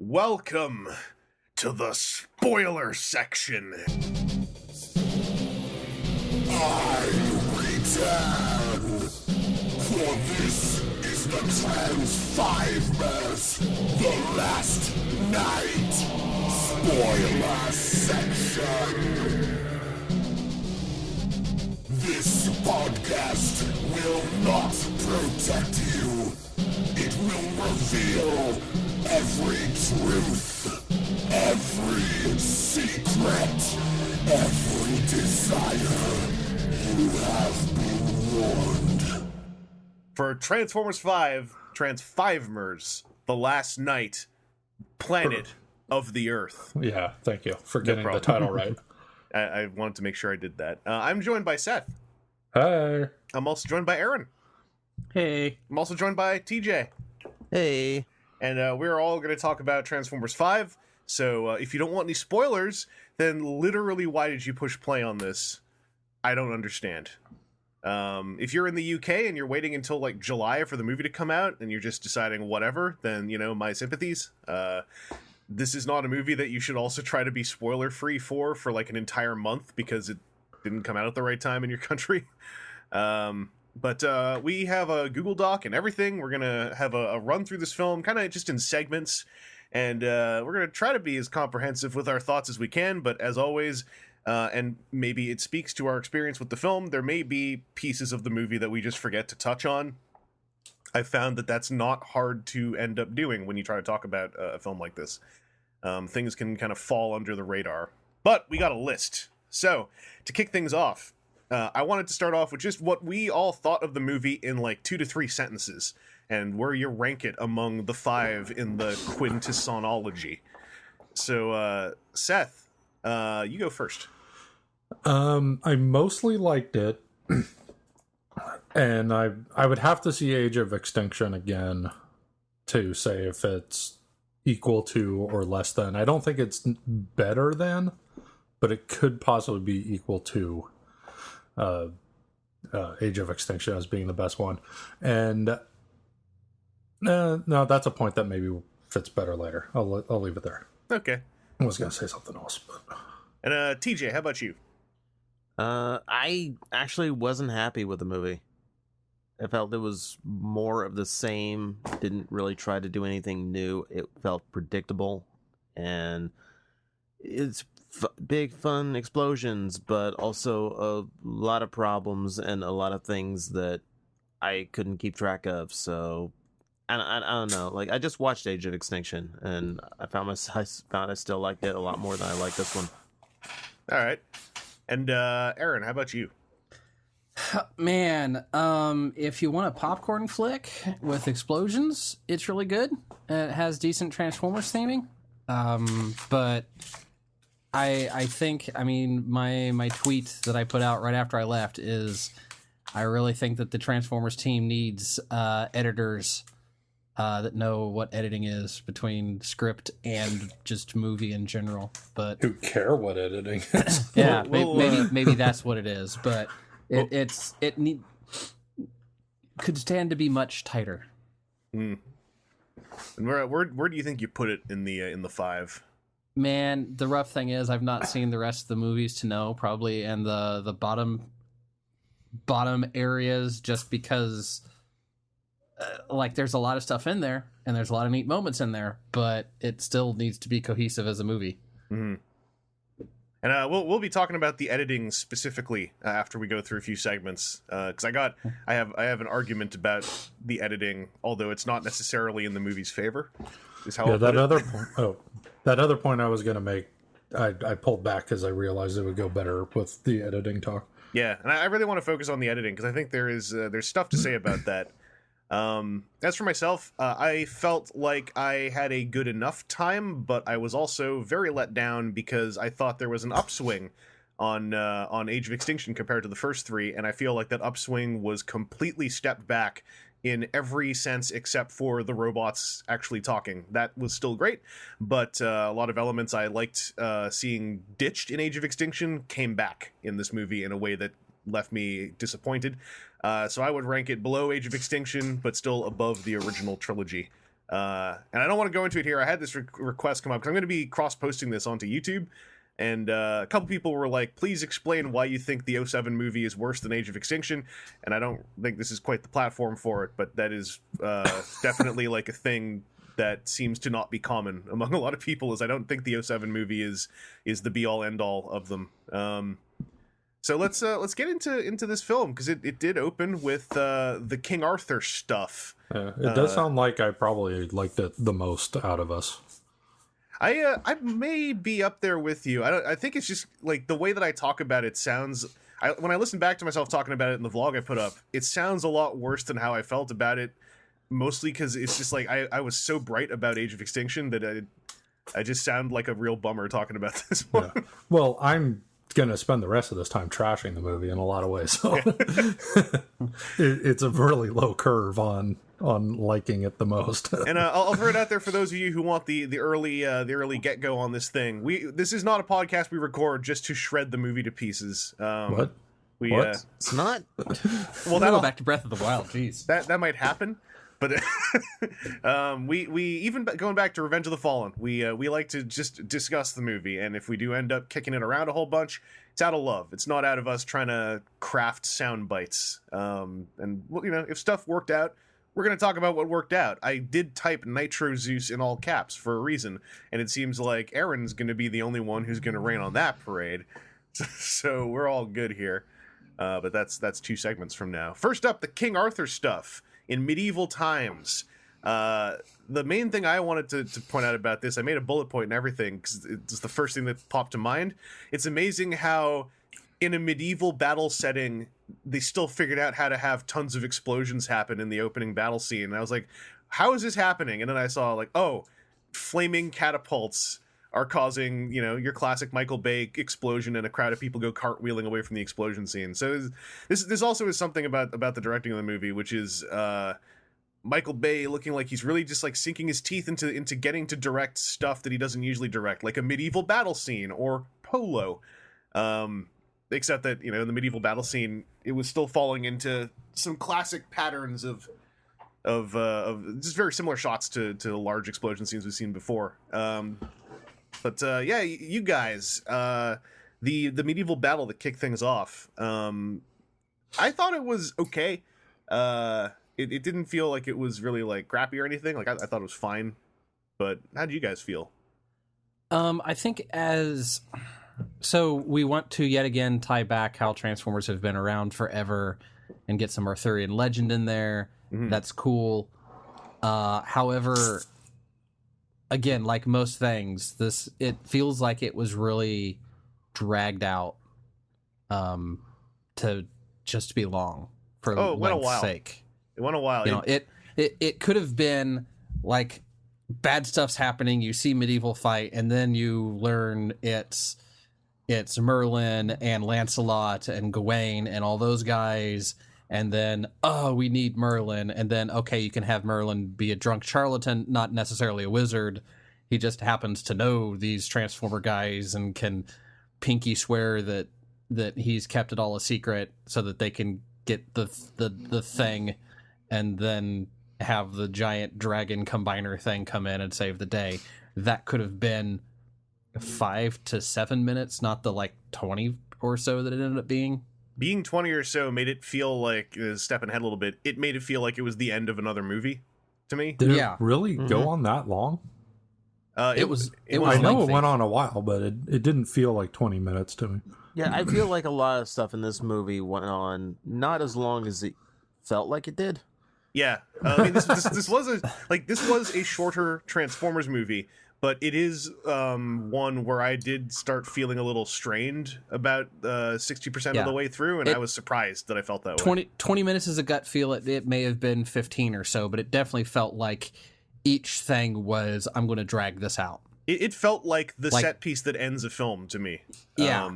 Welcome to the spoiler section. I return, for this is the Trans5mers, the last night spoiler section. This podcast will not protect you. It will reveal every truth, every secret, every desire. You have been warned. For Transformers 5, Trans5mers, the last night, planet of the Earth. Yeah, thank you for getting the title right. I wanted to make sure I did that. I'm joined by Seth. Hi. I'm also joined by Aaron. Hey. I'm also joined by TJ. Hey. And we're all going to talk about Transformers 5. So if you don't want any spoilers, then literally why did you push play on this? I don't understand. If you're in the UK and you're waiting until like July for the movie to come out and you're just deciding whatever, then, you know, my sympathies. This is not a movie that you should also try to be spoiler free for like an entire month because it didn't come out at the right time in your country. But we have a Google Doc and everything. We're going to have a run through this film, kind of just in segments. And we're going to try to be as comprehensive with our thoughts as we can. But as always, and maybe it speaks to our experience with the film, there may be pieces of the movie that we just forget to touch on. I found that that's not hard to end up doing when you try to talk about a film like this. Things can kind of fall under the radar. But we got a list. So, to kick things off, I wanted to start off with just what we all thought of the movie in like 2 to 3 sentences, and where you rank it among the 5 in the quintessonology. So, Seth, you go first. I mostly liked it, and I would have to see Age of Extinction again to say if it's equal to or less than. I don't think it's better than, but it could possibly be equal to Age of Extinction as being the best one. And no, that's a point that maybe fits better later. I'll leave it there. Okay. I was going to say something else, but... And TJ, how about you? I actually wasn't happy with the movie. I felt it was more of the same. Didn't really try to do anything new. It felt predictable, and it's big fun explosions, but also a lot of problems and a lot of things that I couldn't keep track of. So I don't know. Like, I just watched Age of Extinction, and I found I still liked it a lot more than I like this one. All right. And Aaron, how about you? Man, if you want a popcorn flick with explosions, it's really good. It has decent Transformers theming. But I think, I mean, my tweet that I put out right after I left is I really think that the Transformers team needs editors that know what editing is between script and just movie in general. But who care what editing is? Yeah, maybe that's what it is. But it could stand to be much tighter. And where do you think you put it in the 5? Man, the rough thing is I've not seen the rest of the movies to know. Probably in the bottom areas, just because like there's a lot of stuff in there and there's a lot of neat moments in there, but it still needs to be cohesive as a movie. Mm-hmm. And we'll be talking about the editing specifically after we go through a few segments, because I have an argument about the editing, although it's not necessarily in the movie's favor. Is how that other point I was going to make, I pulled back because I realized it would go better with the editing talk. Yeah, and I really want to focus on the editing because I think there's stuff to say about that. As for myself, I felt like I had a good enough time, but I was also very let down because I thought there was an upswing on Age of Extinction compared to the first 3, and I feel like that upswing was completely stepped back in every sense except for the robots actually talking. That was still great, but a lot of elements I liked seeing ditched in Age of Extinction came back in this movie in a way that left me disappointed. So I would rank it below Age of Extinction, but still above the original trilogy. And I don't want to go into it here. I had this request come up because I'm going to be cross-posting this onto YouTube. And a couple people were like, please explain why you think the 07 movie is worse than Age of Extinction. And I don't think this is quite the platform for it, but that is definitely like a thing that seems to not be common among a lot of people, is I don't think the 07 movie is the be-all end-all of them. So let's get into this film, because it did open with the King Arthur stuff. It does sound like I probably liked it the most out of us. I may be up there with you. I think it's just like the way that I talk about it sounds. When I listen back to myself talking about it in the vlog I put up, it sounds a lot worse than how I felt about it. Mostly because it's just like I was so bright about Age of Extinction that I just sound like a real bummer talking about this one. Yeah. Well, I'm gonna spend the rest of this time trashing the movie in a lot of ways, so it's a really low curve on liking it the most. And I'll throw it out there for those of you who want the early get go on this thing. This is not a podcast we record just to shred the movie to pieces. What? It's not. Well, that'll go back to Breath of the Wild. Jeez, that might happen. But we even going back to Revenge of the Fallen, we like to just discuss the movie, and if we do end up kicking it around a whole bunch, it's out of love. It's not out of us trying to craft sound bites. And if stuff worked out, we're going to talk about what worked out. I did type Nitro Zeus in all caps for a reason, and it seems like Aaron's going to be the only one who's going to rain on that parade. So we're all good here. But that's 2 segments from now. First up, the King Arthur stuff. In medieval times, the main thing I wanted to point out about this, I made a bullet point and everything because it's the first thing that popped to mind. It's amazing how in a medieval battle setting, they still figured out how to have tons of explosions happen in the opening battle scene. And I was like, how is this happening? And then I saw like, oh, flaming catapults are causing, your classic Michael Bay explosion, and a crowd of people go cartwheeling away from the explosion scene. So this also is something about the directing of the movie, which is Michael Bay looking like he's really just like sinking his teeth into getting to direct stuff that he doesn't usually direct, like a medieval battle scene or Polo. Except that, in the medieval battle scene, it was still falling into some classic patterns of just very similar shots to the large explosion scenes we've seen before. But you guys, the medieval battle that kicked things off, I thought it was okay. It didn't feel like it was really like crappy or anything. Like I thought it was fine. But how did you guys feel? I think so we want to yet again tie back how Transformers have been around forever and get some Arthurian legend in there. Mm-hmm. That's cool. However, again, like most things, it feels like it was really dragged out to just be long for length's sake. It went a while. It could have been like bad stuff's happening, you see medieval fight, and then you learn it's Merlin and Lancelot and Gawain and all those guys, and then, we need Merlin, and then, okay, you can have Merlin be a drunk charlatan, not necessarily a wizard. He just happens to know these Transformer guys and can pinky swear that he's kept it all a secret so that they can get the thing, and then have the giant dragon combiner thing come in and save the day. That could have been 5 to 7 minutes, not the 20 or so that it ended up being. Being 20 or so made it feel like, stepping ahead a little bit, it made it feel like it was the end of another movie to me. Did it really go on that long? It was I know it went on a while, but it didn't feel like 20 minutes to me. Yeah, I feel like a lot of stuff in this movie went on not as long as it felt like it did. Yeah, I mean, this was a shorter Transformers movie, but it is one where I did start feeling a little strained about 60% of the way through, and I was surprised that I felt that way. 20 minutes is a gut feel. It may have been 15 or so, but it definitely felt like each thing was, I'm going to drag this out. It felt like the set piece that ends a film to me. Yeah.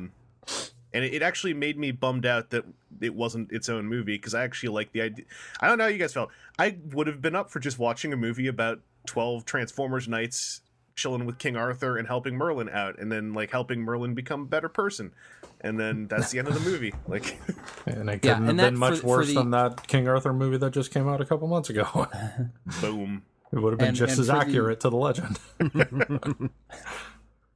And it actually made me bummed out that it wasn't its own movie, because I actually like the idea. I don't know how you guys felt. I would have been up for just watching a movie about 12 Transformers knights chilling with King Arthur and helping Merlin out, and then helping Merlin become a better person, and then that's the end of the movie. And it couldn't have been much worse than that King Arthur movie that just came out a couple months ago. Boom. It would have been just as accurate to the legend.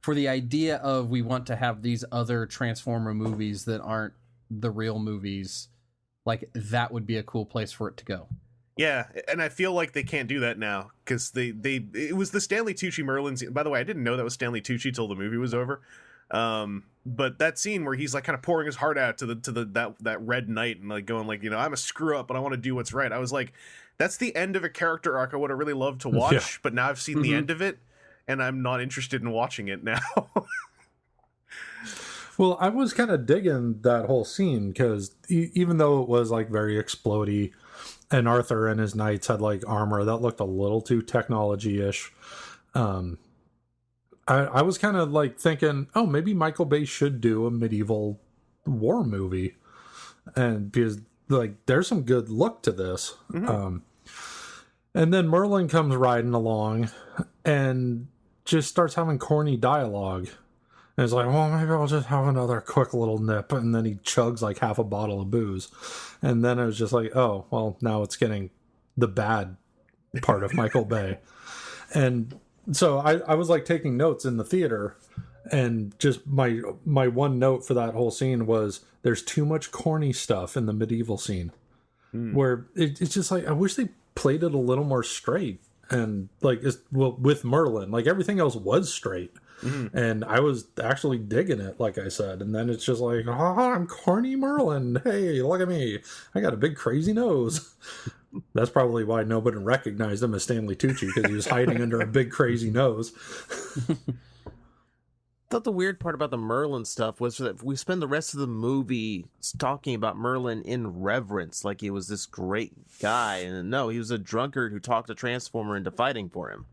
For the idea of we want to have these other Transformer movies that aren't the real movies, like that would be a cool place for it to go. Yeah, and I feel like they can't do that now because it was the Stanley Tucci Merlin scene. By the way, I didn't know that was Stanley Tucci till the movie was over. But that scene where he's like kind of pouring his heart out to that Red Knight and like going like, I'm a screw up, but I want to do what's right. I was like, that's the end of a character arc I would have really loved to watch, yeah. But now I've seen the end of it, and I'm not interested in watching it now. Well, I was kind of digging that whole scene because even though it was like very explodey, and Arthur and his knights had like armor that looked a little too technology-ish, I was kind of like thinking, oh, maybe Michael Bay should do a medieval war movie, and because like there's some good look to this. And then Merlin comes riding along and just starts having corny dialogue. And it's like, well, maybe I'll just have another quick little nip. And then he chugs like half a bottle of booze. And then it was just like, oh, well, now it's getting the bad part of Michael Bay. And so I was like taking notes in the theater. And just my one note for that whole scene was there's too much corny stuff in the medieval scene. Where it's just like, I wish they played it a little more straight. And like, with Merlin, like everything else was straight. And I was actually digging it, like I said. And then it's just like, I'm corny Merlin. Hey, look at me. I got a big crazy nose. That's probably why nobody recognized him as Stanley Tucci, because he was hiding under a big crazy nose. I thought the weird part about the Merlin stuff was that we spend the rest of the movie talking about Merlin in reverence, like he was this great guy. And no, he was a drunkard who talked a Transformer into fighting for him.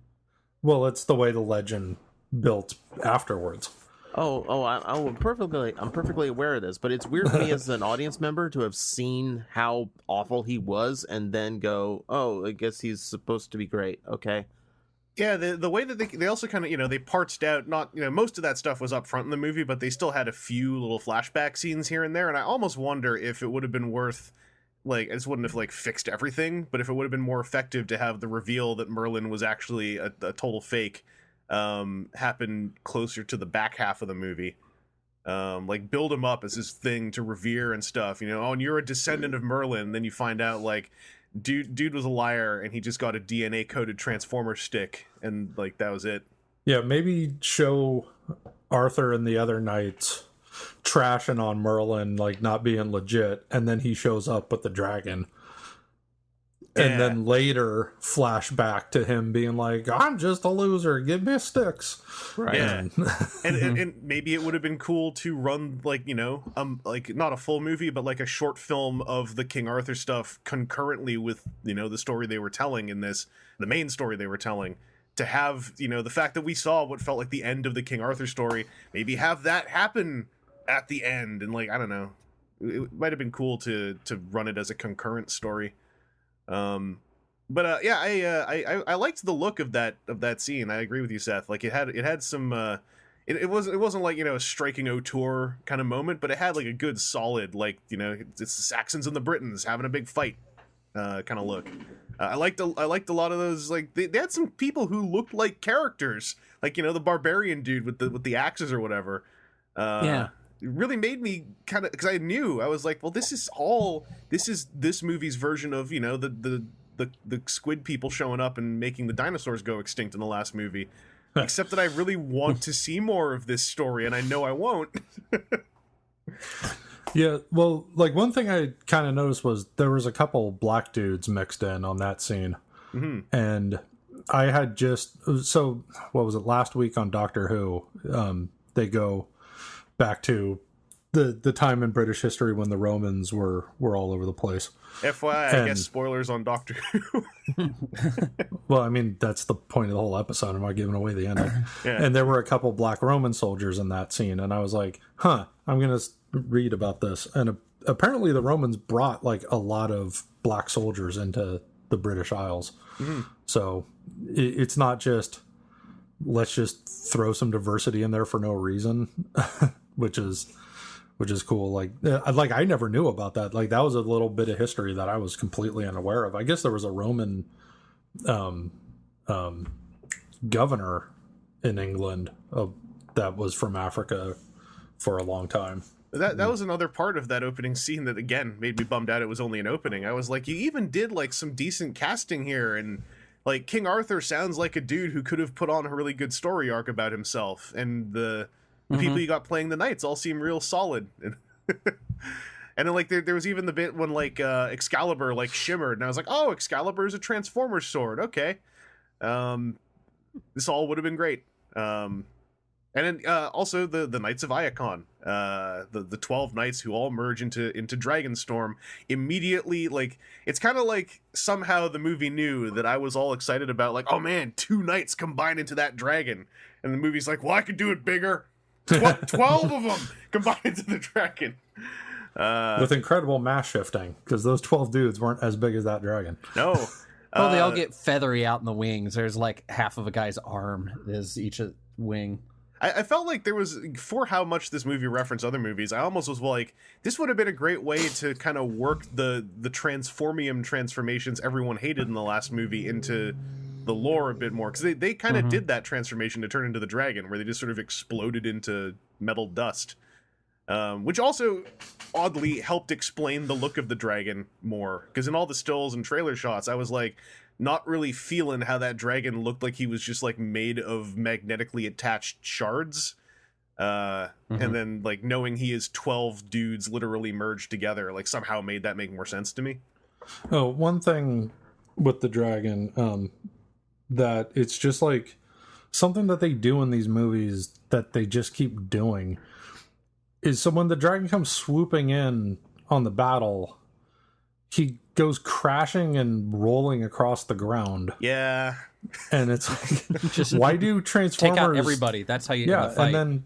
Well, it's the way the legend built afterwards. I'm perfectly aware of this, but it's weird for me as an audience member to have seen how awful he was and then go, oh, I guess he's supposed to be great. Okay. Yeah, the way that they also kind of, they parsed out, not, most of that stuff was up front in the movie, but they still had a few little flashback scenes here and there, and I almost wonder if it would have been worth, like, this wouldn't have, like, fixed everything, but if it would have been more effective to have the reveal that Merlin was actually a total fake happen closer to the back half of the movie. Like, build him up as his thing to revere and stuff, and you're a descendant of Merlin, and then you find out, like, dude was a liar and he just got a DNA coded Transformer stick, and like that was it. Yeah, maybe show Arthur and the other knights trashing on Merlin, like not being legit, and then he shows up with the dragon. And then later flash back to him being like, I'm just a loser, give me sticks. Right. Yeah. and maybe it would have been cool to run like, like not a full movie, but like a short film of the King Arthur stuff concurrently with, the story they were telling in this, the main story they were telling, to have, the fact that we saw what felt like the end of the King Arthur story, maybe have that happen at the end. And like, I don't know, it might have been cool to run it as a concurrent story. But I liked the look of that scene. I agree with you, Seth. Like it had some it wasn't like a striking auteur kind of moment, but it had like a good solid, like it's the Saxons and the Britons having a big fight kind of look. I liked a lot of those, like they had some people who looked like characters, like the barbarian dude with the axes or whatever. Yeah. It really made me kind of, because I was like, well, this is this movie's version of the squid people showing up and making the dinosaurs go extinct in the last movie, except that I really want to see more of this story, and I know I won't. Yeah, well, like one thing I kind of noticed was there was a couple black dudes mixed in on that scene, and I had what was it, last week on Doctor Who, they go back to the time in British history when the Romans were all over the place. FYI, I guess spoilers on Doctor Who. Well, I mean, that's the point of the whole episode. I'm not giving away the ending. Yeah. And there were a couple black Roman soldiers in that scene, and I was like, I'm going to read about this. And apparently the Romans brought like a lot of black soldiers into the British Isles. So it's not just, let's just throw some diversity in there for no reason. which is cool. Like I never knew about that. Like that was a little bit of history that I was completely unaware of. I guess there was a Roman governor in England that was from Africa for a long time. That was another part of that opening scene that, again, made me bummed out it was only an opening. I was like, you even did, like, some decent casting here, and, like, King Arthur sounds like a dude who could have put on a really good story arc about himself, and the people you got playing the knights all seem real solid. And then, like, there was even the bit when, like, Excalibur, like, shimmered, and I was like, oh, Excalibur is a Transformers sword, okay. This all would have been great. And then also the Knights of Iacon, the 12 knights who all merge into Dragonstorm immediately. Like, it's kind of like somehow the movie knew that I was all excited about, like, oh man, 2 knights combine into that dragon, and the movie's like, well, I could do it bigger. 12 of them combine into the dragon. With incredible mass shifting, because those 12 dudes weren't as big as that dragon. No. Well, they all get feathery out in the wings. There's like half of a guy's arm is each wing. I felt like there was, for how much this movie referenced other movies, I almost was like, this would have been a great way to kind of work the transformium transformations everyone hated in the last movie into the lore a bit more. Because they kind of did that transformation to turn into the dragon, where they just sort of exploded into metal dust. Which also oddly helped explain the look of the dragon more. Because in all the stills and trailer shots, I was like, not really feeling how that dragon looked like he was just like made of magnetically attached shards. And then like knowing he is 12 dudes literally merged together, like somehow made that make more sense to me. Oh, one thing with the dragon, that it's just like something that they do in these movies that they just keep doing is, so when the dragon comes swooping in on the battle, he goes crashing and rolling across the ground. Yeah. And it's like, just why do Transformers take out everybody? That's how you end the fight. And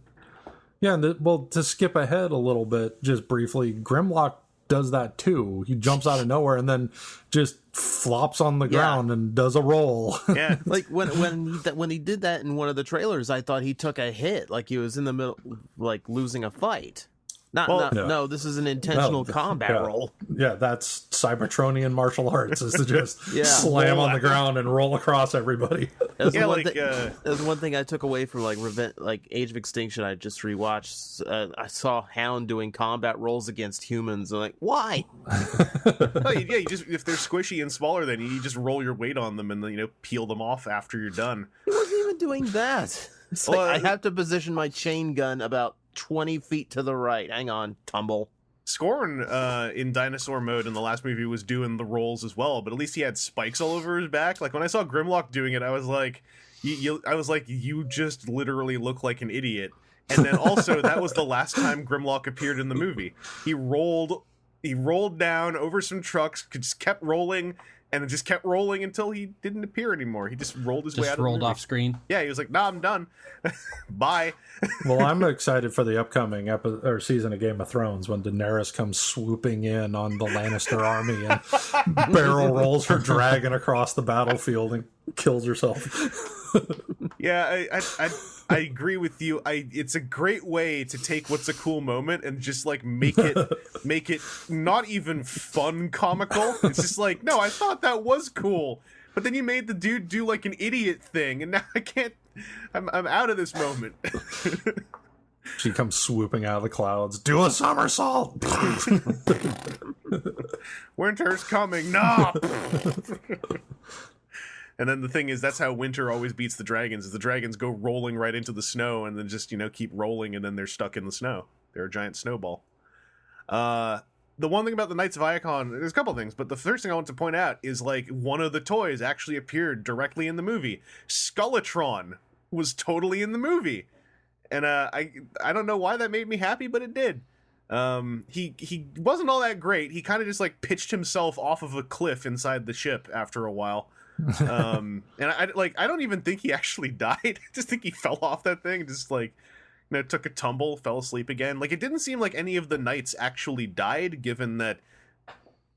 then well, to skip ahead a little bit, just briefly, Grimlock does that too. He jumps out of nowhere and then just flops on the ground and does a roll. Yeah. Like when he did that in one of the trailers, I thought he took a hit, like he was in the middle, like losing a fight. No, this is an intentional combat roll. Yeah, that's Cybertronian martial arts, is to just slam on the ground and roll across everybody. That's one thing I took away from like Age of Extinction. I just rewatched. I saw Hound doing combat rolls against humans. I'm like, why? You just, if they're squishy and smaller than you just roll your weight on them and then peel them off after you're done. He wasn't even doing that. It's like I have to position my chain gun about 20 feet to the right. Hang on, tumble. Scorn in dinosaur mode in the last movie was doing the rolls as well, but at least he had spikes all over his back. Like when I saw Grimlock doing it, I was like, you just literally look like an idiot. And then also that was the last time Grimlock appeared in the movie. He rolled down over some trucks, just kept rolling, and it just kept rolling until he didn't appear anymore. He just rolled his way out of the movie. Just rolled off screen. Yeah, he was like, nah, I'm done. Bye. Well, I'm excited for the upcoming season of Game of Thrones when Daenerys comes swooping in on the Lannister army and barrel rolls her dragon across the battlefield and kills herself. Yeah, I agree with you. It's a great way to take what's a cool moment and just like make it not even fun comical. It's just like, no, I thought that was cool, but then you made the dude do like an idiot thing, and now I can't. I'm out of this moment. She comes swooping out of the clouds. Do a somersault. Winter's coming. No. And then the thing is, that's how winter always beats the dragons, is the dragons go rolling right into the snow and then just, keep rolling, and then they're stuck in the snow. They're a giant snowball. The one thing about the Knights of Iacon, there's a couple things, but the first thing I want to point out is, like, one of the toys actually appeared directly in the movie. Skeletron was totally in the movie. And I don't know why that made me happy, but it did. He wasn't all that great. He kind of just, like, pitched himself off of a cliff inside the ship after a while. And I don't even think he actually died. I just think he fell off that thing and just like took a tumble, fell asleep again. Like, it didn't seem like any of the knights actually died, given that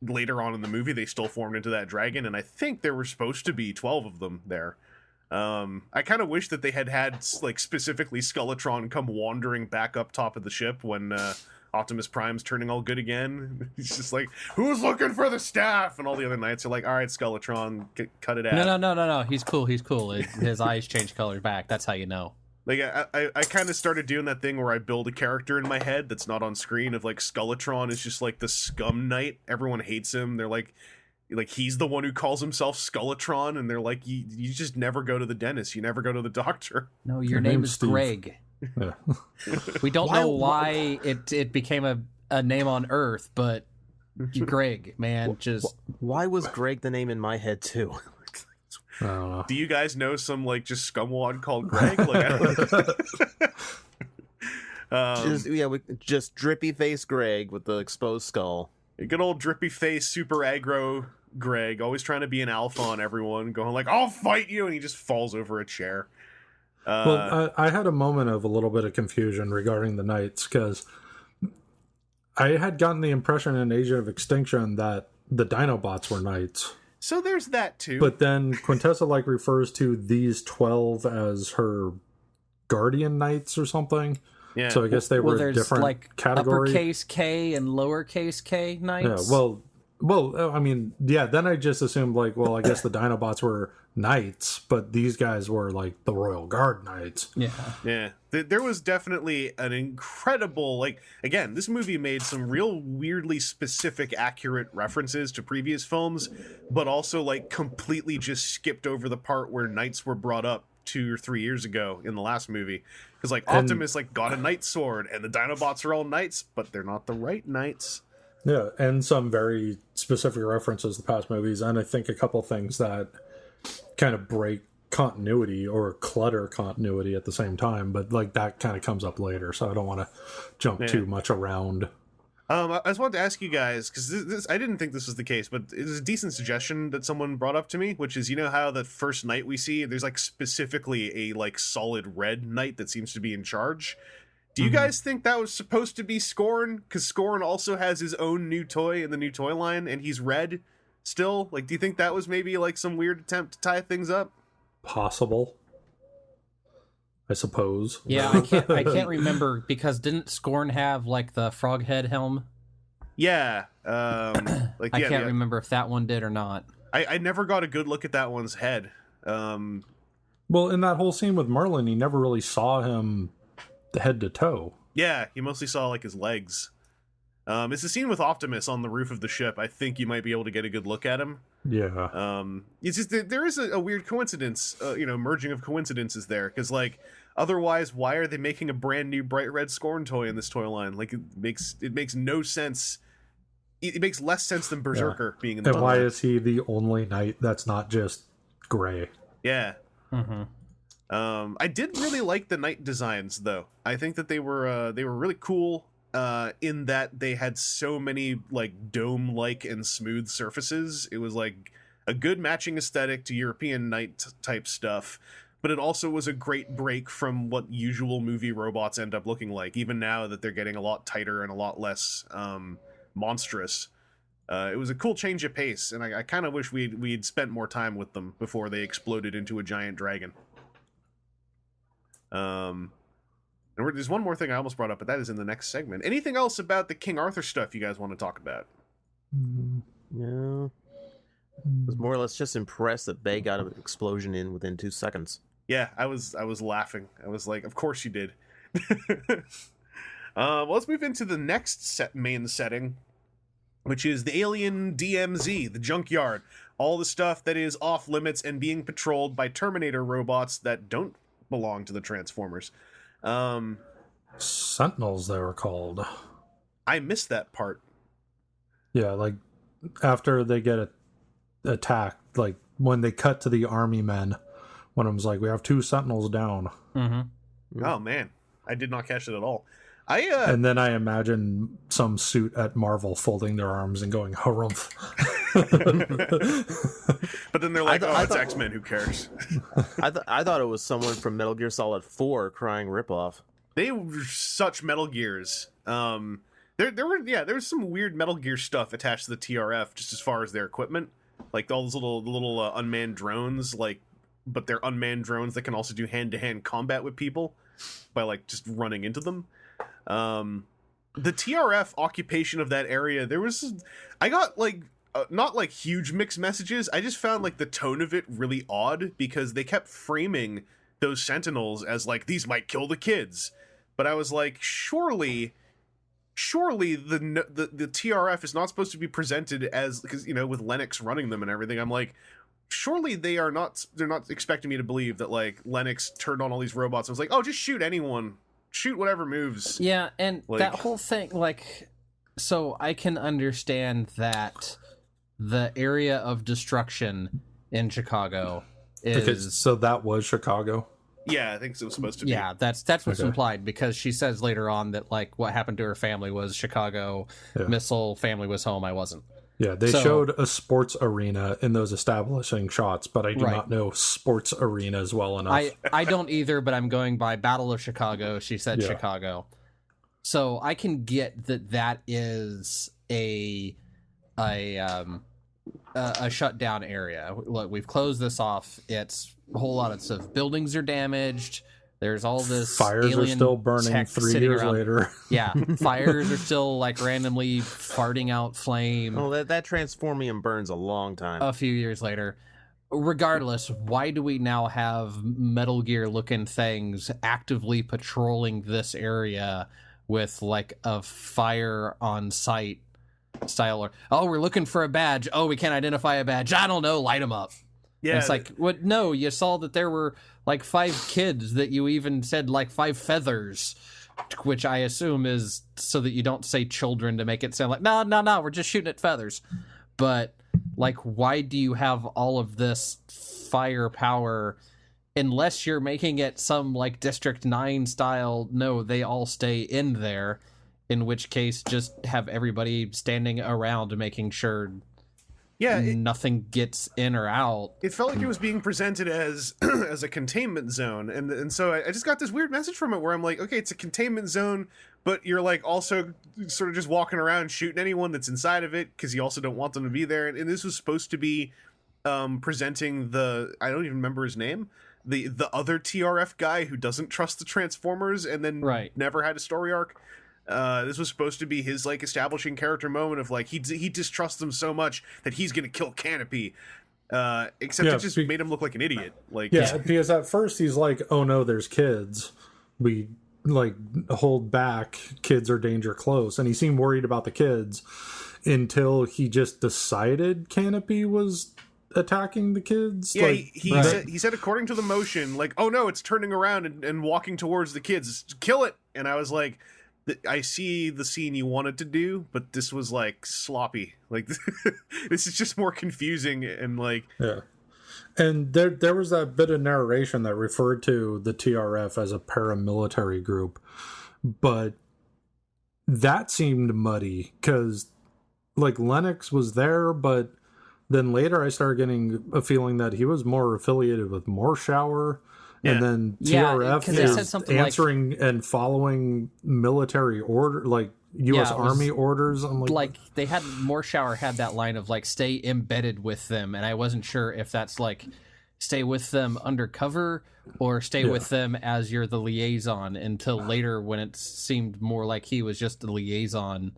later on in the movie they still formed into that dragon, and I think there were supposed to be 12 of them there. I kind of wish that they had like specifically Skeletron come wandering back up top of the ship when Optimus Prime's turning all good again. He's just like, who's looking for the staff? And all the other knights are like, all right, Skeletron, cut it out. No. He's cool. His eyes change color back. That's how you know. Like, I kind of started doing that thing where I build a character in my head that's not on screen of, like, Skeletron is just, like, the scum knight. Everyone hates him. They're like he's the one who calls himself Skeletron, and they're like, you just never go to the dentist. You never go to the doctor. No, your name is Steve. Greg. Yeah. We don't know why it became a name on Earth, but Greg, man, just... Why was Greg the name in my head, too? I don't know. Do you guys know some, like, just scumwad called Greg? Like, Just drippy face Greg with the exposed skull. good old drippy face, super aggro Greg, always trying to be an alpha on everyone, going like, I'll fight you, and he just falls over a chair. Well, I had a moment of a little bit of confusion regarding the knights, because I had gotten the impression in Age of Extinction that the Dinobots were knights. So there's that too. But then Quintessa like refers to these 12 as her guardian knights or something. Yeah. So I guess they were there's different like category. uppercase K and lowercase K knights. Yeah, well, I mean, yeah, then I just assumed, like, well, I guess the Dinobots were knights, but these guys were, like, the Royal Guard knights. Yeah. There was definitely an incredible, like, again, this movie made some real weirdly specific, accurate references to previous films, but also, like, completely just skipped over the part where knights were brought up 2 or 3 years ago in the last movie. Because, like, Optimus, like, got a knight sword, and the Dinobots are all knights, but they're not the right knights. Yeah, and some very specific references to past movies, and I think a couple things that kind of break continuity or clutter continuity at the same time, but like that kind of comes up later, so I don't want to jump too much around. I just wanted to ask you guys, because this I didn't think this was the case, but it was a decent suggestion that someone brought up to me, which is, you know how the first knight we see, there's like specifically a like solid red knight that seems to be in charge. Do you guys think that was supposed to be Scorn? Because Scorn also has his own new toy in the new toy line, and he's red still. Like, do you think that was maybe like some weird attempt to tie things up? Possible, I suppose. Yeah, I can't remember, because didn't Scorn have like the frog head helm? Yeah. I can't remember if that one did or not. I never got a good look at that one's head. Well, in that whole scene with Merlin, you never really saw him head to toe. Yeah, you mostly saw like his legs. It's the scene with Optimus on the roof of the ship. I think you might be able to get a good look at him. Yeah. It's just there is a weird coincidence, merging of coincidences there, because like otherwise, why are they making a brand new bright red Scorn toy in this toy line? Like it makes no sense. It makes less sense than Berserker being in the and toy why line. is he the only knight that's not just gray? Yeah. Mm-hmm. I did really like the knight designs, though. I think that they were really cool. In that they had so many like dome-like and smooth surfaces. It was like a good matching aesthetic to European knight type stuff, but it also was a great break from what usual movie robots end up looking like, even now that they're getting a lot tighter and a lot less monstrous. It was a cool change of pace, and I kind of wish we'd spent more time with them before they exploded into a giant dragon. And there's one more thing I almost brought up, but that is in the next segment. Anything else about the King Arthur stuff you guys want to talk about? No. I was more or less just impressed that Bay got an explosion in within 2 seconds. Yeah, I was laughing. I was like, of course you did. Well, let's move into the next main setting, which is the alien DMZ, the junkyard. All the stuff that is off limits and being patrolled by Terminator robots that don't belong to the Transformers. Sentinels, they were called. I missed that part. Yeah, like after they get attacked, like when they cut to the army men, one of them's like, we have 2 Sentinels down. Mm-hmm. Oh man, I did not catch it at all. And then I imagine some suit at Marvel folding their arms and going, harumph. But then they're like, it's X-Men, who cares? I thought it was someone from Metal Gear Solid 4 crying ripoff. They were such Metal Gears. There was some weird Metal Gear stuff attached to the TRF, just as far as their equipment, like all those little unmanned drones, but they're unmanned drones that can also do hand-to-hand combat with people by like just running into them. the TRF occupation of that area, I got like not like huge mixed messages. I just found like the tone of it really odd because they kept framing those sentinels as like these might kill the kids, but I was like, surely the TRF is not supposed to be presented as, because with Lennox running them and everything. I'm like, surely they're not expecting me to believe that like Lennox turned on all these robots. I was like, oh, just shoot anyone, shoot whatever moves. Yeah, and like, that whole thing, like, so I can understand that the area of destruction in Chicago is... Okay, so that was Chicago? Yeah, I think it was supposed to be. Yeah, that's what's implied, because she says later on that, like, what happened to her family was Chicago, missile, family was home, I wasn't. Yeah, they showed a sports arena in those establishing shots, but I do not know sports arenas well enough. I don't either, but I'm going by Battle of Chicago. She said Chicago. So I can get that is a shutdown area. Look, we've closed this off. It's a whole lot of stuff. Buildings are damaged. There's all this fires are still burning 3 years later. Yeah, fires are still like randomly farting out flame. Well, that Transformium burns a long time. A few years later. Regardless, why do we now have Metal Gear looking things actively patrolling this area with like a fire on sight style? Or, oh, we're looking for a badge. Oh, we can't identify a badge. I don't know. Light them up. Yeah, and it's like, what? No, you saw that there were like 5 kids, that you even said like 5 feathers, which I assume is so that you don't say children to make it sound like, no, we're just shooting at feathers. But like, why do you have all of this firepower unless you're making it some like District 9 style? No, they all stay in there, in which case just have everybody standing around making sure nothing gets in or out. It felt like it was being presented as as a containment zone, and so I just got this weird message from it where I'm like, okay, it's a containment zone, but you're like also sort of just walking around shooting anyone that's inside of it because you also don't want them to be there. And this was supposed to be presenting I don't even remember his name, the other TRF guy who doesn't trust the Transformers and then never had a story arc. This was supposed to be his like establishing character moment of like he distrusts them so much that he's gonna kill Canopy. Except it just made him look like an idiot. Like because at first he's like, oh no, there's kids. We like hold back. Kids are danger close, and he seemed worried about the kids until he just decided Canopy was attacking the kids. Yeah, like, he said according to the motion, like, oh no, it's turning around and walking towards the kids. Kill it. And I was like, I see the scene you wanted to do, but this was like sloppy. Like this is just more confusing and like And there was that bit of narration that referred to the TRF as a paramilitary group, but that seemed muddy because like Lennox was there, but then later I started getting a feeling that he was more affiliated with Morshower. And then TRF is answering and following military order, like U.S. Army orders. I'm like they had Morshower had that line of like stay embedded with them, and I wasn't sure if that's like stay with them undercover or stay with them as you're the liaison, until later when it seemed more like he was just the liaison.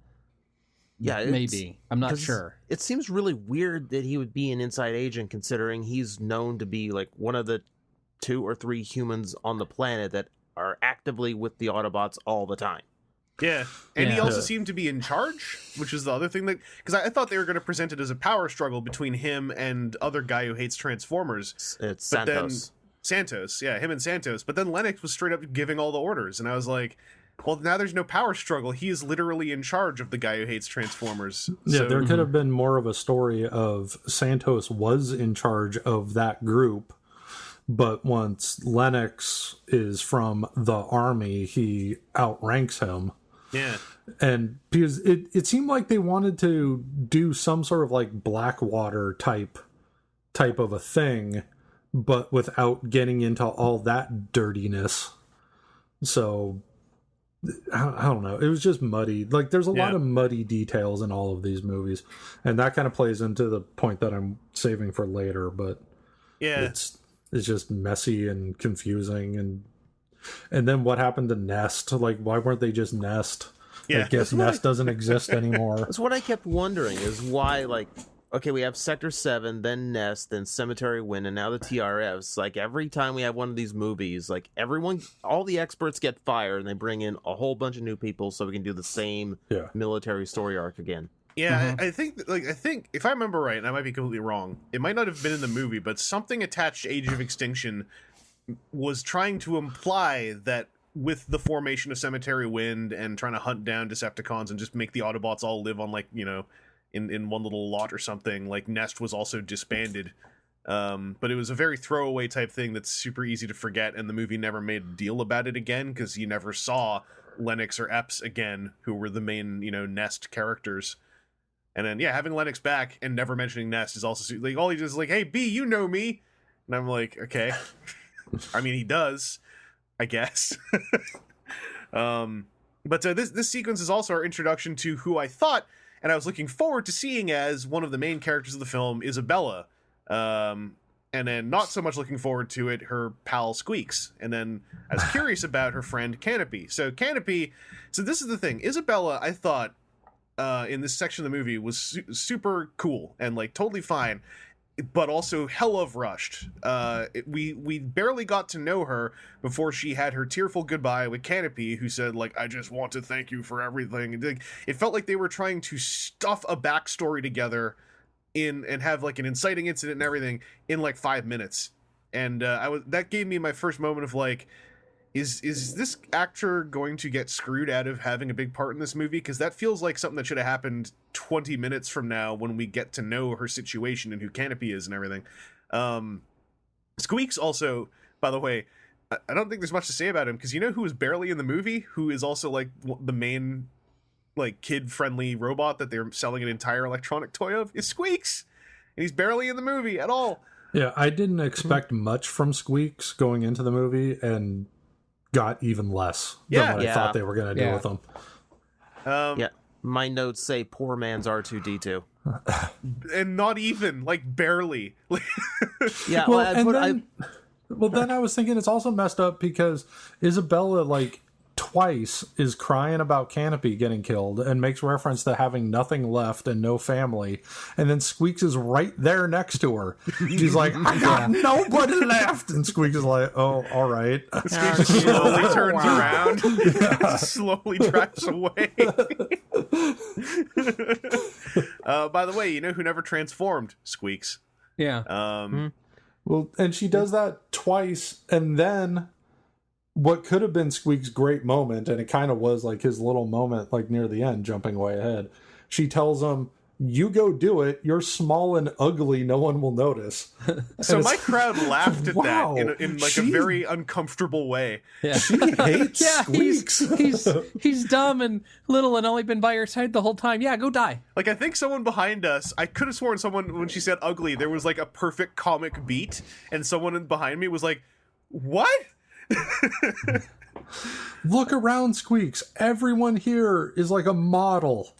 Yeah, maybe. I'm not sure. It seems really weird that he would be an inside agent, considering he's known to be like one of the 2 or 3 humans on the planet that are actively with the Autobots all the time. Yeah, and he also seemed to be in charge, which is the other thing that, because I thought they were going to present it as a power struggle between him and other guy who hates Transformers. It's Santos. Santos, yeah, him and Santos. But then Lennox was straight up giving all the orders, and I was like, well, now there's no power struggle. He is literally in charge of the guy who hates Transformers. Yeah, there could have been more of a story of Santos was in charge of that group. But once Lennox is from the army, he outranks him. Yeah. And because it seemed like they wanted to do some sort of like Blackwater type of a thing, but without getting into all that dirtiness. So I don't know. It was just muddy. Like there's a lot of muddy details in all of these movies. And that kind of plays into the point that I'm saving for later, but it's just messy and confusing, and then what happened to Nest? Like, why weren't they just Nest? Yeah. I guess Nest doesn't exist anymore. That's what I kept wondering is why, like, okay, we have Sector 7, then Nest, then Cemetery Wind, and now the TRFs. Like, every time we have one of these movies, like, all the experts get fired, and they bring in a whole bunch of new people so we can do the same military story arc again. Yeah, I think if I remember right, and I might be completely wrong, it might not have been in the movie, but something attached to Age of Extinction was trying to imply that with the formation of Cemetery Wind and trying to hunt down Decepticons and just make the Autobots all live on, like, you know, in one little lot or something, like, Nest was also disbanded. But it was a very throwaway type thing that's super easy to forget, and the movie never made a deal about it again because you never saw Lennox or Epps again, who were the main, you know, Nest characters. And then, yeah, having Lennox back and never mentioning Nest is also, like, all he does is like, hey, B, you know me. And I'm like, okay. I mean, he does, I guess. But this sequence is also our introduction to who I thought, and I was looking forward to seeing as one of the main characters of the film, Isabella. And then not so much looking forward to it, her pal Squeaks. And then I was curious about her friend Canopy. So this is the thing. Isabella, I thought, in this section of the movie was super cool and, like, totally fine, but also hell of rushed. We barely got to know her before she had her tearful goodbye with Canopy, who said, like, I just want to thank you for everything. And it felt like they were trying to stuff a backstory together and have, like, an inciting incident and everything in, like, 5 minutes. And that gave me my first moment of, like, is this actor going to get screwed out of having a big part in this movie? Because that feels like something that should have happened 20 minutes from now when we get to know her situation and who Canopy is and everything. Squeaks also, by the way, I don't think there's much to say about him, because you know who is barely in the movie, who is also, like, the main, like, kid-friendly robot that they're selling an entire electronic toy of, is Squeaks! And he's barely in the movie at all. Yeah, I didn't expect much from Squeaks going into the movie, and got even less than what I thought they were going to do with them. Yeah, my notes say poor man's R2-D2. And not even, like, barely. Yeah, well, then I was thinking it's also messed up because Isabella, like, twice is crying about Canopy getting killed and makes reference to having nothing left and no family, and then Squeaks is right there next to her. She's like, I got nobody left, and Squeaks is like, oh, all right. Squeaks slowly turns around, slowly drives away. By the way, you know who never transformed? Squeaks. Yeah. Well, and she does that twice, and then what could have been Squeak's great moment, and it kind of was, like, his little moment, like, near the end, jumping way ahead. She tells him, you go do it. You're small and ugly. No one will notice. So my crowd laughed at wow, that in like, a very uncomfortable way. Yeah. She hates Squeaks. He's dumb and little and only been by your side the whole time. Yeah, go die. Like, I think someone behind us, I could have sworn someone, when she said ugly, there was, like, a perfect comic beat, and someone behind me was like, what? Look around, Squeaks. Everyone here is like a model,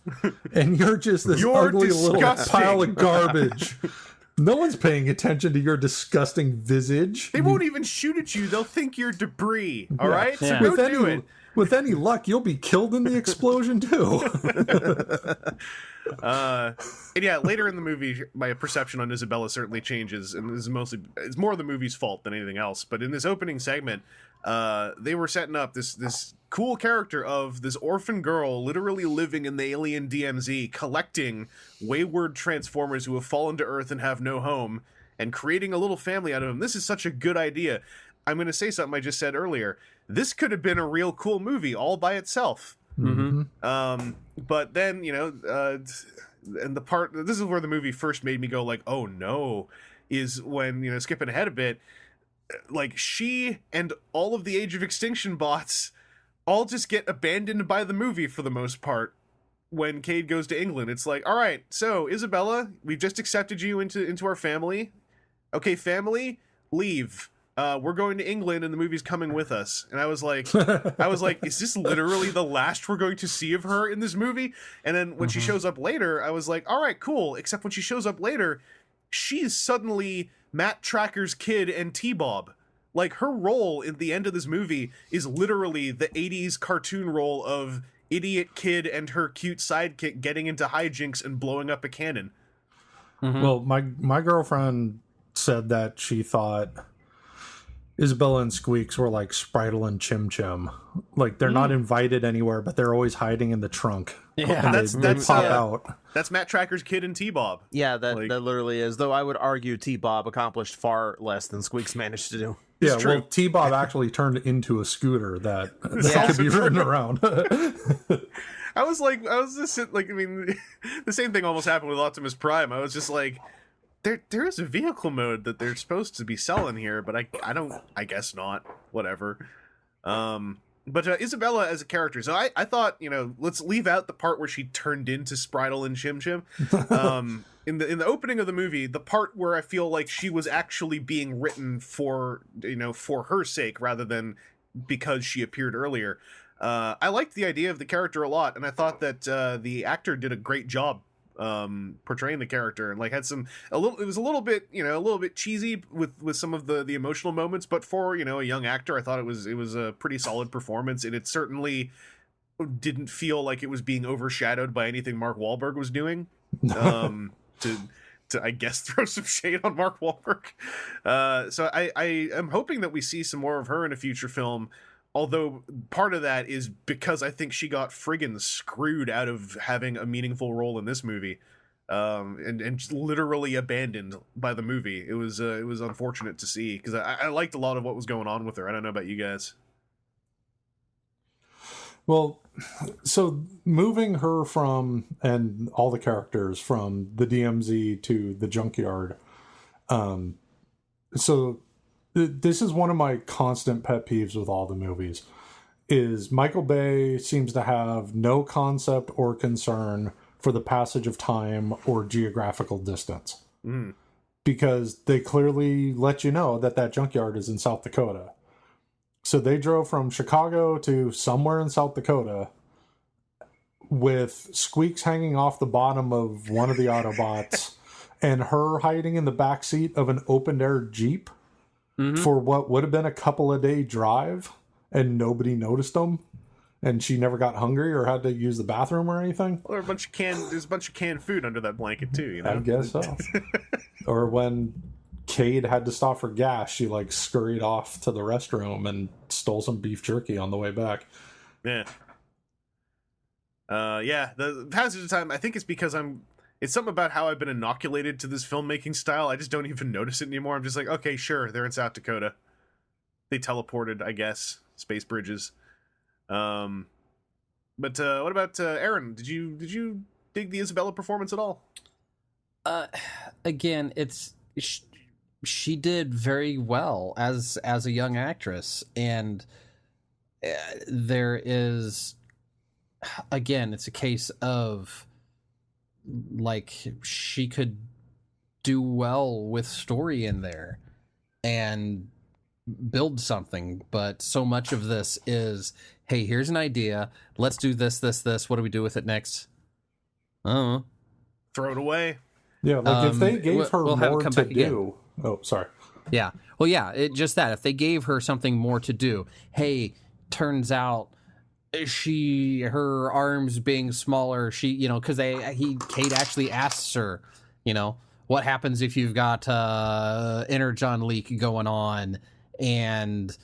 and you're just this ugly little pile of garbage. No one's paying attention to your disgusting visage. They won't even shoot at you. They'll think you're debris. All right? Yeah. So go do it. With any luck, you'll be killed in the explosion too. And yeah, later in the movie, my perception on Isabella certainly changes, and this is it's more the movie's fault than anything else. But in this opening segment, they were setting up this cool character of this orphan girl literally living in the alien DMZ, collecting wayward Transformers who have fallen to Earth and have no home, and creating a little family out of them. This is such a good idea. I'm going to say something I just said earlier. This could have been a real cool movie all by itself. Mm-hmm. But then, you know, and this is where the movie first made me go, like, oh no, is when, you know, skipping ahead a bit, like, she and all of the Age of Extinction bots all just get abandoned by the movie for the most part when Cade goes to England. It's like, all right, so Isabella, we've just accepted you into our family. Okay, family, leave. We're going to England and the movie's coming with us. And I was like, is this literally the last we're going to see of her in this movie? And then when she shows up later, I was like, all right, cool. Except when she shows up later, she's suddenly Matt Tracker's kid and T-Bob. Like, her role in the end of this movie is literally the 80s cartoon role of idiot kid and her cute sidekick getting into hijinks and blowing up a cannon. Well, my girlfriend said that she thought Isabella and Squeaks were like Spritle and Chim Chim. Like, they're not invited anywhere, but they're always hiding in the trunk. Yeah. They pop out. That's Matt Tracker's kid and T-Bob. Yeah, that literally is. Though I would argue T-Bob accomplished far less than Squeaks managed to do. Yeah, true. well, T-Bob actually turned into a scooter that could be ridden around. I was just like, I mean, the same thing almost happened with Optimus Prime. I was just like, there is a vehicle mode that they're supposed to be selling here, but I guess not. Whatever. But Isabella as a character, so I thought, let's leave out the part where she turned into Spritle and Chim Chim. In the opening of the movie, the part where I feel like she was actually being written for her sake rather than because she appeared earlier. I liked the idea of the character a lot, and I thought that the actor did a great job portraying the character, and like had it was a little bit cheesy with some of the emotional moments, but for a young actor, I thought it was a pretty solid performance, and it certainly didn't feel like it was being overshadowed by anything Mark Wahlberg was doing. To I guess throw some shade on Mark Wahlberg. So I am hoping that we see some more of her in a future film. Although part of that is because I think she got friggin' screwed out of having a meaningful role in this movie, and literally abandoned by the movie. It was unfortunate to see, because I liked a lot of what was going on with her. I don't know about you guys. Well, so moving her and all the characters from the DMZ to the junkyard. So this is one of my constant pet peeves with all the movies, is Michael Bay seems to have no concept or concern for the passage of time or geographical distance. Because they clearly let you know that junkyard is in South Dakota. So they drove from Chicago to somewhere in South Dakota with Squeaks hanging off the bottom of one of the Autobots and her hiding in the back seat of an open-air Jeep for what would have been a couple of day drive, and nobody noticed them, and she never got hungry or had to use the bathroom or anything. Well, there's a bunch of canned food under that blanket too, I guess so. Or when Cade had to stop for gas, she like scurried off to the restroom and stole some beef jerky on the way back. Yeah. The passage of time, I think it's because it's something about how I've been inoculated to this filmmaking style. I just don't even notice it anymore. I'm just like, okay, sure, they're in South Dakota. They teleported, I guess. Space bridges. But what about Aaron? Did you dig the Isabella performance at all? Again, she did very well as a young actress, and there is, again, it's a case of like she could do well with story in there and build something, but so much of this is, hey, here's an idea, let's do this, what do we do with it next? Throw it away. Yeah, like if they gave her more to do. Again. Oh, sorry. Yeah. Well, yeah, just that. If they gave her something more to do, hey, turns out her arms being smaller, because Kate actually asks her, what happens if you've got energon leak going on, and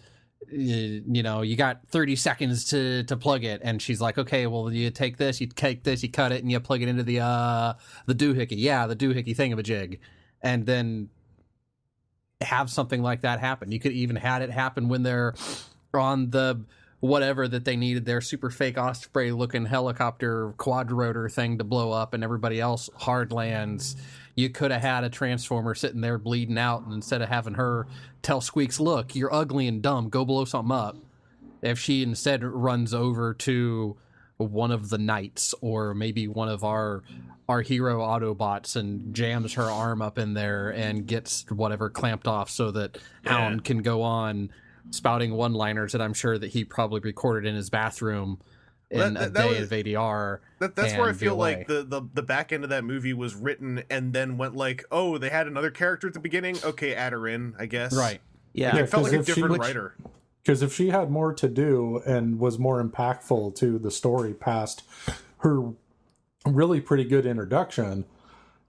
you got 30 seconds to plug it, and she's like, okay, well, you take this, you cut it, and you plug it into the doohickey. Yeah, the doohickey thingamajig, and then have something like that happen. You could even had it happen when they're on the whatever that they needed, their super fake Osprey looking helicopter quadrotor thing to blow up, and everybody else hard lands. You could have had a Transformer sitting there bleeding out, and instead of having her tell Squeaks, look, you're ugly and dumb, go blow something up, if she instead runs over to one of the knights or maybe one of our hero Autobots and jams her arm up in there and gets whatever clamped off so that Hound can go on spouting one-liners that I'm sure that he probably recorded in his bathroom in a day of ADR. That's where I feel like the back end of that movie was written and then went like, oh, they had another character at the beginning. Okay, add her in, I guess. Right. Yeah. Like, it felt like a different writer. Because if she had more to do and was more impactful to the story past her really pretty good introduction,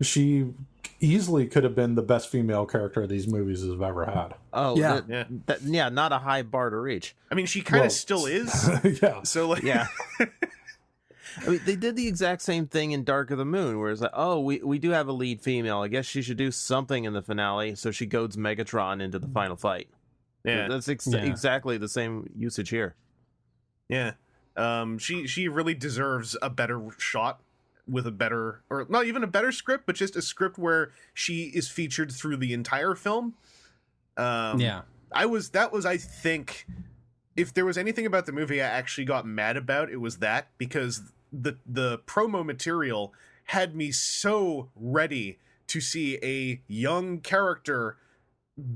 she easily could have been the best female character these movies have ever had. Oh, Yeah. yeah, not a high bar to reach. I mean, she kind of Well, still is. Yeah. So like, Yeah. I mean, they did the exact same thing in Dark of the Moon, where it's like, oh, we do have a lead female. I guess she should do something in the finale, so she goads Megatron into the final fight. yeah, That's Yeah. exactly the same usage here. yeah. She really deserves a better shot with a better, or not even a better script, but just a script where she is featured through the entire film. Yeah. I think, if there was anything about the movie I actually got mad about, it was that, because the promo material had me so ready to see a young character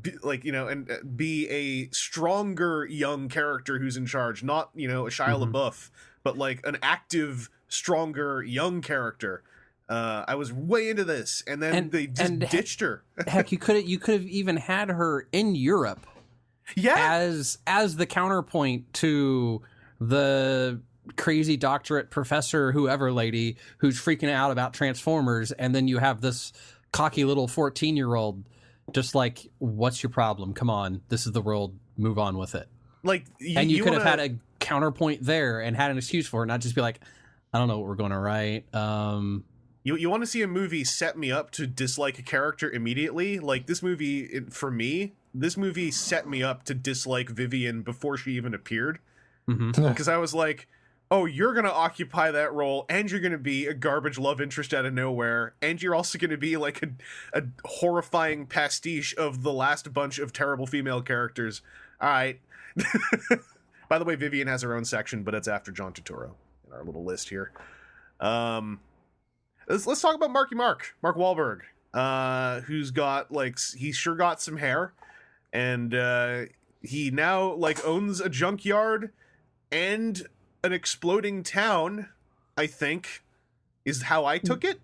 be, like, you know, and be a stronger young character who's in charge, not, you know, a Shia LaBeouf, but like an active, stronger young character. I was way into this, and then they just ditched her. Heck, you could have even had her in Europe Yeah, as the counterpoint to the crazy doctorate professor whoever lady who's freaking out about Transformers, and then you have this cocky little 14-year-old just like, what's your problem? Come on, this is the world, move on with it. like, And you could have wanna- had a counterpoint there and had an excuse for it, not just be like, I don't know what we're going to write. You want to see a movie set me up to dislike a character immediately? Like, this movie, for me, this movie set me up to dislike Vivian before she even appeared. Because I was like, oh, you're going to occupy that role, and you're going to be a garbage love interest out of nowhere, and you're also going to be like a horrifying pastiche of the last bunch of terrible female characters. All right. By the way, Vivian has her own section, but it's after John Turturro in our little list here. Let's talk about Mark Wahlberg, who's got, like, he's sure got some hair, and he now, like, owns a junkyard and an exploding town, I think, is how I took it.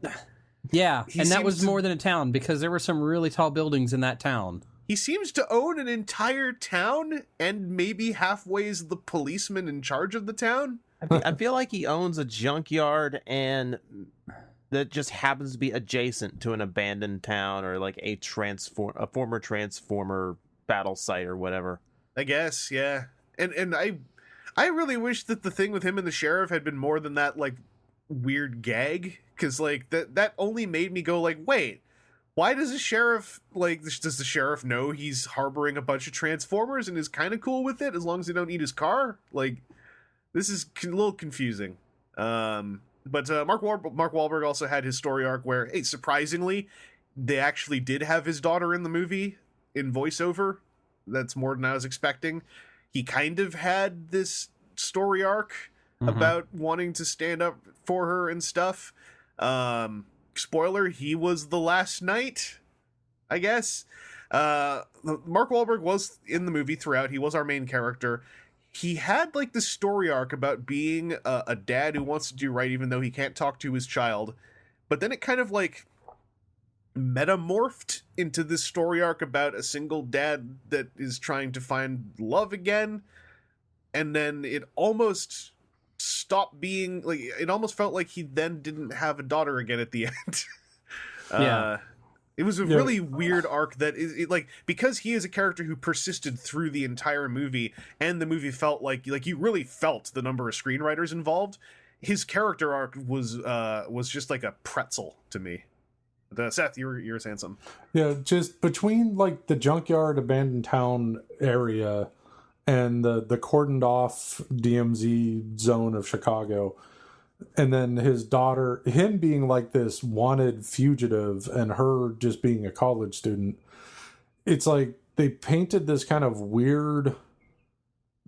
Yeah, He and that seems was to- more than a town, because there were some really tall buildings in that town. He seems to own an entire town, and maybe halfway is the policeman in charge of the town. I feel like he owns a junkyard, and that just happens to be adjacent to an abandoned town, or like a former Transformer battle site or whatever. I guess, yeah. And I really wish that the thing with him and the sheriff had been more than that, like, weird gag, because, like, that only made me go, like, wait, why does the sheriff, like, does the sheriff know he's harboring a bunch of Transformers and is kind of cool with it as long as they don't eat his car? Like, this is a little confusing. But Mark Wahlberg also had his story arc where, hey, surprisingly, they actually did have his daughter in the movie in voiceover. That's more than I was expecting. He kind of had this story arc about wanting to stand up for her and stuff. Spoiler, he was the last knight, I guess. Mark Wahlberg was in the movie throughout. He was our main character. He had, like, this story arc about being a dad who wants to do right even though he can't talk to his child. But then it kind of, like, metamorphed into this story arc about a single dad that is trying to find love again. And then it almost stopped being, like, it almost felt like he then didn't have a daughter again at the end. Yeah. It was a really weird arc that is, like, because he is a character who persisted through the entire movie, and the movie felt like you really felt the number of screenwriters involved. His character arc was just like a pretzel to me. Seth, you were saying something. Yeah, just between, like, the junkyard abandoned town area and the cordoned off DMZ zone of Chicago, and then his daughter, him being like this wanted fugitive and her just being a college student, it's like they painted this kind of weird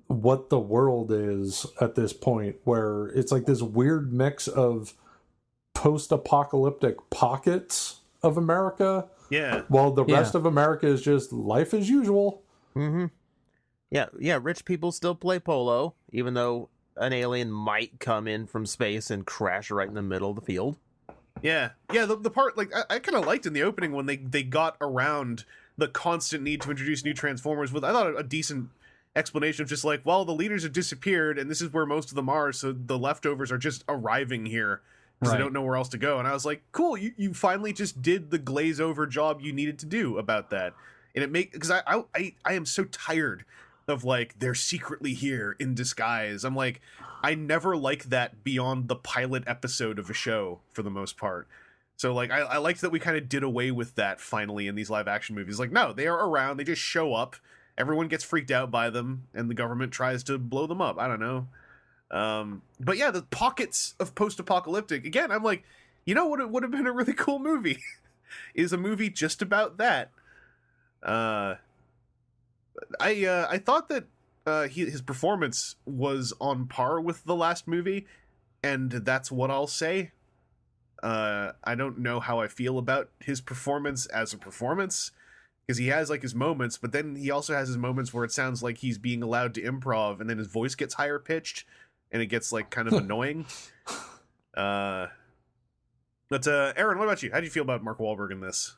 what the world is at this point, where it's like this weird mix of post-apocalyptic pockets of America, Yeah. while the rest of America is just life as usual. Yeah, rich people still play polo, even though an alien might come in from space and crash right in the middle of the field. Yeah. The part, like, I kind of liked in the opening when they got around the constant need to introduce new Transformers with, I thought, a decent explanation of just like, well, the leaders have disappeared and this is where most of them are, so the leftovers are just arriving here because they don't know where else to go. And I was like, cool, you finally just did the glaze over job you needed to do about that. And it because I am so tired of like, they're secretly here in disguise. I'm like, I never like that beyond the pilot episode of a show for the most part. So like, I liked that we kind of did away with that finally in these live action movies. Like, no, they are around, they just show up, everyone gets freaked out by them, and the government tries to blow them up. I don't know. But yeah, the pockets of post-apocalyptic, again, I'm like, you know what, it would have been a really cool movie is a movie just about that. I thought that his performance was on par with the last movie, and that's what I'll say. I don't know how I feel about his performance as a performance, because he has like his moments, but then he also has his moments where it sounds like he's being allowed to improv, and then his voice gets higher pitched, and it gets like kind of annoying. But Aaron, what about you? How do you feel about Mark Wahlberg in this?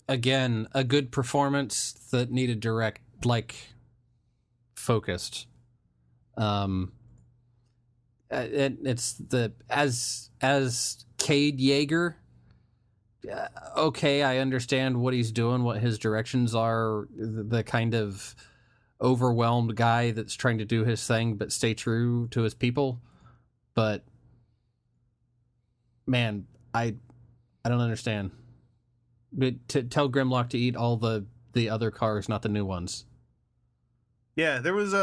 Again, a good performance that needed direct, like, focused. It's the as Cade Yeager. Okay, I understand what he's doing, what his directions are. The kind of overwhelmed guy that's trying to do his thing but stay true to his people. But man, I don't understand. But to tell Grimlock to eat all the other cars, not the new ones. Yeah, there was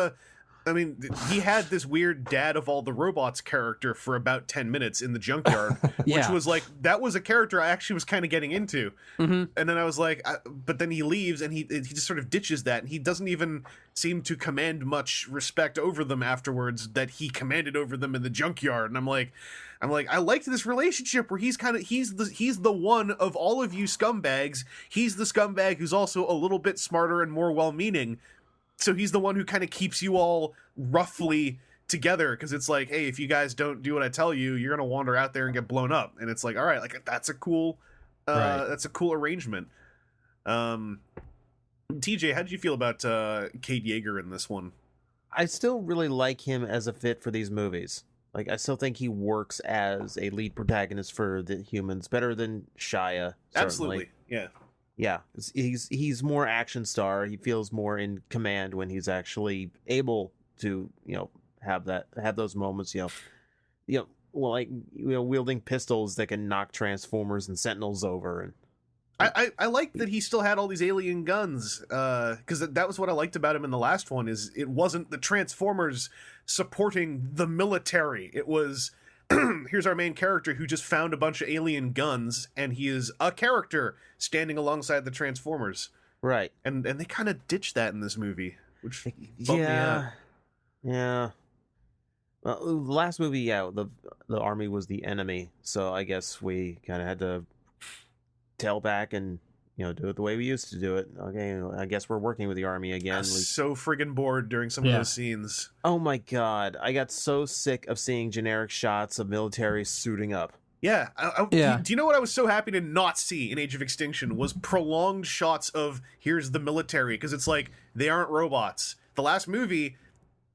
he had this weird dad of all the robots character for about 10 minutes in the junkyard, which was like, that was a character I actually was kind of getting into. Mm-hmm. And then I was like, but then he leaves and he just sort of ditches that. And he doesn't even seem to command much respect over them afterwards that he commanded over them in the junkyard. And I'm like, I liked this relationship where he's the one of all of you scumbags. He's the scumbag who's also a little bit smarter and more well-meaning. So he's the one who kind of keeps you all roughly together, because it's like, hey, if you guys don't do what I tell you, you're gonna wander out there and get blown up. And it's like, all right, like that's a cool arrangement. TJ, how did you feel about Cade Yeager in this one? I still really like him as a fit for these movies. Like, I still think he works as a lead protagonist for the humans better than Shia. Certainly. Absolutely, yeah. Yeah, he's more action star. He feels more in command when he's actually able to, have those moments, wielding pistols that can knock Transformers and Sentinels over. And I like that he still had all these alien guns, because that was what I liked about him in the last one. Is it wasn't the Transformers supporting the military. It was, here's our main character who just found a bunch of alien guns, and he is a character standing alongside the Transformers. Right. And they kind of ditched that in this movie, which bumped me out. Yeah. Well, the last movie, the army was the enemy, so I guess we kind of had to tail back and do it the way we used to do it. Okay, I guess we're working with the army again. I was so friggin' bored during some of those scenes. Oh my god, I got so sick of seeing generic shots of military suiting up. Yeah. Do you know what I was so happy to not see in Age of Extinction was prolonged shots of here's the military, because it's like, they aren't robots. The last movie,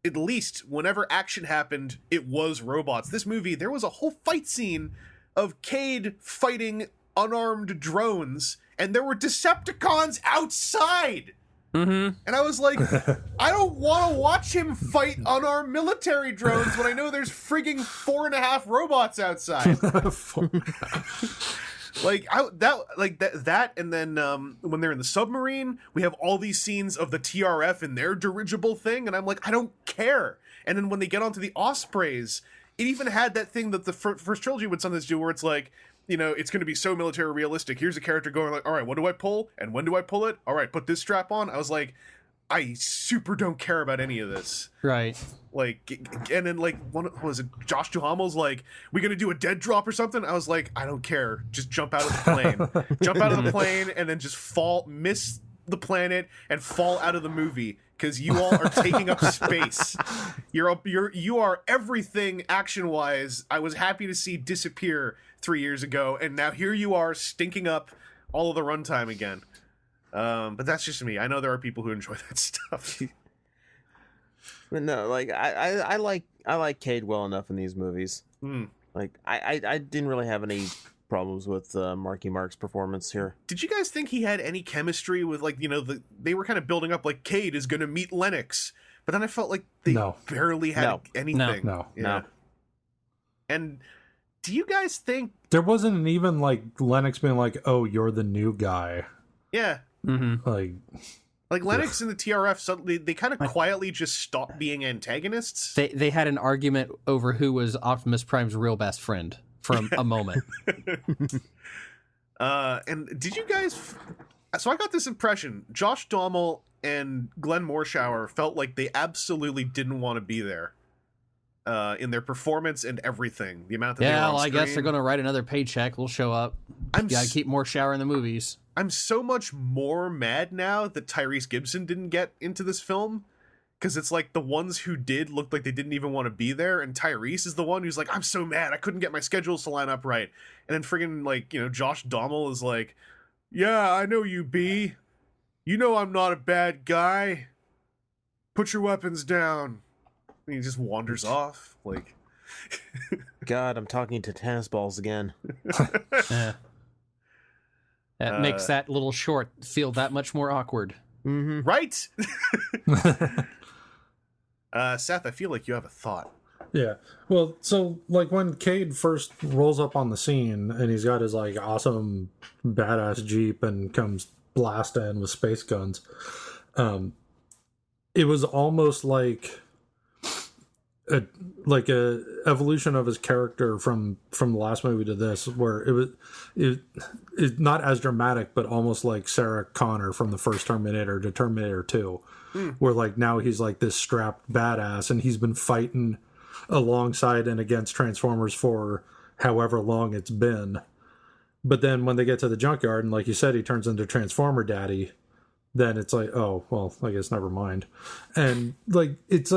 at least whenever action happened, it was robots. This movie, there was a whole fight scene of Cade fighting unarmed drones, and there were Decepticons outside. Mm-hmm. And I was like, I don't want to watch him fight unarmed military drones when I know there's frigging 4.5 robots outside. that, and then when they're in the submarine, we have all these scenes of the TRF and their dirigible thing, and I'm like, I don't care. And then when they get onto the Ospreys, it even had that thing that the first trilogy would sometimes do, where it's like, it's going to be so military realistic. Here's a character going like, all right, what do I pull? And when do I pull it? All right, put this strap on. I was like, I super don't care about any of this. Right. Like, and then like, what was it? Josh Duhamel's like, we going to do a dead drop or something? I was like, I don't care. Just jump out of the plane. Jump out of the plane and then just miss the planet and fall out of the movie, because you all are taking up space. You are everything action-wise I was happy to see disappear 3 years ago, and now here you are stinking up all of the runtime again. But that's just me. I know there are people who enjoy that stuff. But no, like I like Cade well enough in these movies. Like I didn't really have any problems with Marky Mark's performance here. Did you guys think he had any chemistry with, like, they were kind of building up like Cade is going to meet Lennox, but then I felt like they barely had anything. No. And do you guys think there wasn't even like Lennox being like, "Oh, you're the new guy"? Yeah. Mm-hmm. Like Lennox and the TRF suddenly they kind of quietly just stopped being antagonists. They had an argument over who was Optimus Prime's real best friend for a moment. And did you guys? So I got this impression: Josh Duhamel and Glenn Morshower felt like they absolutely didn't want to be there. In their performance and everything, the amount that they were on I guess screen. they're going to write another paycheck. We'll show up. Gotta keep Morshower in the movies. I'm so much more mad now that Tyrese Gibson didn't get into this film, because it's like the ones who did looked like they didn't even want to be there, and Tyrese is the one who's like, I'm so mad I couldn't get my schedules to line up right. And then friggin' like, Josh Duhamel is like, yeah, I know you, B. You know I'm not a bad guy. Put your weapons down. And he just wanders off, like... God, I'm talking to tennis balls again. That makes that little short feel that much more awkward. Mm-hmm. Right? Seth, I feel like you have a thought. Yeah. Well, so like when Cade first rolls up on the scene and he's got his like awesome badass Jeep and comes blasting with space guns, it was almost like a evolution of his character from the last movie to this, where it not as dramatic, but almost like Sarah Connor from the first Terminator to Terminator 2, where like now he's like this strapped badass and he's been fighting alongside and against Transformers for however long it's been. But then when they get to the junkyard and like you said, he turns into Transformer Daddy, then it's like, oh, well, I guess never mind. And like it's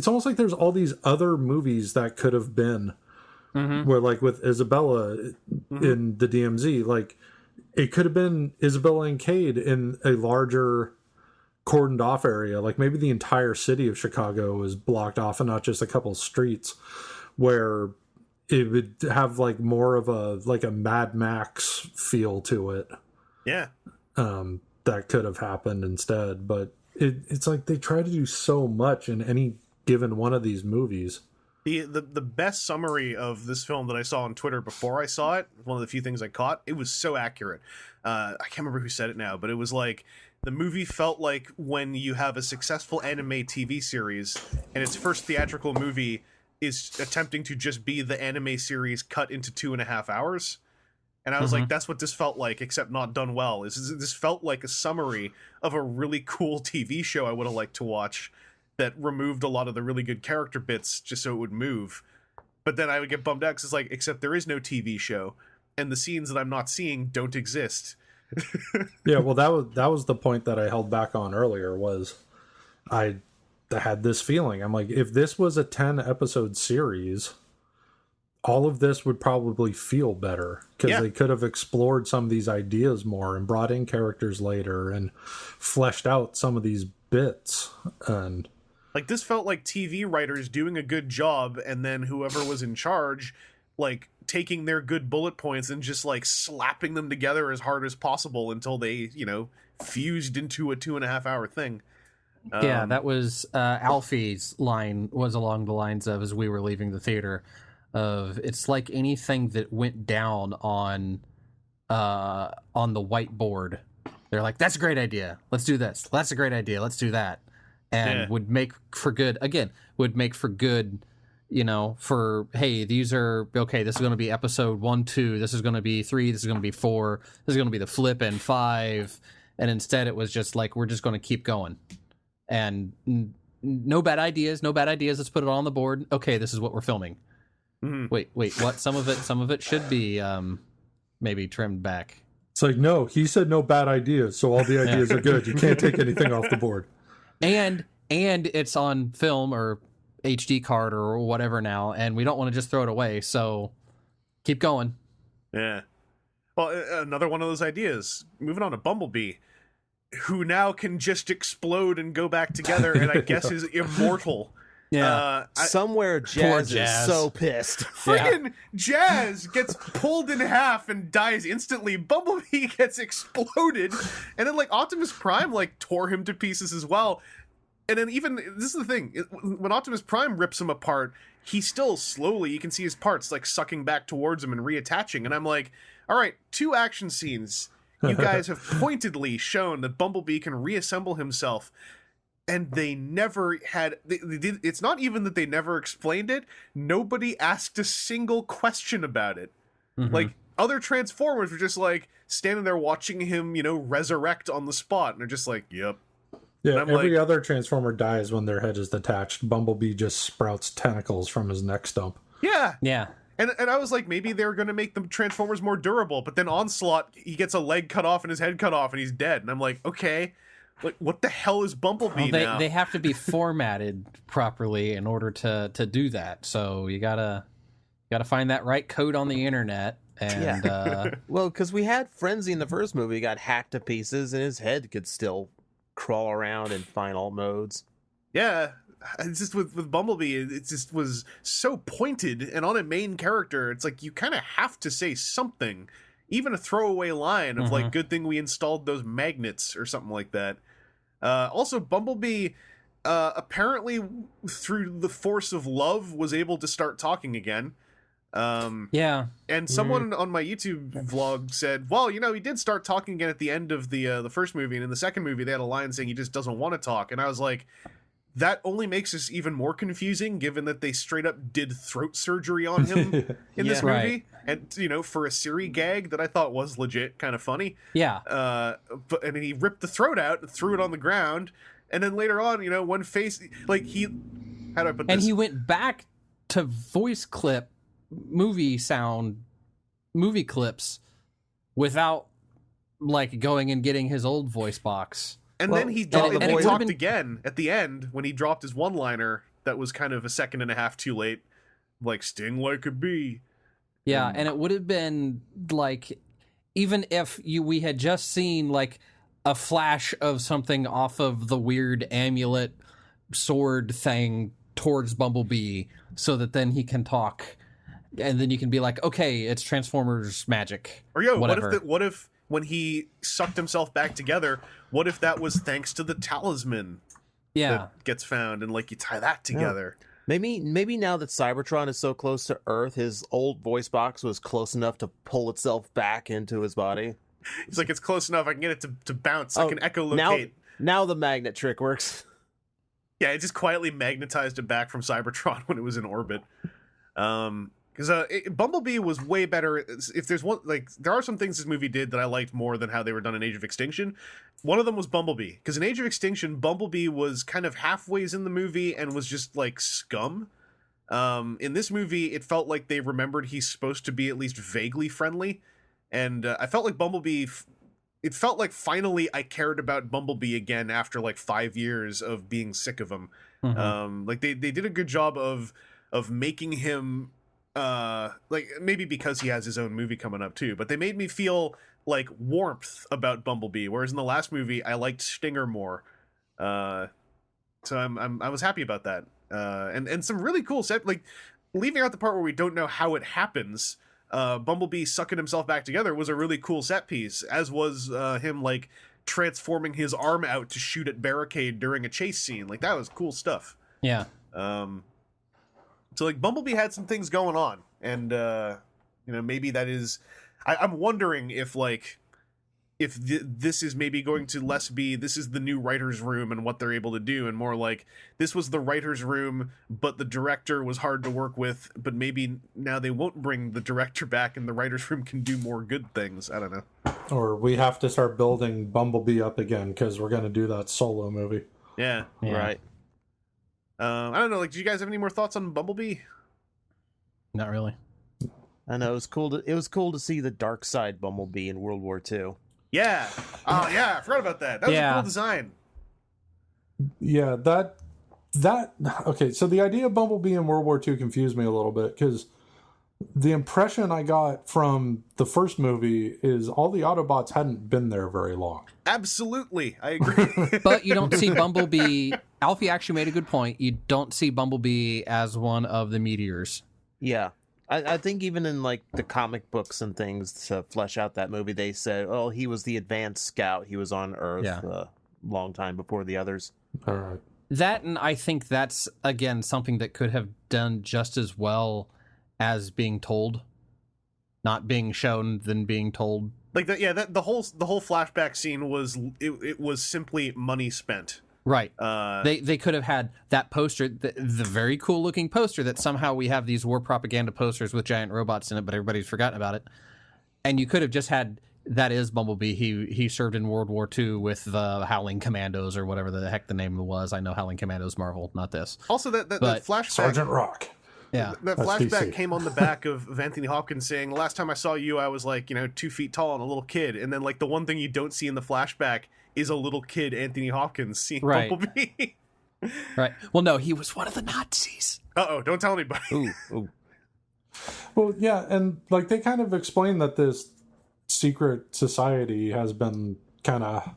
almost like there's all these other movies that could have been where like with Isabella in the DMZ, like it could have been Isabella and Cade in a larger cordoned off area. Like maybe the entire city of Chicago is blocked off and not just a couple streets, where it would have like more of a Mad Max feel to it. Yeah. That could have happened instead, but it's like they try to do so much in any given one of these movies. The best summary of this film that I saw on Twitter before I saw it, one of the few things I caught, it was so accurate. I can't remember who said it now, but it was like the movie felt like when you have a successful anime TV series and its first theatrical movie is attempting to just be the anime series cut into 2.5 hours. And I was like, that's what this felt like, except not done well. This felt like a summary of a really cool TV show I would have liked to watch that removed a lot of the really good character bits just so it would move. But then I would get bummed out because it's like, except there is no TV show, and the scenes that I'm not seeing don't exist. Yeah, well, that was the point that I held back on earlier, was I had this feeling. I'm like, if this was a 10-episode series, all of this would probably feel better, because they could have explored some of these ideas more and brought in characters later and fleshed out some of these bits. And like, this felt like TV writers doing a good job, and then whoever was in charge, like, taking their good bullet points and just like slapping them together as hard as possible until they, fused into a 2.5 hour thing. Yeah, that was Alfie's line was along the lines of, as we were leaving the theater, of it's like anything that went down on the whiteboard. They're like, that's a great idea, let's do this. That's a great idea, let's do that. And would make for good, for, hey, these are, okay, this is going to be episode 1, 2, this is going to be 3, this is going to be 4, this is going to be the flip and 5. And instead it was just like, we're just going to keep going. And no bad ideas, let's put it on the board. Okay, this is what we're filming. Wait, what? Some of it should be maybe trimmed back. It's like, no, he said no bad ideas, so all the ideas are good. You can't take anything off the board. And it's on film or HD card or whatever now, and we don't want to just throw it away, so keep going. Yeah. Well, another one of those ideas. Moving on to Bumblebee. who now can just explode and go back together, and I guess is immortal. Yeah. Somewhere Jazz Jazz. is so pissed. Friggin' Jazz gets pulled in half and dies instantly. Bumblebee gets exploded, and then like Optimus Prime like tore him to pieces as well. And then even this is the thing: when Optimus Prime rips him apart, he still slowly, you can see his parts like sucking back towards him and reattaching. And I'm like, all right, 2 action scenes. You guys have pointedly shown that Bumblebee can reassemble himself. And they never had. They did. It's not even that they never explained it. Nobody asked a single question about it. Mhm. Like other Transformers were just like standing there watching him, resurrect on the spot, and they're just like, "Yep." Yeah, I'm every like- other Transformer dies when their head is detached. Bumblebee just sprouts tentacles from his neck stump. Yeah, Yeah. and I was like, maybe they're gonna make the Transformers more durable, but then Onslaught, he gets a leg cut off and his head cut off, and he's dead. And I'm like, okay, like what the hell is Bumblebee Well, now? they have to be formatted properly in order to do that. So you gotta find that right code on the internet. And Well, because we had Frenzy in the first movie, got hacked to pieces, and his head could still crawl around and find all modes. Yeah, it's just with Bumblebee, it just was so pointed, and on a main character, it's like you kind of have to say something, even a throwaway line of like, "Good thing we installed those magnets" or something like that. Also, Bumblebee apparently through the force of love was able to start talking again. yeah. And someone on my YouTube vlog said, well, he did start talking again at the end of the first movie, and in the second movie they had a line saying he just doesn't want to talk. And I was like, that only makes this even more confusing, given that they straight up did throat surgery on him in this Yeah. movie. Right. And, for a Siri gag that I thought was legit kind of funny. Yeah. But and then he ripped the throat out and threw it on the ground. And then later on, one face, like how do I put this? And he went back to voice clip movie clips without like going and getting his old voice box. And Well, then he and talked, it and he would've talked been- again at the end when he dropped his one-liner that was kind of a second and a half too late, like "sting like a bee." Yeah, and it would have been like, even if we had just seen like a flash of something off of the weird amulet sword thing towards Bumblebee, so that then he can talk, and then you can be like, okay, it's Transformers magic. Or whatever. what if when he sucked himself back together, what if that was thanks to the talisman Yeah, that gets found, and like you tie that together? Maybe now that Cybertron is so close to Earth, his old voice box was close enough to pull itself back into his body. He's like, it's close enough. I can get it to bounce. I Oh, can echolocate. Now the magnet trick works. Yeah, it just quietly magnetized it back from Cybertron when it was in orbit. Because Bumblebee was way better. If there's one, like, there are some things this movie did that I liked more than how they were done in Age of Extinction. One of them was Bumblebee, because in Age of Extinction, Bumblebee was kind of halfways in the movie and was just like scum. In this movie, it felt like they remembered he's supposed to be at least vaguely friendly, and I felt like Bumblebee. It felt like finally I cared about Bumblebee again after like 5 years of being sick of him. Like they did a good job of making him like, maybe because he has his own movie coming up too, but they made me feel like warmth about Bumblebee, whereas in the last movie I liked Stinger more. So I was happy about that. And some really cool set, like leaving out the part where we don't know how it happens. Bumblebee sucking himself back together was a really cool set piece, as was him like transforming his arm out to shoot at Barricade during a chase scene. Like, that was cool stuff. yeah. So like Bumblebee had some things going on, and maybe that is. I'm wondering if like this is maybe going to less be this is the new writer's room and what they're able to do, and more like this was the writer's room, but the director was hard to work with, but maybe now they won't bring the director back and the writer's room can do more good things. I don't know. Or we have to start building Bumblebee up again because we're going to do that solo movie. Yeah. Right. I don't know. Like, do you guys have any more thoughts on Bumblebee? Not really. I know, it was cool to see the dark side Bumblebee in World War II. Yeah. Oh, yeah. I forgot about that. That was a cool design. Yeah, that okay, so the idea of Bumblebee in World War II confused me a little bit because The impression I got from the first movie is all the Autobots hadn't been there very long. Absolutely, I agree. But you don't see Bumblebee. Alfie actually made a good point. You don't see Bumblebee as one of the meteors. Yeah. I think even in like the comic books and things to flesh out that movie, they said, oh, he was the advanced scout. He was on Earth a long time before the others. All right. That, and I think that's, again, something that could have done just as well as being told. Not being shown than being told. Like that, yeah. The whole flashback scene was it was simply money spent. Right. They could have had that poster, the very cool looking poster that somehow we have these war propaganda posters with giant robots in it, but everybody's forgotten about it. And you could have just had, that is Bumblebee. He served in World War II with the Howling Commandos or whatever the heck the name was. I know Howling Commandos Marvel, not this. Also, that flashback. Sergeant Rock. Yeah. That flashback came on the back of Anthony Hopkins saying, the last time I saw you, I was like, 2 feet tall and a little kid. And then like the one thing you don't see in the flashback is a little kid, Anthony Hopkins, seeing Bumblebee. Right. Well, no, he was one of the Nazis. Uh-oh, don't tell anybody. Ooh. Well, yeah, and like they kind of explain that this secret society has been kind of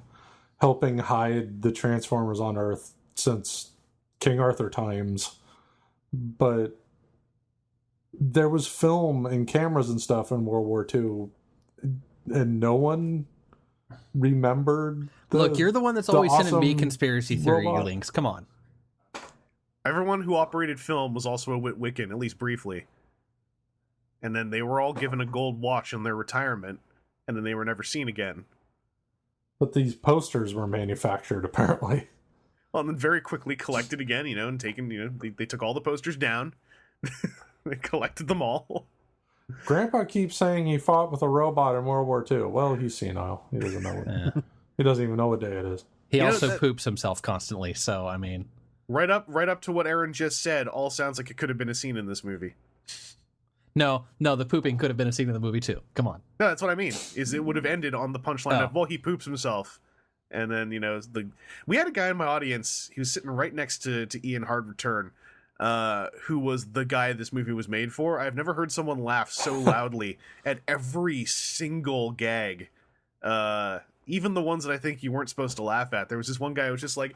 helping hide the Transformers on Earth since King Arthur times. But there was film and cameras and stuff in World War II, and no one remembered. Look, you're the one that's always sending me awesome conspiracy theory robot. links. Come on. Everyone who operated film was also a Wiccan, at least briefly. And then they were all given a gold watch in their retirement, and then they were never seen again. But these posters were manufactured, apparently. Well, and then very quickly collected again, and taken, they took all the posters down. They collected them all. Grandpa keeps saying he fought with a robot in World War II. Well, he's senile. He doesn't know what. He doesn't even know what day it is. He also poops himself constantly, so I mean, right up to what Aaron just said, all sounds like it could have been a scene in this movie. No, the pooping could have been a scene in the movie too. Come on. No, that's what I mean. Is it would have ended on the punchline of, well, he poops himself, and then we had a guy in my audience. He was sitting right next to Ian Hard Return, who was the guy this movie was made for. I've never heard someone laugh so loudly at every single gag. Even the ones that I think you weren't supposed to laugh at. There was this one guy who was just like,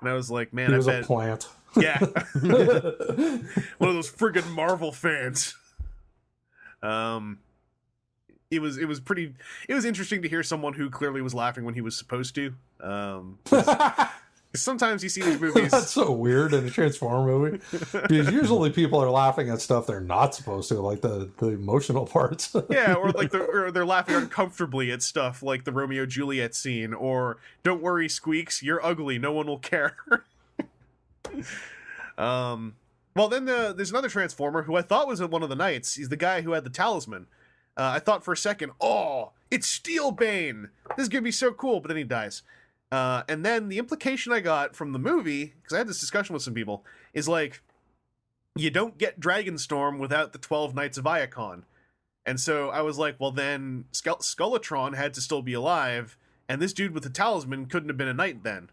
and I was like, man, he was a plant. Yeah. One of those friggin' Marvel fans. It was interesting to hear someone who clearly was laughing when he was supposed to. Sometimes you see these movies. That's so weird in a Transformer movie. Because usually people are laughing at stuff they're not supposed to, like the emotional parts. Yeah, or like they're laughing uncomfortably at stuff like the Romeo Juliet scene, or don't worry, Squeaks, you're ugly, no one will care. Well, then there's another Transformer who I thought was one of the Knights. He's the guy who had the talisman. I thought for a second, oh, it's Steelbane. This is gonna be so cool, but then he dies. And then the implication I got from the movie, because I had this discussion with some people, is like, you don't get Dragonstorm without the 12 Knights of Iacon. And so I was like, well, then Skullatron had to still be alive, and this dude with the talisman couldn't have been a knight then.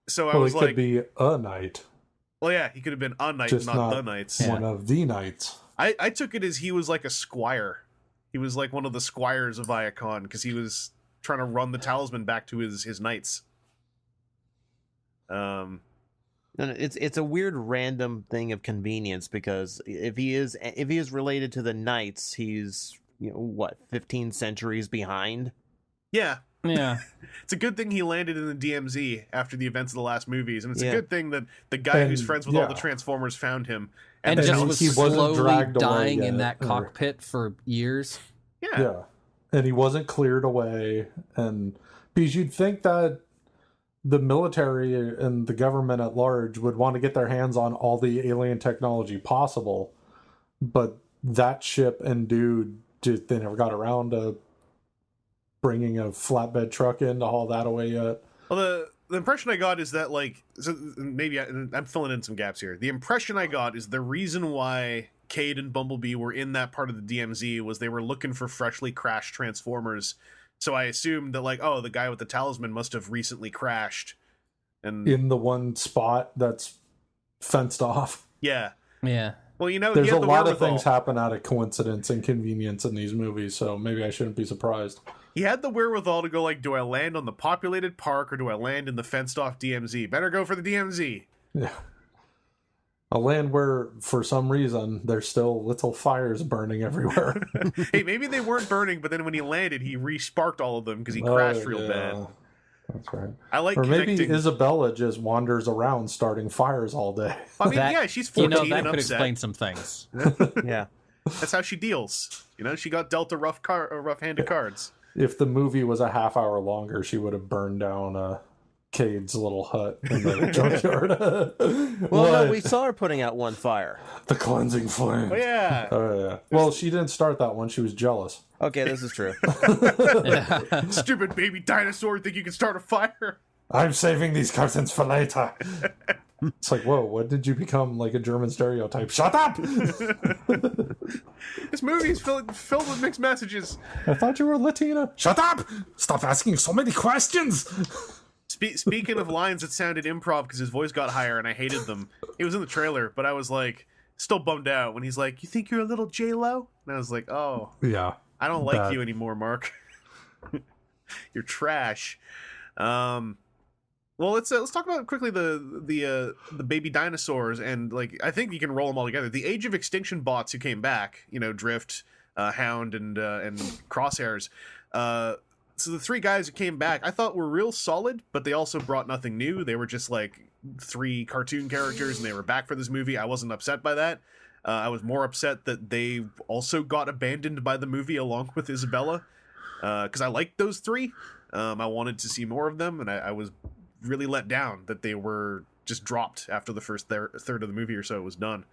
So I was he like, could be a knight. Well, yeah, he could have been a knight, just not the knights. One of the knights. I took it as he was like a squire. He was like one of the squires of Iacon, because he was trying to run the talisman back to his knights. It's a weird random thing of convenience, because if he is related to the knights, he's 15 centuries behind. Yeah. It's a good thing he landed in the DMZ after the events of the last movies, and it's a good thing that the guy who's friends with all the Transformers found him and just was slowly dying yet, in that cockpit for years. Yeah. And he wasn't cleared away, and because you'd think that the military and the government at large would want to get their hands on all the alien technology possible, but that ship and dude, they never got around to bringing a flatbed truck in to haul that away yet. Well, the impression I got is that, maybe I'm filling in some gaps here. The impression I got is the reason why Cade and Bumblebee were in that part of the DMZ was they were looking for freshly crashed Transformers. So I assumed that, the guy with the talisman must have recently crashed. And in the one spot that's fenced off. Yeah. Yeah. Well, you know, There's he a had the lot of wherewithal. things happen out of coincidence and convenience in these movies, so maybe I shouldn't be surprised. He had the wherewithal to go like, do I land on the populated park or do I land in the fenced-off DMZ? Better go for the DMZ. Yeah. A land where, for some reason, there's still little fires burning everywhere. Hey, maybe they weren't burning, but then when he landed, he re-sparked all of them because he crashed real bad. That's right. I like Or maybe connecting. Isabella just wanders around starting fires all day. I mean, That- yeah, she's 14 that and could upset. explain some things. Yeah. That's how she deals. You know, she got dealt a rough hand of cards. If the movie was a half hour longer, she would have burned down Cade's little hut in the junkyard. Well, no, What? we saw her putting out one fire. The cleansing flame. Oh, yeah. Oh, yeah. Well, she didn't start that one. She was jealous. Okay, this is true. Stupid baby dinosaur, think you can start a fire? I'm saving these curtains for later. It's like, whoa, what did you become? Like a German stereotype? Shut up! This movie is filled with mixed messages. I thought you were Latina. Shut up! Stop asking so many questions! Speaking of lines that sounded improv because his voice got higher and I hated them, it was in the trailer, but I was like, still bummed out when he's like, "You think you're a little J-Lo?" And I was like, "Oh, Yeah. I don't like That- you anymore, Mark. You're trash." Well, let's talk about quickly the baby dinosaurs, and like I think you can roll them all together. The Age of Extinction bots who came back, you know, Drift, Hound, and Crosshairs. So the three guys who came back, I thought were real solid, but they also brought nothing new. They were just like three cartoon characters, and they were back for this movie. I wasn't upset by that. I was more upset that they also got abandoned by the movie along with Isabella, because I liked those three. I wanted to see more of them, and I was really let down that they were just dropped after the first third of the movie or so was done.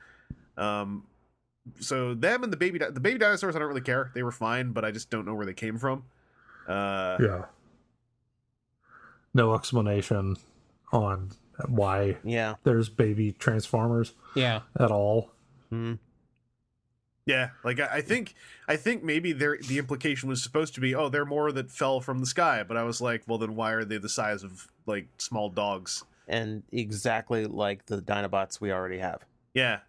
So them and the baby dinosaurs, I don't really care. They were fine, but I just don't know where they came from. Yeah. No explanation on why Yeah. there's baby Transformers Yeah. at all. Yeah, like I think maybe the implication was supposed to be, oh, they're more that fell from the sky, but I was like, well, then why are they the size of like small dogs? And exactly like the Dinobots we already have. Yeah.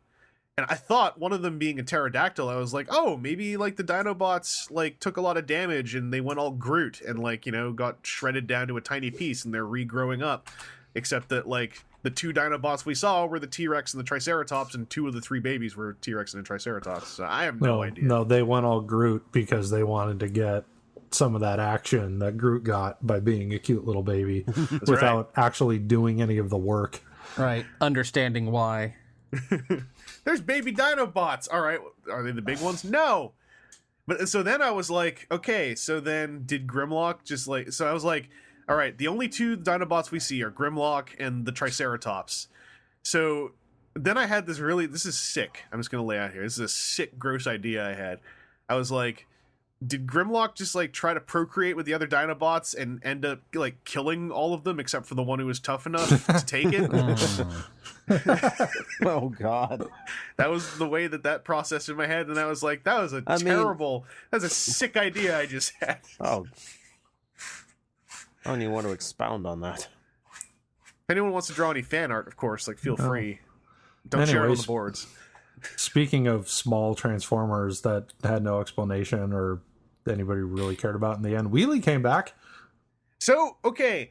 And I thought one of them being a pterodactyl, I was like, oh, maybe like the Dinobots like took a lot of damage and they went all Groot and like, you know, got shredded down to a tiny piece and they're regrowing up. Except that like the two Dinobots we saw were the T-Rex and the Triceratops, and two of the three babies were T-Rex and a Triceratops. So I have no idea. No, they went all Groot because they wanted to get some of that action that Groot got by being a cute little baby without actually doing any of the work. Right. Understanding why. There's baby Dinobots. All right, are they the big ones? No. But so then I was like, okay, so then did Grimlock just like... So I was like, all right, the only two Dinobots we see are Grimlock and the Triceratops. So then I had this is sick. I'm just going to lay out here. This is a sick, gross idea I had. I was like, did Grimlock just like try to procreate with the other Dinobots and end up like killing all of them except for the one who was tough enough to take it? Oh, God. That was the way that processed in my head, and I was like, that was that's a sick idea I just had. Oh. I don't even want to expound on that. If anyone wants to draw any fan art, of course, like feel free. Don't share it on Anyways. the boards. Speaking of small Transformers that had no explanation or anybody really cared about in the end, Wheelie came back. So, okay.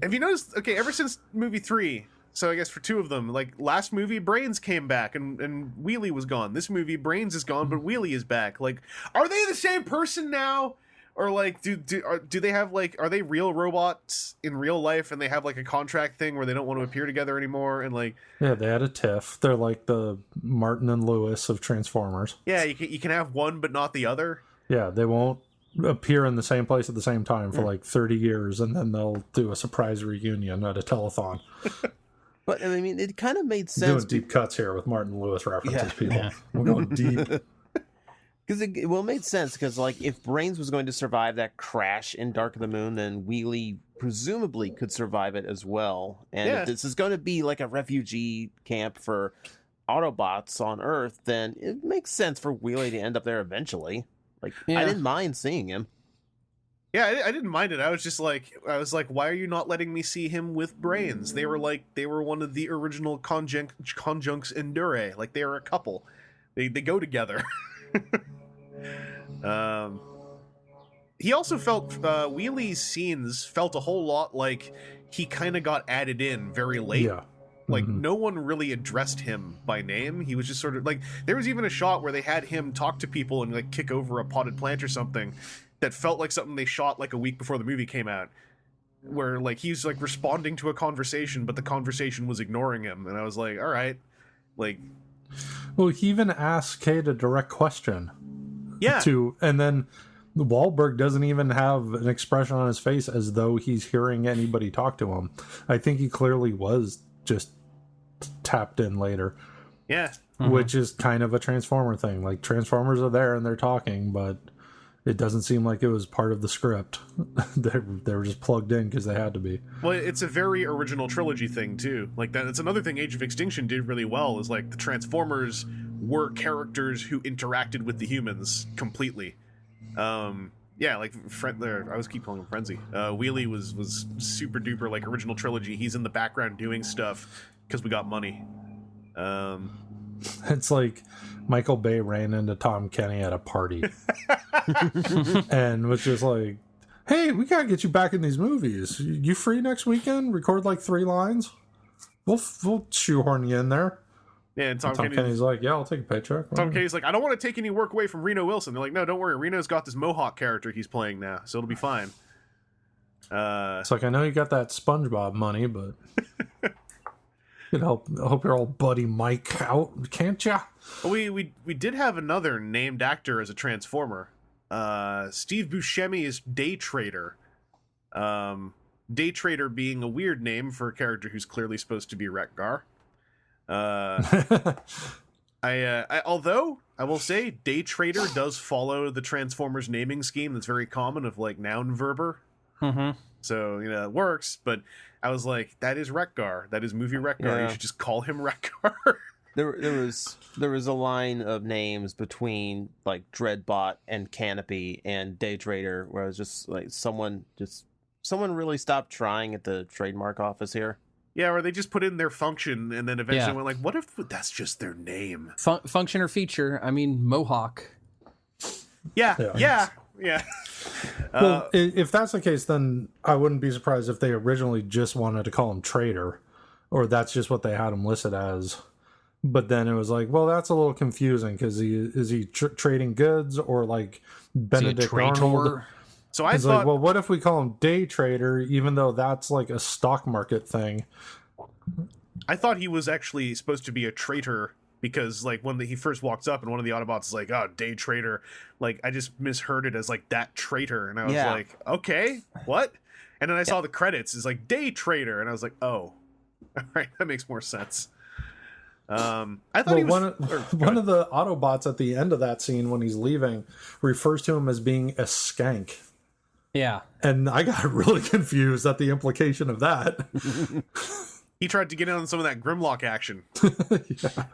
Have you noticed, okay, ever since movie 3, so I guess for two of them, like last movie, Brains came back and Wheelie was gone. This movie, Brains is gone, but Wheelie is back. Like, are they the same person now? Or like, do they have like, are they real robots in real life and they have like a contract thing where they don't want to appear together anymore? And like, Yeah, they had a tiff. They're like the Martin and Lewis of Transformers. yeah, you can have one but not the other. Yeah, they won't appear in the same place at the same time for like 30 years, and then they'll do a surprise reunion at a telethon. But, I mean, it kind of made Doing sense. deep cuts here with Martin Lewis references, Yeah. people. Yeah. We're going deep. Because it made sense, because, like, if Brains was going to survive that crash in Dark of the Moon, then Wheelie presumably could survive it as well. And Yeah. if this is going to be, like, a refugee camp for Autobots on Earth, then it makes sense for Wheelie to end up there eventually. Like, Yeah. I didn't mind seeing him. Yeah, I didn't mind it. I was like, why are you not letting me see him with brains? They were one of the original conjuncts endure. Like, they are a couple. They go together. He also felt Wheelie's scenes felt a whole lot like he kind of got added in very late. Yeah. Like, no one really addressed him by name. He was just sort of like, there was even a shot where they had him talk to people and like kick over a potted plant or something that felt like something they shot like a week before the movie came out, where like he's like responding to a conversation, but the conversation was ignoring him. And I was like, all right, like, well, he even asked Kate a direct question. Yeah. And then Wahlberg doesn't even have an expression on his face as though he's hearing anybody talk to him. I think he clearly was just tapped in later. Yeah. Which is kind of a Transformer thing. Like, Transformers are there and they're talking, but it doesn't seem like it was part of the script. They were just plugged in because they had to be. Well, it's a very original trilogy thing too. Like, that's another thing Age of Extinction did really well, is like the Transformers were characters who interacted with the humans completely. Yeah, like I was keep calling him Frenzy. Wheelie was super duper like original trilogy. He's in the background doing stuff because we got money. It's like Michael Bay ran into Tom Kenny at a party and was just like, hey, we gotta get you back in these movies. You free next weekend? Record like 3 lines? We'll shoehorn you in there. Yeah, and Tom Kenny's like, yeah, I'll take a paycheck. Tom Kenny's like, I don't want to take any work away from Reno Wilson. They're like, no, don't worry. Reno's got this Mohawk character he's playing now, so it'll be fine. It's like, I know you got that SpongeBob money, but I hope your old buddy Mike out, can't ya? We did have another named actor as a Transformer. Steve Buscemi is Day Trader. Day Trader being a weird name for a character who's clearly supposed to be Wreck-Gar. Although I will say Day Trader does follow the Transformers naming scheme that's very common of like noun verber. So, you know, it works, but I was like, that is Wreck-Gar. That is movie Wreck-Gar. You should just call him Wreck-Gar. There was a line of names between like Dreadbot and Canopy and Day Trader where I was just like, someone really stopped trying at the trademark office here. Yeah, or they just put in their function and then eventually went like, what if that's just their name? Function or feature? I mean, Mohawk. Yeah. Well, if that's the case, then I wouldn't be surprised if they originally just wanted to call him Trader, or that's just what they had him listed as. But then it was like, well, that's a little confusing because is he trading goods or like Benedict Arnold? So I thought, like, well, what if we call him Day Trader, even though that's like a stock market thing? I thought he was actually supposed to be a traitor because, like, when he first walks up and one of the Autobots is like, "Oh, Day Trader," like I just misheard it as like that traitor, and I was like, "Okay, what?" And then I saw the credits is like Day Trader, and I was like, "Oh, all right, that makes more sense." I thought he was one of the Autobots at the end of that scene when he's leaving refers to him as being a skank. Yeah. And I got really confused at the implication of that. He tried to get in on some of that Grimlock action. Yeah.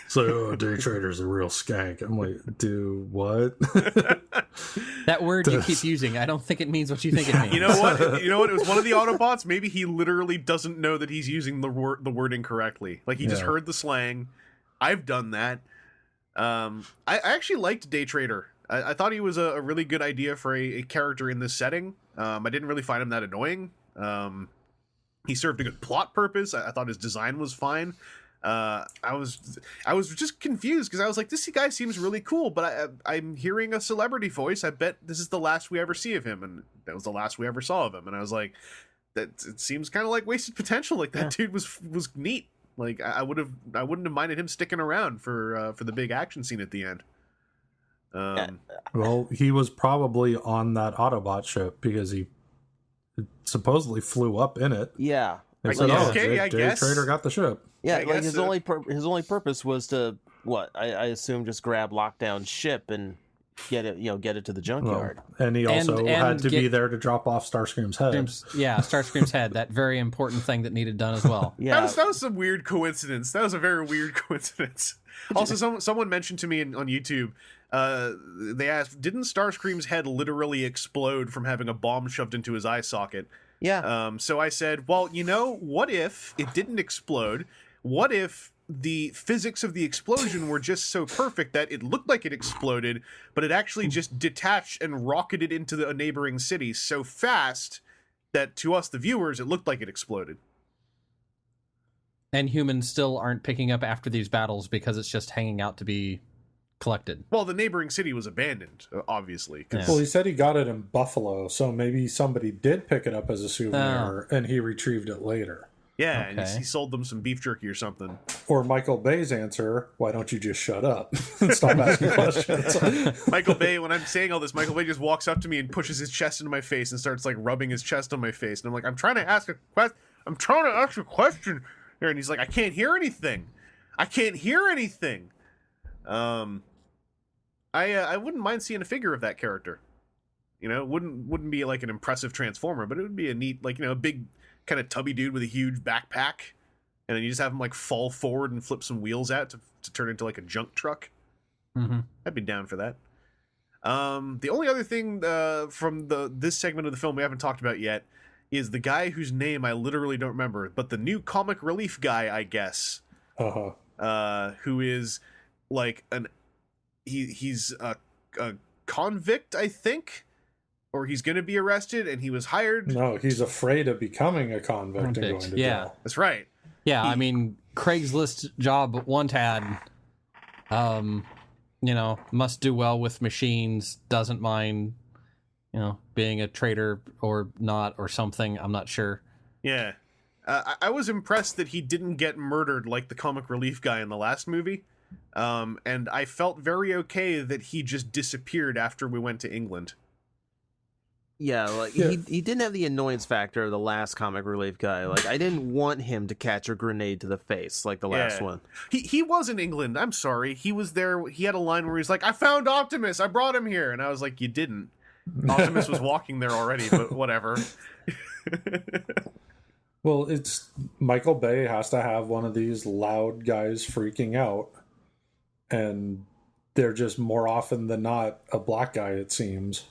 So, Day Trader's a real skank. I'm like, do what? That word you keep using, I don't think it means what you think it means. You know what? It was one of the Autobots. Maybe he literally doesn't know that he's using the word incorrectly. Like, he just heard the slang. I've done that. I actually liked Day Trader. I thought he was a really good idea for a character in this setting. I didn't really find him that annoying. He served a good plot purpose. I thought his design was fine. I was just confused because I was like, this guy seems really cool, but I'm hearing a celebrity voice. I bet this is the last we ever see of him, and that was the last we ever saw of him. And I was like, it seems kind of like wasted potential. Like that dude was neat. Like I wouldn't have minded him sticking around for the big action scene at the end. Well, he was probably on that Autobot ship because he supposedly flew up in it. Yeah. I guess Trader got the ship. Yeah, like his only purpose was to I assume just grab Lockdown's ship and get it to the junkyard. Well, and he also had to be there to drop off Starscream's head. Starscream's head, that very important thing that needed done as well. Yeah, that was a weird coincidence. That was a very weird coincidence. Also, someone mentioned to me on YouTube they asked, didn't Starscream's head literally explode from having a bomb shoved into his eye socket? Yeah. So I said, well, what if it didn't explode? What if the physics of the explosion were just so perfect that it looked like it exploded, but it actually just detached and rocketed into a neighboring city so fast that to us, the viewers, it looked like it exploded. And humans still aren't picking up after these battles because it's just hanging out to be collected. Well, the neighboring city was abandoned, obviously. Yeah. Well, he said he got it in Buffalo, so maybe somebody did pick it up as a souvenir and he retrieved it later. Yeah, Okay. and he sold them some beef jerky or something. Or Michael Bay's answer, why don't you just shut up and stop asking questions? Michael Bay, when I'm saying all this, Michael Bay just walks up to me and pushes his chest into my face and starts like rubbing his chest on my face. And I'm like, I'm trying to ask a question here. And he's like, I can't hear anything. I wouldn't mind seeing a figure of that character. It wouldn't be like an impressive Transformer, but it would be a neat, like, a big kind of tubby dude with a huge backpack, and then you just have him like fall forward and flip some wheels out to turn into like a junk truck. Mm-hmm. I'd be down for that. The only other thing from this segment of the film we haven't talked about yet is the guy whose name I literally don't remember, but the new comic relief guy, I guess, who is like he's a convict, I think, or he's going to be arrested, and he was hired. No, he's afraid of becoming a convict and going to jail. That's right. Yeah, I mean, Craigslist job one ad, must do well with machines, doesn't mind, being a traitor or not or something. I'm not sure. Yeah. I was impressed that he didn't get murdered like the comic relief guy in the last movie. And I felt very okay that he just disappeared after we went to England. Yeah, he didn't have the annoyance factor of the last comic relief guy. Like, I didn't want him to catch a grenade to the face like the last one. He was in England. I'm sorry. He was there. He had a line where he's like, I found Optimus. I brought him here. And I was like, you didn't. Optimus was walking there already, but whatever. Well, it's Michael Bay has to have one of these loud guys freaking out. And they're just more often than not a black guy, it seems.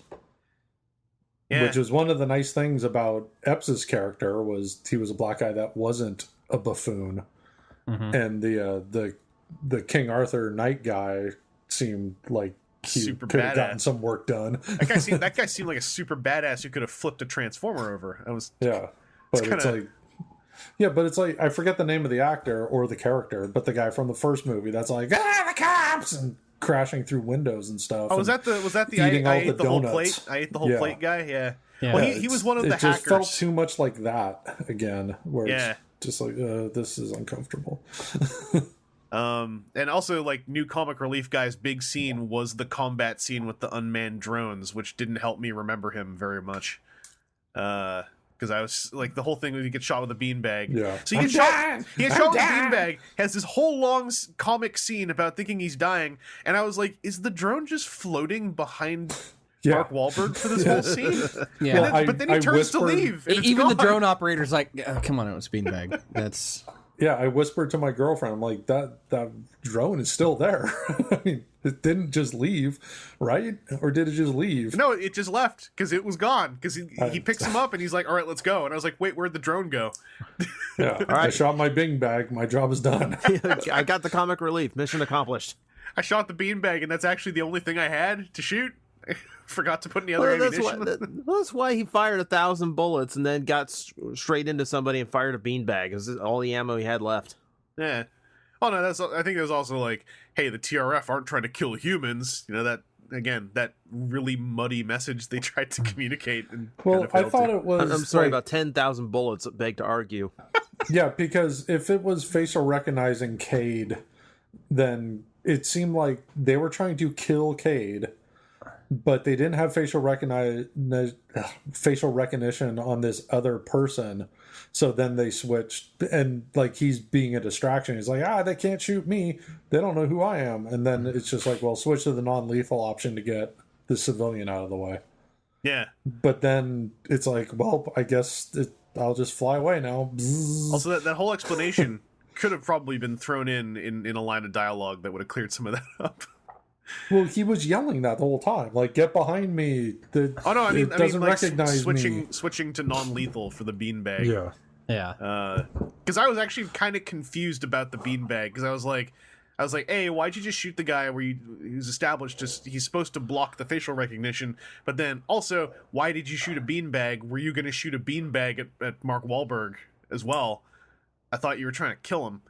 Yeah. Which is one of the nice things about Epps' character, was he was a black guy that wasn't a buffoon. Mm-hmm. And the King Arthur Knight guy seemed like he could have gotten some work done. That guy seemed like a super badass who could have flipped a Transformer over. It's like I forget the name of the actor or the character, but the guy from the first movie that's like, the cops, and crashing through windows and stuff. Oh, was that the I ate the whole plate? I ate the whole plate guy. Yeah. Well, he was one of the hackers. It just felt too much like that again, where it's just like, this is uncomfortable. And also, like, new comic relief guy's big scene was the combat scene with the unmanned drones, which didn't help me remember him very much. Because I was like, the whole thing when he gets shot with a beanbag. Yeah. So he gets shot with a beanbag, has this whole long comic scene about thinking he's dying, and I was like, is the drone just floating behind Mark Wahlberg for this whole scene? Yeah. But then he turns to leave. Even the drone operator's like, come on, it was beanbag. That's... Yeah, I whispered to my girlfriend, I'm like, that drone is still there. I mean, it didn't just leave, right? Or did it just leave? No, it just left because it was gone. Because he picks him up and he's like, all right, let's go. And I was like, wait, where'd the drone go? Yeah, all right. I shot my beanbag. My job is done. I got the comic relief. Mission accomplished. I shot the beanbag, and that's actually the only thing I had to shoot. Forgot to put any other ammunition. That's why he fired 1,000 bullets and then got straight into somebody and fired a beanbag. Is all the ammo he had left. Yeah. Oh no, I think there's also like, hey, the TRF aren't trying to kill humans. That again, that really muddy message they tried to communicate. And well, I thought it was. I'm sorry, about 10,000 bullets. Beg to argue. Yeah, because if it was facial recognizing Cade, then it seemed like they were trying to kill Cade. But they didn't have facial recognition on this other person. So then they switched, and like he's being a distraction. He's like, they can't shoot me. They don't know who I am. And then it's just like, well, switch to the non-lethal option to get the civilian out of the way. Yeah. But then it's like, well, I guess I'll just fly away now. Also, that whole explanation could have probably been thrown in a line of dialogue that would have cleared some of that up. Well, he was yelling that the whole time. Like, get behind me. Oh no, it doesn't like recognize me. Switching to non-lethal for the beanbag. Yeah. Yeah. Because I was actually kind of confused about the beanbag because I was like, hey, why'd you just shoot the guy where he was established he's supposed to block the facial recognition, but then also, why did you shoot a beanbag? Were you going to shoot a beanbag at Mark Wahlberg as well? I thought you were trying to kill him.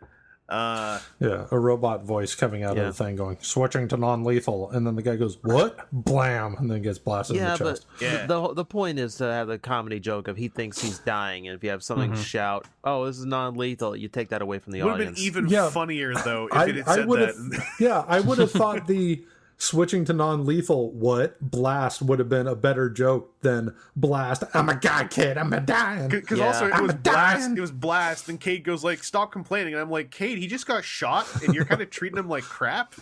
Yeah, a robot voice coming out of the thing going, switching to non-lethal, and then the guy goes, what? Blam, and then gets blasted in the chest. But the point is to have the comedy joke of he thinks he's dying, and if you have something shout, oh, this is non-lethal, you take that away from the audience. Would have been even funnier, though, if it had said that. Yeah, I would have thought the switching to non-lethal, blast would have been a better joke than blast, I'm a guy, kid, I'm a dying. Because also, it was blast, and Cade goes like, stop complaining, and I'm like, Cade, he just got shot, and you're kind of treating him like crap?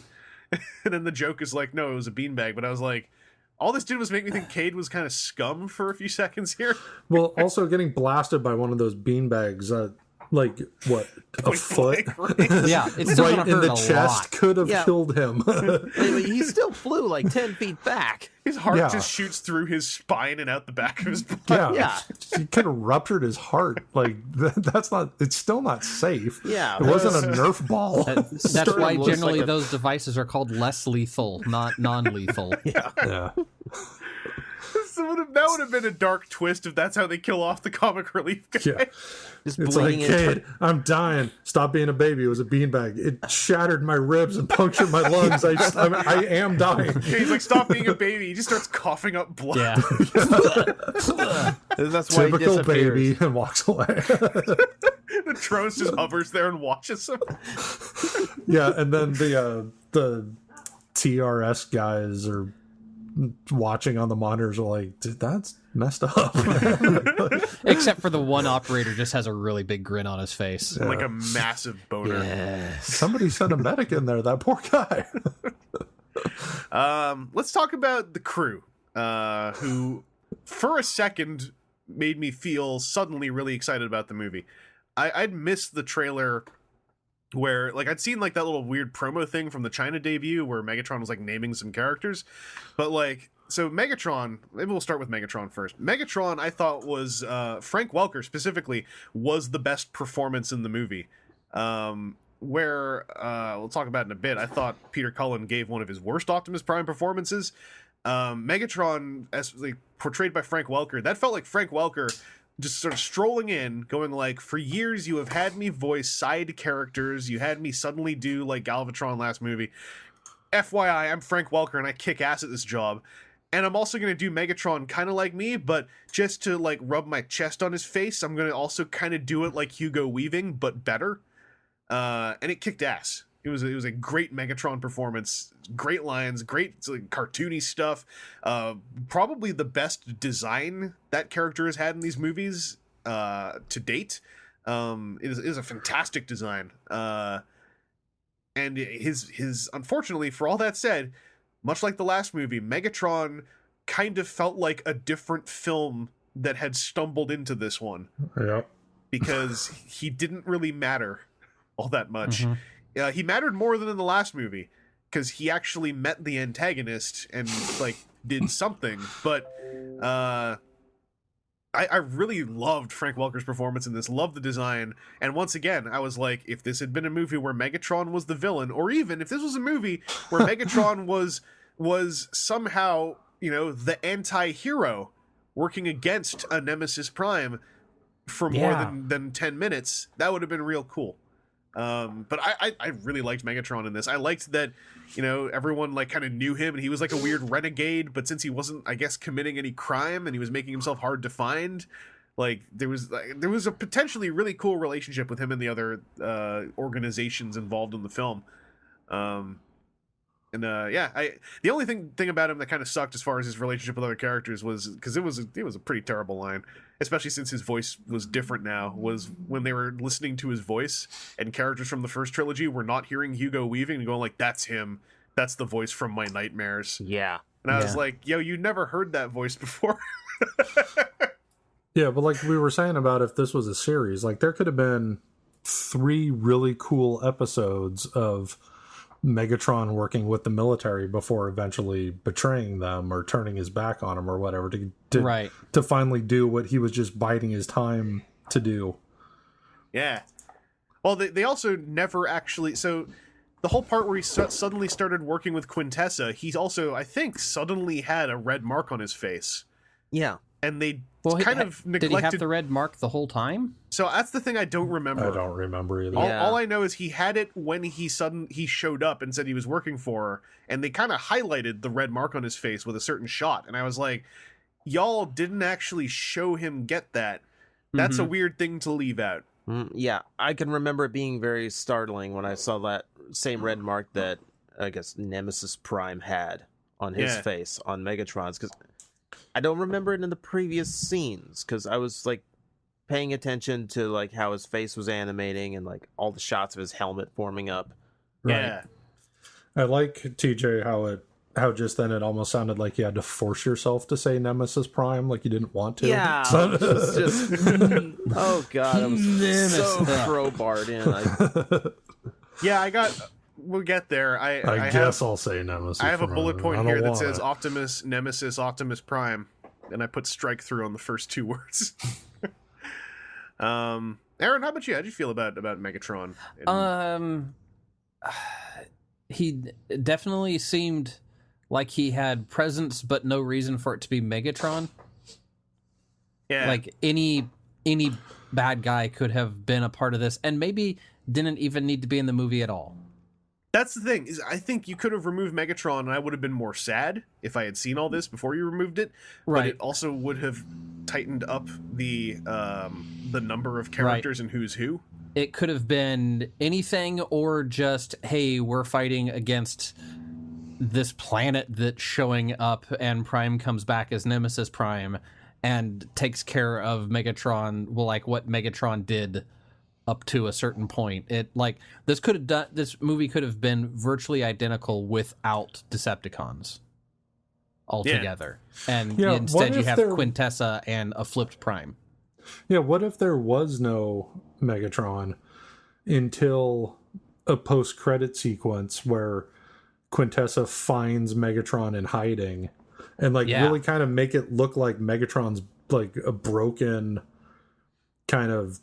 And then the joke is like, no, it was a beanbag, but I was like, all this did was make me think Cade was kind of scum for a few seconds here. Well, also getting blasted by one of those beanbags, like what, a foot? Yeah, it's still right gonna in hurt the a chest lot. could have killed him. Anyway, he still flew like 10 feet back. His heart just shoots through his spine and out the back of his body. Yeah. He could have ruptured his heart. Like that's not. It's still not safe. Yeah, it wasn't a Nerf ball. That's why generally those devices are called less lethal, not non-lethal. Yeah. That would have been a dark twist if that's how they kill off the comic relief guy. Yeah. Just It's like, bleeding kid, I'm dying. Stop being a baby. It was a beanbag. It shattered my ribs and punctured my lungs. I am dying. He's like, stop being a baby. He just starts coughing up blood. Yeah. That's why he Typical disappears. baby, and walks away. The Tros just hovers there and watches him. Yeah, and then the TRS guys are watching on the monitors are like, dude, that's messed up. Except for the one operator just has a really big grin on his face. Like a massive boner. Yes. Somebody sent a medic in there, that poor guy. Let's talk about the crew, who for a second made me feel suddenly really excited about the movie. I'd missed the trailer where, like, I'd seen like that little weird promo thing from the China debut where Megatron was like naming some characters, but like, so Megatron, maybe we'll start with Megatron first. Megatron, I thought was Frank Welker specifically was the best performance in the movie. Where we'll talk about it in a bit. I thought Peter Cullen gave one of his worst Optimus Prime performances. Megatron, as like portrayed by Frank Welker, that felt like Frank Welker just sort of strolling in, going like, for years you have had me voice side characters, you had me suddenly do like Galvatron last movie. FYI, I'm Frank Welker and I kick ass at this job. And I'm also going to do Megatron kind of like me, but just to like rub my chest on his face, I'm going to also kind of do it like Hugo Weaving, but better. And it kicked ass. It was a great Megatron performance, great lines, great like, cartoony stuff. Probably the best design that character has had in these movies to date. It is a fantastic design. And his unfortunately, for all that said, much like the last movie, Megatron kind of felt like a different film that had stumbled into this one. Yeah. Because he didn't really matter all that much. Mm-hmm. He mattered more than in the last movie because he actually met the antagonist and like did something. But I really loved Frank Welker's performance in this. Loved the design. And once again, I was like, if this had been a movie where Megatron was the villain, or even if this was a movie where Megatron was somehow, you know, the anti-hero working against a Nemesis Prime for more than 10 minutes, that would have been real cool. But I really liked Megatron in this. I liked that, you know, everyone like kind of knew him and he was like a weird renegade, but since he wasn't, I guess, committing any crime and he was making himself hard to find, like there was a potentially really cool relationship with him and the other organizations involved in the film. The only thing about him that kind of sucked as far as his relationship with other characters was because it was a pretty terrible line, especially since his voice was different now, was when they were listening to his voice and characters from the first trilogy were not hearing Hugo Weaving and going like, that's him, that's the voice from my nightmares. Yeah. And I was like, yo, you never heard that voice before. Yeah, but like we were saying about if this was a series, like there could have been 3 really cool episodes of Megatron working with the military before eventually betraying them or turning his back on them or whatever to finally do what he was just biding his time to do. Yeah. Well, they also never actually... So the whole part where he suddenly started working with Quintessa, he also, I think, suddenly had a red mark on his face. Yeah. And they of neglected... Did he have the red mark the whole time? So that's the thing I don't remember. I don't remember either. All I know is he had it when he showed up and said he was working for her, and they kind of highlighted the red mark on his face with a certain shot. And I was like, y'all didn't actually show him get that. That's a weird thing to leave out. Yeah, I can remember it being very startling when I saw that same red mark that, I guess, Nemesis Prime had on his face on Megatron's, because I don't remember it in the previous scenes, because I was, like, paying attention to, like, how his face was animating and, like, all the shots of his helmet forming up. Right. Yeah. I like, TJ, how just then it almost sounded like you had to force yourself to say Nemesis Prime, like you didn't want to. Yeah. Oh, God. I was so crowbarred in. We'll get there. I guess I'll say Nemesis. I have a bullet point here that says Optimus, Nemesis, Optimus Prime, and I put strike through on the first two words. Aaron, how about you? How'd you feel about Megatron? He definitely seemed like he had presence, but no reason for it to be Megatron. Yeah, like any bad guy could have been a part of this, and maybe didn't even need to be in the movie at all. That's the thing, is I think you could have removed Megatron and I would have been more sad if I had seen all this before you removed it. Right. But it also would have tightened up the number of characters and who's who. It could have been anything, or just, hey, we're fighting against this planet that's showing up, and Prime comes back as Nemesis Prime and takes care of Megatron, well, like what Megatron did up to a certain point. This movie could have been virtually identical without Decepticons altogether. Yeah. And instead you have Quintessa and a flipped Prime. Yeah, what if there was no Megatron until a post-credit sequence where Quintessa finds Megatron in hiding and really kind of make it look like Megatron's like a broken kind of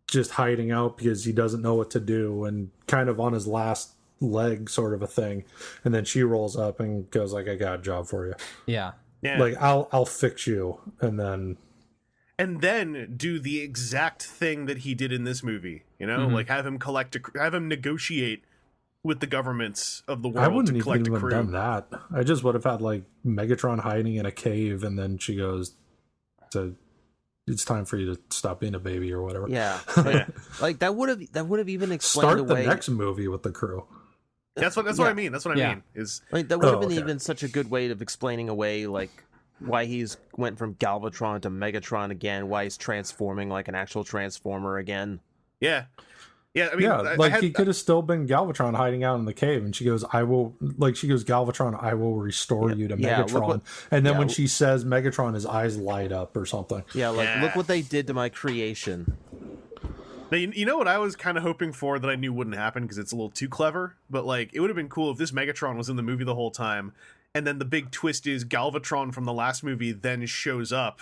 just hiding out because he doesn't know what to do and kind of on his last leg sort of a thing. And then she rolls up and goes like, I got a job for you. Yeah. Like, I'll fix you. And then do the exact thing that he did in this movie, like have him negotiate with the governments of the world. I wouldn't to collect even a crew. done that. I just would have had like Megatron hiding in a cave, and then she goes to, it's time for you to stop being a baby or whatever. Yeah, like that would have even explained Start away the next movie with the crew. That's what I mean. That's what I mean. Is like that would have been even such a good way of explaining away like why he's went from Galvatron to Megatron again, why he's transforming like an actual Transformer again. Yeah. Yeah, I mean, he could have still been Galvatron hiding out in the cave, and she goes, Galvatron, I will restore you to Megatron. And then when she says Megatron, his eyes light up or something. Yeah, look what they did to my creation. Now, you know what I was kind of hoping for that I knew wouldn't happen because it's a little too clever, but like it would have been cool if this Megatron was in the movie the whole time, and then the big twist is Galvatron from the last movie then shows up.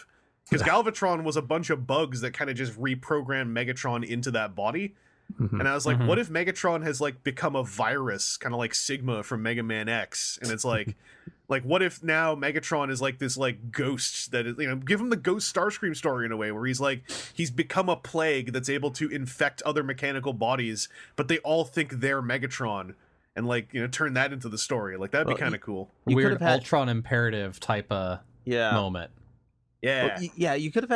Because Galvatron was a bunch of bugs that kind of just reprogrammed Megatron into that body. And I was like, what if Megatron has like become a virus, kind of like Sigma from Mega Man X? And it's like what if now Megatron is like this like ghost that is, give him the Ghost Starscream story in a way where he's become a plague that's able to infect other mechanical bodies, but they all think they're Megatron, and turn that into the story. Like that'd be kind of cool. Weird Ultron imperative type of moment. Yeah. Well, you could have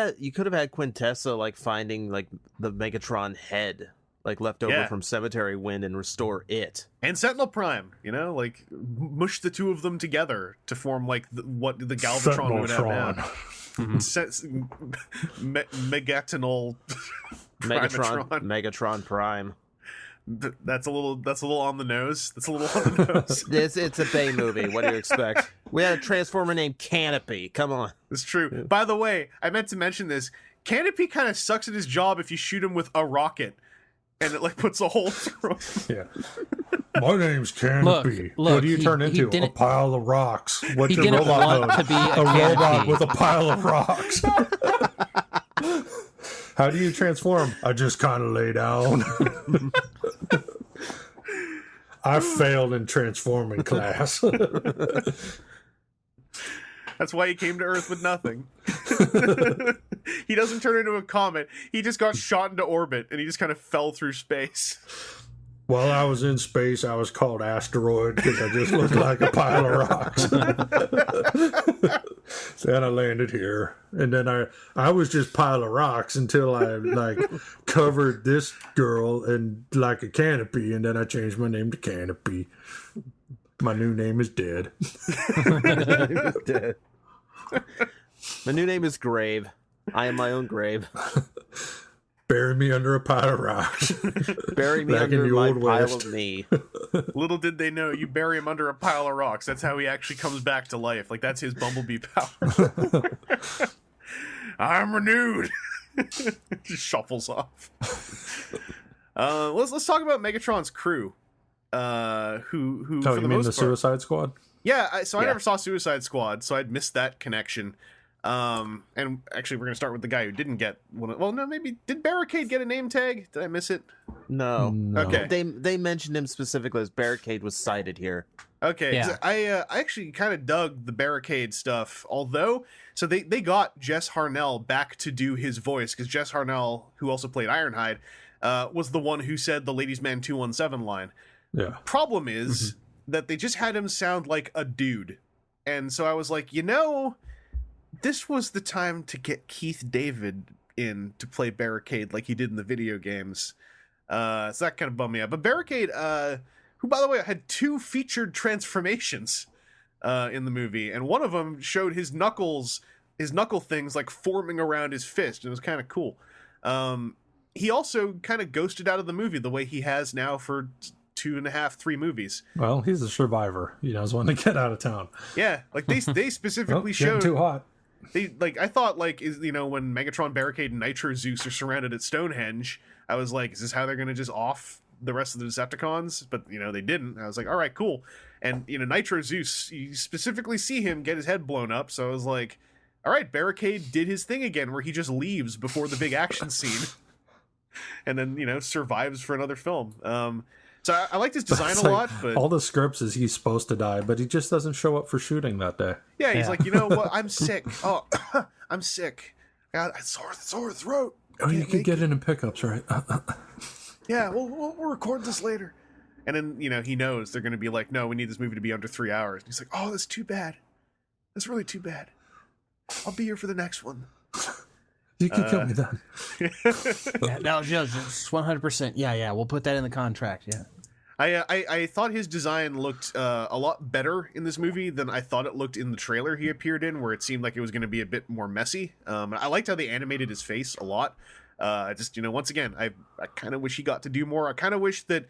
had Quintessa like finding like the Megatron head like left over from Cemetery Wind and restore it. And Sentinel Prime, like mush the two of them together to form like what the Galvatron would have now. Megatron Prime. That's a little on the nose. That's a little on the nose. It's a Bay movie. What do you expect? We had a Transformer named Canopy. Come on. It's true. Yeah. By the way, I meant to mention this. Canopy kind of sucks at his job if you shoot him with a rocket, and it like puts a hole through him. Yeah. My name's Canopy. Look, what do you turn he into? A didn't- pile of rocks. What's he your didn't robot want mode? to be a robot Canopy. with a pile of rocks. How do you transform? I just kind of lay down. I failed in transforming class. That's why he came to Earth with nothing. He doesn't turn into a comet. He just got shot into orbit, and he just kind of fell through space. While I was in space, I was called asteroid because I just looked like a pile of rocks. Then I landed here, and then I was just pile of rocks until I like covered this girl in like a canopy, and then I changed my name to Canopy. My new name is Dead. Dead. My new name is Grave. I am my own grave. Bury me under a pile of rocks. Bury me Back in under the my Old pile West. of me. Little did they know, you bury him under a pile of rocks. That's how he actually comes back to life. Like, that's his Bumblebee power. I'm renewed. Just shuffles off. Let's talk about Megatron's crew. Who Oh, for you the mean most the part, Suicide Squad? Yeah, I never saw Suicide Squad, so I'd missed that connection. And actually, we're gonna start with the guy who didn't get one. Well, no, maybe did Barricade get a name tag? Did I miss it? No. Okay. They mentioned him specifically as Barricade was cited here. Okay, Yeah. 'cause I actually kind of dug the Barricade stuff, although so they got Jess Harnell back to do his voice because Jess Harnell, who also played Ironhide, was the one who said the Ladies Man 217 line. Yeah. Problem is that they just had him sound like a dude, and so I was like, this was the time to get Keith David in to play Barricade like he did in the video games. So that kind of bummed me out. But Barricade, who by the way had 2 featured transformations in the movie, and one of them showed his knuckle things like forming around his fist, and it was kind of cool. He also kind of ghosted out of the movie the way he has now for 2.5, 3 movies. Well, he's a survivor. He knows when to get out of town. Yeah, like they specifically Getting showed. too hot. They like I thought like is when Megatron, Barricade, and Nitro Zeus are surrounded at Stonehenge, I was like, is this how they're gonna just off the rest of the Decepticons? But they didn't. I was like, all right, cool. And Nitro Zeus, you specifically see him get his head blown up, so I was like, all right, Barricade did his thing again where he just leaves before the big action scene and then survives for another film. So I liked his design It's a like, lot, but all the scripts is he's supposed to die, but he just doesn't show up for shooting that day. yeah, he's Yeah. like, you know what? I'm sick. Oh, I'm sick. Got a sore throat. Oh, you Can't could make get it. it in pickups, right? Yeah, we'll record this later. And then he knows they're going to be like, no, we need this movie to be under 3 hours. And he's like, oh, that's too bad. That's really too bad. I'll be here for the next one. You can kill me then. Yeah, no, just 100%. Yeah, we'll put that in the contract. Yeah. I thought his design looked a lot better in this movie than I thought it looked in the trailer he appeared in, where it seemed like it was going to be a bit more messy. I liked how they animated his face a lot. Just once again, I kind of wish he got to do more. I kind of wish that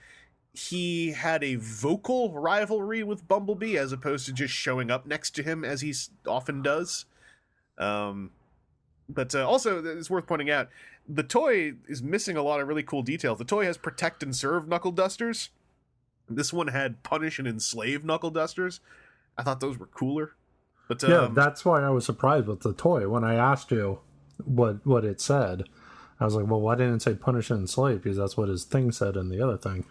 he had a vocal rivalry with Bumblebee as opposed to just showing up next to him as he often does. But also, it's worth pointing out, the toy is missing a lot of really cool details. The toy has protect and serve knuckle dusters. This one had punish and enslave knuckle dusters. I thought those were cooler. But Yeah, that's why I was surprised with the toy. When I asked you what it said, I was like, well, why didn't it say punish and enslave? Because that's what his thing said in the other thing.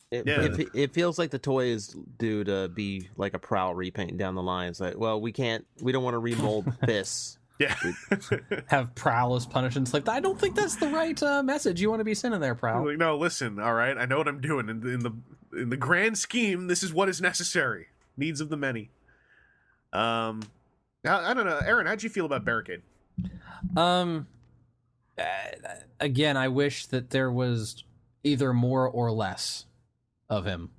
It feels like the toy is due to be like a Prowl repaint down the line. It's like, well, we don't want to remold this. yeah. Have Prowl as punish and slave. I don't think that's the right message you want to be sending there, Prowl. Like, no, listen, all right, I know what I'm doing. In the grand scheme, this is what is necessary. Needs of the many. I don't know, Aaron, how'd you feel about Barricade? Again, I wish that there was either more or less of him.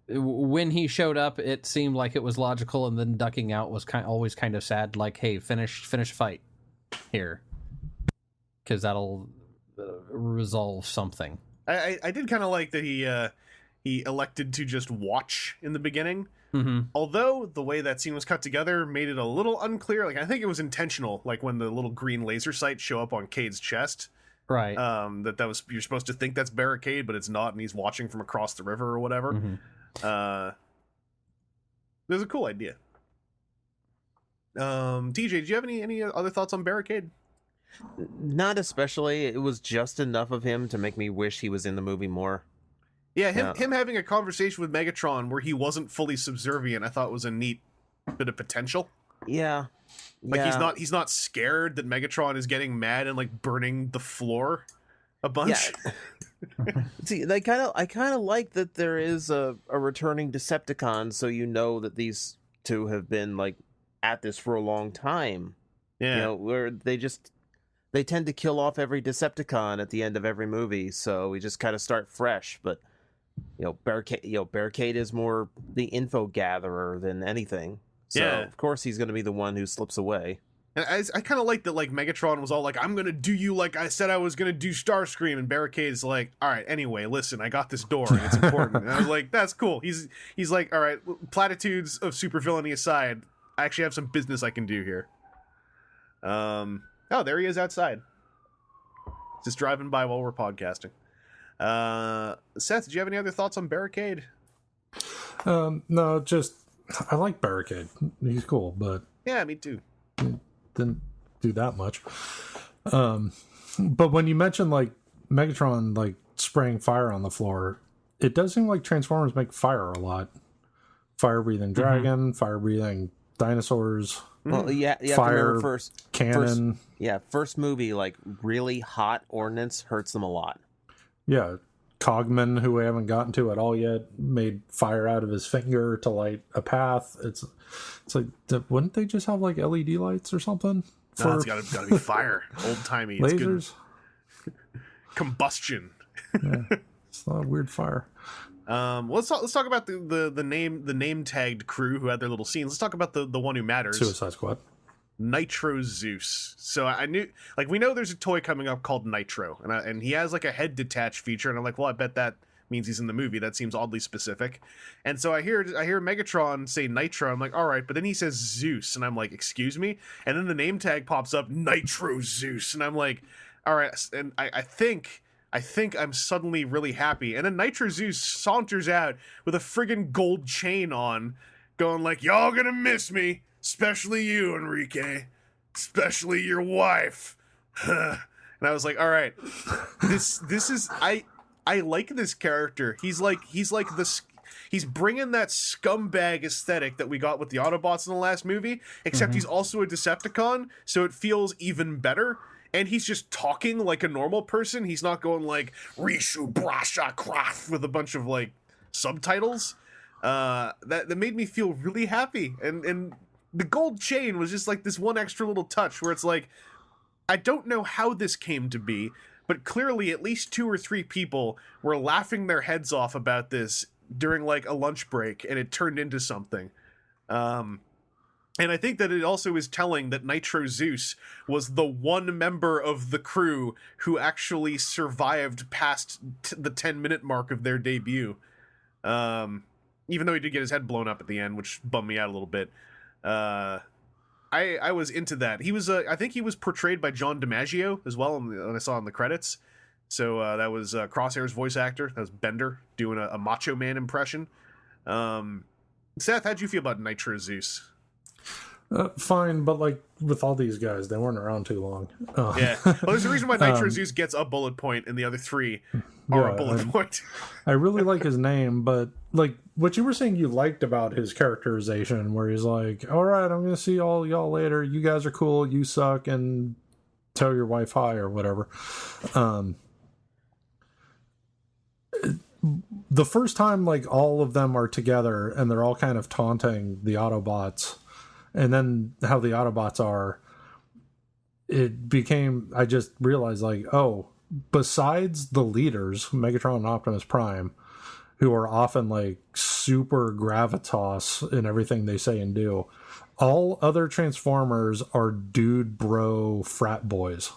When he showed up, it seemed like it was logical, and then ducking out was always kind of sad. Like, hey, finish fight here, because that'll resolve something. I did kind of like that he elected to just watch in the beginning. Mm-hmm. Although the way that scene was cut together made it a little unclear. Like, I think it was intentional. Like when the little green laser sights show up on Cade's chest, Right. That was, you're supposed to think that's Barricade, but it's not, and he's watching from across the river or whatever. It was a cool idea. TJ, do you have any other thoughts on Barricade? Not especially. It was just enough of him to make me wish he was in the movie more. Yeah, him having a conversation with Megatron where he wasn't fully subservient, I thought was a neat bit of potential. Yeah. Like he's not scared that Megatron is getting mad and like burning the floor a bunch. Yeah. See, I kind of like that there is a returning Decepticon, so you know that these two have been like at this for a long time. Yeah. You know, where they tend to kill off every Decepticon at the end of every movie, so we just kind of start fresh. But Barricade is more the info gatherer than anything. So Yeah. of course he's going to be the one who slips away. And I kind of like that, like, Megatron was all like, I'm going to do you like I said I was going to do Starscream, and Barricade's like, all right, anyway, listen, I got this door, and it's important. And I was like, that's cool. He's like, all right, platitudes of supervillainy aside, I actually have some business I can do here. Oh, there he is outside. Just driving by while we're podcasting. Seth, do you have any other thoughts on Barricade? No, just, I like Barricade. He's cool, but... Yeah, me too. Didn't do that much. But when you mention like Megatron like spraying fire on the floor, it does seem like Transformers make fire a lot. Fire breathing dragon, fire breathing dinosaurs. Well, yeah, you have Fire, to remember cannon. First movie, like really hot ordnance hurts them a lot. Yeah, Cogman, who we haven't gotten to at all yet, made fire out of his finger to light a path. It's like, wouldn't they just have like LED lights or something? No, it's gotta be fire. Old timey. It's lasers. Good. Combustion. Yeah, it's not a weird fire. Let's talk about the name tagged crew who had their little scenes. Let's talk about the one who matters. Suicide Squad. Nitro Zeus. So I knew, like, we know there's a toy coming up called Nitro, and he has like a head detach feature, and I'm like, well, I bet that means he's in the movie. That seems oddly specific. And so I hear Megatron say Nitro. I'm like, all right, but then he says Zeus, and I'm like, excuse me. And then the name tag pops up, Nitro Zeus, and I'm like, all right. And I think I'm suddenly really happy. And then Nitro Zeus saunters out with a friggin' gold chain on, going like, y'all gonna miss me. Especially you, Enrique. Especially your wife. And I was like, all right, this is, I like this character. He's bringing that scumbag aesthetic that we got with the Autobots in the last movie, except he's also a Decepticon, so it feels even better. And he's just talking like a normal person. He's not going like, Rishu Brasha Kraft with a bunch of like subtitles. That made me feel really happy. And the gold chain was just like this one extra little touch where it's like, I don't know how this came to be, but clearly at least 2 or 3 people were laughing their heads off about this during like a lunch break, and it turned into something. And I think that it also is telling that Nitro Zeus was the one member of the crew who actually survived past the 10-minute mark of their debut. Even though he did get his head blown up at the end, which bummed me out a little bit. I was into that. He was, I think he was portrayed by John DiMaggio as well, when I saw in the credits. So that was Crosshair's voice actor. That was Bender doing a Macho Man impression. Seth, how'd you feel about Nitro Zeus? Fine, but like with all these guys, they weren't around too long. Yeah. Well, there's a reason why Nitro Zeus gets a bullet point and the other 3 are a bullet point. I really like his name, but like what you were saying you liked about his characterization, where he's like, all right, I'm going to see all y'all later. You guys are cool. You suck. And tell your wife hi or whatever. The first time, like, all of them are together and they're all kind of taunting the Autobots, and then how the Autobots are, it became, I just realized, like, oh, besides the leaders, Megatron and Optimus Prime, who are often like super gravitas in everything they say and do, all other Transformers are dude bro frat boys.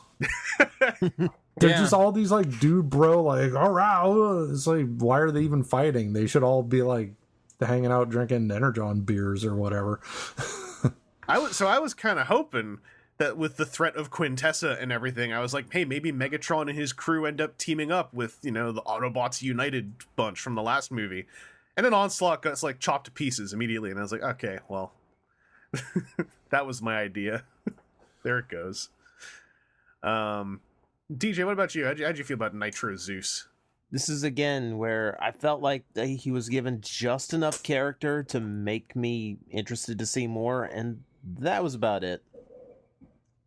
They're just all these like dude bro, like, all right, it's like, why are they even fighting? They should all be like hanging out drinking Energon beers or whatever. I was kind of hoping that with the threat of Quintessa and everything, I was like, hey, maybe Megatron and his crew end up teaming up with, the Autobots United bunch from the last movie. And then Onslaught gets like chopped to pieces immediately, and I was like, okay, well, that was my idea. There it goes. DJ, what about you? How'd you feel about Nitro Zeus? This is again where I felt like he was given just enough character to make me interested to see more, and that was about it.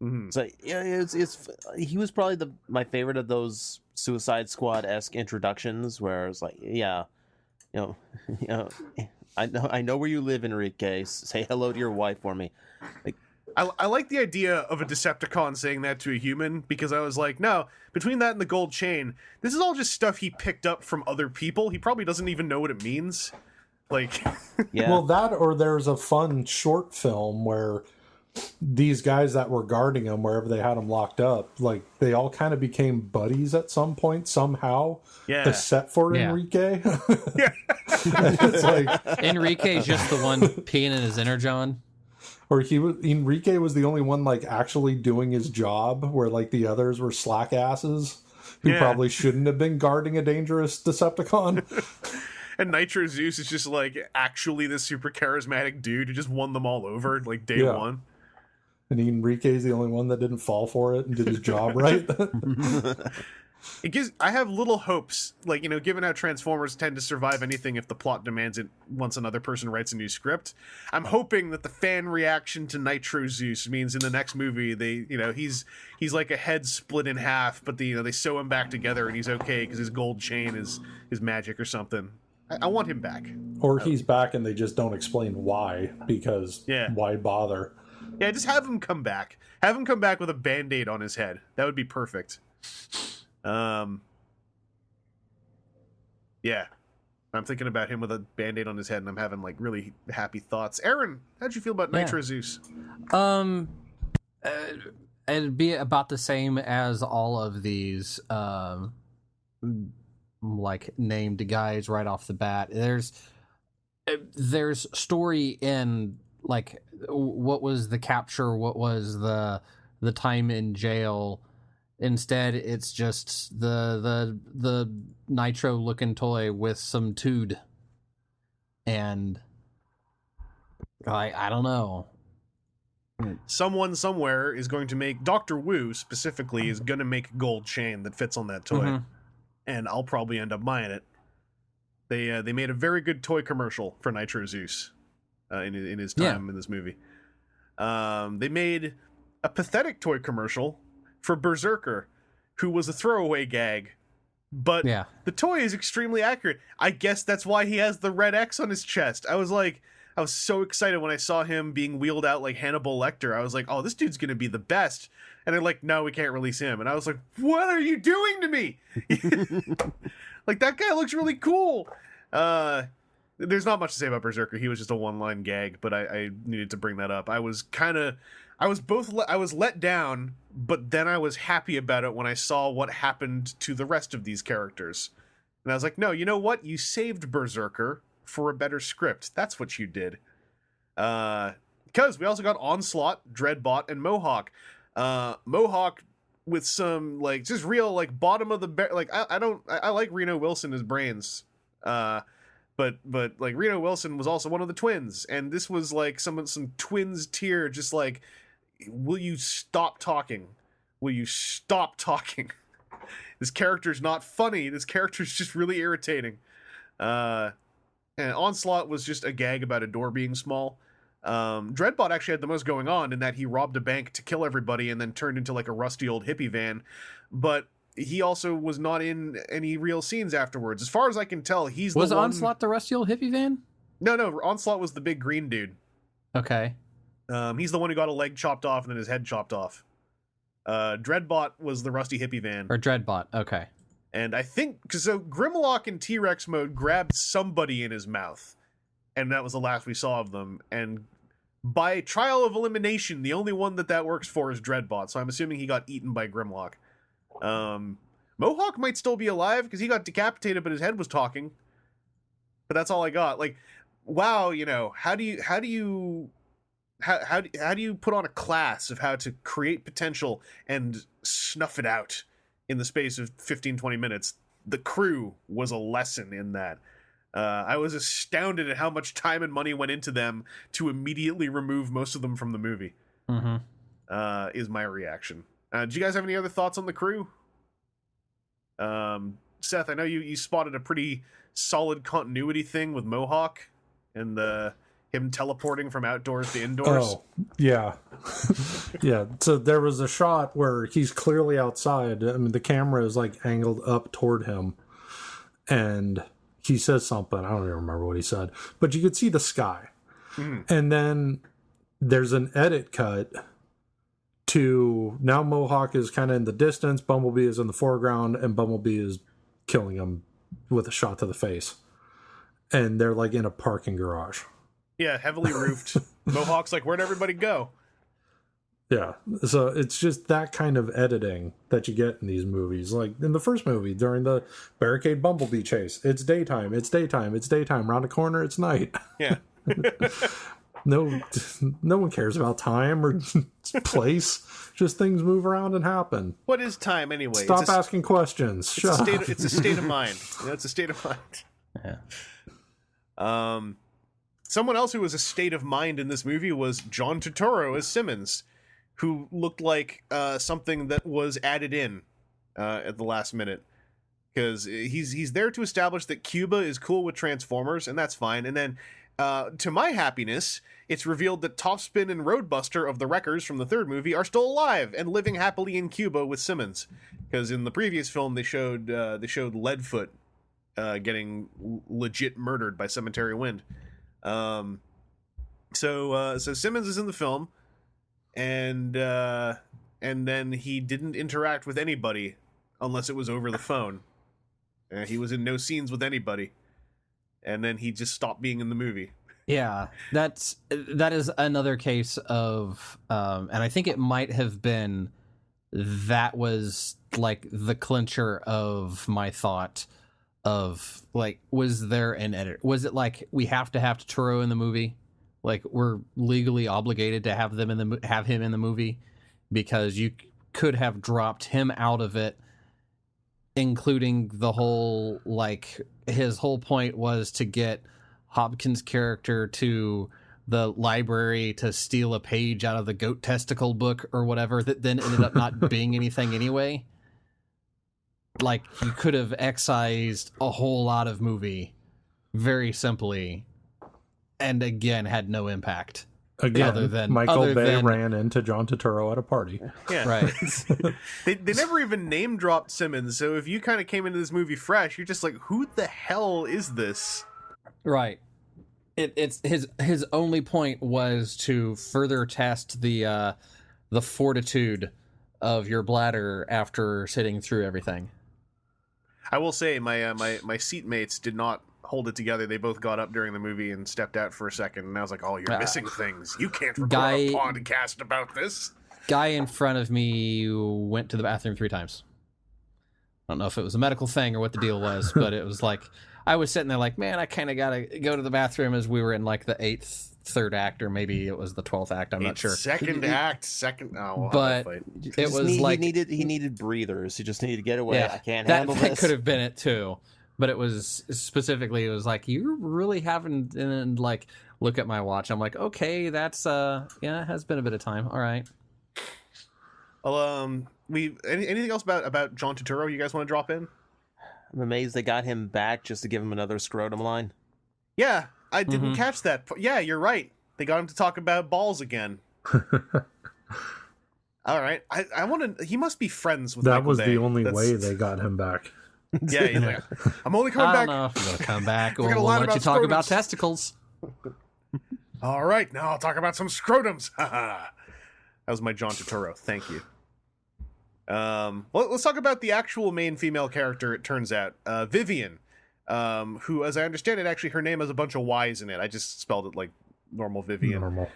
Mm-hmm. So yeah, he was probably my favorite of those Suicide Squad-esque introductions, where it's like, yeah, I know where you live, Enrique. Say hello to your wife for me. Like, I like the idea of a Decepticon saying that to a human, because I was like, no, between that and the gold chain, this is all just stuff he picked up from other people. He probably doesn't even know what it means. Like, yeah. Well, that, or there's a fun short film where these guys that were guarding him wherever they had him locked up, like, they all kind of became buddies at some point somehow. Yeah. Except for Yeah. Enrique. Yeah. It's like, Enrique's just the one peeing in his energon. or Enrique was the only one like actually doing his job, where like the others were slack asses who Yeah. probably shouldn't have been guarding a dangerous Decepticon. And Nitro Zeus is just like actually this super charismatic dude who just won them all over like day Yeah. one. And Enrique's the only one that didn't fall for it and did his job right. I have little hopes, like, given how Transformers tend to survive anything if the plot demands it once another person writes a new script. I'm hoping that the fan reaction to Nitro Zeus means in the next movie he's like a head split in half, but they sew him back together and he's okay because his gold chain is magic or something. I want him back. Or he's back and they just don't explain why, because why bother? Yeah, just have him come back. Have him come back with a Band-Aid on his head. That would be perfect. Yeah. I'm thinking about him with a Band-Aid on his head, and I'm having like really happy thoughts. Aaron, how'd you feel about Nitro Zeus? It'd be about the same as all of these like named guys right off the bat. There's story in like what was the capture, what was the time in jail. Instead, it's just the Nitro looking toy with some tood, and I don't know. Someone somewhere is going to make Dr. Wu specifically is going to make a gold chain that fits on that toy, and I'll probably end up buying it. They made a very good toy commercial for Nitro Zeus in his time in this movie. They made a pathetic toy commercial for Berserker, who was a throwaway gag, but the toy is extremely accurate. I guess that's why he has the red X on his chest. I was so excited when I saw him being wheeled out like Hannibal Lecter. I was like, oh, this dude's gonna be the best. And they're like, no, we can't release him. And I was like, what are you doing to me? Like, that guy looks really cool. There's not much to say about Berserker. He was just a one-line gag, but I needed to bring that up. I was let down, but then I was happy about it when I saw what happened to the rest of these characters. And I was like, no, you know what? You saved Berserker for a better script. That's what you did. Because we also got Onslaught, Dreadbot, and Mohawk. Mohawk with some, like, just real, like, bottom of the like, I like Reno Wilson as Brains. But like, Reno Wilson was also one of the twins, and this was like some twins tier, just like, will you stop talking? Will you stop talking? This character's not funny. This character's just really irritating. And Onslaught was just a gag about a door being small. Dreadbot actually had the most going on in that he robbed a bank to kill everybody and then turned into like a rusty old hippie van. But he also was not in any real scenes afterwards. As far as I can tell, Was Onslaught the rusty old hippie van? No, Onslaught was the big green dude. Okay. He's the one who got a leg chopped off and then his head chopped off. Dreadbot was the rusty hippie van. Or Dreadbot, okay. And I think, so Grimlock in T-Rex mode grabbed somebody in his mouth. And that was the last we saw of them. And by trial of elimination, the only one that works for is Dreadbot. So I'm assuming he got eaten by Grimlock. Mohawk might still be alive because he got decapitated, but his head was talking. But that's all I got. Like, wow, how do you how do you put on a class of how to create potential and snuff it out in the space of 15-20 minutes? The Crew was a lesson in that. I was astounded at how much time and money went into them to immediately remove most of them from the movie. Is my reaction. Do you guys have any other thoughts on The Crew? Seth, I know you spotted a pretty solid continuity thing with Mohawk and him teleporting from outdoors to indoors. Oh, yeah. Yeah, so there was a shot where he's clearly outside. I mean, the camera is like angled up toward him, and he says something. I don't even remember what he said, but you could see the sky. And then there's an edit cut to now Mohawk is kind of in the distance, Bumblebee is in the foreground, and Bumblebee is killing him with a shot to the face. And they're like in a parking garage. Yeah, heavily roofed. Mohawk's like, where'd everybody go? Yeah, so it's just that kind of editing that you get in these movies. Like in the first movie, during the barricade Bumblebee chase, it's daytime, it's daytime, it's daytime. Round the corner, it's night. Yeah. No one cares about time or place. Just things move around and happen. What is time anyway? Stop asking questions. Shut up. It's a state of mind. It's a state of mind. Yeah. Someone else who was a state of mind in this movie was John Turturro as Simmons, who looked like something that was added in at the last minute. Because he's there to establish that Cuba is cool with Transformers, and that's fine. And then, to my happiness, it's revealed that Topspin and Roadbuster of the Wreckers from the third movie are still alive and living happily in Cuba with Simmons. Because in the previous film, they showed Leadfoot getting legit murdered by Cemetery Wind. So Simmons is in the film, and then he didn't interact with anybody unless it was over the phone. He was in no scenes with anybody, and then he just stopped being in the movie. Yeah, that is another case of, and I think it might have been that was like the clincher of my thought of like, was there an edit? Was it like we have to have Turturro in the movie? Like we're legally obligated to have him in the movie because you could have dropped him out of it, including the whole, like, his whole point was to get Hopkins' character to the library to steal a page out of the goat testicle book or whatever that then ended up not being anything anyway. Like, you could have excised a whole lot of movie very simply and again had no impact. Again, other than Michael Bay ran into John Turturro at a party. Yeah. Right. They never even name dropped Simmons, so if you kind of came into this movie fresh, you're just like, who the hell is this? Right. It's his only point was to further test the fortitude of your bladder after sitting through everything. I will say my seatmates did not hold it together. They both got up during the movie and stepped out for a second, and I was like, oh, you're missing things. You can't record a podcast about this. Guy in front of me went to the bathroom 3 times. I don't know if it was a medical thing or what the deal was, but it was like, I was sitting there like, man, I kind of got to go to the bathroom as we were in like the 3rd act, or maybe it was the 12th act. I'm not sure. Second act. Oh, but it was like he needed breathers. He just needed to get away. Yeah, I can't handle this. That could have been it too. But it was specifically, it was like, you're really having, and like, look at my watch. I'm like, okay, that's, yeah, it has been a bit of time. All right. Well, anything else about John Turturro you guys want to drop in? I'm amazed they got him back just to give him another scrotum line. Yeah, I didn't catch that. Yeah, you're right. They got him to talk about balls again. All right. I want to, he must be friends with Michael Bay. The only way they got him back. Yeah, he's like, I'm only coming back. I don't know if I'm going to come back. We'll let you talk about testicles. All right, now I'll talk about some scrotums. That was my John Turturro. Thank you. Well, let's talk about the actual main female character, it turns out. Vivian, who, as I understand it, actually her name has a bunch of Y's in it. I just spelled it like normal Vivian. Normal.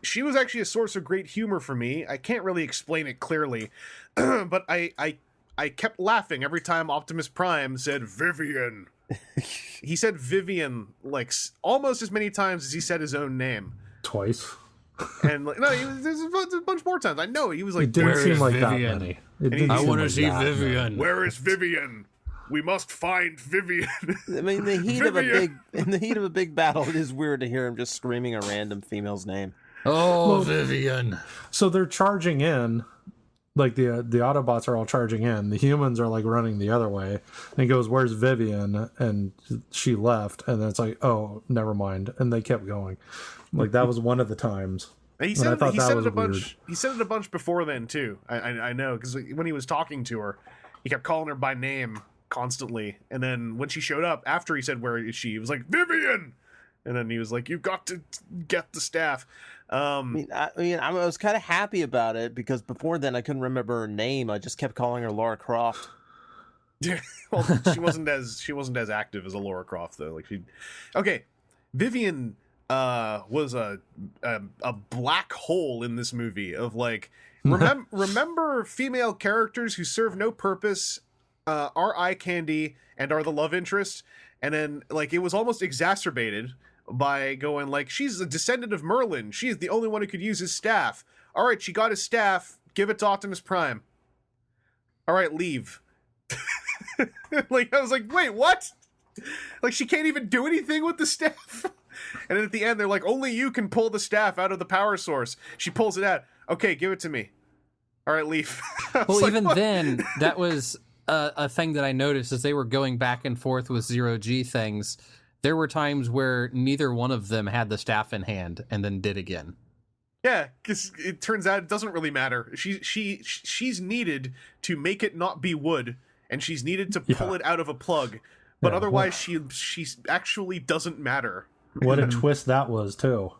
She was actually a source of great humor for me. I can't really explain it clearly, but I kept laughing every time Optimus Prime said Vivian. He said Vivian like almost as many times as he said his own name. twice. And like, no, there's a bunch more times. I know he was like, It didn't "Where seem is like that Vivian? many. It didn't I seem wanna like see that many. Vivian. Where is Vivian? We must find Vivian." I mean, in the heat of a big battle, it is weird to hear him just screaming a random female's name. Oh, Vivian. So they're charging in, like the Autobots are all charging in. The humans are like running the other way. And he goes, "Where's Vivian?" And she left. And then it's like, "Oh, never mind." And they kept going. Like that was one of the times. He said it a bunch. He said it a bunch before then too. I know, because when he was talking to her, he kept calling her by name constantly. And then when she showed up after he said, "Where is she?" He was like, "Vivian." And then he was like, "You've got to get the staff." I was kind of happy about it because before then I couldn't remember her name. I just kept calling her Lara Croft. Well, she wasn't as active as a Lara Croft though. Okay, Vivian was a black hole in this movie of like remember female characters who serve no purpose, are eye candy and are the love interest, and then like it was almost exacerbated by going like, she's a descendant of Merlin, she's the only one who could use his staff. All right, she got his staff, give it to Optimus Prime. All right, leave. Like I was like, wait, what? Like she can't even do anything with the staff. And then at the end, they're like, only you can pull the staff out of the power source. She pulls it out. Okay, give it to me. All right, leave. Well, like, even what? then, that was a thing that I noticed as they were going back and forth with zero-G things. There were times where neither one of them had the staff in hand and then did again. Yeah, because it turns out it doesn't really matter. She's needed to make it not be wood, and she's needed to pull it out of a plug. But otherwise, she actually doesn't matter. What a twist that was, too.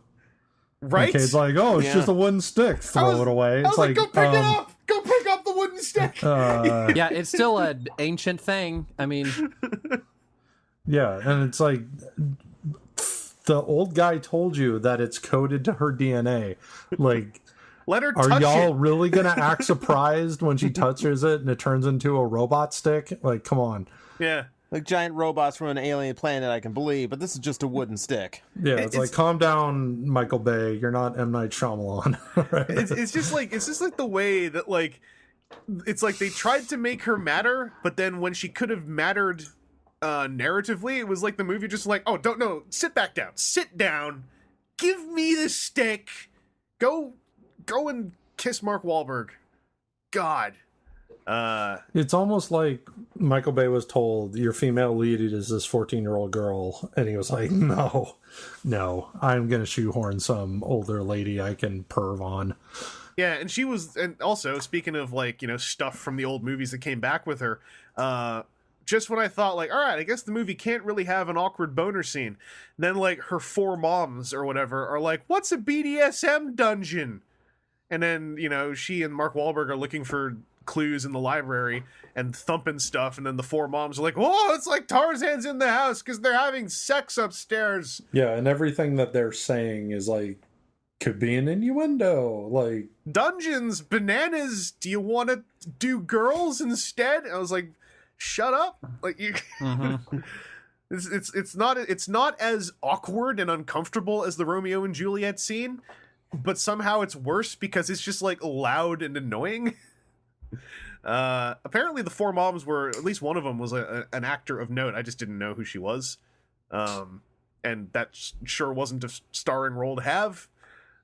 Right? Okay, it's like, oh, it's just a wooden stick. Throw it away. It's I was like, go pick it up! Go pick up the wooden stick! Yeah, it's still an ancient thing. I mean... Yeah, and it's like... The old guy told you that it's coded to her DNA. Like... Let her Are touch y'all it. really gonna act surprised when she touches it and it turns into a robot stick? Like, come on. Yeah. Like giant robots from an alien planet, I can believe, but this is just a wooden stick. Yeah, it's like, calm down, Michael Bay. You're not M. Night Shyamalan. Right? It's just like the way that like it's like they tried to make her matter, but then when she could have mattered narratively, it was like the movie just like, oh, don't no, sit down, give me the stick, go and kiss Mark Wahlberg. God. It's almost like Michael Bay was told your female lead is this 14-year-old girl, and he was like, no, I'm gonna shoehorn some older lady I can perv on. Yeah, and she was, and also speaking of like, you know, stuff from the old movies that came back with her, just when I thought like, all right, I guess the movie can't really have an awkward boner scene, then like her four moms or whatever are like, what's a BDSM dungeon? And then, you know, she and Mark Wahlberg are looking for clues in the library and thumping stuff, and then the four moms are like, whoa, it's like Tarzan's in the house because they're having sex upstairs. Yeah, and everything that they're saying is like, could be an innuendo. Like, dungeons, bananas, do you want to do girls instead? I was like, shut up. Like, you... Mm-hmm. It's not as awkward and uncomfortable as the Romeo and Juliet scene, but somehow it's worse because it's just like loud and annoying. Apparently the four moms were, at least one of them was an actor of note. I just didn't know who she was. And that sure wasn't a starring role to have.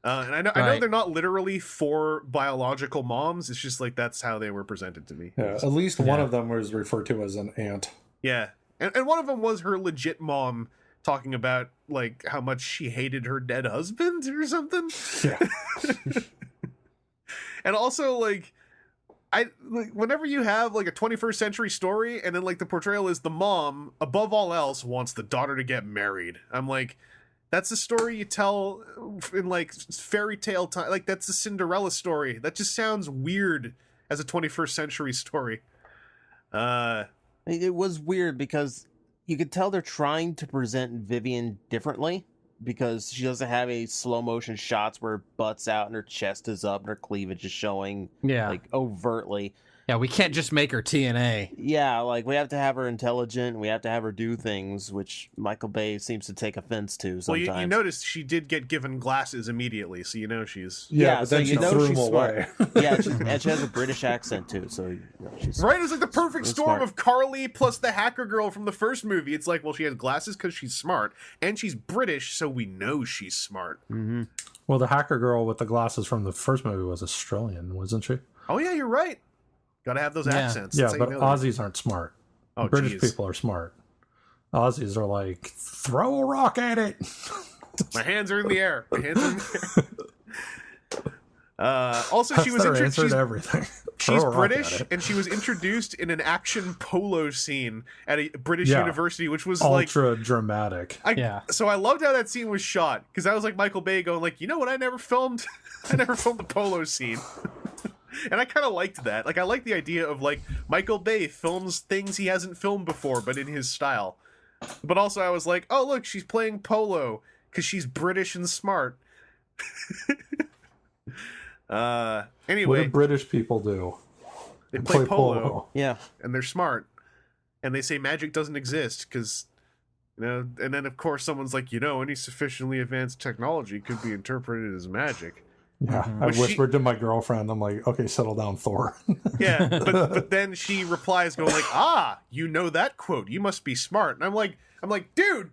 And I know they're not literally four biological moms. It's just like, that's how they were presented to me. yeah, at least one of them was referred to as an aunt. Yeah. And one of them was her legit mom talking about like how much she hated her dead husband or something. Yeah. And also like, whenever you have like a 21st century story and then like the portrayal is the mom above all else wants the daughter to get married, I'm like, that's a story you tell in like fairy tale time. Like that's a Cinderella story. That just sounds weird as a 21st century story. It was weird because you could tell they're trying to present Vivian differently because she doesn't have a slow motion shots where her butt's out and her chest is up and her cleavage is showing like overtly. Yeah, we can't just make her TNA. Yeah, like we have to have her intelligent. We have to have her do things, which Michael Bay seems to take offense to sometimes. Well, you noticed she did get given glasses immediately, so you know she's... Yeah, but then so she threw them away. Yeah, and she has a British accent too, so she's Right, it's like the perfect storm smart. of Carly plus the hacker girl from the first movie. It's like, well, she has glasses because she's smart, and she's British, so we know she's smart. Mm-hmm. Well, the hacker girl with the glasses from the first movie was Australian, wasn't she? Oh, yeah, you're right. Gotta have those accents. Yeah, That's how but you know that. Aussies aren't smart. Oh, British geez. people are smart. Aussies are like, throw a rock at it. My hands are in the air. My hands are in the air. Also, That's she was their answer introduced. to everything. She's Throw a rock at British, it. and she was introduced in an action polo scene at a British Yeah. university, which was like Ultra dramatic. Yeah. So I loved how that scene was shot because that was like Michael Bay going like, you know what? I never filmed the polo scene, and I kind of liked that. Like I like the idea of like Michael Bay films things he hasn't filmed before, but in his style. But also I was like, oh look, she's playing polo because she's British and smart. What Anyway, do British people do? they play polo. yeah. And they're smart, and they say magic doesn't exist because, you know. And then of course someone's like, you know, any sufficiently advanced technology could be interpreted as magic. Yeah, I But she- whispered to my girlfriend, I'm like, okay, settle down, Thor. Yeah, but then she replies, going like, ah, you know that quote? You must be smart. And I'm like, dude,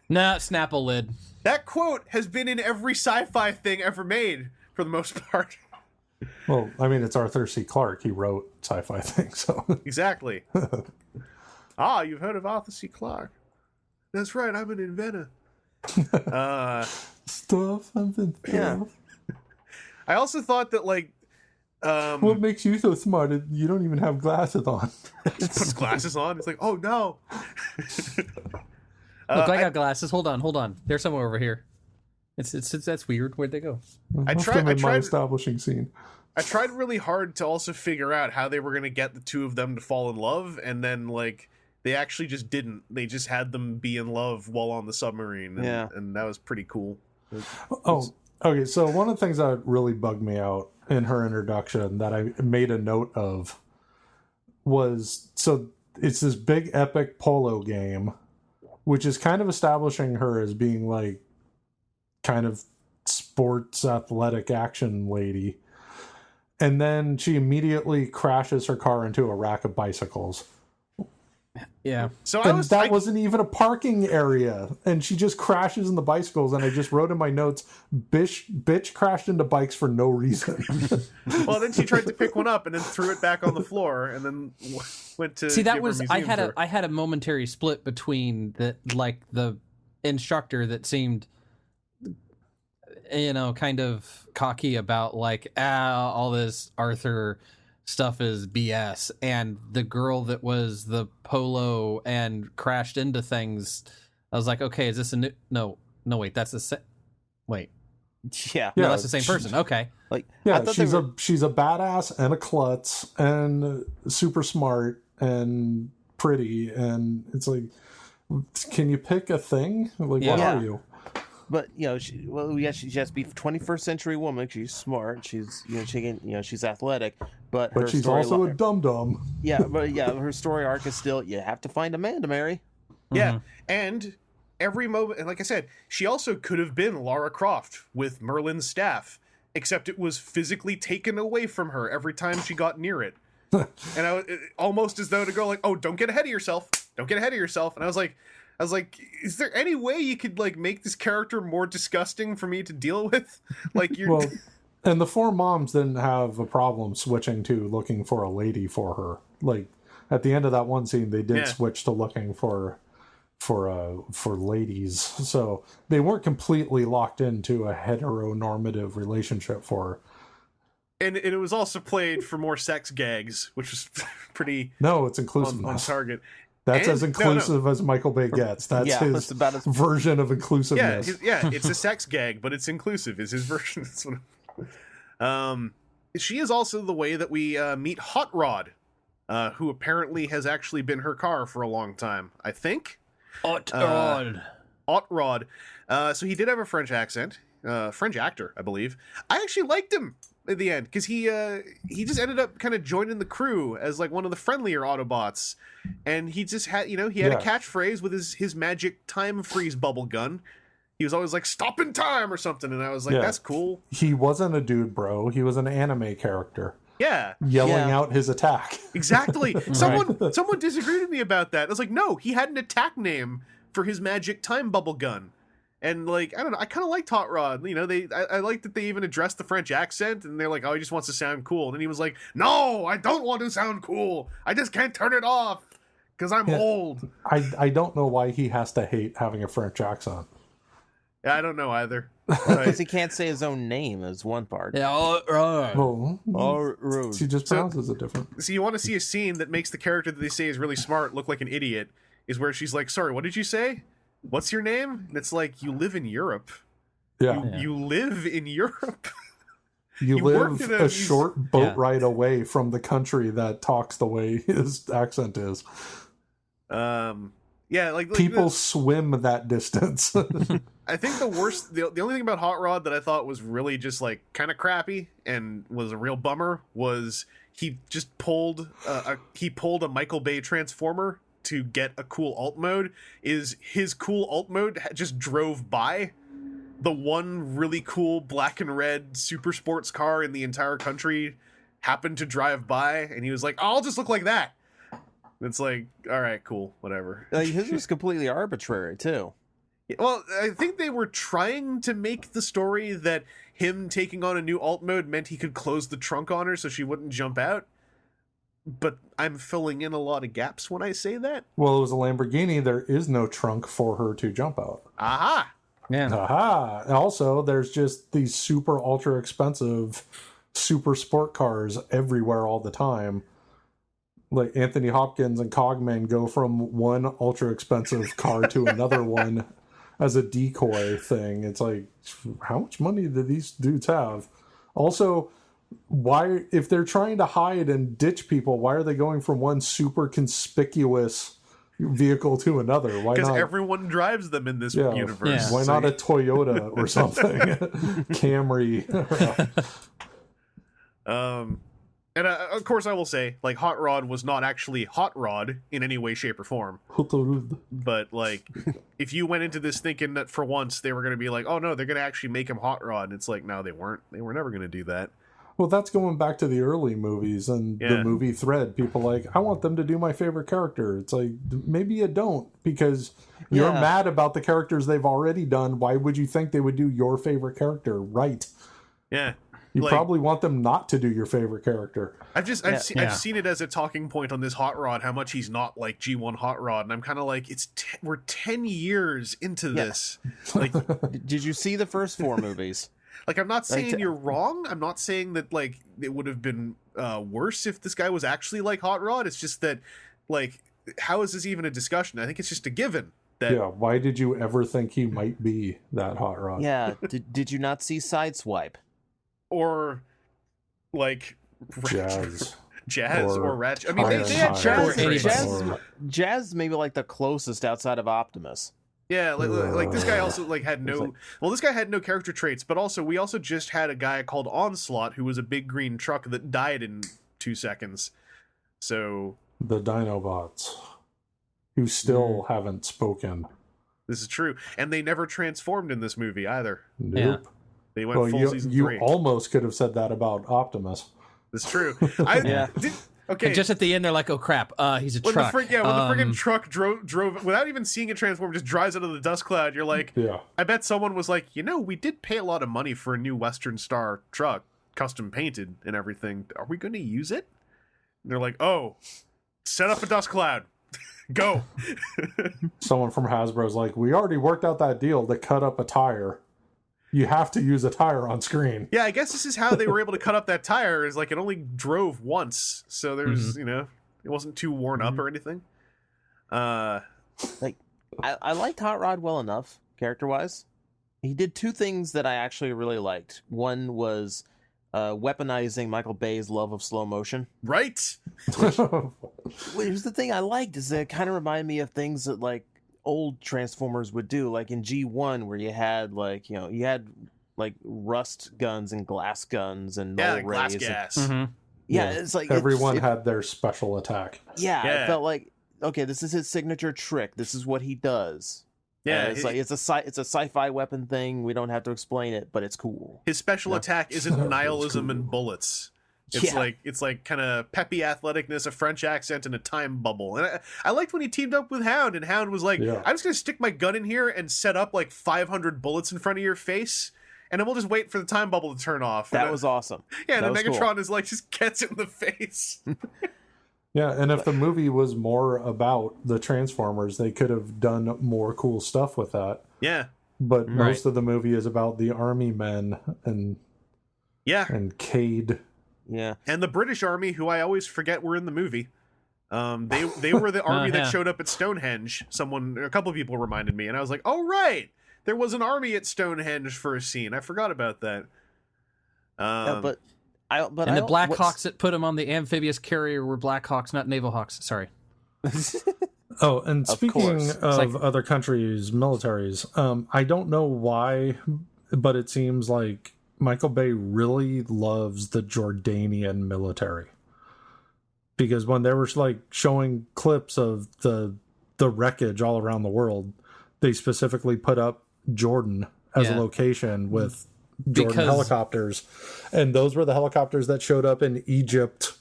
Nah, snap a lid. that quote has been in every sci-fi thing ever made for the most part. Well, I mean, it's Arthur C. Clarke. He wrote sci-fi things, so... Exactly. Ah, you've heard of Arthur C. Clarke? That's right. I'm an inventor. Stuff, something. Yeah. I also thought that like What makes you so smart? You don't even have glasses on. just puts glasses on. It's like, oh no. Look, I got glasses. Hold on. There's somewhere over here. It's that's weird. Where'd they go? I Must tried- have been I my tried- establishing scene. I tried really hard to also figure out how they were going to get the two of them to fall in love, and then like they actually just didn't. They just had them be in love while on the submarine, and, Yeah. and that was pretty cool. Oh, okay. So one of the things that really bugged me out in her introduction that I made a note of was, so it's this big epic polo game, which is kind of establishing her as being like kind of sports athletic action lady. And then she immediately crashes her car into a rack of bicycles. Yeah. So And I that wasn't even a parking area. And she just crashes in the bicycles. And I just wrote in my notes, bitch crashed into bikes for no reason. well, then she tried to pick one up and then threw it back on the floor, and then went to See, that give her was museum tour. I had a momentary split between the instructor that seemed, you know, kind of cocky about like, all this Arthur stuff is BS, and the girl that was the polo and crashed into things. I was like, okay, is this a new? No, wait, that's the wait. Yeah. No, Yeah, that's the same person. Okay. Like, I Yeah, thought she's they were, she's a badass and a klutz and super smart and pretty, and it's like, can you pick a thing? Like, what Yeah. are you? but you know, she has to be a 21st century woman. She's smart. She's she's athletic, but her But she's story also a dum dum. her story arc is still you have to find a man to marry. Yeah, and every moment, and like I said, she also could have been Lara Croft with Merlin's staff, except it was physically taken away from her every time she got near it. And almost as though to go like, "Oh, don't get ahead of yourself! Don't get ahead of yourself!" And I was like, "Is there any way you could like make this character more disgusting for me to deal with?" Like you're. Well, and the four moms didn't have a problem switching to looking for a lady for her. Like at the end of that one scene, they did Yeah. switch to looking for ladies, so they weren't completely locked into a heteronormative relationship for her. And it was also played for more sex gags, which was pretty No, it's inclusive. on target. That's And- as inclusive as Michael Bay gets. That's Yeah, his that's about as- version of Yeah, inclusiveness. it's a sex gag, but it's inclusive. Is his version? That's what she is also the way that we meet Hot Rod, who apparently has actually been her car for a long time. I think Hot Rod. So he did have a French accent, French actor, I believe. I actually liked him. at the end, because he just ended up kind of joining the crew as like one of the friendlier Autobots, and he just had he had a catchphrase with his magic time freeze bubble gun. He was always like "stop in time" or something, and I was like, that's cool. He wasn't a dude, bro. He was an anime character. Yeah, yelling out his attack. Exactly. Someone disagreed with me about that. I was like, no, he had an attack name for his magic time bubble gun. And like, I don't know, I kind of liked Hot Rod. I like that they even addressed the French accent, and they're like, oh, he just wants to sound cool. And then he was like, no, I don't want to sound cool. I just can't turn it off because I'm old. I don't know why he has to hate having a French accent. Yeah, I don't know either. Because he can't say his own name is one part. Yeah, he just pronounces it different. So you want to see a scene that makes the character that they say is really smart look like an idiot, is where she's like, sorry, what did you say? What's your name? And it's like, you live in Europe. Yeah. You live in Europe. You live a short boat ride away from the country that talks the way his accent is. Yeah, like people swim that distance. I think the only thing about Hot Rod that I thought was really just like kind of crappy and was a real bummer was he just pulled a Michael Bay Transformer to get a cool alt mode. Is his cool alt mode just drove by the one really cool black and red super sports car in the entire country, happened to drive by, and he was like, oh, I'll just look like that. It's like, all right, cool, whatever. Like, his was completely arbitrary too. Well, I think they were trying to make the story that him taking on a new alt mode meant he could close the trunk on her so she wouldn't jump out. But I'm filling in a lot of gaps when I say that. Well, it was a Lamborghini. There is no trunk for her to jump out. Aha! Yeah. Aha! And also, there's just these super ultra expensive super sport cars everywhere all the time. Like Anthony Hopkins and Cogman go from one ultra expensive car to another one as a decoy thing. It's like, how much money do these dudes have? Also, why, if they're trying to hide and ditch people, why are they going from one super conspicuous vehicle to another? Why because not? Everyone drives them in this universe. Yeah. Why not a Toyota or something? Camry. And of course I will say, like, Hot Rod was not actually Hot Rod in any way, shape, or form. But, like, if you went into this thinking that for once they were going to be like, oh no, they're going to actually make him Hot Rod, it's like, no, they weren't. They were never going to do that. Well, that's going back to the early movies and the movie thread. People like, I want them to do my favorite character. It's like, maybe you don't, because you're mad about the characters they've already done. Why would you think they would do your favorite character right? Yeah. You probably want them not to do your favorite character. I've seen it as a talking point on this Hot Rod, how much he's not like G1 Hot Rod, and I'm kind of like, we're 10 years into this. Like, did you see the first 4 movies? Like, I'm not saying you're wrong. I'm not saying that like it would have been worse if this guy was actually like Hot Rod. It's just that, like, how is this even a discussion? I think it's just a given. That, why did you ever think he might be that Hot Rod? Yeah, did you not see Sideswipe? Or like Jazz or Ratchet. I mean, they had Jazz maybe like the closest outside of Optimus. Yeah, like this guy also like had no. Well, this guy had no character traits, but also we also just had a guy called Onslaught who was a big green truck that died in 2 seconds. So the Dinobots, who still haven't spoken. This is true, and they never transformed in this movie either. Nope. Yeah. They went full season 3. You almost could have said that about Optimus. That's true. Okay. And just at the end, they're like, "Oh crap, he's a truck." When the friggin' truck drove without even seeing it transform, just drives out of the dust cloud. You're like, I bet someone was like, we did pay a lot of money for a new Western Star truck, custom painted and everything. Are we going to use it? And they're like, oh, set up a dust cloud. Go. Someone from Hasbro's like, we already worked out that deal to cut up a tire. You have to use a tire on screen. Yeah, I guess this is how they were able to cut up that tire, is like it only drove once. So there's, it wasn't too worn up or anything. Like, I liked Hot Rod well enough, character-wise. He did 2 things that I actually really liked. One was weaponizing Michael Bay's love of slow motion. Right? Here's the thing I liked, is that it kind of reminded me of things that, like, old Transformers would do, like in G1, where you had, like, you had like rust guns and glass guns and Yeah, null glass rays. gas. Yeah, it's like everyone had their special attack. Yeah, it felt like, okay, this is his signature trick. This is what he does. Yeah, it's like it's a sci-fi weapon thing. We don't have to explain it, but it's cool. His special attack isn't nihilism cool. and bullets. It's like kind of peppy athleticness, a French accent, and a time bubble. And I liked when he teamed up with Hound, and Hound was like, I'm just gonna stick my gun in here and set up like 500 bullets in front of your face, and then we'll just wait for the time bubble to turn off. That was awesome. Yeah, and then Megatron is like, just gets it in the face. Yeah, and if the movie was more about the Transformers, they could have done more cool stuff with that. Yeah. But most of the movie is about the army men and Cade. Yeah. And the British army, who I always forget were in the movie. They were the army that showed up at Stonehenge. A couple of people reminded me, and I was like, oh, right. There was an army at Stonehenge for a scene. I forgot about that. The Blackhawks that put him on the amphibious carrier were Blackhawks, not Naval Hawks. Sorry. Oh, and speaking of other countries' militaries, I don't know why, but it seems like Michael Bay really loves the Jordanian military. Because when they were like showing clips of the wreckage all around the world, they specifically put up Jordan as a location with Jordan helicopters, and those were the helicopters that showed up in Egypt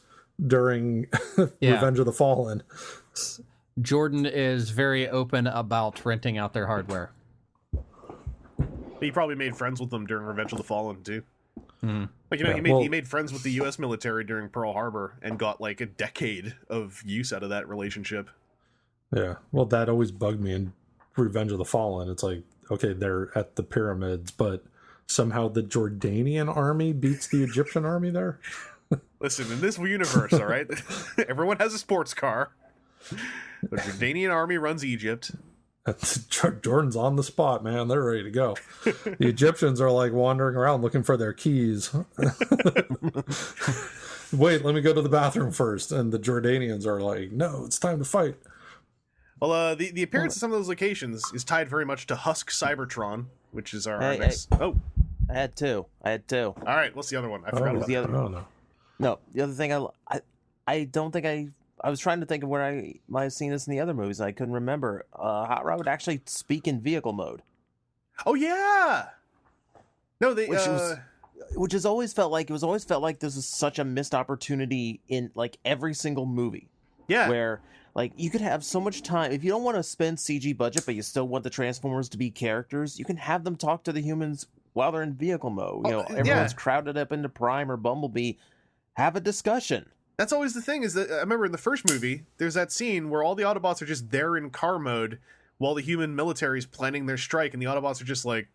during Revenge of the Fallen. Jordan is very open about renting out their hardware. He probably made friends with them during Revenge of the Fallen too. Like, he made friends with the U.S. military during Pearl Harbor and got like a decade of use out of that relationship. Yeah, well, that always bugged me in Revenge of the Fallen. It's like, okay, they're at the pyramids, but somehow the Jordanian army beats the Egyptian army there. Listen, in this universe, all right, everyone has a sports car. The Jordanian army runs Egypt. Jordan's on the spot, man. They're ready to go. The Egyptians are like wandering around looking for their keys. Wait, let me go to the bathroom first. And the Jordanians are like, no, it's time to fight. Well, the appearance of some of those locations is tied very much to Husk Cybertron, which is our next... Oh. I had two. All right, what's the other one? I forgot about the that. other. Oh, no. No, the other thing I don't think I was trying to think of where I might have seen this in the other movies. I couldn't remember. Hot Rod would actually speak in vehicle mode. Oh yeah. No, they which has always felt like this was such a missed opportunity in like every single movie. Yeah. Where like you could have so much time if you don't want to spend CG budget, but you still want the Transformers to be characters. You can have them talk to the humans while they're in vehicle mode. Everyone's crowded up into Prime or Bumblebee. Have a discussion. That's always the thing, is that I remember in the first movie, there's that scene where all the Autobots are just there in car mode while the human military is planning their strike, and the Autobots are just like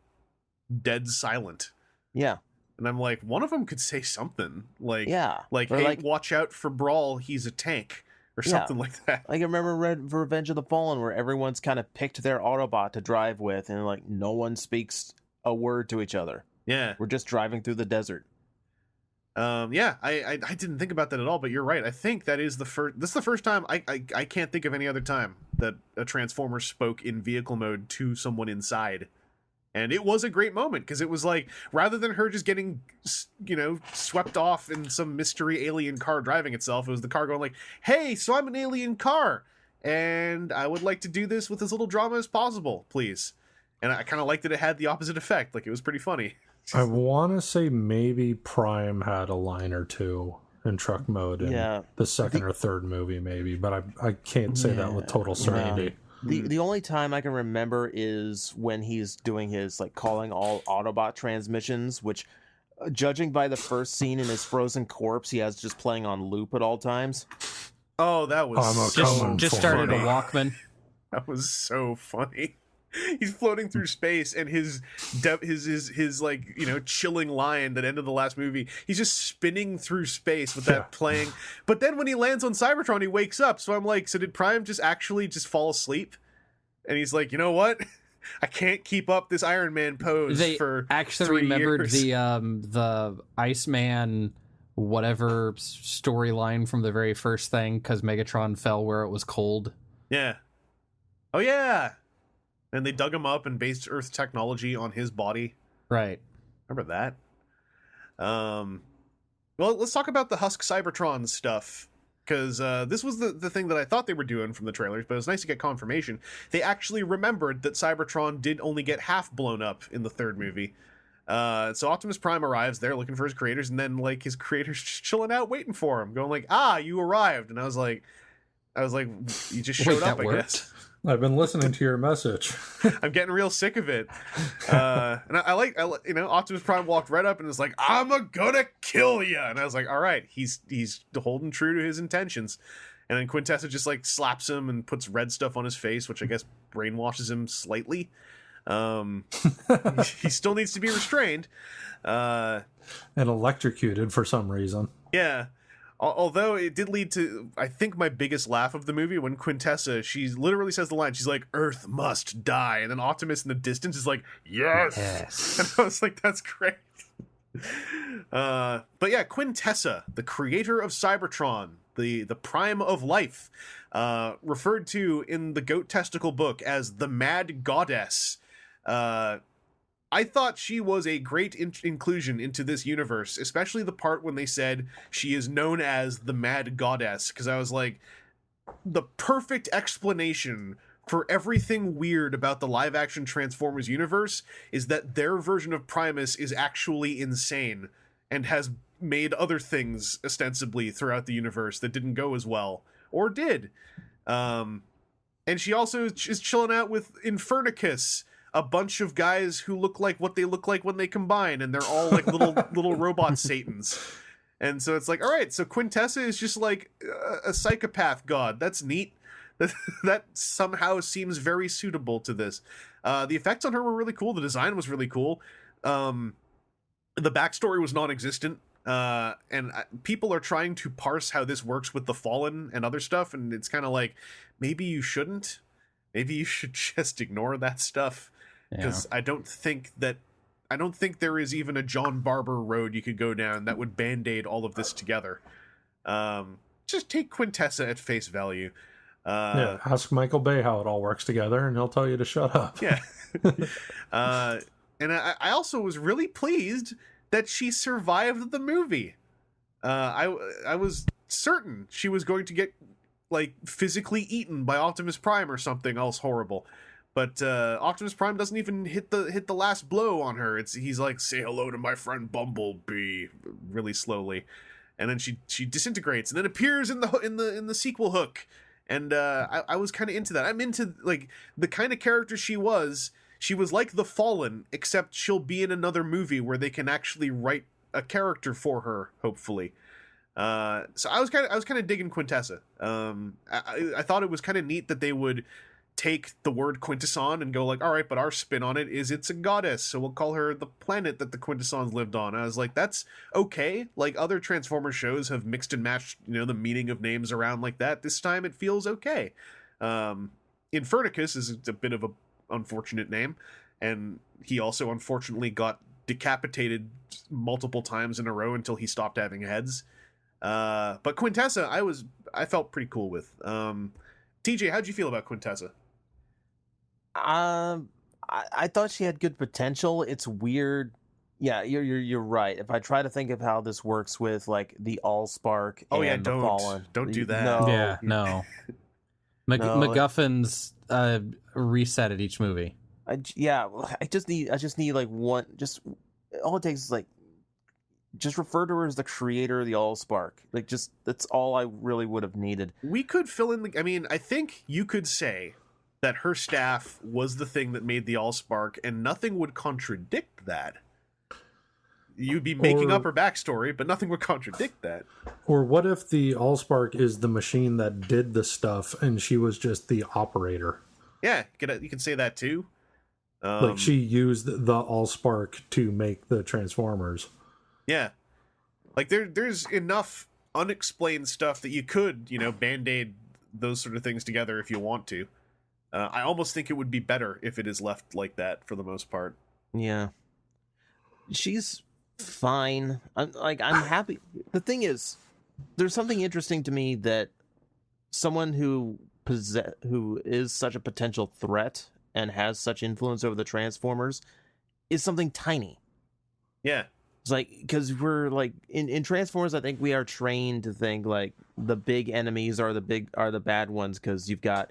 dead silent. Yeah. And I'm like, one of them could say something like, or hey, watch out for Brawl, he's a tank, or something like that. Like I remember Revenge of the Fallen, where everyone's kind of picked their Autobot to drive with, and like no one speaks a word to each other. Yeah. We're just driving through the desert. I didn't think about that at all, but you're right. I think that is this is the first time I can't think of any other time that a Transformer spoke in vehicle mode to someone inside. And it was a great moment, because it was like, rather than her just getting, swept off in some mystery alien car driving itself, it was the car going like, hey, so I'm an alien car, and I would like to do this with as little drama as possible, please. And I kind of liked that it had the opposite effect. Like, it was pretty funny. I want to say maybe Prime had a line or two in truck mode in the second or third movie, maybe, but I can't say that with total certainty. The only time I can remember is when he's doing his like calling all Autobot transmissions, which, judging by the first scene in his frozen corpse, he has just playing on loop at all times. Oh, that was just started a Walkman. That was so funny. He's floating through space, and his like, chilling line that ended the last movie, he's just spinning through space with that playing. But then when he lands on Cybertron, he wakes up. So I'm like, so did Prime just fall asleep? And he's like, you know what? I can't keep up this Iron Man pose for 3 years. They actually remembered the Iceman whatever storyline from the very first thing, because Megatron fell where it was cold. Yeah. Oh, yeah. And they dug him up and based Earth technology on his body. Right. Remember that? Well, let's talk about the Husk Cybertron stuff, because this was the thing that I thought they were doing from the trailers, but it was nice to get confirmation. They actually remembered that Cybertron did only get half blown up in the third movie. So Optimus Prime arrives there looking for his creators, and then like his creators just chilling out waiting for him, going like, you arrived. And I was like, you just showed up, I guess. I've been listening to your message. I'm getting real sick of it. And I like, Optimus Prime walked right up and was like, I'm gonna kill you. And I was like, all right, he's holding true to his intentions. And then Quintessa just like slaps him and puts red stuff on his face, which I guess brainwashes him slightly. He still needs to be restrained. And electrocuted for some reason. Yeah. Although it did lead to, I think, my biggest laugh of the movie when Quintessa, she literally says the line, she's like, Earth must die. And then Optimus in the distance is like, yes. And I was like, that's great. But yeah, Quintessa, the creator of Cybertron, the prime of life, referred to in the Goat Testicle book as the Mad Goddess. I thought she was a great inclusion into this universe, especially the part when they said she is known as the Mad Goddess, because I was like, the perfect explanation for everything weird about the live-action Transformers universe is that their version of Primus is actually insane and has made other things ostensibly throughout the universe that didn't go as well, or did. And she also is chilling out with Infernicus, a bunch of guys who look like what they look like when they combine, and they're all like little robot satans. And so it's like, all right, so Quintessa is just like a psychopath god. That's neat. That somehow seems very suitable to this. The effects on her were really cool. The design was really cool. The backstory was non-existent. And people are trying to parse how this works with the Fallen and other stuff, and it's kind of like, maybe you shouldn't. Maybe you should just ignore that stuff. Because I don't think there is even a John Barber road you could go down that would band-aid all of this together. Just take Quintessa at face value. Ask Michael Bay how it all works together, and he'll tell you to shut up. Yeah. And I also was really pleased that she survived the movie. I was certain she was going to get like physically eaten by Optimus Prime or something else horrible. But Optimus Prime doesn't even hit the last blow on her. He's like, say hello to my friend Bumblebee, really slowly, and then she disintegrates and then appears in the sequel hook. And I was kind of into that. I'm into like the kind of character she was. She was like the Fallen, except she'll be in another movie where they can actually write a character for her, hopefully. So I was kind of digging Quintessa. I thought it was kind of neat that they would take the word Quintesson and go like, all right, but our spin on it is it's a goddess, so we'll call her the planet that the Quintessons lived on. I was like, that's okay. Like other Transformers shows have mixed and matched, the meaning of names around like that. This time it feels okay. Infernicus is a bit of a unfortunate name, and he also unfortunately got decapitated multiple times in a row until he stopped having heads. But Quintessa, I felt pretty cool with. TJ, how'd you feel about Quintessa? I thought she had good potential. It's weird. Yeah, you're right. If I try to think of how this works with like the Allspark and the Fallen, don't do that. No. MacGuffins reset at each movie. I just need like one. Just all it takes is like just refer to her as the creator of the Allspark. Like just that's all I really would have needed. We could fill in I think you could say that her staff was the thing that made the Allspark, and nothing would contradict that. You'd be making up her backstory, but nothing would contradict that. Or what if the Allspark is the machine that did the stuff, and she was just the operator? Yeah, you can say that too. Like she used the Allspark to make the Transformers. Yeah, like there's enough unexplained stuff that you could, band-aid those sort of things together if you want to. I almost think it would be better if it is left like that for the most part. Yeah, she's fine. I'm happy. The thing is, there's something interesting to me that someone who is such a potential threat and has such influence over the Transformers is something tiny. Yeah. It's like, because we're like in Transformers, I think we are trained to think like the big enemies are the bad ones, because you've got,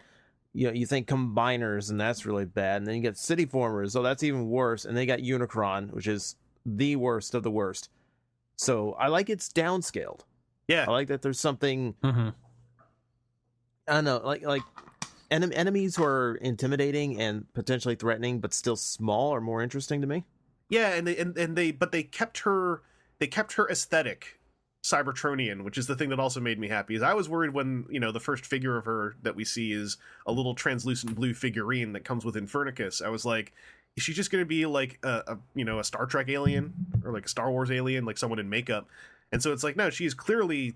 you think combiners, and that's really bad, and then you get city formers, so that's even worse, and then you got Unicron, which is the worst of the worst. So I like it's downscaled. Yeah. I like that there's something. Mm-hmm. I don't know, like enemies who are intimidating and potentially threatening, but still small, are more interesting to me. Yeah, and they kept her aesthetic Cybertronian, which is the thing that also made me happy. Is I was worried when, the first figure of her that we see is a little translucent blue figurine that comes with Infernicus. I was like, is she just going to be like a Star Trek alien or like a Star Wars alien, like someone in makeup? And so it's like, no, she is clearly,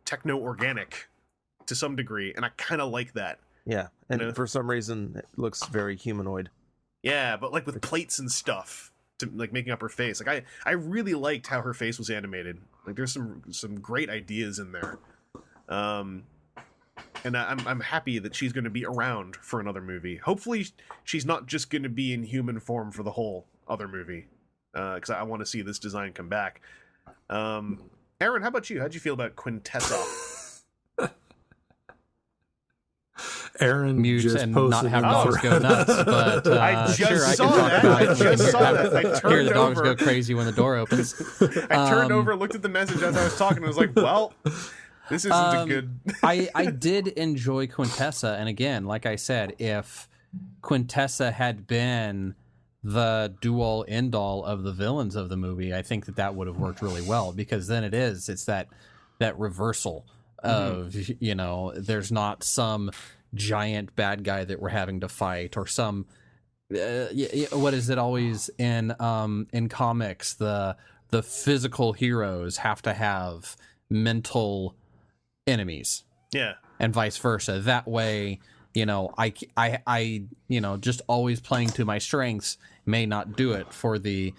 techno-organic to some degree, and I kind of like that. Yeah, and for some reason it looks very humanoid. Yeah, but like with plates and stuff to like making up her face. Like I really liked how her face was animated. Like there's some great ideas in there. And I'm happy that she's going to be around for another movie. Hopefully she's not just going to be in human form for the whole other movie. Because I want to see this design come back. Aaron, how about you? How'd you feel about Quintessa? Aaron Mute just and posted not have on dogs Twitter. go nuts, but I just sure, I saw can talk that. about I it. just saw that. I Hear turned the dogs over. go crazy when the door opens. I turned over, looked at the message as I was talking, and was like, well, this isn't a good... I did enjoy Quintessa, and again, like I said, if Quintessa had been the do-all end-all of the villains of the movie, I think that would have worked really well, because then it's that reversal of, there's not some giant bad guy that we're having to fight, or some what is it always in comics, the physical heroes have to have mental enemies, and vice versa. That way, I just always playing to my strengths may not do it for the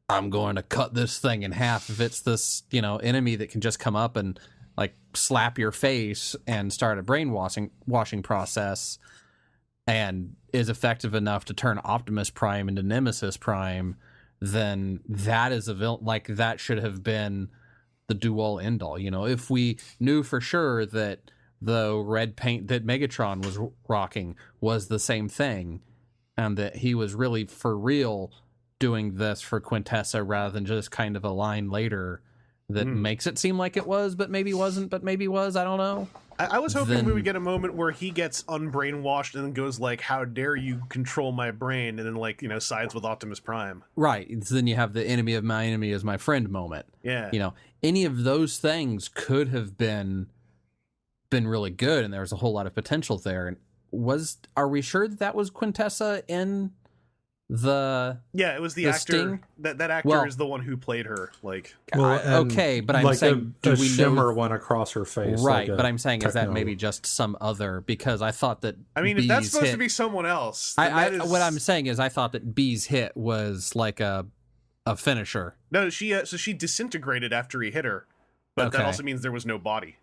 I'm going to cut this thing in half. If it's this enemy that can just come up and like slap your face and start a brainwashing process, and is effective enough to turn Optimus Prime into Nemesis Prime, then that is a villain. Like that should have been the do-all end-all. If we knew for sure that the red paint that Megatron was rocking was the same thing, and that he was really for real doing this for Quintessa rather than just kind of a line later that makes it seem like it was, but maybe wasn't, but maybe was. I don't know. I was hoping we would get a moment where he gets unbrainwashed and then goes like, how dare you control my brain, and then like, sides with Optimus Prime. Right. So then you have the enemy of my enemy is my friend moment. Yeah. Any of those things could have been really good, and there was a whole lot of potential there. And are we sure that was Quintessa in the... Yeah, it was the actor. Sting? That actor is the one who played her. Like, okay, but I'm like saying, a shimmer went across her face, right? like but I'm saying, is that techno. maybe just some other? Because I thought that. I mean, if that's supposed to be someone else, what I'm saying is, I thought that B's hit was like a finisher. No, she disintegrated after he hit her, but that Okay. also means there was no body.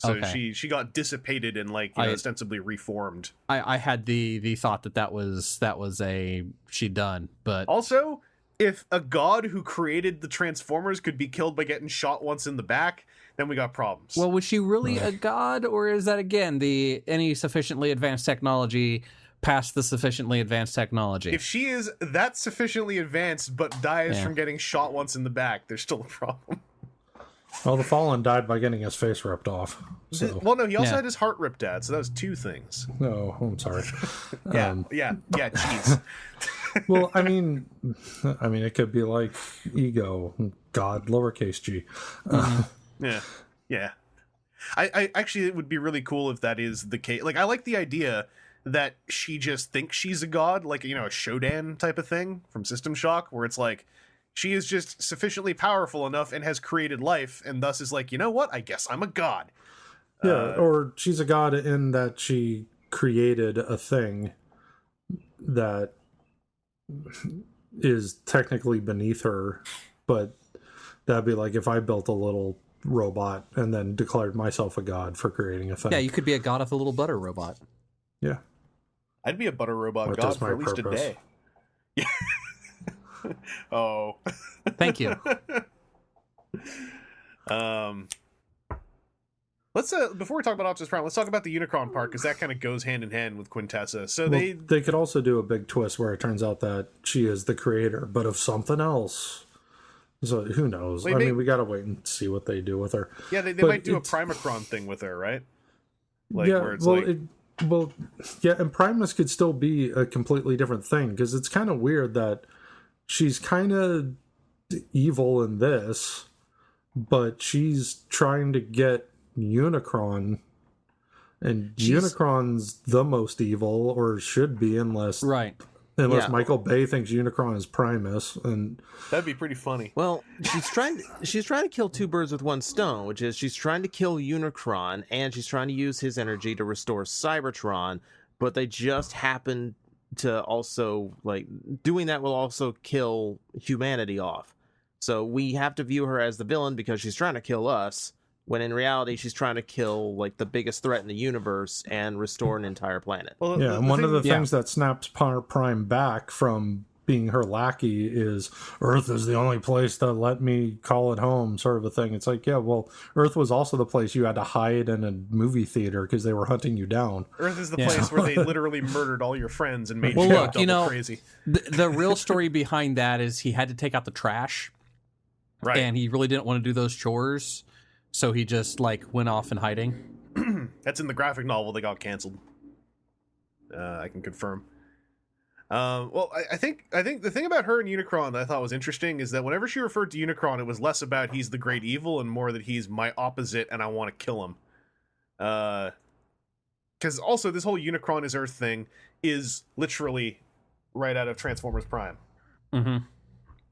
So Okay. she got dissipated and like ostensibly reformed. I had the thought that was a she done, but Also, if a god who created the Transformers could be killed by getting shot once in the back, then we got problems. well, was she really a god, or is that again any sufficiently advanced technology past the sufficiently advanced technology? If she is that sufficiently advanced but dies Yeah. from getting shot once in the back, there's still a problem. Well, the Fallen died by getting his face ripped off. So, Well, no, he also Yeah. had his heart ripped out, so that was two things. no, I'm sorry. Yeah, jeez. Well, I mean, it could be like ego, God, lowercase g. Yeah. I actually, it would be really cool if that is the case. Like, I like the idea that she just thinks she's a god, like, a Shodan type of thing from System Shock, where it's like, she is just sufficiently powerful enough and has created life, and thus is like, you know what? I guess I'm a god. Yeah, or she's a god in that she created a thing that is technically beneath her, but that'd be like if I built a little robot and then declared myself a god for creating a thing. Yeah, you could be a god of a little butter robot. Yeah. I'd be a butter robot What god does for my at least purpose? a day. Oh. Thank you. Let's before we talk about Optimus Prime, let's talk about the Unicron part, because that kind of goes hand in hand with Quintessa. So Well, they could also do a big twist where it turns out that she is the creator, but of something else. So who knows? I mean, we gotta wait and see what they do with her. Yeah, they might do a Primacron thing with her, right? Like, yeah, where it's yeah, and Primus could still be a completely different thing, because it's kind of weird that she's kind of evil in this, but she's trying to get Unicron, and Unicron's the most evil, or should be, unless Michael Bay thinks Unicron is Primus, and that'd be pretty funny. Well, she's trying to kill two birds with one stone, which is she's trying to kill Unicron, and she's trying to use his energy to restore Cybertron, but they just happen to also, like, doing that will also kill humanity off. So we have to view her as the villain because she's trying to kill us, when in reality she's trying to kill, like, the biggest threat in the universe and restore an entire planet. Well, yeah, and one of the things that snaps Prime back from being her lackey is Earth is the only place that let me call it home, sort of a thing. It's like, yeah, well, Earth was also the place you had to hide in a movie theater because they were hunting you down. Earth is the place where they literally murdered all your friends and made you double crazy. The real story behind that is he had to take out the trash, right? And he really didn't want to do those chores, so he just, like, went off in hiding. That's in the graphic novel that got canceled. I can confirm. Well, I think the thing about her and Unicron that I thought was interesting is that whenever she referred to Unicron, it was less about he's the great evil and more that he's my opposite and I want to kill him. Because also this whole Unicron is Earth thing is literally right out of Transformers Prime. Mm-hmm.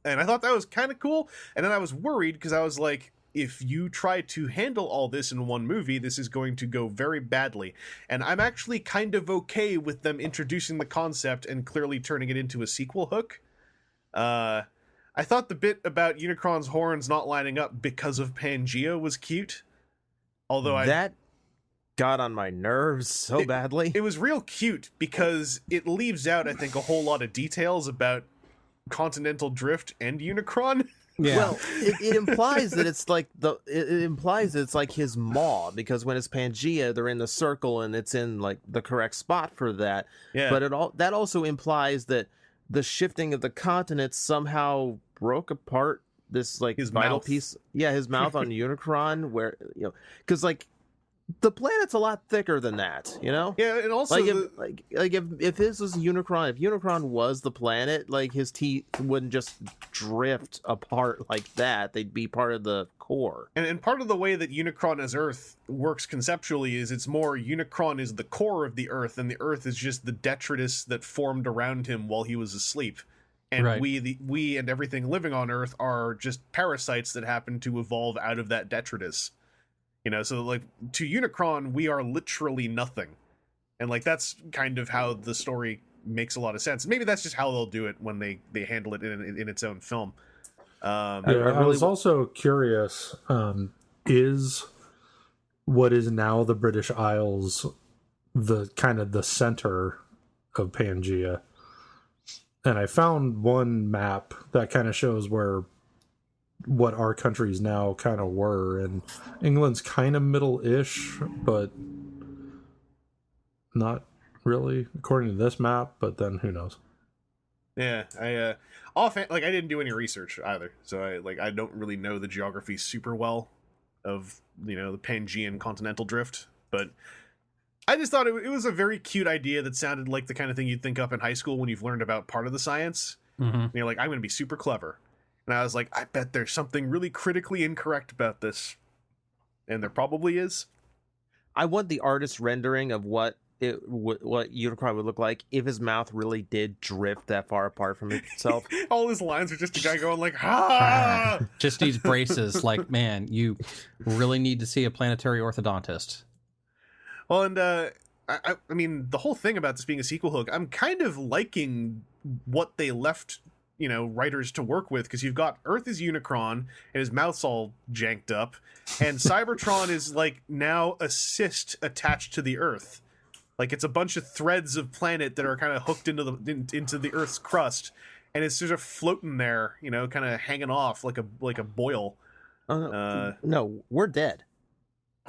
And I thought that was kind of cool. And then I was worried because I was like, if you try to handle all this in one movie, this is going to go very badly. And I'm actually kind of okay with them introducing the concept and clearly turning it into a sequel hook. I thought the bit about Unicron's horns not lining up because of Pangea was cute. Although that got on my nerves so badly. It was real cute because it leaves out, I think, a whole lot of details about continental drift and Unicron. Yeah. Well, it implies that it's like it implies that it's like his maw, because when it's Pangea, they're in the circle and it's in, like, the correct spot for that. Yeah. But that also implies that the shifting of the continents somehow broke apart this, like, his vital mouth. piece. Yeah, his mouth on Unicron, where, you know, because, like, the planet's a lot thicker than that, you know? Yeah, and also if this was Unicron, if Unicron was the planet, like, his teeth wouldn't just drift apart like that. They'd be part of the core. And part of the way that Unicron as Earth works conceptually is it's more Unicron is the core of the Earth, and the Earth is just the detritus that formed around him while he was asleep. And we and everything living on Earth are just parasites that happen to evolve out of that detritus. You know, so, like, to Unicron, we are literally nothing. And, like, that's kind of how the story makes a lot of sense. Maybe that's just how they'll do it when they handle it in its own film. I was also curious, is what is now the British Isles the kind of the center of Pangea? And I found one map that kind of shows what our countries now kind of were, and England's kind of middle-ish, but not really according to this map, but then who knows. Yeah, I didn't do any research either, so I don't really know the geography super well of, you know, the Pangean continental drift, but I just thought it was a very cute idea that sounded like the kind of thing you'd think up in high school when you've learned about part of the science. Mm-hmm. And you're like, I'm going to be super clever. And I was like, I bet there's something really critically incorrect about this. And there probably is. I want the artist rendering of what Unicron would look like if his mouth really did drift that far apart from itself. All his lines are just a guy going like, ha! Just needs braces. Like, man, you really need to see a planetary orthodontist. Well, and I mean, the whole thing about this being a sequel hook, I'm kind of liking what they left, you know, writers to work with, because you've got Earth is Unicron and his mouth's all janked up, and Cybertron is, like, now a cyst attached to the Earth. Like, it's a bunch of threads of planet that are kind of hooked into the Earth's crust, and it's sort of floating there, you know, kind of hanging off like a boil. No, we're dead.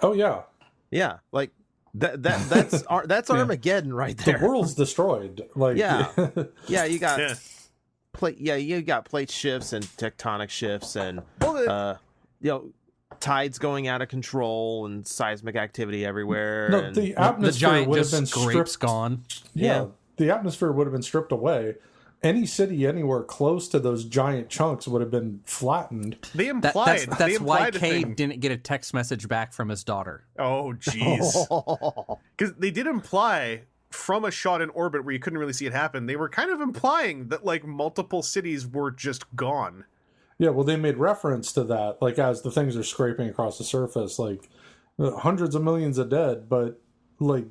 Oh yeah, Yeah, like that's that's Armageddon right there. the world's destroyed. Like Yeah. Yeah, you got Yeah. you got plate shifts and tectonic shifts and Well, you know, tides going out of control and seismic activity everywhere. no, and the The atmosphere giant would have just been scrapes stripped. gone. Yeah, the atmosphere would have been stripped away. Any city anywhere close to those giant chunks would have been flattened. they implied That's they why implied a Cade thing. didn't get a text message back from his daughter. Oh, jeez. Because they did imply from a shot in orbit where you couldn't really see it happen, they were kind of implying that like multiple cities were just gone. Yeah, well, they made reference to that, like as the things are scraping across the surface, like hundreds of millions of dead, but like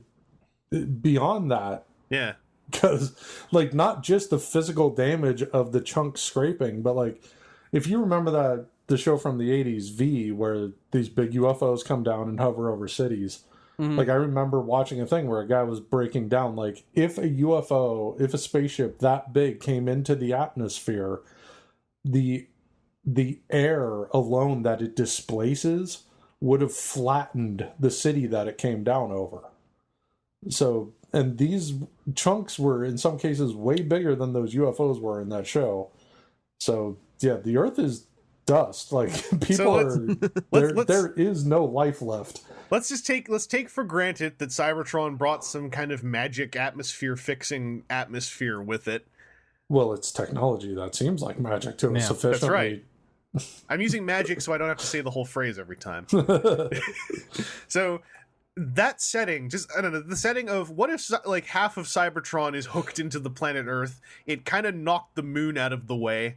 beyond that, Yeah. because like not just the physical damage of the chunk scraping, but like if you remember the show from the 80s V, where these big UFOs come down and hover over cities. Like I remember watching a thing where a guy was breaking down, like if a UFO, if a spaceship that big came into the atmosphere, the air alone that it displaces would have flattened the city that it came down over. So, and these chunks were in some cases way bigger than those UFOs were in that show. So, yeah, the Earth is dust. Like people there is no life left. Let's take for granted that Cybertron brought some kind of magic atmosphere fixing atmosphere with it. Well, it's technology that seems like magic to us Yeah, sufficiently. That's right. I'm using magic so I don't have to say the whole phrase every time. So that setting, just I don't know, the setting of what if like half of Cybertron is hooked into the planet Earth? It kind of knocked the moon out of the way,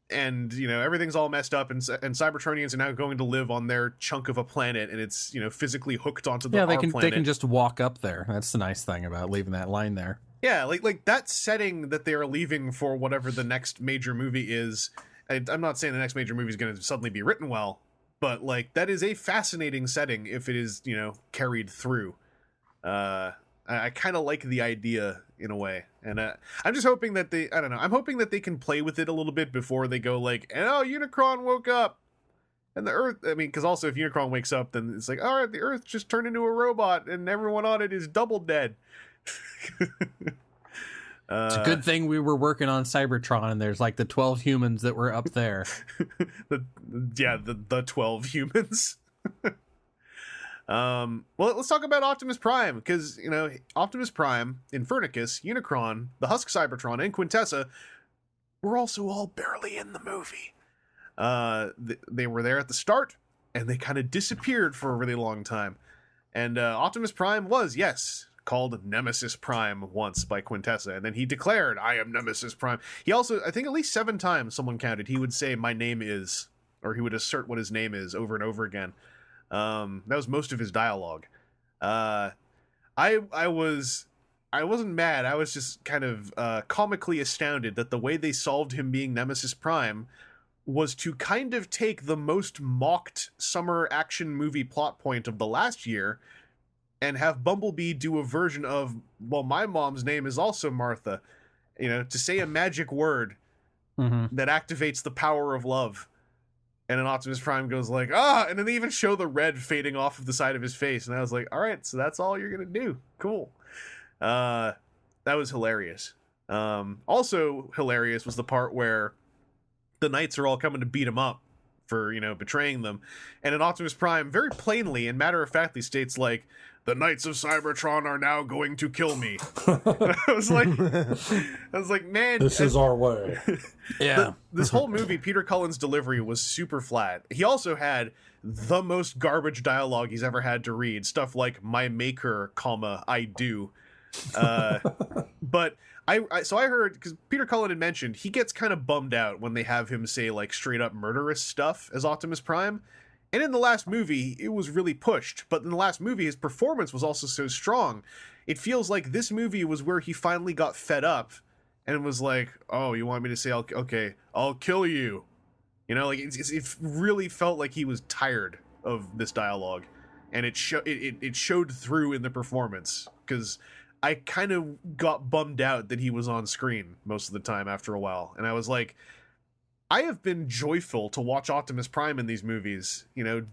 and you know everything's all messed up, and Cybertronians are now going to live on their chunk of a planet, and it's, you know, physically hooked onto the Yeah, our they planet. can just walk up there. That's the nice thing about leaving that line there. Yeah, like that setting that they are leaving for whatever the next major movie is. I'm not saying the next major movie is going to suddenly be written well, but like that is a fascinating setting if it is, you know, carried through. I kind of like the idea in a way, and I'm just hoping that I'm hoping that they can play with it a little bit before they go like, oh, Unicron woke up, and the Earth. I mean, because also if Unicron wakes up, then it's like, all right, the Earth just turned into a robot, and everyone on it is double dead. It's a good thing we were working on Cybertron, and there's like the 12 humans that were up there. the 12 humans. Well, let's talk about Optimus Prime, because, you know, Optimus Prime, Infernicus, Unicron, the Husk Cybertron, and Quintessa were also all barely in the movie. They were there at the start, and they kind of disappeared for a really long time. And Optimus Prime was, yes, called Nemesis Prime once by Quintessa, and then he declared, I am Nemesis Prime. He also, I think at least 7 times, someone counted, he would say, my name is, or he would assert what his name is over and over again. That was most of his dialogue. I wasn't mad, I was just kind of comically astounded that the way they solved him being Nemesis Prime was to kind of take the most mocked summer action movie plot point of the last year and have Bumblebee do a version of, well, my mom's name is also Martha, you know, to say a magic word that activates the power of love. And then Optimus Prime goes like, and then they even show the red fading off of the side of his face. And I was like, all right, so that's all you're going to do. Cool. That was hilarious. Also hilarious was the part where the knights are all coming to beat him up for, you know, betraying them. And then Optimus Prime very plainly and matter-of-factly states like, the Knights of Cybertron are now going to kill me. I was like, man, This is our way. Yeah. This whole movie, Peter Cullen's delivery was super flat. He also had the most garbage dialogue he's ever had to read. Stuff like, my maker, comma, I do. But I heard, because Peter Cullen had mentioned, he gets kind of bummed out when they have him say like straight up murderous stuff as Optimus Prime. And in the last movie, it was really pushed. But in the last movie, his performance was also so strong. It feels like this movie was where he finally got fed up and was like, oh, you want me to say, I'll kill you. You know, like it really felt like he was tired of this dialogue. And it showed through in the performance. Because I kind of got bummed out that he was on screen most of the time after a while. And I was like, I have been joyful to watch Optimus Prime in these movies, you know,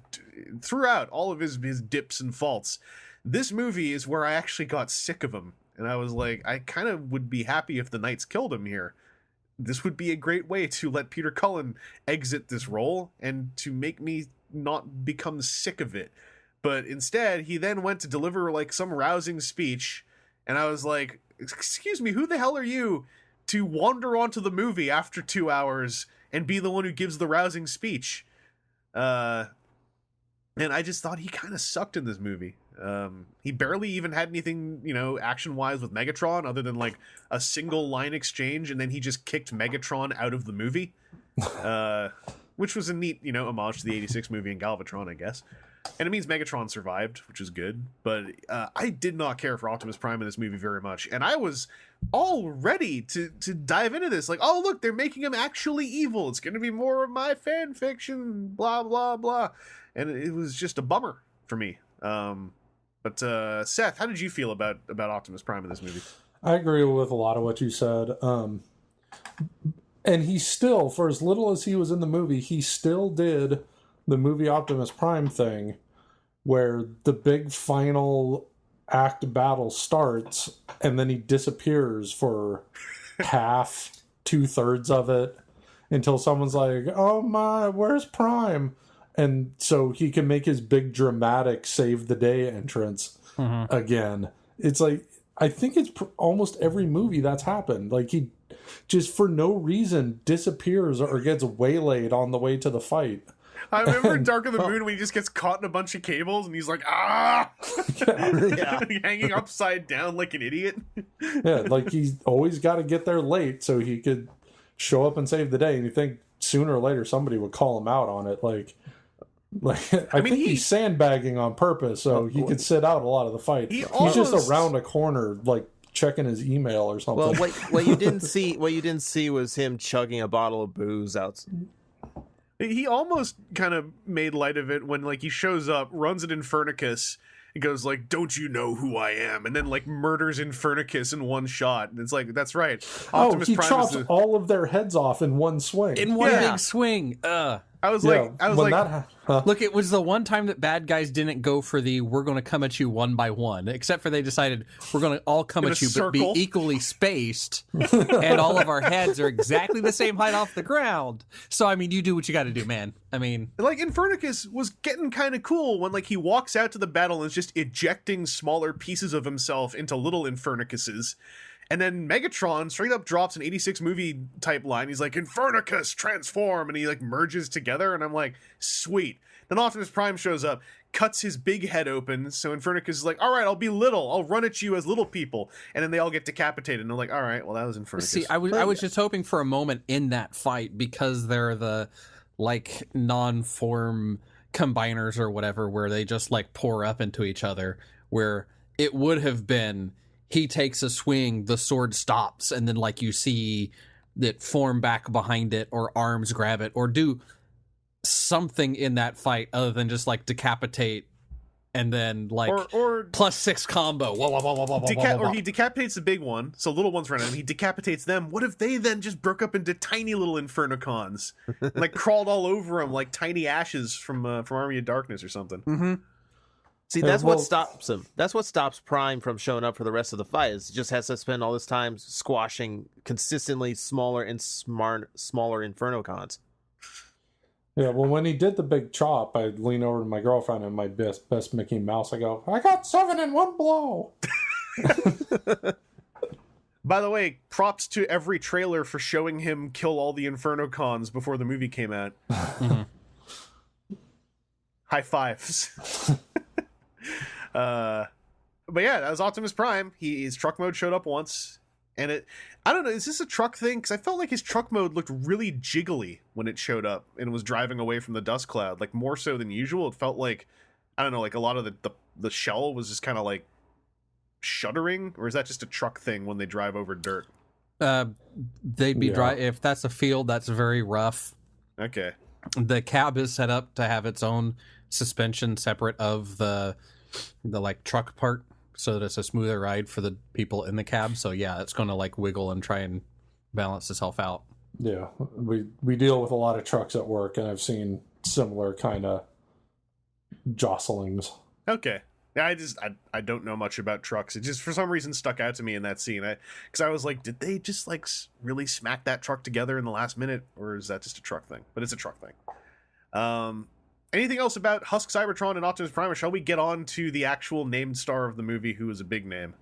throughout all of his dips and faults. This movie is where I actually got sick of him. And I was like, I kind of would be happy if the Knights killed him here. This would be a great way to let Peter Cullen exit this role and to make me not become sick of it. But instead, he then went to deliver like some rousing speech. And I was like, excuse me, who the hell are you to wander onto the movie after 2 hours and be the one who gives the rousing speech? And I just thought he kind of sucked in this movie. He barely even had anything, you know, action-wise with Megatron other than like a single line exchange, and then he just kicked Megatron out of the movie, which was a neat, you know, homage to the 86 movie in Galvatron, I guess. And it means Megatron survived, which is good. But I did not care for Optimus Prime in this movie very much. And I was all ready to dive into this. Like, oh, look, they're making him actually evil. It's going to be more of my fan fiction, blah, blah, blah. And it was just a bummer for me. But Seth, how did you feel about Optimus Prime in this movie? I agree with a lot of what you said. And he still, for as little as he was in the movie, he still did the movie Optimus Prime thing where the big final act battle starts and then he disappears for half, 2/3 of it until someone's like, oh my, where's Prime? And so he can make his big dramatic save the day entrance again. It's like, I think it's almost every movie that's happened. Like he just for no reason disappears or gets waylaid on the way to the fight. I remember in Dark of the Moon when he just gets caught in a bunch of cables and he's like, ah! Yeah. Hanging upside down like an idiot. Yeah, like he's always got to get there late so he could show up and save the day. And you think sooner or later somebody would call him out on it. Like I mean, he's sandbagging on purpose so he could sit out a lot of the fight. He's just around a corner, like checking his email or something. Well, what you didn't see was him chugging a bottle of booze out. He almost kind of made light of it when, like, he shows up, runs at Infernicus, and goes, like, don't you know who I am? And then, like, murders Infernicus in one shot. And it's like, that's right. Optimus he Prime chops all of their heads off in one swing. In one big swing. I was like, look, it was the one time that bad guys didn't go for the we're going to come at you one by one, except for they decided we're going to all come at you but be equally spaced, and all of our heads are exactly the same height off the ground. So, I mean, you do what you got to do, man. I mean, like, Infernicus was getting kind of cool when, like, he walks out to the battle and is just ejecting smaller pieces of himself into little Infernicuses. And then Megatron straight up drops an 86 movie type line. He's like, Infernicus, transform! And he like merges together. And I'm like, sweet. Then Optimus Prime shows up, cuts his big head open. So Infernicus is like, all right, I'll be little. I'll run at you as little people. And then they all get decapitated. And they're like, all right, well, that was Infernicus. See, I was just hoping for a moment in that fight because they're the like non-form combiners or whatever where they just like pour up into each other, where it would have been he takes a swing, the sword stops, and then like you see that form back behind it or arms grab it or do something in that fight other than just like decapitate and then like or +6 combo. Or he decapitates the big one, so little ones run at him. He decapitates them. What if they then just broke up into tiny little Infernicons, like crawled all over him like tiny ashes from Army of Darkness or something? Mm-hmm. See, that's what stops him. That's what stops Prime from showing up for the rest of the fight. Is he just has to spend all this time squashing consistently smaller and smaller Infernocons. Yeah, well, when he did the big chop, I lean over to my girlfriend and my best Mickey Mouse. I go, I got 7 in one blow. By the way, props to every trailer for showing him kill all the Infernocons before the movie came out. Mm-hmm. High fives. But yeah, that was Optimus Prime. His truck mode showed up once, and I don't know, is this a truck thing? Because I felt like his truck mode looked really jiggly when it showed up and was driving away from the dust cloud, like more so than usual. It felt like, I don't know, like a lot of the shell was just kind of like shuddering, or is that just a truck thing when they drive over dirt? They'd be dry if that's a field that's very rough. Okay. The cab is set up to have its own suspension separate of the like truck part, so that it's a smoother ride for the people in the cab. So yeah, it's going to like wiggle and try and balance itself out. Yeah, we deal with a lot of trucks at work, and I've seen similar kind of jostlings. Okay. Yeah, I don't know much about trucks. It just for some reason stuck out to me in that scene. Because I was like, did they just like really smack that truck together in the last minute, or is that just a truck thing? But it's a truck thing. Anything else about Husk Cybertron and Optimus Prime, or shall we get on to the actual named star of the movie, who is a big name?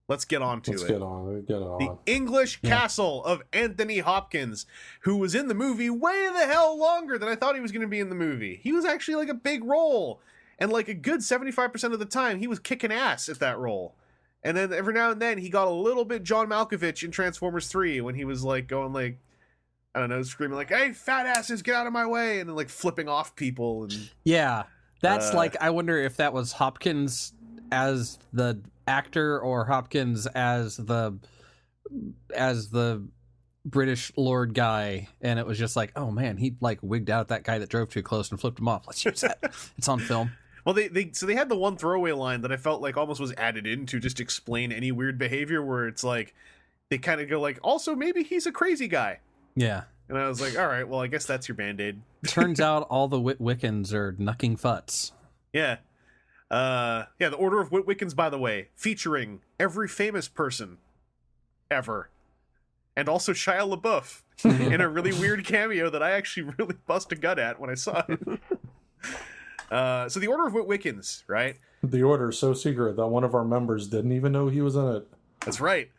Let's get on to it. Get on. The English Castle of Anthony Hopkins, who was in the movie way the hell longer than I thought he was going to be in the movie. He was actually like a big role. And like a good 75% of the time, he was kicking ass at that role. And then every now and then, he got a little bit John Malkovich in Transformers 3 when he was like going like, I don't know, screaming like, "Hey, fat asses, get out of my way!" and then like flipping off people. And yeah, that's like, I wonder if that was Hopkins as the actor or Hopkins as the British Lord guy, and it was just like, oh man, he like wigged out that guy that drove too close and flipped him off. Let's use that. It's on film. Well, they had the one throwaway line that I felt like almost was added in to just explain any weird behavior, where it's like they kind of go like, also maybe he's a crazy guy. Yeah. And I was like, all right, well, I guess that's your Band-Aid. Turns out all the Witwickens are knucking futs. Yeah. The Order of Witwickens, by the way, featuring every famous person ever. And also Shia LaBeouf in a really weird cameo that I actually really bust a gut at when I saw it. So the Order of Witwickens, right? The Order is so secret that one of our members didn't even know he was in it. That's right.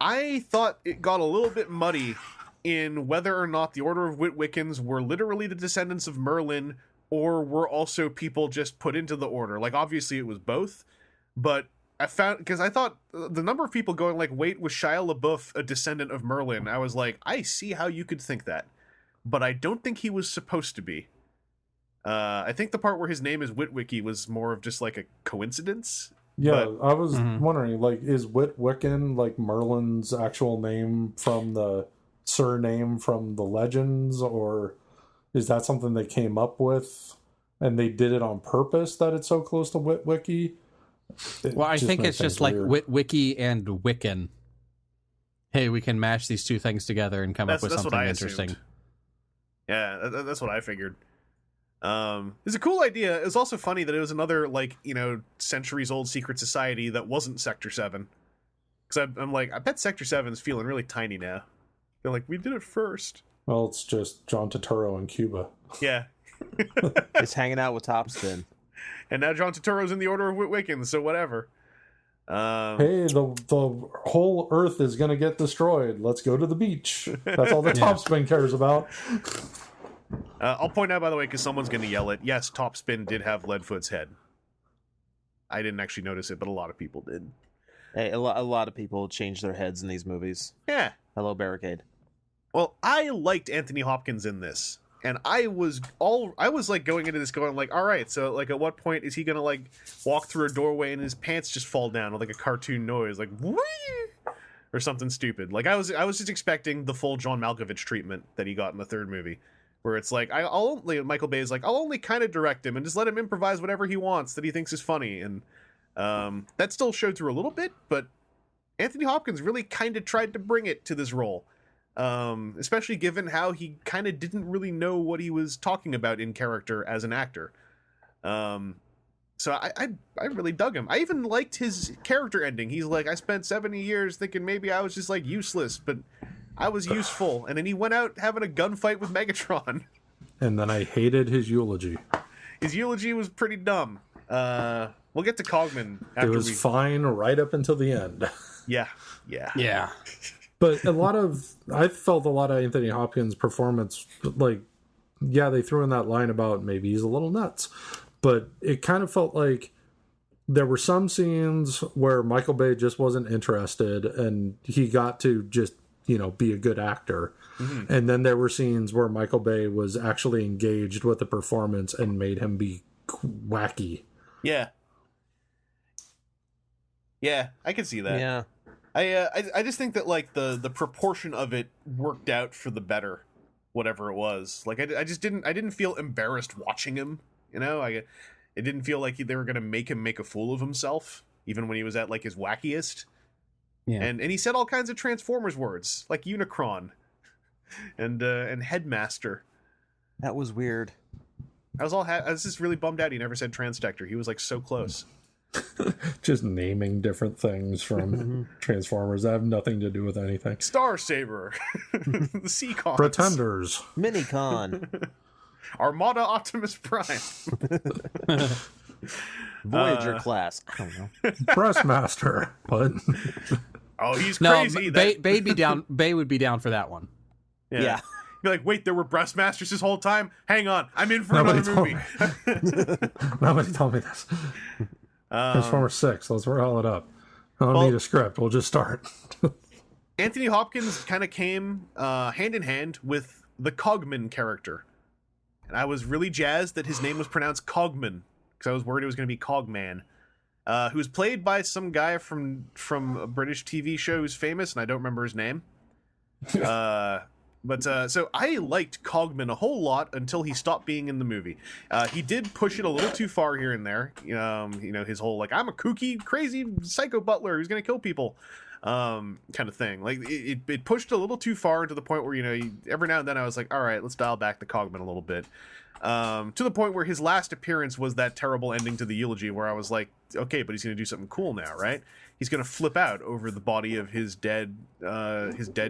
I thought it got a little bit muddy in whether or not the Order of Witwickens were literally the descendants of Merlin, or were also people just put into the Order. Like, obviously it was both, but I found, because I thought the number of people going like, wait, was Shia LaBeouf a descendant of Merlin? I was like, I see how you could think that, but I don't think he was supposed to be. I think the part where his name is Witwicky was more of just like a coincidence. Yeah, but I was wondering, like, is Witwicken like Merlin's actual name from the surname from the legends, or is that something they came up with and they did it on purpose that it's so close to Witwicky? Well, I think it's just like Witwicky and Wiccan. Hey, we can mash these two things together and come up with something interesting. Assumed. Yeah, that's what I figured. It's a cool idea. It was also funny that it was another, like, you know, centuries-old secret society that wasn't Sector 7. Because I'm like, I bet Sector 7's feeling really tiny now. They're like, we did it first. Well, it's just John Turturro in Cuba. Yeah. He's hanging out with Topspin. And now John Turturro's in the Order of Witwickens, so whatever. Hey, the whole Earth is going to get destroyed. Let's go to the beach. That's all that Topspin cares about. I'll point out, by the way, because someone's going to yell it, yes, Topspin did have Leadfoot's head. I didn't actually notice it, but a lot of people did. Hey, a lot of people change their heads in these movies. Yeah. Hello, Barricade. Well, I liked Anthony Hopkins in this. And I was like going into this going like, all right, so like at what point is he going to like walk through a doorway and his pants just fall down with like a cartoon noise, like whee! Or something stupid. Like I was just expecting the full John Malkovich treatment that he got in the third movie, where it's like Michael Bay is like, I'll only kind of direct him and just let him improvise whatever he wants that he thinks is funny. And that still showed through a little bit, but Anthony Hopkins really kind of tried to bring it to this role. Especially given how he kind of didn't really know what he was talking about in character as an actor. So I really dug him. I even liked his character ending. He's like, I spent 70 years thinking maybe I was just like useless, but I was useful. And then he went out having a gunfight with Megatron. And then I hated his eulogy. His eulogy was pretty dumb. We'll get to Cogman after it was fine right up until the end. Yeah. But I felt a lot of Anthony Hopkins' performance, like, yeah, they threw in that line about maybe he's a little nuts, but it kind of felt like there were some scenes where Michael Bay just wasn't interested and he got to just, you know, be a good actor. Mm-hmm. And then there were scenes where Michael Bay was actually engaged with the performance and made him be wacky. Yeah. Yeah, I can see that. Yeah. I just think that like the proportion of it worked out for the better, whatever it was. Like I didn't feel embarrassed watching him, you know. It didn't feel like they were going to make him make a fool of himself, even when he was at like his wackiest. Yeah. And he said all kinds of Transformers words, like Unicron and Headmaster. That was weird. I was just really bummed out he never said Transdector. He was like so close. Just naming different things from Transformers that have nothing to do with anything. Star Saber, the Seacons, Pretenders, Minicon, Armada Optimus Prime, Voyager class. I don't know. Breastmaster. What? Oh, he's No, crazy. Bay would be down for that one. Yeah. You're like, wait, there were Breastmasters this whole time? Hang on, I'm in for another movie. Nobody told me this. Transformers 6, let's roll it up. I don't need a script, we'll just start. Anthony Hopkins kind of came hand in hand with the Cogman character. And I was really jazzed that his name was pronounced Cogman, because I was worried it was going to be Cogman. Who was played by some guy from a British TV show who's famous, and I don't remember his name. So I liked Cogman a whole lot until he stopped being in the movie. He did push it a little too far here and there. His whole like, I'm a kooky, crazy psycho butler who's gonna kill people, kind of thing. Like it pushed a little too far to the point where every now and then I was like, all right, let's dial back the Cogman a little bit. To the point where his last appearance was that terrible ending to the eulogy, where I was like, okay, but he's gonna do something cool now, right? He's gonna flip out over the body of his dead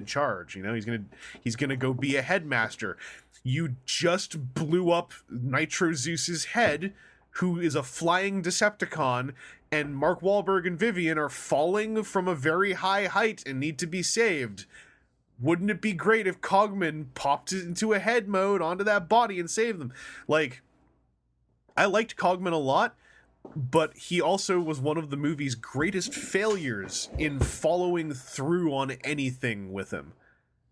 charge. He's gonna go be a headmaster. You just blew up Nitro Zeus's head, who is a flying Decepticon, and Mark Wahlberg and Vivian are falling from a very high height and need to be saved. Wouldn't it be great if Cogman popped into a head mode onto that body and saved them? Like, I liked Cogman a lot, but he also was one of the movie's greatest failures in following through on anything with him.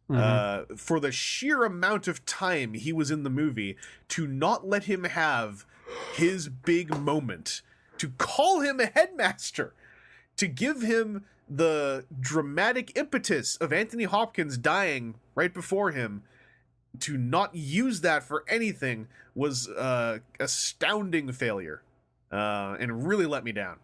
For the sheer amount of time he was in the movie, to not let him have his big moment, to call him a headmaster, to give him the dramatic impetus of Anthony Hopkins dying right before him, to not use that for anything was astounding failure, and really let me down.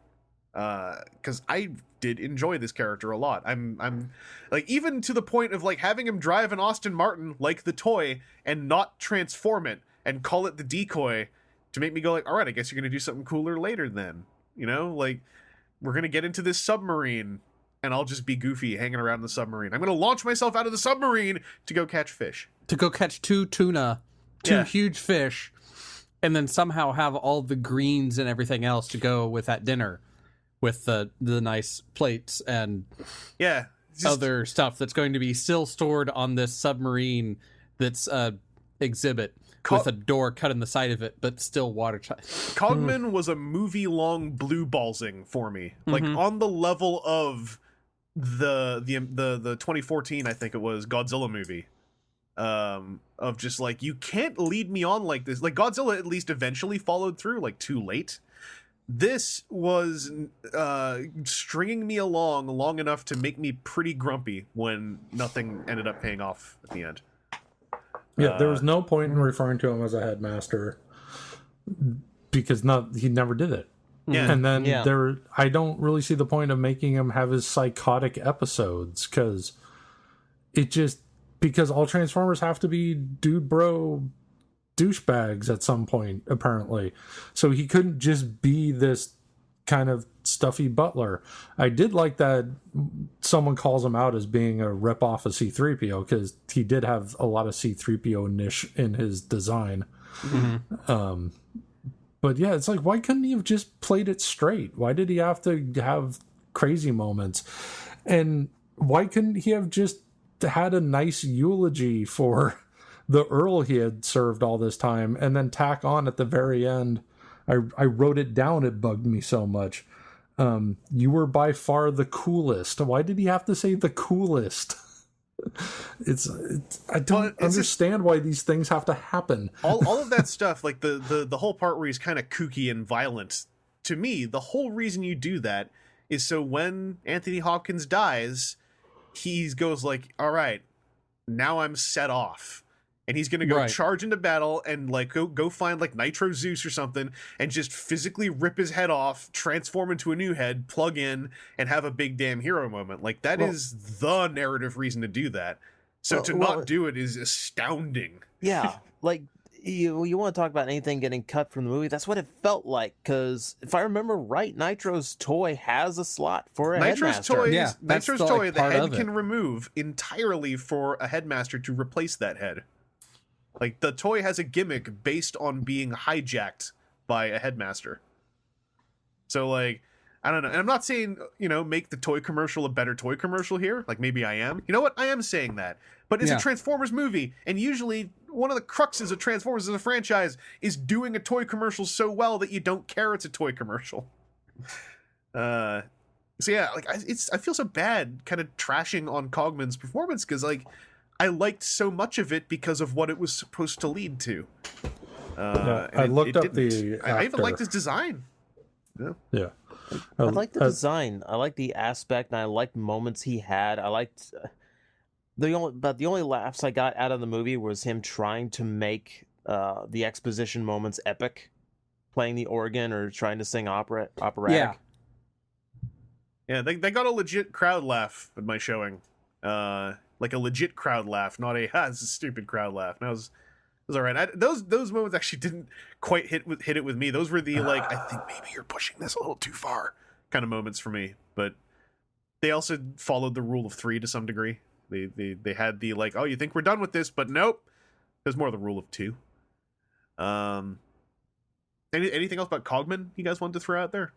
Because I did enjoy this character a lot. I'm like, even to the point of like having him drive an Aston Martin like the toy and not transform it and call it the decoy, to make me go like, all right, I guess you're gonna do something cooler later then. Like, we're gonna get into this submarine and I'll just be Goofy hanging around the submarine. I'm gonna launch myself out of the submarine to go catch fish. To go catch two huge fish, and then somehow have all the greens and everything else to go with that dinner, with the nice plates and other stuff that's going to be still stored on this submarine that's exhibit with a door cut in the side of it, but still watertight. Cogman was a movie-long blue ballsing for me, like on the level of the 2014, I think it was, Godzilla movie. Of just like, you can't lead me on like this. Like, Godzilla at least eventually followed through, like, too late. This was stringing me along long enough to make me pretty grumpy when nothing ended up paying off at the end. Yeah, there was no point in referring to him as a headmaster, because he never did it. Yeah. And then I don't really see the point of making him have his psychotic episodes, because all Transformers have to be dude bro douchebags at some point, apparently. So he couldn't just be this kind of stuffy butler. I did like that someone calls him out as being a rip-off of C-3PO, because he did have a lot of C-3PO niche in his design. But yeah, it's like, why couldn't he have just played it straight? Why did he have to have crazy moments? And why couldn't he have just had a nice eulogy for the Earl he had served all this time, and then tack on at the very end? I wrote it down, it bugged me so much. You were by far the coolest. Why did he have to say the coolest? I don't understand why these things have to happen. All of that stuff, like the whole part where he's kind of kooky and violent, to me, the whole reason you do that is so when Anthony Hopkins dies, he goes like, all right, now I'm set off. and he's gonna go Right. charge into battle and like go find like Nitro Zeus or something and just physically rip his head off, transform into a new head, plug in, and have a big damn hero moment. Like that is the narrative reason to do that. So to not do it is astounding. Yeah, like you want to talk about anything getting cut from the movie? That's what it felt like. Because if I remember right, Nitro's toy has a slot for a Nitro's headmaster. toy, Yeah, that's Nitro's the, like, toy, the part head of it. can remove entirely for a headmaster to replace that head. Like the toy has a gimmick based on being hijacked by a headmaster. So like, I don't know. And I'm not saying, make the toy commercial a better toy commercial here. Like maybe I am. You know what? I am saying that. But it's Yeah. a Transformers movie, and usually one of the cruxes of Transformers as a franchise is doing a toy commercial so well that you don't care it's a toy commercial. So yeah, like I feel so bad kind of trashing on Cogman's performance because like I liked so much of it because of what it was supposed to lead to. Yeah, and I looked up didn't. the I even actor. liked his design. Yeah. I like the design. I like the aspect, and I liked moments he had. I liked the only laughs I got out of the movie was him trying to make the exposition moments epic, playing the organ or trying to sing operatic. Yeah. Yeah, they got a legit crowd laugh at my showing. Like a legit crowd laugh, not a it's a stupid crowd laugh. And it was all right. Those moments actually didn't quite hit it with me. Those were the like I think maybe you're pushing this a little too far kind of moments for me. But they also followed the rule of 3 to some degree. They had the like, oh, you think we're done with this, but nope. There's more the rule of 2. Anything else about Cogman you guys want to throw out there?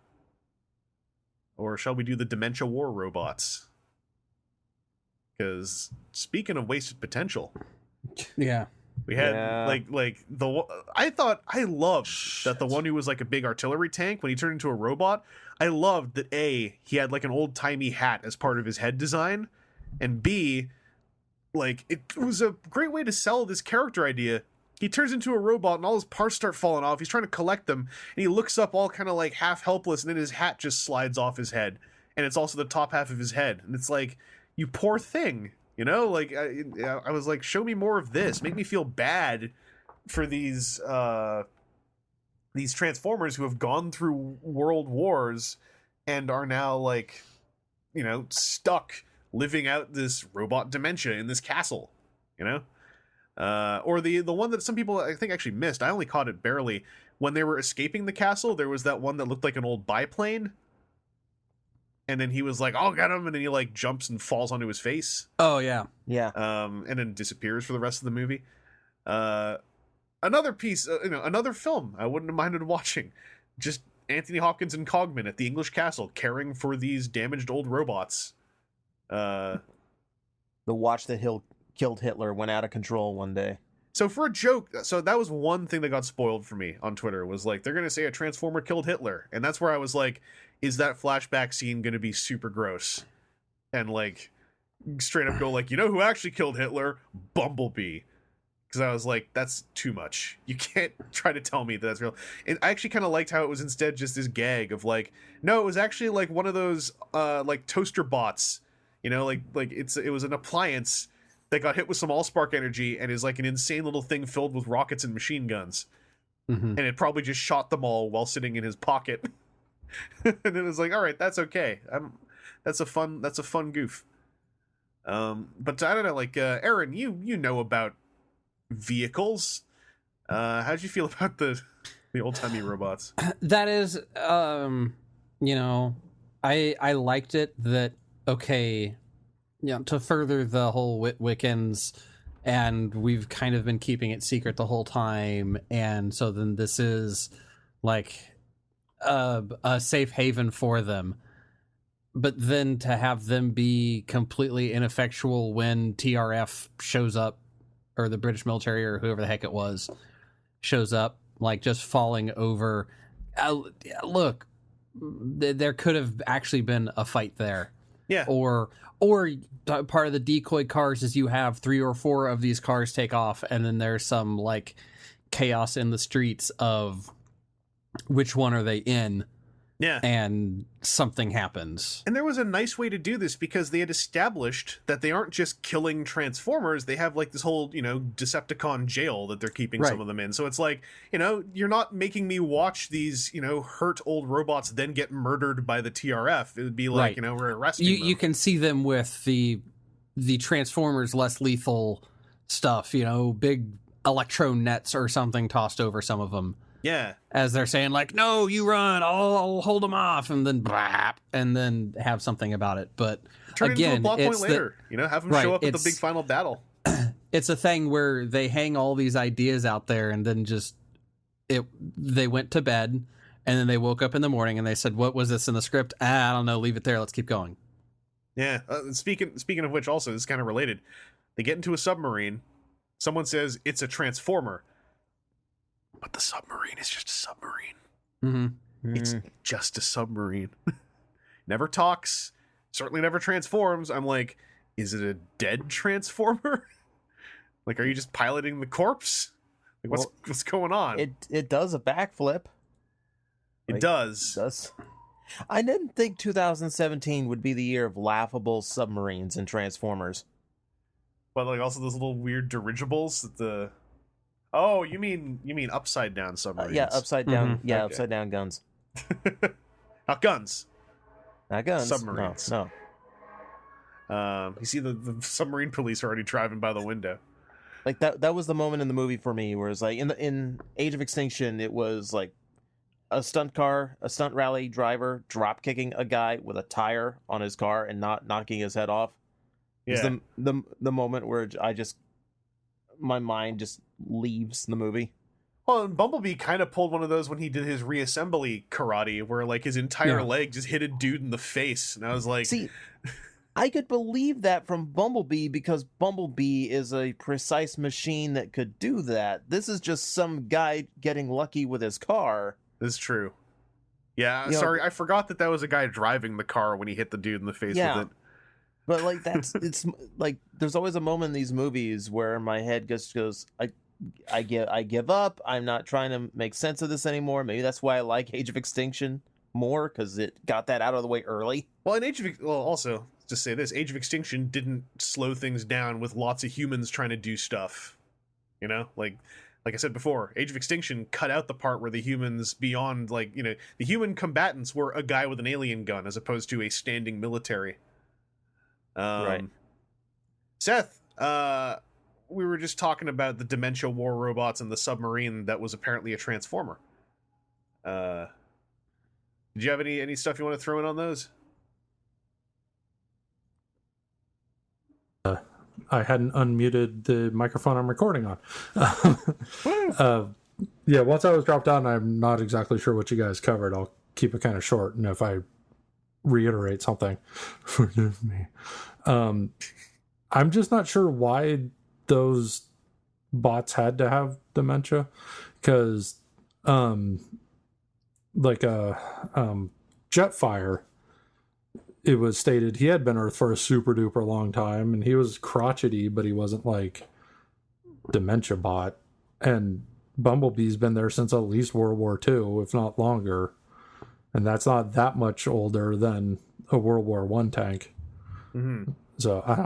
Or shall we do the Dementia War robots? Because speaking of wasted potential, Yeah. we had Yeah. like I loved that the one who was like a big artillery tank when he turned into a robot. I loved that he had like an old timey hat as part of his head design, and B, like it was a great way to sell this character idea. He turns into a robot and all his parts start falling off. He's trying to collect them, and he looks up all kind of like half helpless, and then his hat just slides off his head, and it's also the top half of his head, and it's like, you poor thing, like I was like, show me more of this, make me feel bad for these Transformers who have gone through world wars and are now like, stuck living out this robot dementia in this castle, or the one that some people I think actually missed. I only caught it barely. When they were escaping the castle, there was that one that looked like an old biplane. And then he was like, I'll get him. And then he like jumps and falls onto his face. Oh yeah. Yeah. And then disappears for the rest of the movie. Another piece, another film I wouldn't have minded watching. Just Anthony Hopkins and Cogman at the English castle caring for these damaged old robots. The watch that killed Hitler went out of control one day. So for a joke, so that was one thing that got spoiled for me on Twitter, was like, they're going to say a Transformer killed Hitler. And that's where I was like, is that flashback scene going to be super gross? And like, straight up go like, who actually killed Hitler? Bumblebee. Because I was like, that's too much. You can't try to tell me that that's real. And I actually kind of liked how it was instead just this gag of like, no, it was actually like one of those like toaster bots, like it was an appliance that got hit with some Allspark energy and is like an insane little thing filled with rockets and machine guns. Mm-hmm. And it probably just shot them all while sitting in his pocket. And it was like, all right, that's okay. That's a fun goof. But I don't know, like Aaron, you know about vehicles. How'd you feel about the old-timey robots? That is, I liked it that, okay, to further the whole Wiccans, and we've kind of been keeping it secret the whole time, and so then this is like a safe haven for them. But then to have them be completely ineffectual when TRF shows up, or the British military or whoever the heck it was shows up, like just falling over. Look, there could have actually been a fight there. Yeah. Or part of the decoy cars is you have 3 or 4 of these cars take off, and then there's some like chaos in the streets of which one are they in, Yeah. and something happens. And there was a nice way to do this because they had established that they aren't just killing Transformers. They have like this whole, Decepticon jail that they're keeping some Right. of them in. So it's like, you're not making me watch these, hurt old robots then get murdered by the TRF. It would be like, Right. we're arresting them. You can see them with the Transformers less lethal stuff, big electro nets or something tossed over some of them. Yeah. As they're saying, like, no, you run, I'll hold them off, and then blap, and then have something about it. But Turn it into a again, plot point it's later. Have them right, show up at the it's- big final battle. it's a thing where they hang all these ideas out there, and then they went to bed, and then they woke up in the morning, and they said, what was this in the script? I don't know, leave it there, let's keep going. Yeah. Speaking of which, also, this is kind of related. They get into a submarine. Someone says it's a transformer. But the submarine is just a submarine. Mm-hmm. It's just a submarine. Never talks. Certainly never transforms. I'm like, is it a dead transformer? Like, are you just piloting the corpse? Like, what's going on? It does a backflip. It does. It does. I didn't think 2017 would be the year of laughable submarines and Transformers. But like also those little weird dirigibles that the. Oh, you mean upside down submarines? Yeah, upside down. Mhm. Yeah, Okay. upside down guns. Not guns. Not guns. Submarines. No. You see the submarine police are already driving by the window. Like that was the moment in the movie for me where it's like in Age of Extinction, it was like a stunt rally driver drop kicking a guy with a tire on his car and not knocking his head off. It's Yeah. the moment where my mind just leaves the movie. Well, and Bumblebee kind of pulled one of those when he did his reassembly karate, where like his entire Yeah. leg just hit a dude in the face, and I was like, See, I could believe that from Bumblebee because Bumblebee is a precise machine that could do that. This is just some guy getting lucky with his car. "This is true." Yeah, You know- sorry, I forgot that was a guy driving the car when he hit the dude in the face Yeah. with it. But like it's like there's always a moment in these movies where my head just goes, I give up. I'm not trying to make sense of this anymore. Maybe that's why I like Age of Extinction more because it got that out of the way early. Well, also just say this: Age of Extinction didn't slow things down with lots of humans trying to do stuff. Like I said before, Age of Extinction cut out the part where the humans beyond the human combatants were a guy with an alien gun as opposed to a standing military. Right. Seth, we were just talking about the dementia war robots and the submarine that was apparently a transformer. Did you have any stuff you want to throw in on those? I hadn't unmuted the microphone I'm recording on. Yeah, once I was dropped out, and I'm not exactly sure what you guys covered. I'll keep it kind of short, and if I reiterate something, forgive me. I'm just not sure why those bots had to have dementia, because Jetfire, it was stated he had been Earth for a super duper long time, and he was crotchety, but he wasn't like dementia bot. And Bumblebee's been there since at least World War II, if not longer, and that's not that much older than a World War I tank. Mm-hmm. So I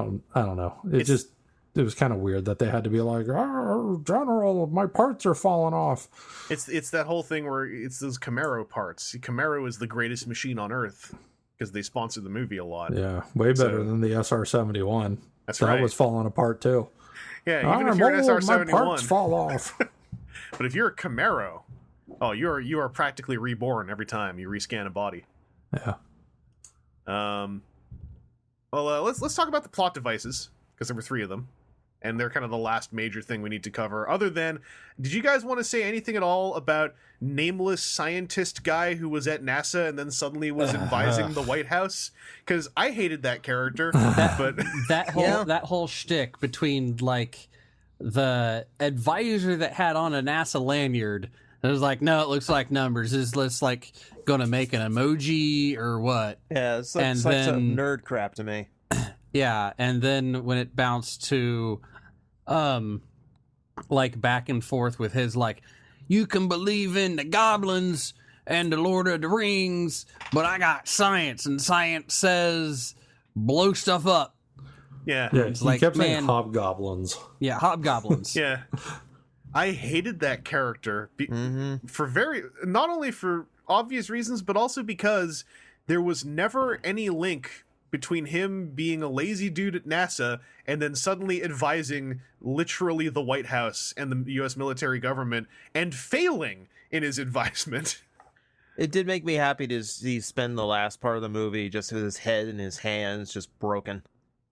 don't know. It was kind of weird that they had to be like, "Oh, General, my parts are falling off." It's that whole thing where it's those Camaro parts. Camaro is the greatest machine on Earth because they sponsored the movie a lot. Yeah, way better than the SR-71. That's that right. was falling apart too. Yeah, even if you're an SR-71, my parts fall off. but if you're a Camaro, you are practically reborn every time you rescan a body. Yeah. Well, let's talk about the plot devices because there were 3 of them, and they're kind of the last major thing we need to cover. Other than, did you guys want to say anything at all about nameless scientist guy who was at NASA and then suddenly was advising the White House? Because I hated that character, but that whole shtick between like the advisor that had on a NASA lanyard. It was like, no, it looks like numbers. Is this like gonna make an emoji or what? Yeah, it's like some nerd crap to me. Yeah, and then when it bounced to, like back and forth with his like, you can believe in the goblins, and the Lord of the Rings, but I got science, and science says blow stuff up. Yeah. Yeah, he like, kept saying man- hobgoblins. Yeah, hobgoblins. Yeah. I hated that character for not only for obvious reasons, but also because there was never any link between him being a lazy dude at NASA and then suddenly advising literally the White House and the U.S. military government and failing in his advisement. It did make me happy to see spend the last part of the movie just with his head and his hands just broken.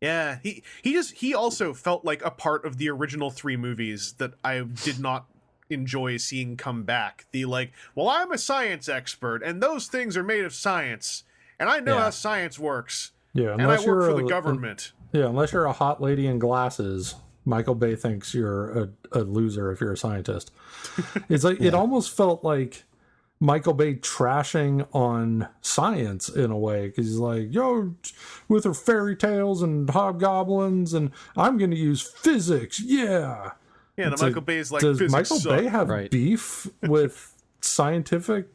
Yeah, he also felt like a part of the original 3 movies that I did not enjoy seeing come back. The like, well, I'm a science expert, and those things are made of science, and I know how science works, Yeah, and I work for the government. Yeah, unless you're a hot lady in glasses, Michael Bay thinks you're a loser if you're a scientist. It's like it almost felt like Michael Bay trashing on science in a way, because he's like, yo, with her fairy tales and hobgoblins, and I'm going to use physics. Yeah. Yeah, the Michael Bay's like, does physics Michael suck. Bay have beef with scientific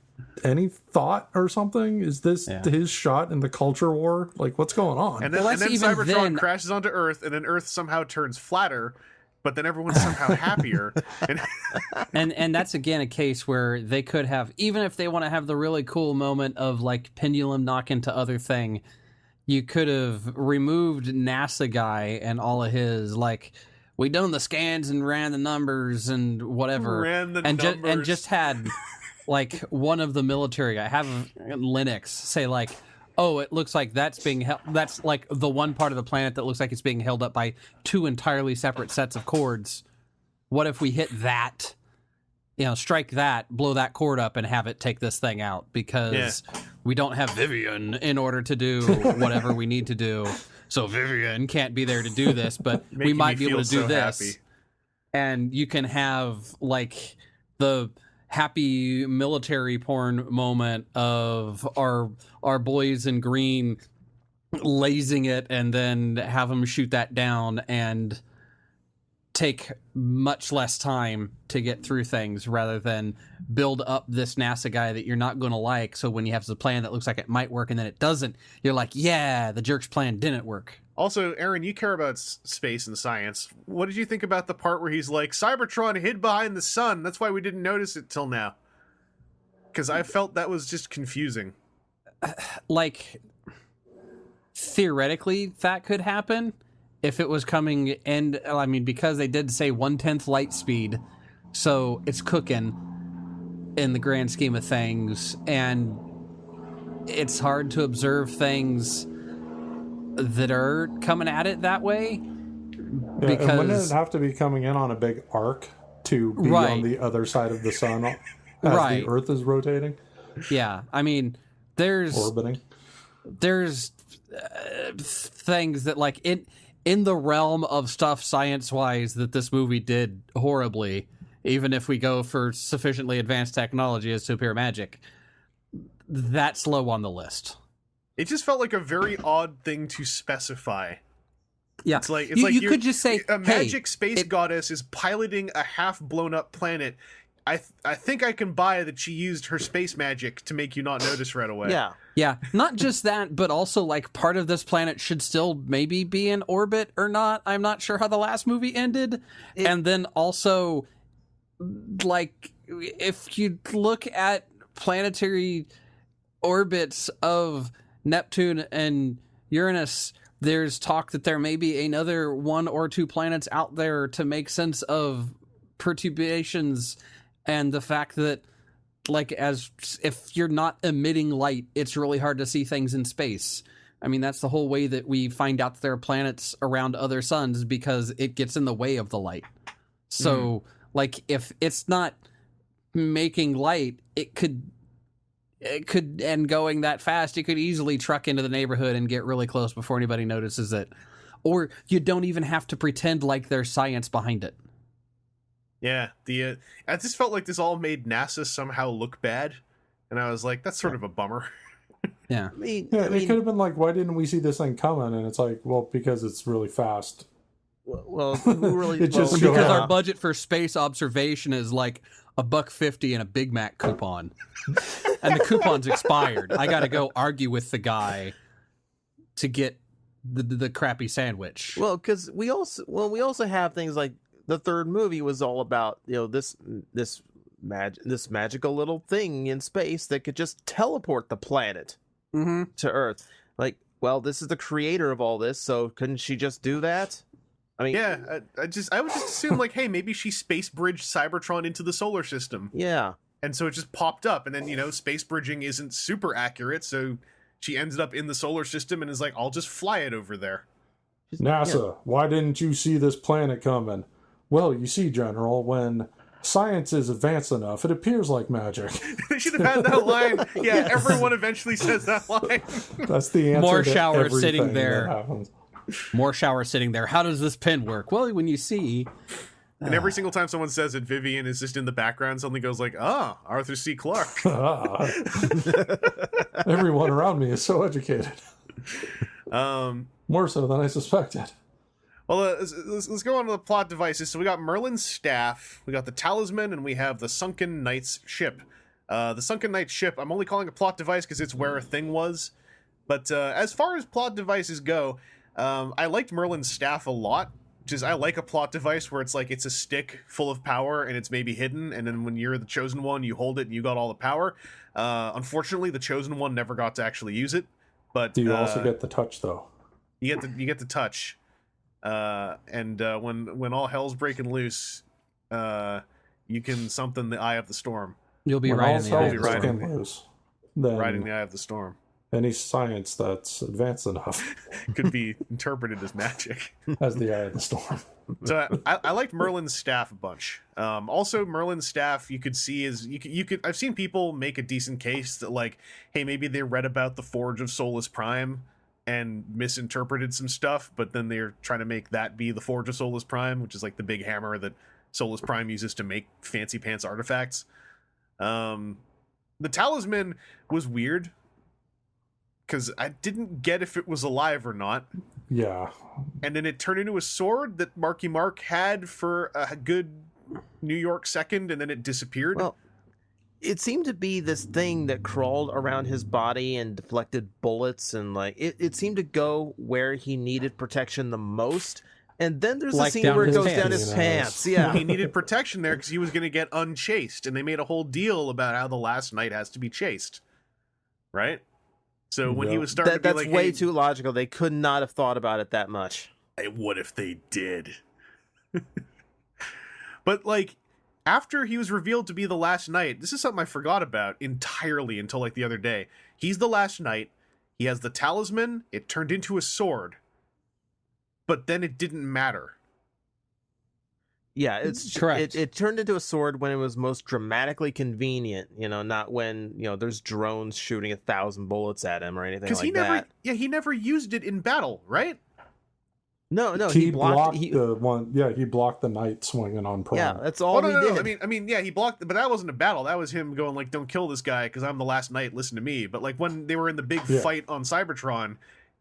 any thought or something? Is this his shot in the culture war? Like, what's going on? And then, Well, and then that's even Cybertron then- crashes onto Earth, and then Earth somehow turns flatter, but then everyone's somehow happier. And that's again a case where they could have, even if they want to have the really cool moment of like pendulum knock into other thing, you could have removed NASA guy and all of his like, we done the scans and ran the numbers and whatever, and just had like one of the military guy have Linux say like, oh, it looks like that's being held. That's like the one part of the planet that looks like it's being held up by 2 entirely separate sets of cords. What if we hit that, strike that, blow that cord up, and have it take this thing out? Because we don't have Vivian in order to do whatever we need to do. So Vivian can't be there to do this, but we might be able to do this. Happy. And you can have like the happy military porn moment of our boys in green lasing it, and then have them shoot that down and take much less time to get through things, rather than build up this NASA guy that you're not going to like. So when you have the plan that looks like it might work and then it doesn't, you're like, yeah, the jerk's plan didn't work. Also, Aaron, you care about space and science. What did you think about the part where he's like, Cybertron hid behind the sun, that's why we didn't notice it till now? Because I felt that was just confusing. Like, theoretically, that could happen if it was coming, and I mean, because they did say 1/10 light speed, so it's cooking in the grand scheme of things, and it's hard to observe things that are coming at it that way. Yeah, Because and wouldn't it have to be coming in on a big arc to be on the other side of the sun as the Earth is rotating? Yeah, I mean, there's orbiting. There's things that like in the realm of stuff science-wise that this movie did horribly, even if we go for sufficiently advanced technology as to appear magic, that's low on the list. It just felt like a very odd thing to specify. Yeah, it's like you could just say a magic space goddess is piloting a half blown up planet. I think I can buy that she used her space magic to make you not notice right away. Yeah, not just that, but also like part of this planet should still maybe be in orbit or not. I'm not sure how the last movie ended. And then also, like, if you look at planetary orbits of Neptune and Uranus, there's talk that there may be another 1 or 2 planets out there to make sense of perturbations and the fact that, like, as if you're not emitting light, it's really hard to see things in space. I mean, that's the whole way that we find out that there are planets around other suns, because it gets in the way of the light. So, like, if it's not making light, it could, and going that fast, it could easily truck into the neighborhood and get really close before anybody notices it. Or you don't even have to pretend like there's science behind it. Yeah, I just felt like this all made NASA somehow look bad, and I was like, that's sort of a bummer. Yeah. I mean, it could have been like, why didn't we see this thing coming? And it's like, well, because it's really fast. Well, who really? It just Because showed our up. budget for space observation is like $1.50 and a Big Mac coupon, and the coupon's expired. I got to go argue with the guy to get the crappy sandwich. Well, because we also have things like the third movie was all about this magical little thing in space that could just teleport the planet to Earth. Like, well, this is the creator of all this, so couldn't she just do that? I mean, yeah, I would just assume like, hey, maybe she space bridged Cybertron into the solar system. Yeah, and so it just popped up, and then space bridging isn't super accurate, so she ended up in the solar system and is like, I'll just fly it over there. NASA, why didn't you see this planet coming? Well, you see, General, when science is advanced enough, it appears like magic. They should have had that line. Yeah, everyone eventually says that line. That's the answer. More to showers sitting everything there. that happens. More showers sitting there. How does this pen work? Well, when you see... And every single time someone says it, Vivian is just in the background, suddenly goes like, Arthur C. Clarke. Everyone around me is so educated. More so than I suspected. Well, let's go on to the plot devices. So we got Merlin's staff, we got the talisman, and we have the Sunken Knight's ship. The Sunken Knight's ship, I'm only calling a plot device because it's where a thing was. But as far as plot devices go, I liked Merlin's staff a lot. Just, I like a plot device where it's like it's a stick full of power and it's maybe hidden, and then when you're the chosen one, you hold it and you got all the power. Unfortunately, the chosen one never got to actually use it. But do you also get the touch though? You get the touch. And when all hell's breaking loose, you can something the eye of the storm. You'll be When right all in the eye of the hell's storm. breaking loose, then Riding the eye of the storm any science that's advanced enough could be interpreted as magic. has the eye of the storm. So I liked Merlin's staff a bunch. Also, Merlin's staff you could see is you could I've seen people make a decent case that like, hey, maybe they read about the Forge of Solus Prime and misinterpreted some stuff, but then they're trying to make that be the Forge of Solus Prime, which is like the big hammer that Solus Prime uses to make fancy pants artifacts. The talisman was weird because I didn't get if it was alive or not. Yeah. And then it turned into a sword that Marky Mark had for a good New York second, and then it disappeared. Well, it seemed to be this thing that crawled around his body and deflected bullets, and like it seemed to go where he needed protection the most. And then there's Like a scene down where it his goes pants. down his pants. Yeah. Well, he needed protection there because he was going to get unchased, and they made a whole deal about how the last knight has to be chased, right? So when he was starting to be That's like, way hey, too logical. They could not have thought about it that much. hey, what if they did? But like, after he was revealed to be the last knight, this is something I forgot about entirely until like the other day. He's the last knight. He has the talisman. It turned into a sword. But then it didn't matter. Yeah, it's Correct. It turned into a sword when it was most dramatically convenient. Not when there's drones shooting 1,000 bullets at him or anything like that. He never used it in battle, right? No, he blocked the one. Yeah, he blocked the knight swinging on Prime. Yeah, that's all he did. I mean, yeah, he blocked, but that wasn't a battle. That was him going like, "Don't kill this guy because I'm the last knight. Listen to me." But like when they were in the big fight on Cybertron,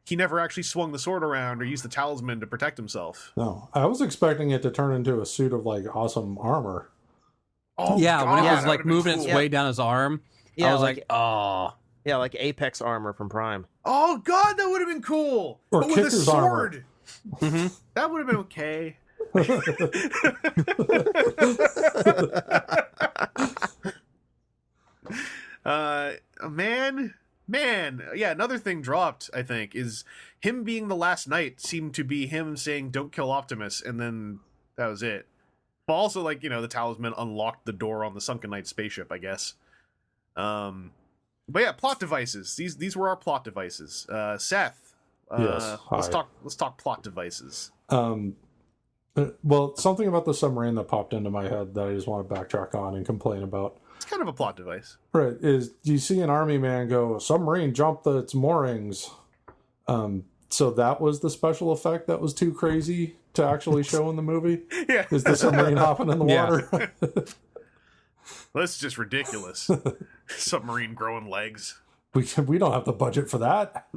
he never actually swung the sword around or used the talisman to protect himself. No, I was expecting it to turn into a suit of like awesome armor. Oh, Yeah, God, when it that was like would've been moving cool. its way down his arm, Yeah, I was like, oh. Yeah, like Apex armor from Prime. Oh God, that would have been cool. Or but with a Kicker's sword. Mhm. That would have been okay. Man, yeah, another thing dropped, I think, is him being the last knight seemed to be him saying, "Don't kill Optimus," and then that was it. But also, like, the talisman unlocked the door on the Sunken Knight spaceship, I guess. But yeah, plot devices. These were our plot devices. Seth, Yes, let's hi. talk plot devices. Well, something about the submarine that popped into my head that I just want to backtrack on and complain about. It's kind of a plot device. Right, is you see an army man go, submarine jumped its moorings. So that was the special effect that was too crazy to actually show in the movie? Yeah. Is the submarine hopping in the Yeah. water? That's just ridiculous. Submarine growing legs. We don't have the budget for that.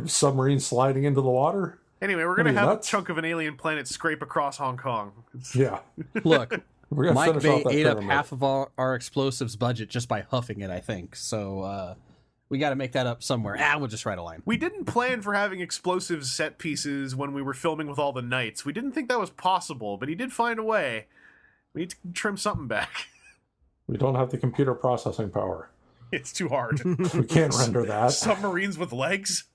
Submarine sliding into the water? Anyway, we're What going are to you, have nuts? a chunk of an alien planet scrape across Hong Kong. Yeah. Look, We're gonna Mike finish Bay off that ate up pyramid. half of our explosives budget just by huffing it, I think. So we got to make that up somewhere. We'll just write a line. We didn't plan for having explosive set pieces when we were filming with all the knights. We didn't think that was possible, but he did find a way. We need to trim something back. We don't have the computer processing power. It's too hard. We can't render that. Submarines with legs?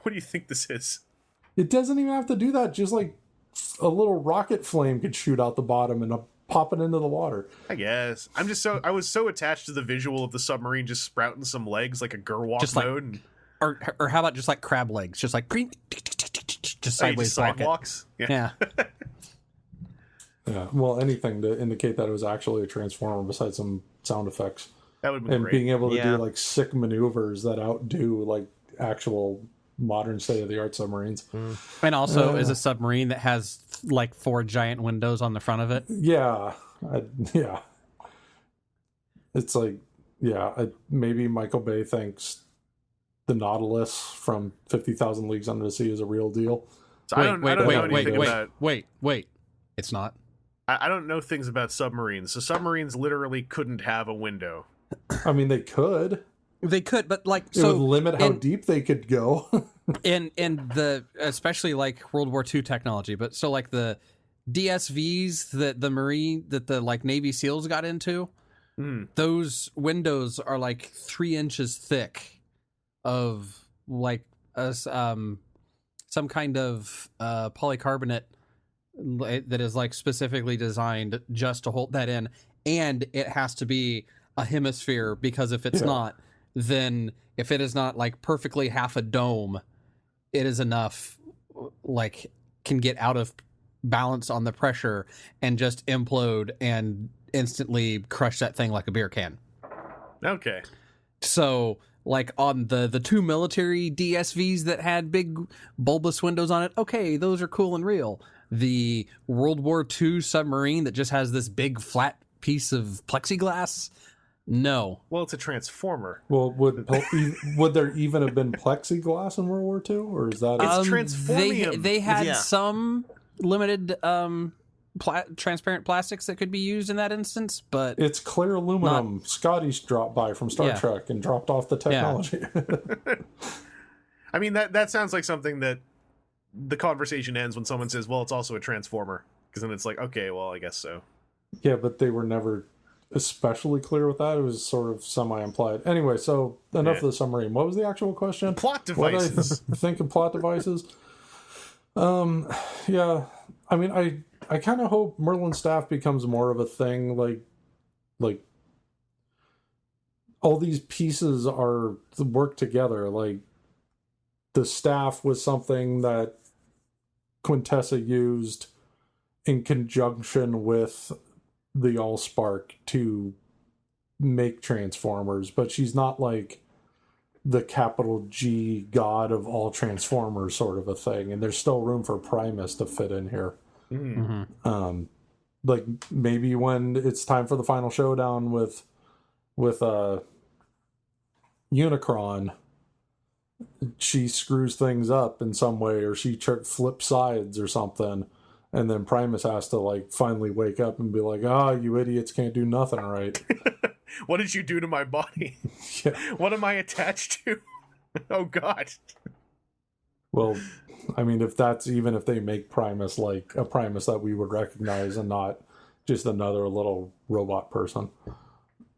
What do you think this is? It doesn't even have to do that. Just like a little rocket flame could shoot out the bottom and pop it into the water. I guess. I was so attached to the visual of the submarine just sprouting some legs like a Gerwalk Just like- mode. And, Or how about just like crab legs? Just like just you sideways just rocket. sidewalks. Yeah. Yeah, well, anything to indicate that it was actually a transformer besides some sound effects. That would have been And great. being able to Yeah. do like sick maneuvers that outdo like actual modern state-of-the-art submarines. And also is a submarine that has like 4 giant windows on the front of it. Yeah, yeah. It's like, maybe Michael Bay thinks the Nautilus from 50,000 Leagues Under the Sea is a real deal. So I don't know anything about. Wait. It's not. I don't know things about submarines. So submarines literally couldn't have a window. I mean, they could. They could, but like It would limit how deep they could go. in the especially like World War II technology, but so like the DSVs that the like Navy SEALs got into, those windows are like 3 inches thick of like some kind of polycarbonate that is like specifically designed just to hold that in, and it has to be a hemisphere, because if it's not, then if it is not like perfectly half a dome, it is enough, like can get out of balance on the pressure and just implode and instantly crush that thing like a beer can. Okay. So like on the 2 military DSVs that had big bulbous windows on it, okay, those are cool and real. The World War II submarine that just has this big flat piece of plexiglass, no. Well, it's a transformer. Well, would there even have been plexiglass in World War II, or is that? It's transformium. They had Yeah. some limited transparent plastics that could be used in that instance, but It's clear aluminum. Scotty's dropped by from Star Yeah. Trek and dropped off the technology. I mean, that sounds like something that the conversation ends when someone says, well, it's also a transformer. Because then it's like, okay, well, I guess so. Yeah, but they were never especially clear with that. It was sort of semi-implied. Anyway, so enough of the submarine. What was the actual question? Plot What did I devices. think of plot devices? Yeah. I mean, I kind of hope Merlin's staff becomes more of a thing. Like all these pieces work together. Like the staff was something that Quintessa used in conjunction with the Allspark to make Transformers, but she's not like the capital G god of all Transformers sort of a thing, and there's still room for Primus to fit in here. Like maybe when it's time for the final showdown with Unicron, she screws things up in some way, or she flips sides or something, and then Primus has to like finally wake up and be like, you idiots can't do nothing right. What did you do to my body? Yeah. What am I attached to? Oh, God. Well, I mean, if they make Primus like a Primus that we would recognize and not just another little robot person.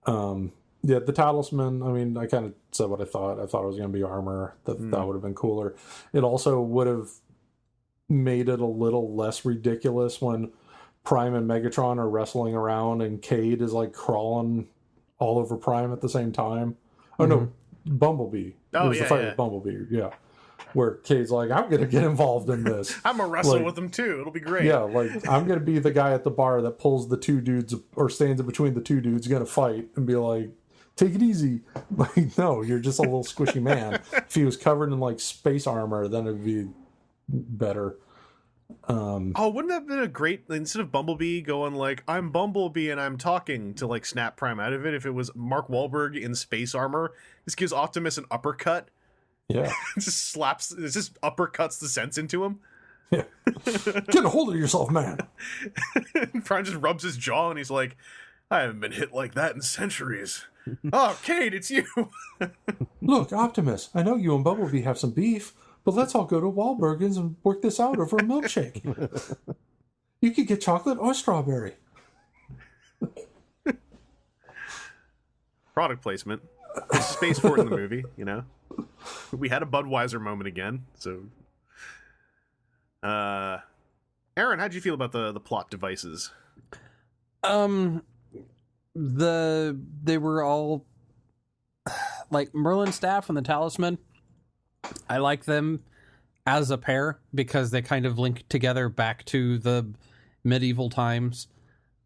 Yeah, the Talisman, I mean, I kind of said what I thought. I thought it was going to be armor. That would have been cooler. It also would have made it a little less ridiculous when Prime and Megatron are wrestling around and Cade is like crawling all over Prime at the same time. Oh, no, Bumblebee. Oh, it was yeah, the fight yeah. with Bumblebee, yeah. Where Cade's like, I'm going to get involved in this. I'm going to wrestle Like, with them, too. It'll be great. Yeah, like, I'm going to be the guy at the bar that pulls the 2 dudes, or stands in between the 2 dudes, going to fight, and be like, take it easy. Like, no, you're just a little squishy man. If he was covered in, like, space armor, then it'd be better. Oh, wouldn't that have been a great, instead of Bumblebee going like, I'm Bumblebee and I'm talking, to like snap Prime out of it, if it was Mark Wahlberg in space armor, this gives Optimus an uppercut. Yeah. It just uppercuts the sense into him. Yeah. Get a hold of yourself, man. Prime just rubs his jaw and he's like, I haven't been hit like that in centuries. Oh, Kate, it's you. Look, Optimus, I know you and Bumblebee have some beef, but let's all go to Wahlburgers and work this out over a milkshake. You could get chocolate or strawberry. Product placement. There's space for it in the movie, you know? We had a Budweiser moment again, so... Aaron, how'd you feel about the plot devices? They were all like Merlin's staff and the talisman. I like them as a pair because they kind of link together back to the medieval times.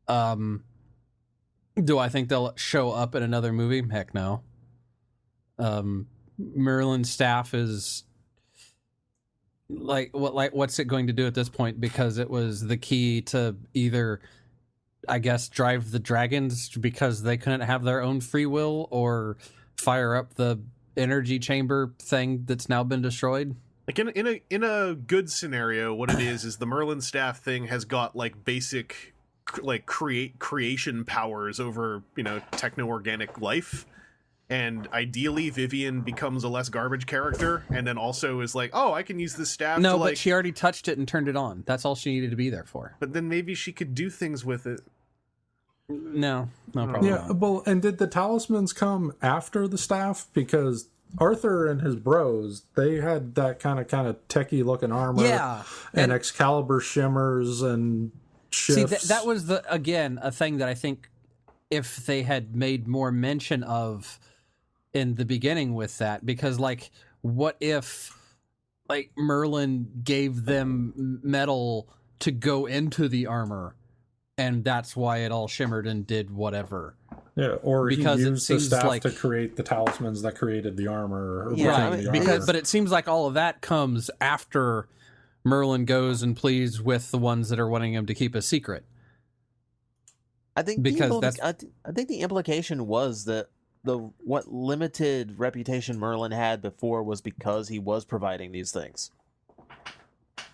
Do I think they'll show up in another movie? Heck no. Merlin's staff is what's it going to do at this point? Because it was the key to either, I guess, drive the dragons because they couldn't have their own free will, or fire up the energy chamber thing that's now been destroyed. Like in a good scenario, what it is the Merlin staff thing has got like basic like creation powers over, you know, techno-organic life. And ideally, Vivian becomes a less garbage character, and then also is like, oh, I can use this staff to, like... but she already touched it and turned it on. That's all she needed to be there for. But then maybe she could do things with it. No, probably Yeah, not. well, and did the talismans come after the staff? Because Arthur and his bros, they had that kind of techie looking armor. Yeah. And Excalibur shimmers and shifts. See, that was, again, a thing that I think if they had made more mention of in the beginning with that, because, like, what if, like, Merlin gave them metal to go into the armor, and that's why it all shimmered and did whatever. Yeah, or because he it used the seems staff like, to create the talismans that created the armor. Or yeah, the armor. but it seems like all of that comes after Merlin goes and pleads with the ones that are wanting him to keep a secret. I think I think the implication was that what limited reputation Merlin had before was because he was providing these things.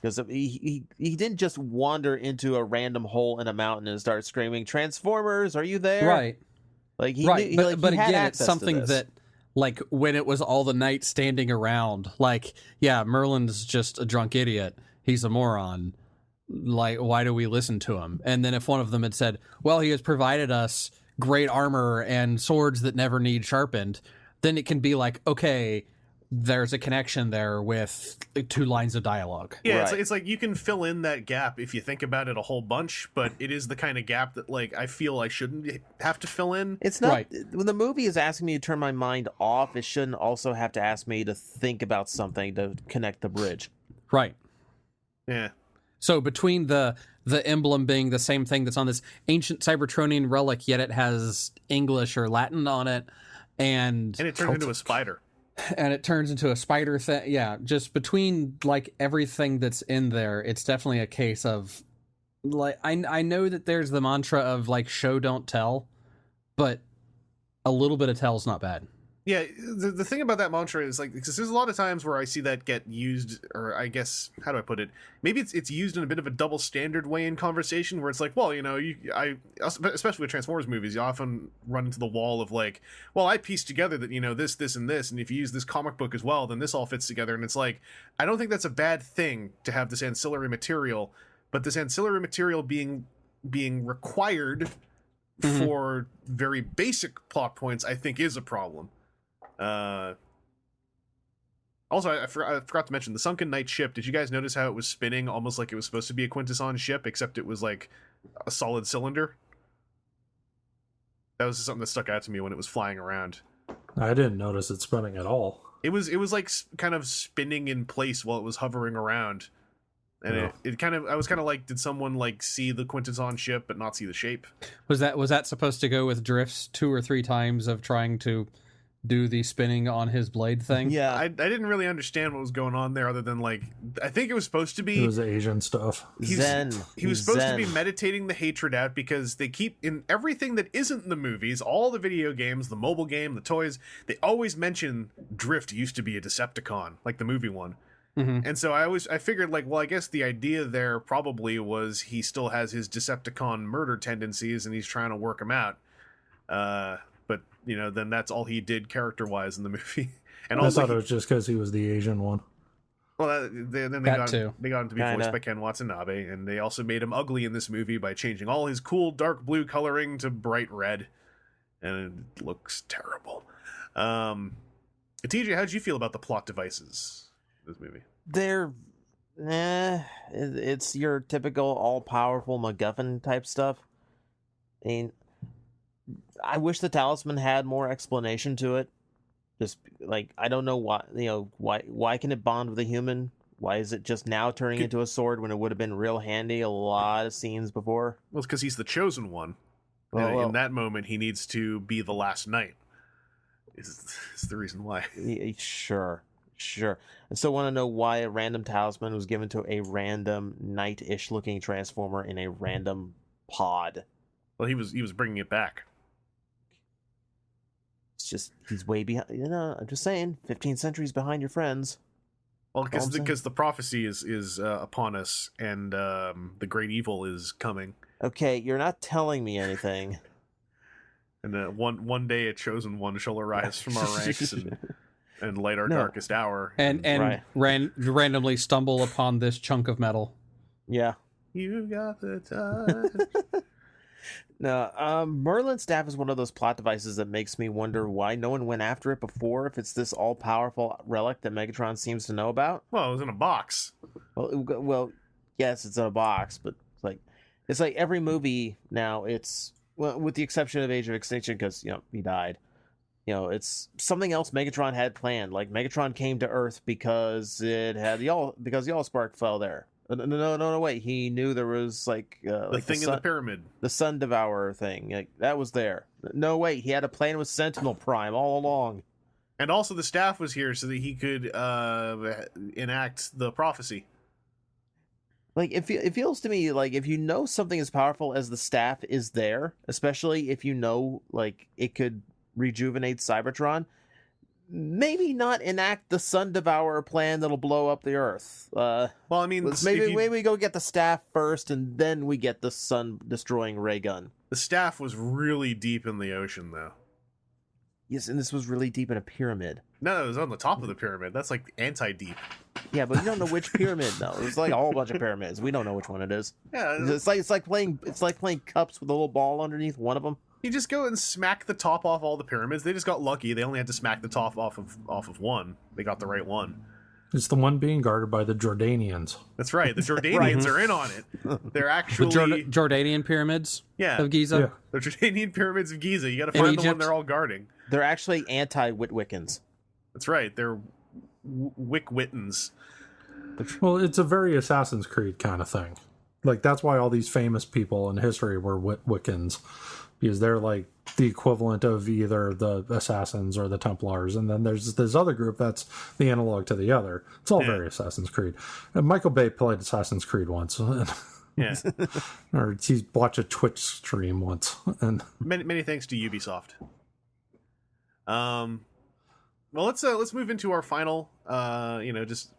Because he didn't just wander into a random hole in a mountain and start screaming, "Trans5mers, are you there?" Right. Like he right. knew, but he had again, it's access to something this. that, like, when it was all the knights standing around, like, yeah, Merlin's just a drunk idiot. He's a moron. Like, why do we listen to him? And then if one of them had said, well, he has provided us great armor and swords that never need sharpened, then it can be like, okay, there's a connection there with 2 lines of dialogue. Yeah, Right. it's like you can fill in that gap if you think about it a whole bunch, but it is the kind of gap that, like, I feel I shouldn't have to fill in. It's not Right. when the movie is asking me to turn my mind off, it shouldn't also have to ask me to think about something to connect the bridge. Right. Yeah. So between the emblem being the same thing that's on this ancient Cybertronian relic, yet it has English or Latin on it, and And it turns into a spider. and it turns into a spider thing. Yeah, just between, like, everything that's in there, it's definitely a case of, like, I know that there's the mantra of, like, show don't tell, but a little bit of tell's not bad. Yeah, the thing about that mantra is, like, because there's a lot of times where I see that get used, or I guess, how do I put it? Maybe it's used in a bit of a double standard way in conversation, where it's like, well, you know, especially with Transformers movies, you often run into the wall of, like, well, I pieced together that, you know, this, and this, and if you use this comic book as well, then this all fits together, and it's like, I don't think that's a bad thing to have this ancillary material, but this ancillary material being required for very basic plot points, I think is a problem. Also, I forgot to mention the Sunken Knight ship. Did you guys notice how it was spinning almost like it was supposed to be a Quintesson ship, except it was like a solid cylinder? That was just something that stuck out to me when it was flying around. I didn't notice it spinning at all. It was like kind of spinning in place while it was hovering around. And Yeah. it kind of, I was kind of like, did someone like see the Quintesson ship but not see the shape? Was that supposed to go with Drift's 2 or 3 times of trying to do the spinning on his blade thing? Yeah, I didn't really understand what was going on there, other than, like, I think it was supposed to be It was Asian stuff. He was supposed to be meditating the hatred out, because they keep, in everything that isn't in the movies, all the video games, the mobile game, the toys, they always mention Drift used to be a Decepticon, like the movie one. And so I figured, like, well, I guess the idea there probably was he still has his Decepticon murder tendencies and he's trying to work them out. But, you know, then that's all he did character-wise in the movie. And I also thought it was just because he was the Asian one. Well, then they got him to be voiced by Ken Watanabe, and they also made him ugly in this movie by changing all his cool dark blue coloring to bright red, and it looks terrible. TJ, how did you feel about the plot devices in this movie? They're, it's your typical all-powerful MacGuffin type stuff. I mean, I wish the talisman had more explanation to it. Just like, I don't know why, you know, why can it bond with a human? Why is it just now turning into a sword when it would have been real handy a lot of scenes before? Well, it's because he's the chosen one. Well, in that moment, he needs to be the last knight. Is the reason why. Sure. I still want to know why a random talisman was given to a random knight-ish looking transformer in a random pod. Well, he was bringing it back. It's just, he's way behind. You know, I'm just saying, 15 centuries behind your friends. Well, because the prophecy is upon us, and the great evil is coming. Okay, you're not telling me anything. And one day a chosen one shall arise from our ranks and light our darkest hour. And right. randomly stumble upon this chunk of metal. Yeah. You got the touch. No, Merlin's staff is one of those plot devices that makes me wonder why no one went after it before, if it's this all-powerful relic that Megatron seems to know about. Well, it was in a box. Well, yes, it's in a box, but it's like every movie now, it's, well, with the exception of Age of Extinction, because, you know, he died. You know, it's something else Megatron had planned. Like, Megatron came to Earth because it had the Allspark fell there. No, wait. He knew there was like the thing in the pyramid, the Sun Devourer thing. Like, that was there. No, wait. He had a plan with Sentinel Prime all along. And also, the staff was here so that he could enact the prophecy. Like, it feels to me like if you know something as powerful as the staff is there, especially if you know like it could rejuvenate Cybertron, maybe not enact the Sun Devourer plan that'll blow up the Earth. Well, I mean, maybe we go get the staff first, and then we get the sun-destroying ray gun. The staff was really deep in the ocean, though. Yes, and this was really deep in a pyramid. No, it was on the top of the pyramid. That's like anti-deep. Yeah, but you don't know which pyramid, though. It's like a whole bunch of pyramids. We don't know which one it is. Yeah, it's like playing cups with a little ball underneath one of them. You just go and smack the top off all the pyramids. They just got lucky. They only had to smack the top off of one. They got the right one. It's the one being guarded by the Jordanians. That's right. The Jordanians are in on it. They're actually Jordanian pyramids. Yeah, of Giza. Yeah. The Jordanian pyramids of Giza. You got to find the one they're all guarding. They're actually anti-Witwickens. That's right. They're Wick-Wittens. Well, it's a very Assassin's Creed kind of thing. Like, that's why all these famous people in history were Wiccans. Because they're like the equivalent of either the Assassins or the Templars. And then there's this other group that's the analog to the other. It's all very Assassin's Creed. And Michael Bay played Assassin's Creed once. Yeah. Or he watched a Twitch stream once. And many thanks to Ubisoft. Well, let's move into our final, just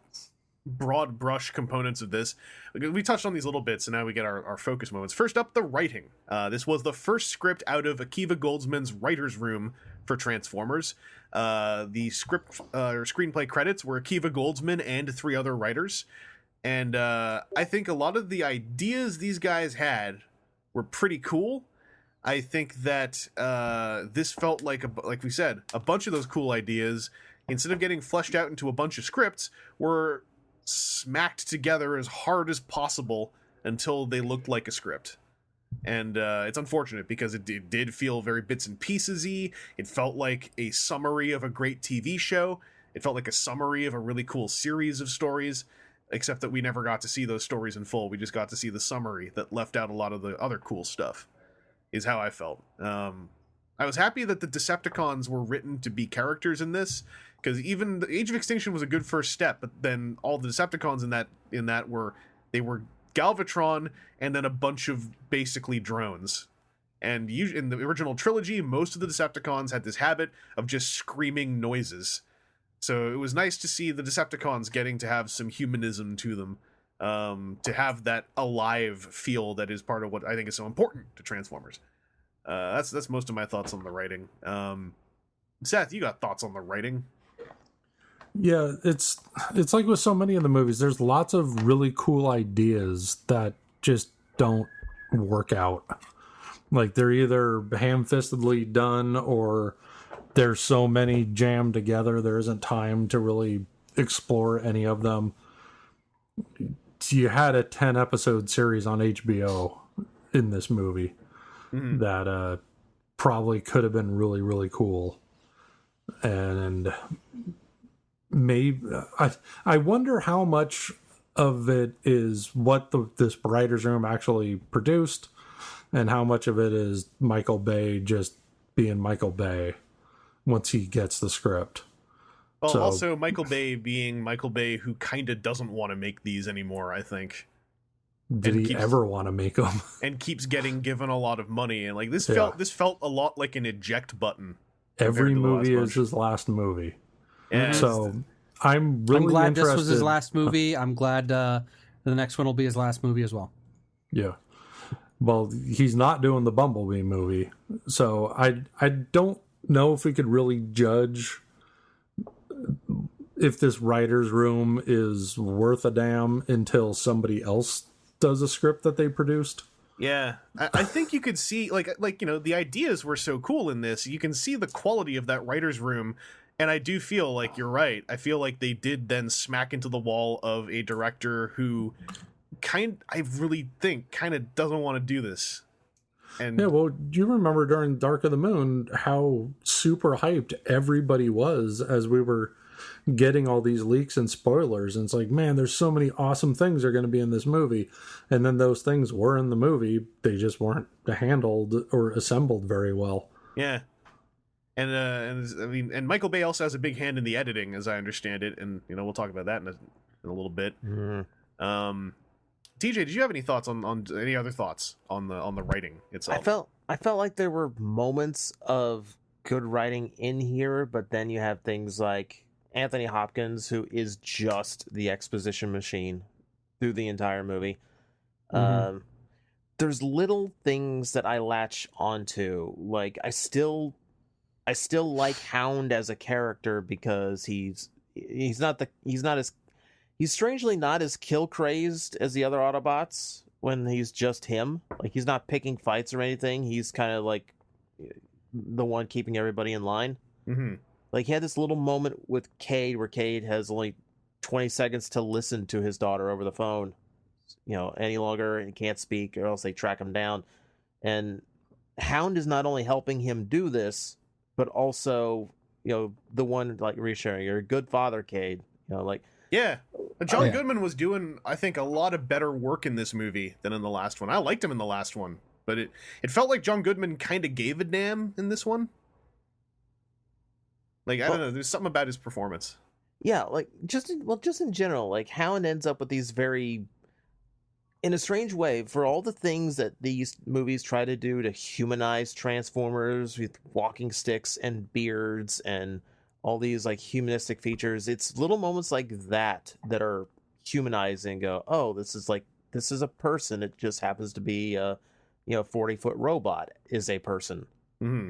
broad brush components of this. We touched on these little bits, and now we get our focus moments. First up, the writing. This was the first script out of Akiva Goldsman's writer's room for Transformers. The script or screenplay credits were Akiva Goldsman and 3 other writers. And I think a lot of the ideas these guys had were pretty cool. I think that this felt like we said, a bunch of those cool ideas, instead of getting fleshed out into a bunch of scripts, were smacked together as hard as possible until they looked like a script. And it's unfortunate because it did feel very bits and pieces-y. It felt like a summary of a great TV show. It felt like a summary of a really cool series of stories, except that we never got to see those stories in full. We just got to see the summary that left out a lot of the other cool stuff, is how I felt. I was happy that the Decepticons were written to be characters in this, because even the Age of Extinction was a good first step, but then all the Decepticons in that were Galvatron and then a bunch of basically drones. And in the original trilogy, most of the Decepticons had this habit of just screaming noises. So it was nice to see the Decepticons getting to have some humanism to them, to have that alive feel that is part of what I think is so important to Transformers. That's most of my thoughts on the writing. Seth, you got thoughts on the writing? Yeah, it's like with so many of the movies, there's lots of really cool ideas that just don't work out. Like, they're either ham-fistedly done, or there's so many jammed together there isn't time to really explore any of them. You had a 10-episode series on HBO in this movie that probably could have been really, really cool. And maybe I wonder how much of it is what this writer's room actually produced, and how much of it is Michael Bay just being Michael Bay once he gets the script. Well, also Michael Bay being Michael Bay, who kind of doesn't want to make these anymore, I think. Did he ever want to make them? And keeps getting given a lot of money, and like this felt a lot like an eject button. Every movie is his last movie. Yeah. So I'm really glad interested. this was his last movie. I'm glad the next one will be his last movie as well. Yeah. Well, he's not doing the Bumblebee movie, so I don't know if we could really judge if this writer's room is worth a damn until somebody else does a script that they produced. Yeah, I think you could see, like the ideas were so cool in this. You can see the quality of that writer's room, and I do feel like you're right. I feel like they did then smack into the wall of a director who I really think kind of doesn't want to do this. And yeah, well, do you remember during Dark of the Moon how super hyped everybody was as we were getting all these leaks and spoilers, and it's like, man, there's so many awesome things are going to be in this movie, and then those things were in the movie, they just weren't handled or assembled very well. Yeah. And I mean, and Michael Bay also has a big hand in the editing, as I understand it, and we'll talk about that in a little bit. TJ, did you have any thoughts on any other thoughts on the writing itself? I felt like there were moments of good writing in here, but then you have things like Anthony Hopkins, who is just the exposition machine through the entire movie. There's little things that I latch onto. Like, I still like Hound as a character because he's strangely not as kill crazed as the other Autobots when he's just him. Like, he's not picking fights or anything. He's kind of like the one keeping everybody in line. Mm-hmm. Like, he had this little moment with Cade where Cade has only 20 seconds to listen to his daughter over the phone, any longer, and he can't speak, or else they track him down. And Hound is not only helping him do this, but also, the one, like, reassuring, you're a good father, Cade. Yeah. John Goodman was doing, I think, a lot of better work in this movie than in the last one. I liked him in the last one, but it felt like John Goodman kind of gave a damn in this one. Like, I don't know, there's something about his performance. Yeah, like, just in general, like, Hound ends up with these very, in a strange way, for all the things that these movies try to do to humanize Transformers with walking sticks and beards and all these, like, humanistic features, it's little moments like that are humanizing. Go, oh, this is a person. It just happens to be a 40-foot robot is a person. Mm-hmm.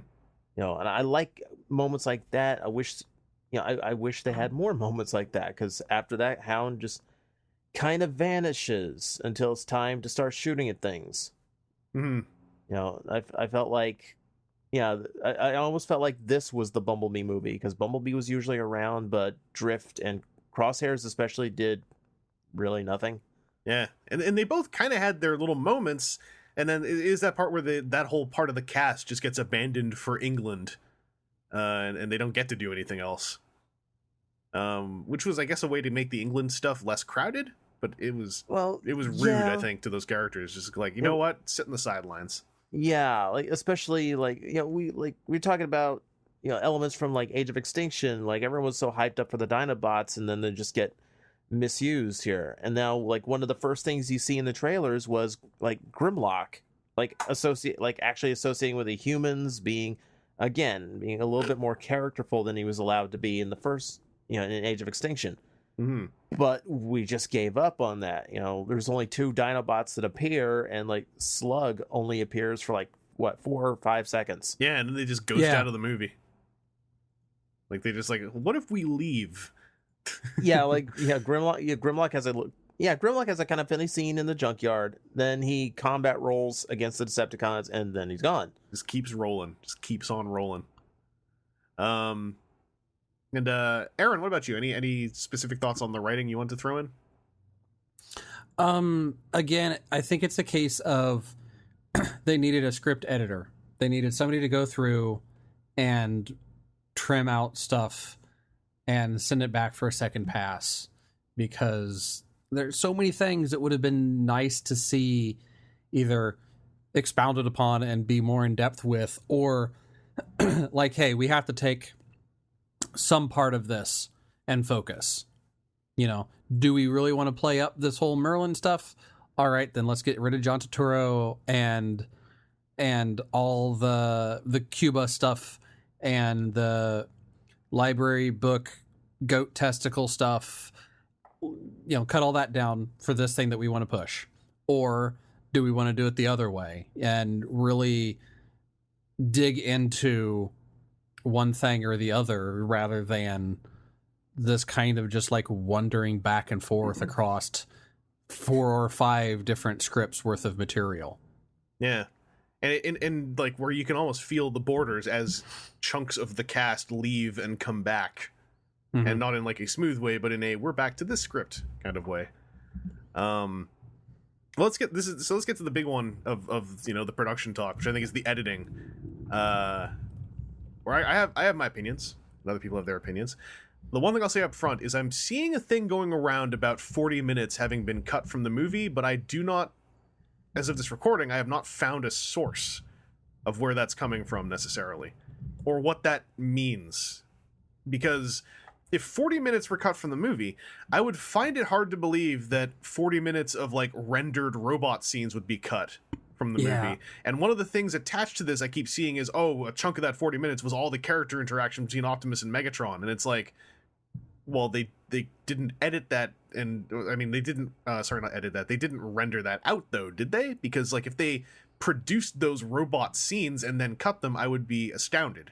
And I like moments like that. I wish they had more moments like that, because after that, Hound just kind of vanishes until it's time to start shooting at things. Mm-hmm. I felt like, I almost felt like this was the Bumblebee movie, because Bumblebee was usually around, but Drift and Crosshairs especially did really nothing. Yeah, and they both kind of had their little moments. And then is that part where that whole part of the cast just gets abandoned for England, and they don't get to do anything else. Which was, I guess, a way to make the England stuff less crowded, but it was rude, I think, to those characters. Just like, you know what, sit in the sidelines. Yeah, like, especially like, we're talking about elements from, like, Age of Extinction. Like, everyone was so hyped up for the Dinobots, and then they just get misused here. And now, like, one of the first things you see in the trailers was, like, Grimlock, actually associating with the humans, being a little bit more characterful than he was allowed to be in the first in Age of Extinction. Mm-hmm. But we just gave up on that. There's only 2 Dinobots that appear, and like Slug only appears for like 4 or 5 seconds. Yeah, and then they just ghost out of the movie. Like they just like, what if we leave? Grimlock has a kind of funny scene in the junkyard. Then he combat rolls against the Decepticons, and then he's gone. Just keeps rolling. Just keeps on rolling. And Aaron, what about you? Any specific thoughts on the writing you want to throw in? Again, I think it's a case of they needed a script editor. They needed somebody to go through and trim out stuff and send it back for a second pass, because there's so many things that would have been nice to see either expounded upon and be more in depth with, or like, hey, we have to take some part of this and focus. Do we really want to play up this whole Merlin stuff? All right, then let's get rid of John Turturro and all the Cuba stuff and the library book goat testicle stuff. Cut all that down for this thing that we want to push. Or do we want to do it the other way and really dig into one thing or the other, rather than this kind of just like wandering back and forth across 4 or 5 different scripts worth of material? Yeah. And like where you can almost feel the borders as chunks of the cast leave and come back. Mm-hmm. And not in like a smooth way, but in a we're back to this script kind of way. Let's get to the big one of the production talk, which I think is the editing. Where I have my opinions, and other people have their opinions. The one thing I'll say up front is I'm seeing a thing going around about 40 minutes having been cut from the movie, but I do not, as of this recording, I have not found a source of where that's coming from necessarily, or what that means. Because if 40 minutes were cut from the movie, I would find it hard to believe that 40 minutes of like rendered robot scenes would be cut from the movie. And one of the things attached to this I keep seeing is, a chunk of that 40 minutes was all the character interaction between Optimus and Megatron. And it's like, well, they didn't edit that. And I mean, they didn't, not edit that. They didn't render that out though, did they? Because like if they produced those robot scenes and then cut them, I would be astounded.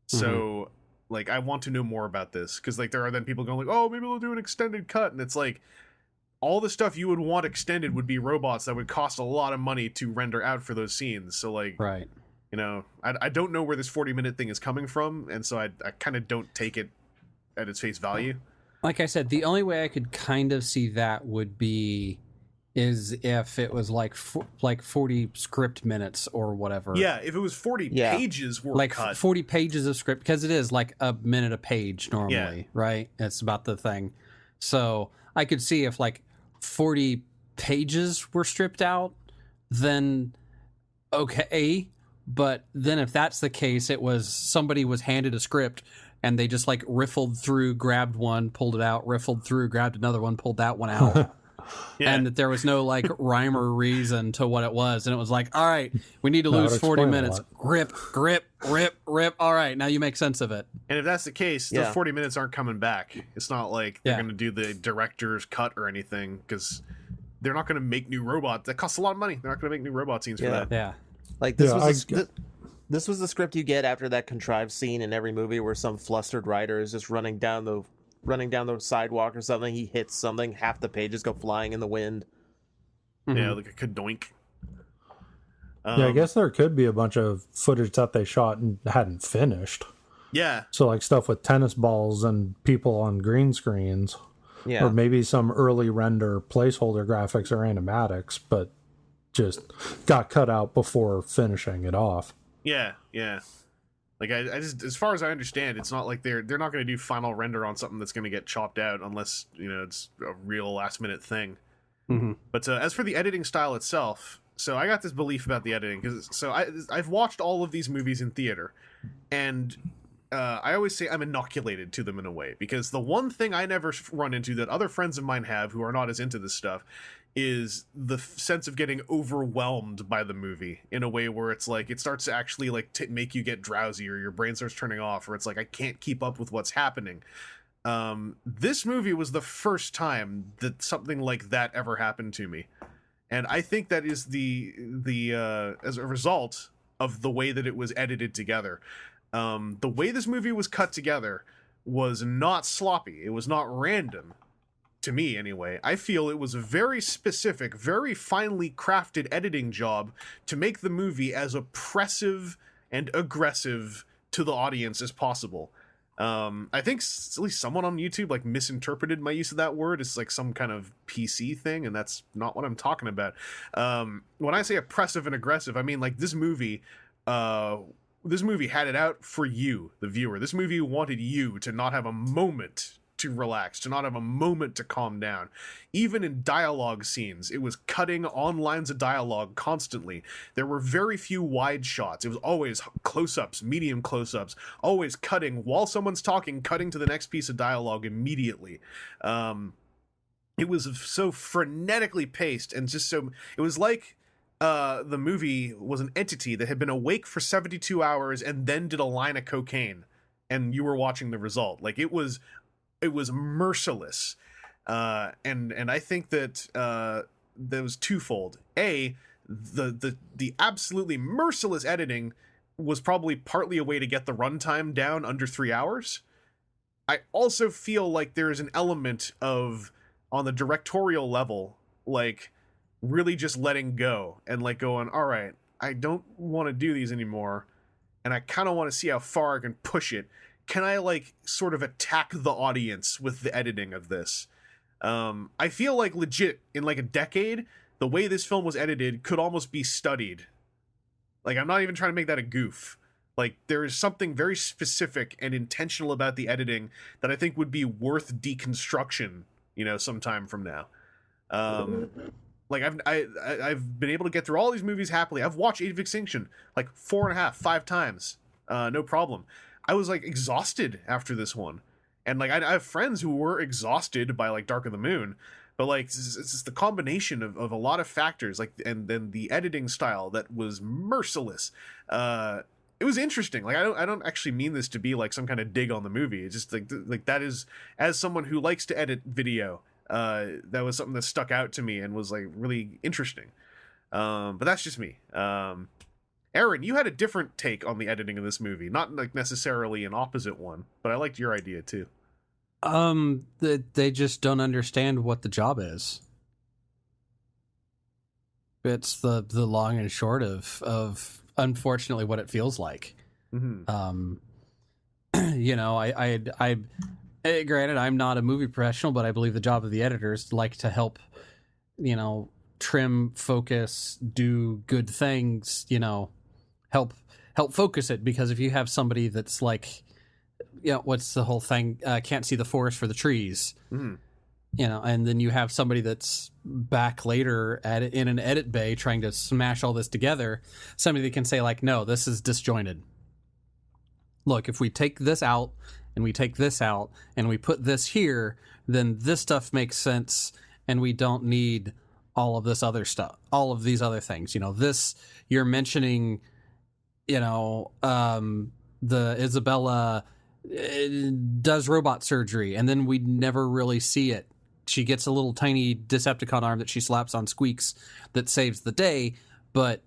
Mm-hmm. So like, I want to know more about this, because like there are then people going like, oh, maybe they'll do an extended cut, and it's like all the stuff you would want extended would be robots that would cost a lot of money to render out for those scenes. So like, right, I don't know where this 40-minute thing is coming from, and so I kind of don't take it at its face value. Like I said, the only way I could kind of see that would be is if it was like 40 script minutes or whatever. Yeah, if it was 40 pages were like cut. 40 pages of script, because it is like a minute a page normally, right? It's about the thing. So I could see if like 40 pages were stripped out, then okay. But then if that's the case, it was somebody was handed a script and they just like riffled through, grabbed one, pulled it out, riffled through, grabbed another one, pulled that one out. And that there was no like rhyme or reason to what it was, and it was like, all right, we need to lose 40 minutes. Grip. All right, now you make sense of it. And if that's the case, those 40 minutes aren't coming back. It's not like they're going to do the director's cut or anything, because they're not going to make new robots. That costs a lot of money. They're not going to make new robot scenes for that. Yeah, like this this was the script you get after that contrived scene in every movie where some flustered writer is just running down the sidewalk or something. He hits something, half the pages go flying in the wind. Yeah, like a kadoink. I guess there could be a bunch of footage that they shot and hadn't finished. Yeah. So like stuff with tennis balls and people on green screens. Yeah. Or maybe some early render placeholder graphics or animatics, but just got cut out before finishing it off. Yeah. Like I just, as far as I understand, it's not like they're not going to do final render on something that's going to get chopped out unless it's a real last minute thing. Mm-hmm. But as for the editing style itself, so I got this belief about the editing because I've watched all of these movies in theater, and I always say I'm inoculated to them in a way, because the one thing I never run into that other friends of mine have who are not as into this stuff is the sense of getting overwhelmed by the movie in a way where it's like it starts to actually like make you get drowsy, or your brain starts turning off, or it's like I can't keep up with what's happening. This movie was the first time that something like that ever happened to me. And I think that is the as a result of the way that it was edited together. The way this movie was cut together was not sloppy. It was not random. To me, anyway. I feel it was a very specific, very finely crafted editing job to make the movie as oppressive and aggressive to the audience as possible. I think at least someone on YouTube like misinterpreted my use of that word. It's like some kind of PC thing, and that's not what I'm talking about. When I say oppressive and aggressive, I mean like this movie had it out for you, the viewer. This movie wanted you to not have a moment to relax, to not have a moment to calm down. Even in dialogue scenes, it was cutting on lines of dialogue constantly. There were very few wide shots. It was always close-ups, medium close-ups, always cutting while someone's talking, cutting to the next piece of dialogue immediately. It was so frenetically paced and just so... It was like the movie was an entity that had been awake for 72 hours and then did a line of cocaine, and you were watching the result. Like, it was merciless, and I think that that was twofold. The absolutely merciless editing was probably partly a way to get the runtime down under 3 hours. I also feel like there is an element of, on the directorial level, like really just letting go and like going, all right, I don't want to do these anymore, and I kind of want to see how far I can push it. Can I like sort of attack the audience with the editing of this? I feel like legit in like a decade, the way this film was edited could almost be studied. Like, I'm not even trying to make that a goof. Like, there is something very specific and intentional about the editing that I think would be worth deconstruction, you know, sometime from now. Like, I've been able to get through all these movies happily. I've watched Age of Extinction like 4.5, 5 times. No problem. I was like exhausted after this one, and like I have friends who were exhausted by like Dark of the Moon, but like it's just the combination of a lot of factors, like, and then the editing style that was merciless. It was interesting. Like I don't actually mean this to be like some kind of dig on the movie. It's just like that is, as someone who likes to edit video, that was something that stuck out to me and was like really interesting. But that's just me. Aaron, you had a different take on the editing of this movie, not like necessarily an opposite one, but I liked your idea too. They just don't understand what the job is. It's the long and short of unfortunately what it feels like. Mm-hmm. You know, I granted I'm not a movie professional, but I believe the job of the editors like to help, you know, trim, focus, do good things, you know, help focus it. Because if you have somebody that's like, you know, what's the whole thing, can't see the forest for the trees, mm-hmm. you know, and then you have somebody that's back later in an edit bay trying to smash all this together, somebody that can say like, no, this is disjointed. Look, if we take this out and we take this out and we put this here, then this stuff makes sense, and we don't need all of this other stuff, all of these other things. You know, this, you're mentioning, you know, the Isabella does robot surgery, and then we never really see it. She gets a little tiny Decepticon arm that she slaps on Squeaks that saves the day, but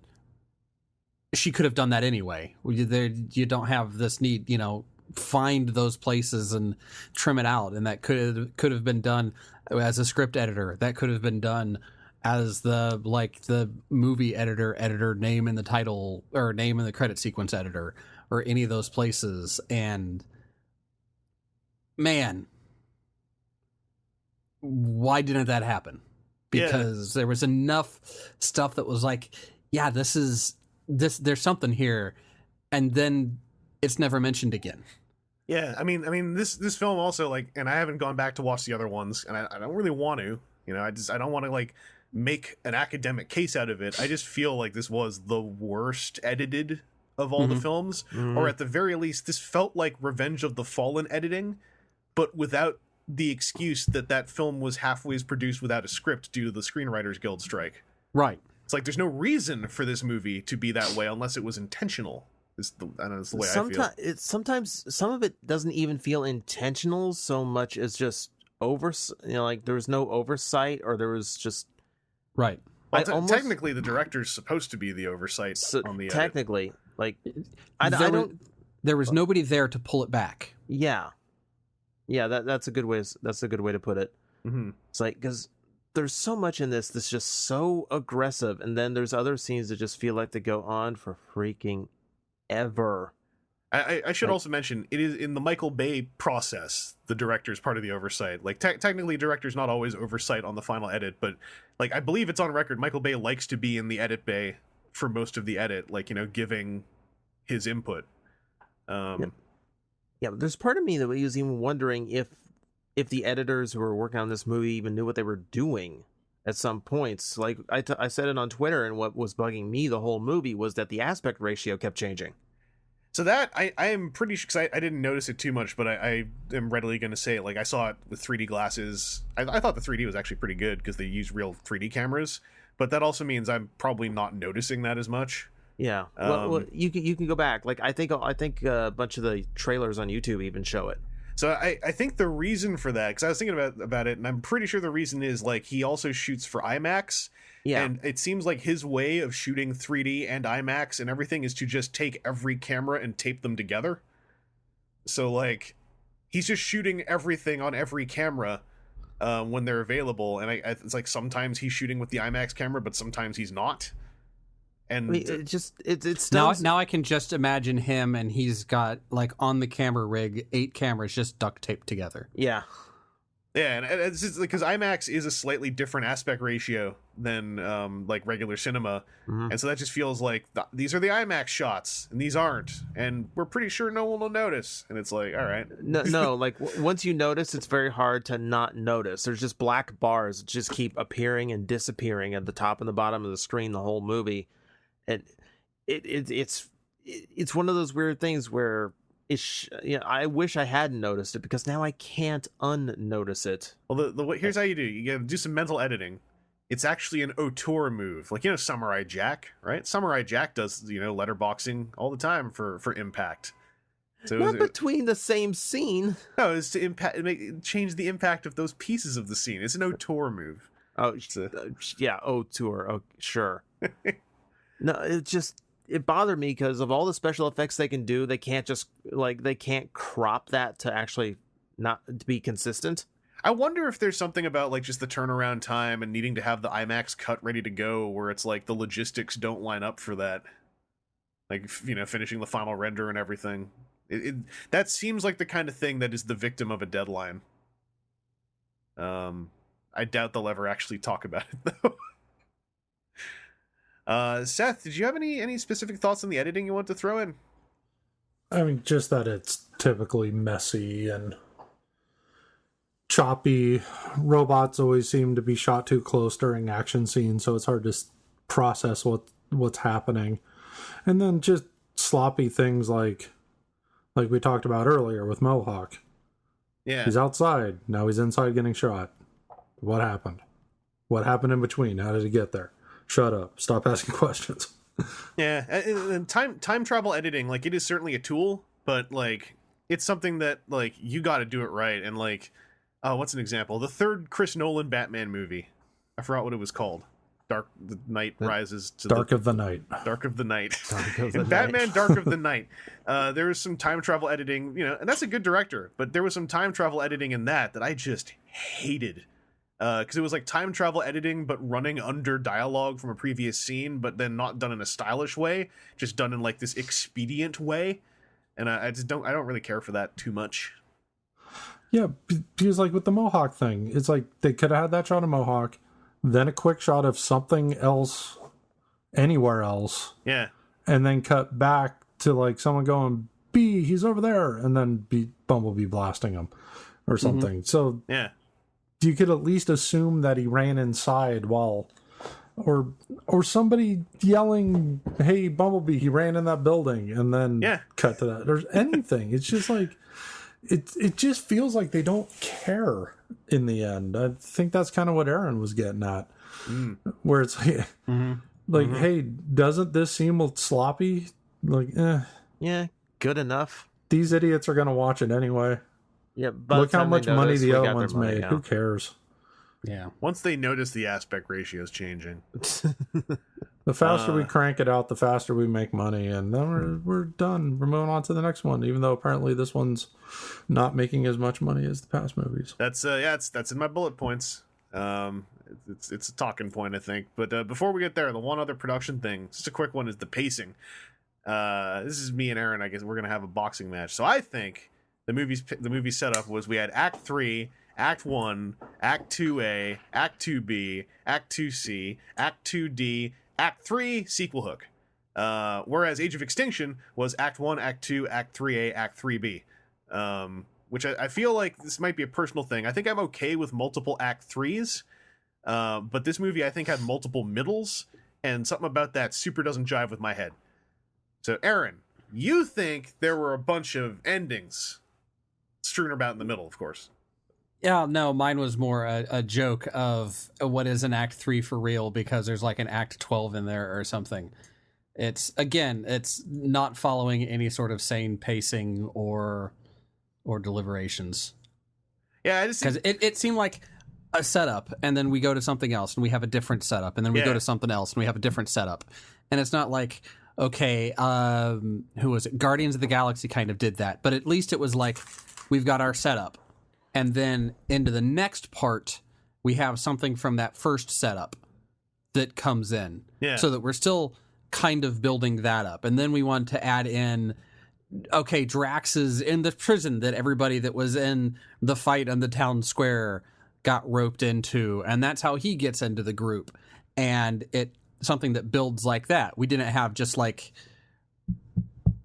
she could have done that anyway. You don't have this need, you know, find those places and trim it out, and that could have been done as a script editor. That could have been done as the movie editor, name in the title or name in the credit sequence editor, or any of those places. And man, why didn't that happen? Because there was enough stuff that was like, yeah, there's something here, and then it's never mentioned again. Yeah, I mean, this film also, like, and I haven't gone back to watch the other ones, and I don't really want to, you know, I don't want to like make an academic case out of it. I just feel like this was the worst edited of all mm-hmm. the films, mm-hmm. or at the very least, this felt like Revenge of the Fallen editing, but without the excuse that film was halfway produced without a script due to the Screenwriters Guild strike. Right. It's like there's no reason for this movie to be that way unless it was intentional. I don't know, it's the way I feel. Sometimes some of it doesn't even feel intentional so much as just like there was no oversight, or there was just Right. Well, technically, the director's supposed to be the oversight on the edit. Technically, like there was nobody there to pull it back. Yeah, that's a good way. That's a good way to put it. Mm-hmm. It's like, because there's so much in this that's just so aggressive, and then there's other scenes that just feel like they go on for freaking ever. I should also mention, it is in the Michael Bay process, the director's part of the oversight. Like, technically, director's not always oversight on the final edit, but, like, I believe it's on record, Michael Bay likes to be in the edit bay for most of the edit, like, giving his input. Yeah, but there's part of me that was even wondering if the editors who were working on this movie even knew what they were doing at some points. Like, I said it on Twitter, and what was bugging me the whole movie was that the aspect ratio kept changing. So that, I am pretty sure, because I didn't notice it too much, but I am readily going to say it. Like, I saw it with 3D glasses. I thought the 3D was actually pretty good because they use real 3D cameras, but that also means I'm probably not noticing that as much. Yeah, well, you can go back. Like, I think a bunch of the trailers on YouTube even show it. So I think the reason for that, because I was thinking about it, and I'm pretty sure the reason is, like, he also shoots for IMAX. Yeah. And it seems like his way of shooting 3D and IMAX and everything is to just take every camera and tape them together. So, like, he's just shooting everything on every camera when they're available. And it's like sometimes he's shooting with the IMAX camera, but sometimes he's not. And I mean, it's now I can just imagine him, and he's got, like, on the camera rig 8 cameras just duct taped together. Yeah. Yeah, and it's just because IMAX is a slightly different aspect ratio than like regular cinema, and so that just feels like these are the IMAX shots and these aren't, and we're pretty sure no one will notice. And it's like, all right, no, like once you notice, it's very hard to not notice. There's just black bars that just keep appearing and disappearing at the top and the bottom of the screen the whole movie, and it's one of those weird things where. I wish I hadn't noticed it, because now I can't unnotice it. Well, here's how you do. You gotta do some mental editing. It's actually an auteur move. Like, Samurai Jack, right? Samurai Jack does, letterboxing all the time for impact. So not between the same scene. No, it's to change the impact of those pieces of the scene. It's an auteur move. Oh, yeah, auteur. Oh, sure. No, it bothered me because of all the special effects they can do. They can't they can't crop that to actually not to be consistent. I wonder if there's something about, like, just the turnaround time and needing to have the IMAX cut ready to go, where it's like the logistics don't line up for that. Like, finishing the final render and everything. That seems like the kind of thing that is the victim of a deadline. I doubt they'll ever actually talk about it, though. Seth, did you have any specific thoughts on the editing you want to throw in? I mean, just that it's typically messy and choppy. Robots always seem to be shot too close during action scenes, so it's hard to process what's happening. And then just sloppy things like we talked about earlier with Mohawk. Yeah. He's outside, now he's inside getting shot. What happened? What happened in between? How did he get there? Shut up. Stop asking questions. Yeah, and time travel editing, like, it is certainly a tool, but, like, it's something that, like, you got to do it right. And, like, what's an example? The third Chris Nolan Batman movie. I forgot what it was called. Dark of the Night. In Batman, Dark of the Night. There was some time travel editing, and that's a good director, but there was some time travel editing in that I just hated. Because it was like time travel editing, but running under dialogue from a previous scene, but then not done in a stylish way, just done in, like, this expedient way. And I don't really care for that too much. Yeah, because, like, with the Mohawk thing, it's like they could have had that shot of Mohawk, then a quick shot of something else anywhere else. Yeah. And then cut back to, like, someone going, B, he's over there, and then Bumblebee blasting him or something. So yeah. You could at least assume that he ran inside or somebody yelling, "Hey, Bumblebee, he ran in that building," and then cut to that. There's anything. It's just like it just feels like they don't care in the end. I think that's kind of what Aaron was getting at, where it's like, hey, doesn't this seem sloppy? Like, Yeah, good enough. These idiots are going to watch it anyway. Yeah, but Look how much money the other ones made. Who cares? Yeah. Once they notice the aspect ratio is changing. The faster we crank it out, the faster we make money, and then we're done. We're moving on to the next one, even though apparently this one's not making as much money as the past movies. That's that's in my bullet points. It's a talking point, I think. But before we get there, the one other production thing, just a quick one, is the pacing. This is me and Aaron. I guess we're gonna have a boxing match. So I think the movie setup was we had Act 3, Act 1, Act 2A, Act 2B, Act 2C, Act 2D, Act 3, sequel hook. Whereas Age of Extinction was Act 1, Act 2, Act 3A, Act 3B. Which I feel like this might be a personal thing. I think I'm okay with multiple Act 3s, but this movie I think had multiple middles, and something about that super doesn't jive with my head. So, Aaron, you think there were a bunch of endings strewn about in the middle, of course. Yeah, no, mine was more a joke of what is an Act 3 for real, because there's like an Act 12 in there or something. It's not following any sort of sane pacing or deliberations. Yeah, because it seemed like a setup, and then we go to something else, and we have a different setup, and then we go to something else, and we have a different setup. And it's not like, okay, who was it? Guardians of the Galaxy kind of did that, but at least it was like, we've got our setup, and then into the next part, we have something from that first setup that comes in. Yeah. So that we're still kind of building that up. And then we want to add in, okay, Drax is in the prison that everybody that was in the fight on the town square got roped into, and that's how he gets into the group. And it something that builds like that. We didn't have just like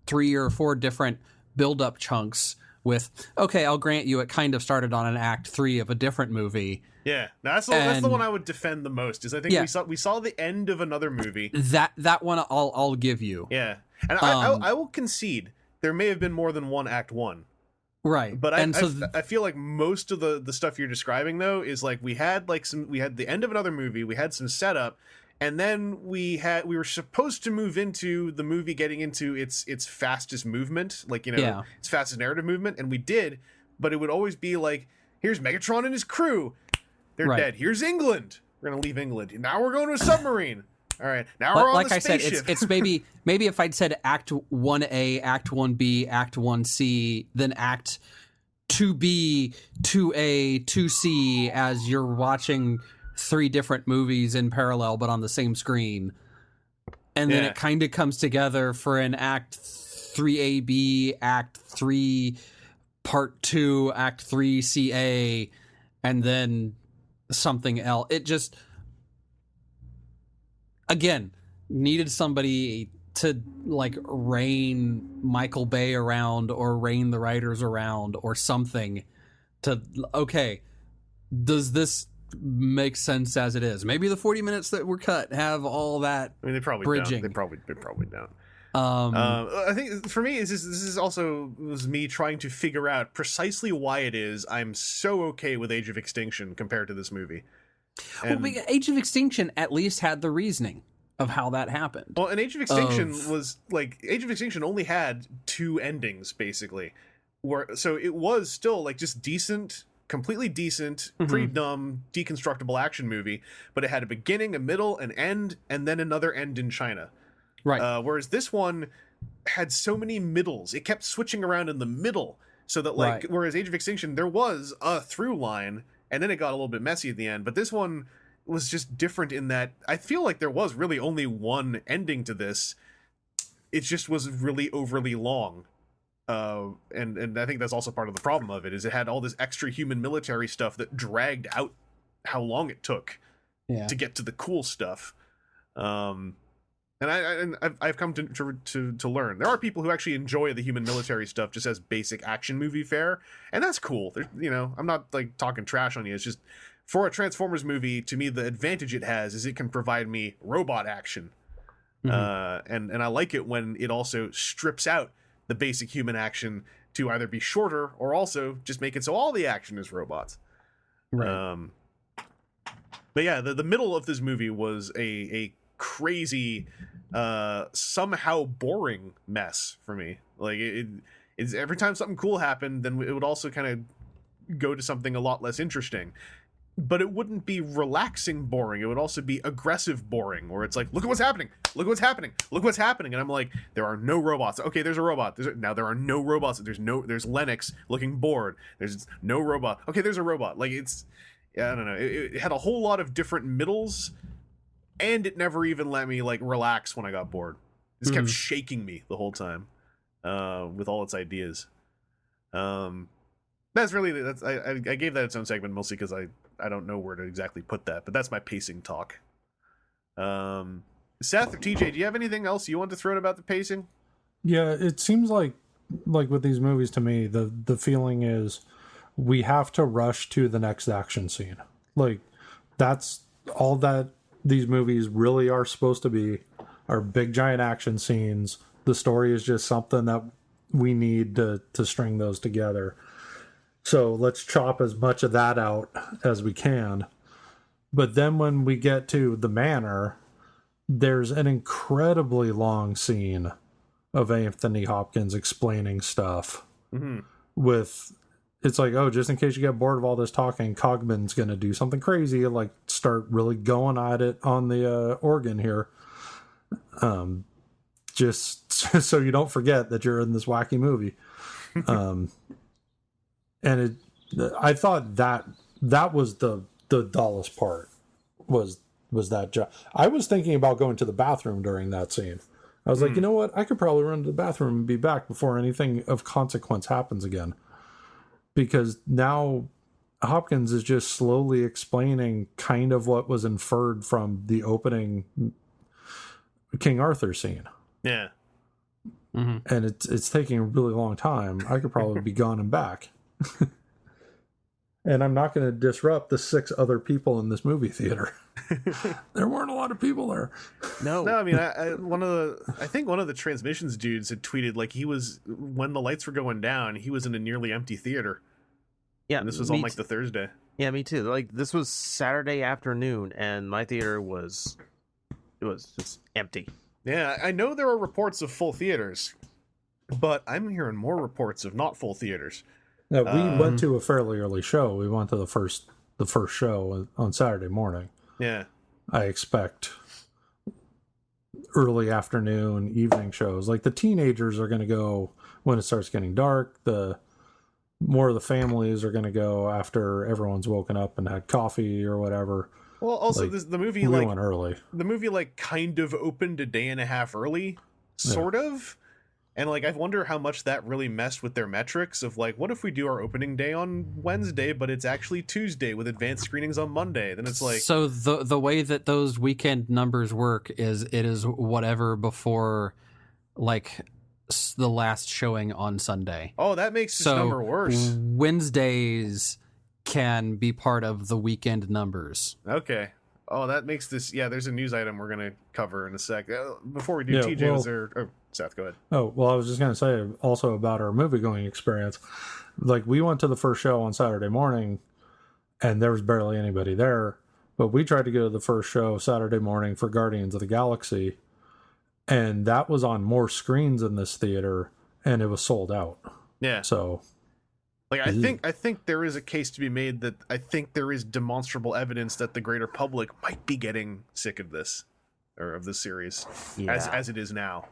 3 or 4 different build-up chunks with, okay, I'll grant you it kind of started on an Act 3 of a different movie. Yeah, that's the one I would defend the most. Is I think we saw the end of another movie. That one I'll give you. Yeah, and I will concede there may have been more than one Act 1. Right, but I feel like most of the stuff you're describing though is like we had the end of another movie, we had some setup, and then we were supposed to move into the movie getting into its fastest movement, like its fastest narrative movement, and we did, but it would always be like, here's Megatron and his crew, they're dead. Here's England, we're gonna leave England. Now we're going to a submarine. All right, now we're on the spaceship. I said, it's maybe if I'd said Act 1A, Act 1B, Act 1C, then Act 2B, 2A, 2C, as you're watching 3 different movies in parallel but on the same screen. And then it kind of comes together for an Act 3AB, Act 3, Part 2, Act 3, CA, and then something else. It just, again, needed somebody to like rein Michael Bay around or rein the writers around or something to, okay, does this make sense as it is? Maybe the 40 minutes that were cut have all that. I mean, they probably bridging. Don't. They probably don't. I think for me, this is also was me trying to figure out precisely why it is I'm so okay with Age of Extinction compared to this movie. Well, Age of Extinction at least had the reasoning of how that happened. Well, and Age of Extinction was like, Age of Extinction only had 2 endings basically, so it was still like just decent, completely decent, pretty dumb, deconstructible action movie, but it had a beginning, a middle, an end, and then another end in China. Right. Whereas this one had so many middles, it kept switching around in the middle, so that like, whereas Age of Extinction there was a through line, and then it got a little bit messy at the end, but this one was just different in that I feel like there was really only one ending to this. It just was really overly long. And I think that's also part of the problem of it, is it had all this extra human military stuff that dragged out how long it took to get to the cool stuff. And I've come to learn there are people who actually enjoy the human military stuff just as basic action movie fare, and that's cool. I'm not like talking trash on you. It's just, for a Transformers movie, to me, the advantage it has is it can provide me robot action. And I like it when it also strips out the basic human action to either be shorter or also just make it so all the action is robots. Right. But yeah, the middle of this movie was a crazy, somehow boring mess for me. Like it's every time something cool happened, then it would also kind of go to something a lot less interesting. But it wouldn't be relaxing boring. It would also be aggressive boring, where it's like, look at what's happening. Look what's happening. Look what's happening. And I'm like, there are no robots. Okay, there's a robot. Now there are no robots. There's Lennox looking bored. There's no robot. Okay, there's a robot. Like I don't know. It had a whole lot of different middles, and it never even let me like relax when I got bored. It just kept shaking me the whole time with all its ideas. That's really I gave that its own segment mostly because I don't know where to exactly put that, but that's my pacing talk. Seth or TJ, do you have anything else you want to throw in about the pacing? Yeah, it seems like with these movies, to me, the feeling is we have to rush to the next action scene. Like, that's all that these movies really are supposed to be, are big giant action scenes. The story is just something that we need to string those together. So let's chop as much of that out as we can. But then when we get to the manor, there's an incredibly long scene of Anthony Hopkins explaining stuff. With, it's like, oh, just in case you get bored of all this talking, Cogman's going to do something crazy, like start really going at it on the organ here. Just so you don't forget that you're in this wacky movie. And I thought that was the dullest part was that job. I was thinking about going to the bathroom during that scene. I was like, you know what? I could probably run to the bathroom and be back before anything of consequence happens again. Because now Hopkins is just slowly explaining kind of what was inferred from the opening King Arthur scene. Yeah. And it's taking a really long time. I could probably be gone and back. And I'm not going to disrupt the 6 other people in this movie theater. There weren't a lot of people there. No, I mean, I think one of the transmissions dudes had tweeted like he was, when the lights were going down, he was in a nearly empty theater. Yeah, and this was on like the Thursday. Yeah, me too. Like this was Saturday afternoon, and my theater was just empty. Yeah, I know there are reports of full theaters, but I'm hearing more reports of not full theaters. Yeah, we went to a fairly early show. We went to the first show on Saturday morning. Yeah. I expect early afternoon, evening shows. Like the teenagers are going to go when it starts getting dark. The more of the families are going to go after everyone's woken up and had coffee or whatever. Well, also like, the movie we went early. The movie like kind of opened a day and a half early, sort of. And like I wonder how much that really messed with their metrics of like, what if we do our opening day on Wednesday, but it's actually Tuesday with advanced screenings on Monday? Then it's like, so the way that those weekend numbers work is it is whatever before like the last showing on Sunday. Oh, that makes this number worse. Wednesdays can be part of the weekend numbers. Okay. Oh, that makes this. Yeah, there's a news item we're going to cover in a sec. Before we do, TJ, was there? Oh, Seth, go ahead. Oh, well, I was just going to say also about our movie going experience. Like, we went to the first show on Saturday morning, and there was barely anybody there. But we tried to go to the first show Saturday morning for Guardians of the Galaxy, and that was on more screens in this theater, and it was sold out. Yeah. So, like, I think there is a case to be made that I think there is demonstrable evidence that the greater public might be getting sick of this, or of this series, as it is now.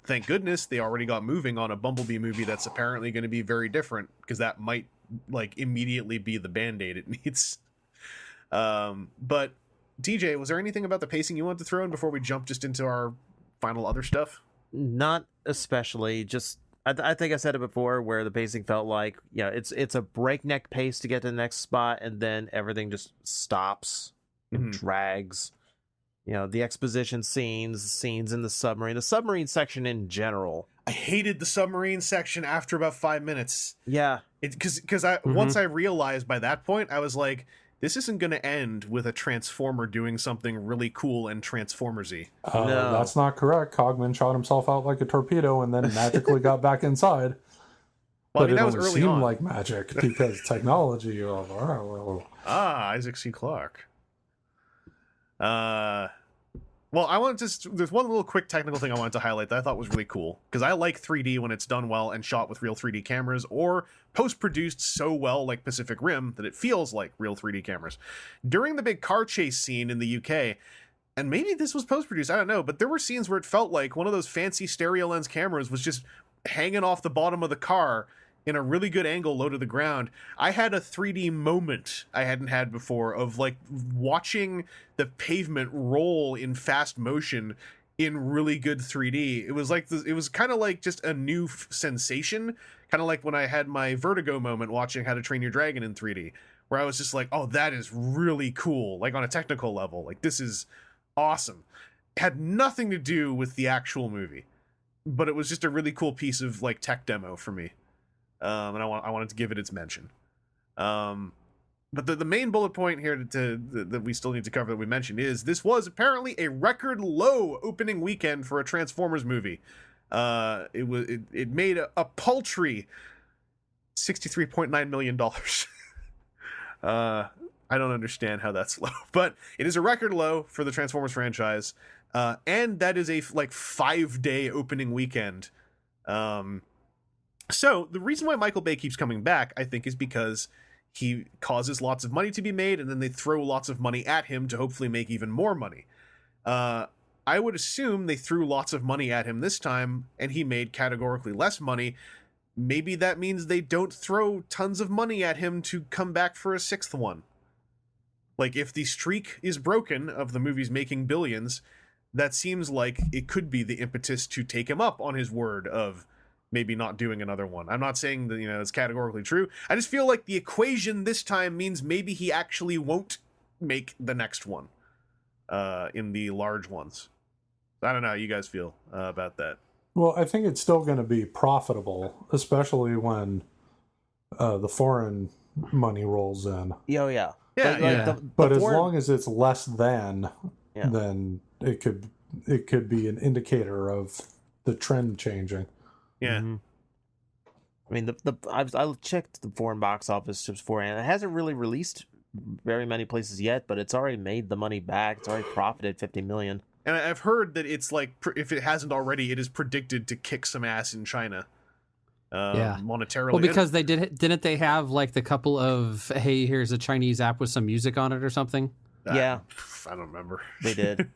Thank goodness they already got moving on a Bumblebee movie that's apparently going to be very different, because that might like immediately be the band-aid it needs. But DJ, was there anything about the pacing you wanted to throw in before we jump just into our final other stuff? Not especially. Just I think I said it before, where the pacing felt like, it's a breakneck pace to get to the next spot, and then everything just stops and drags. The exposition scenes in the submarine section in general. I hated the submarine section after about 5 minutes. Yeah. Because once I realized by that point, I was like, this isn't going to end with a Transformer doing something really cool and Transformers-y. No. That's not correct. Cogman shot himself out like a torpedo and then magically got back inside. Well, but that it was only early seemed on. like magic because technology. Isaac C. Clarke. Well, I want to just, there's one little quick technical thing I wanted to highlight that I thought was really cool, because I like 3D when it's done well and shot with real 3D cameras, or post-produced so well like Pacific Rim that it feels like real 3D cameras. During the big car chase scene in the UK, and maybe this was post-produced, I don't know, but there were scenes where it felt like one of those fancy stereo lens cameras was just hanging off the bottom of the car in a really good angle low to the ground. I had a 3D moment I hadn't had before of like watching the pavement roll in fast motion in really good 3D. It was like it was kind of like just a new sensation, kind of like when I had my vertigo moment watching How to Train Your Dragon in 3D, where I was just like, oh, that is really cool, like on a technical level, like this is awesome. It had nothing to do with the actual movie, but it was just a really cool piece of like tech demo for me. And I wanted to give it its mention. But the main bullet point here that we still need to cover that we mentioned is this was apparently a record low opening weekend for a Transformers movie. It made a paltry $63.9 million. I don't understand how that's low, but it is a record low for the Transformers franchise. And that is a 5-day opening weekend. So the reason why Michael Bay keeps coming back, I think, is because he causes lots of money to be made, and then they throw lots of money at him to hopefully make even more money. I would assume they threw lots of money at him this time, and he made categorically less money. Maybe that means they don't throw tons of money at him to come back for a 6th one. Like, if the streak is broken of the movies making billions, that seems like it could be the impetus to take him up on his word of maybe not doing another one. I'm not saying that, it's categorically true. I just feel like the equation this time means maybe he actually won't make the next one in the large ones. I don't know how you guys feel about that. Well, I think it's still going to be profitable, especially when the foreign money rolls in. Oh, yeah. Yeah, But as long as it's less than, then it could be an indicator of the trend changing. Yeah. Mm-hmm. I mean, I've checked the foreign box office just beforehand. It hasn't really released very many places yet, but it's already made the money back. It's already profited $50 million. And I've heard that it's like, if it hasn't already, it is predicted to kick some ass in China. Monetarily. Well, because didn't they have like the couple of, hey, here's a Chinese app with some music on it or something? Yeah. I don't remember. They did.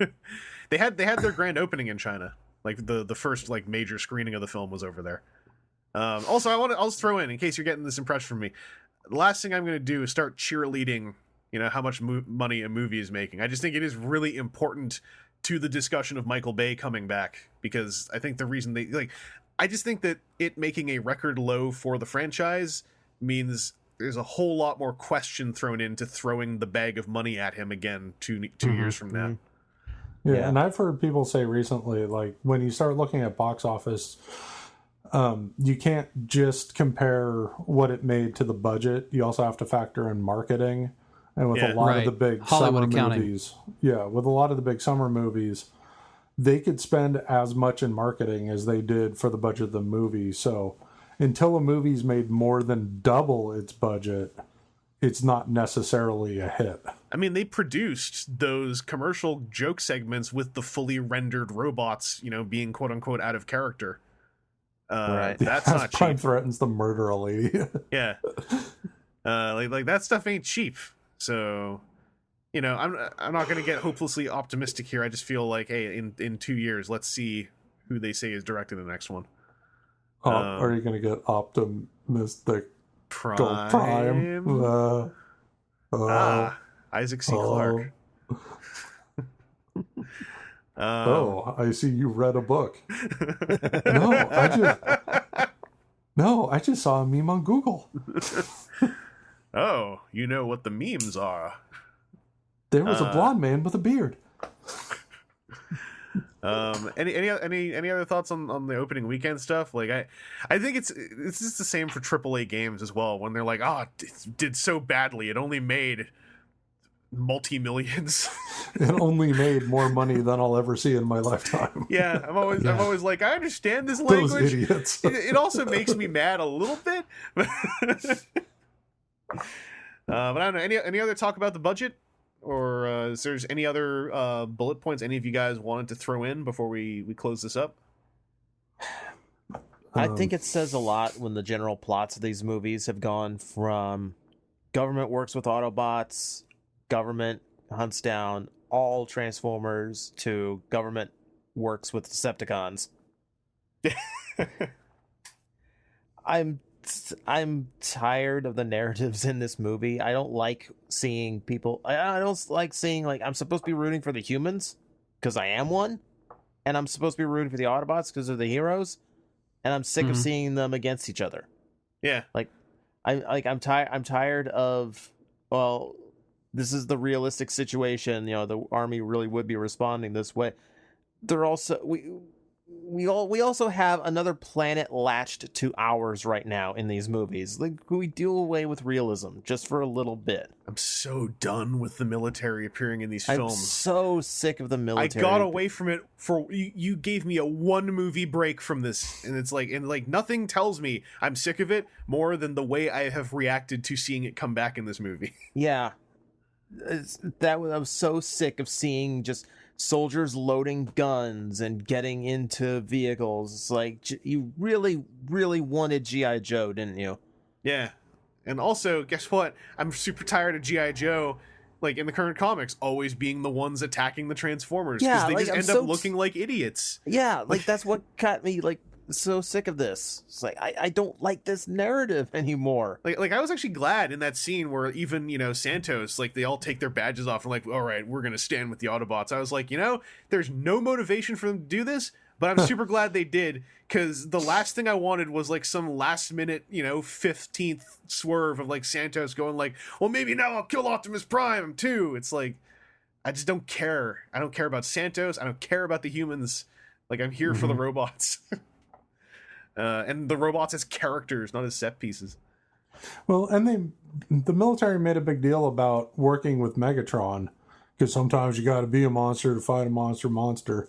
They had their grand opening in China. Like the first like major screening of the film was over there. Also, I'll just throw in case you're getting this impression from me. The last thing I'm going to do is start cheerleading, how much money a movie is making. I just think it is really important to the discussion of Michael Bay coming back, because I think the reason I just think that it making a record low for the franchise means there's a whole lot more question thrown into throwing the bag of money at him again two years from now. Yeah, and I've heard people say recently, like, when you start looking at box office, you can't just compare what it made to the budget. You also have to factor in marketing. And with a lot of the big Hollywood summer accounting. movies, with a lot of the big summer movies, they could spend as much in marketing as they did for the budget of the movie. So until a movie's made more than double its budget, it's not necessarily a hit. I mean, they produced those commercial joke segments with the fully rendered robots, being quote unquote out of character. Right. That's As not Prime cheap. threatens to murder a lady. Yeah. Like that stuff ain't cheap. So, I'm not going to get hopelessly optimistic here. I just feel like, hey, in 2 years, let's see who they say is directing the next one. Are you going to get optimistic? Prime. Isaac C. Clarke. I see you read a book. I just saw a meme on Google. Oh, you know what the memes are. There was a blonde man with a beard. Any other thoughts on the opening weekend stuff? Like, I think it's just the same for AAA games as well. When they're like, it did so badly, it only made multi-millions. It only made more money than I'll ever see in my lifetime. Yeah, I'm always like, I understand this language. Those idiots. It also makes me mad a little bit. But I don't know. Any other talk about the budget? or is there any other bullet points any of you guys wanted to throw in before we close this up? I think it says a lot when the general plots of these movies have gone from government works with Autobots, government hunts down all Transformers, to government works with Decepticons. I'm tired of the narratives in this movie. I don't like seeing people. I don't like seeing, like, I'm supposed to be rooting for the humans because I am one, and I'm supposed to be rooting for the Autobots because they're the heroes, and I'm sick of seeing them against each other. Yeah, I'm tired of, well, this is the realistic situation. You know, the army really would be responding this way. They're also we also have another planet latched to ours right now in these movies. Like, we do away with realism just for a little bit. I'm so done with the military appearing in these I'm films. so sick of the military. I got away from it for you gave me a 1 movie break from this, and it's like nothing tells me I'm sick of it more than the way I have reacted to seeing it come back in this movie. Yeah. I was so sick of seeing just soldiers loading guns and getting into vehicles. It's like, you really, really wanted G.I. Joe, didn't you? Yeah. And also, guess what? I'm super tired of G.I. Joe, like in the current comics, always being the ones attacking the Transformers. Yeah, they like, just end up looking like idiots. Yeah, like that's what got me like so sick of this. It's like, I don't like this narrative anymore. Like I was actually glad in that scene where even, you know, Santos, like, they all take their badges off and like, all right, we're gonna stand with the Autobots. I was like, you know, there's no motivation for them to do this, but I'm super glad they did, because the last thing I wanted was like some last minute, you know, 15th swerve of like Santos going like, well, maybe now I'll kill Optimus Prime too. It's like, I just don't care. I don't care about Santos. I don't care about the humans. Like, I'm here for the robots. And the robots as characters, not as set pieces. Well, and the military made a big deal about working with Megatron, because sometimes you got to be a monster to fight a monster.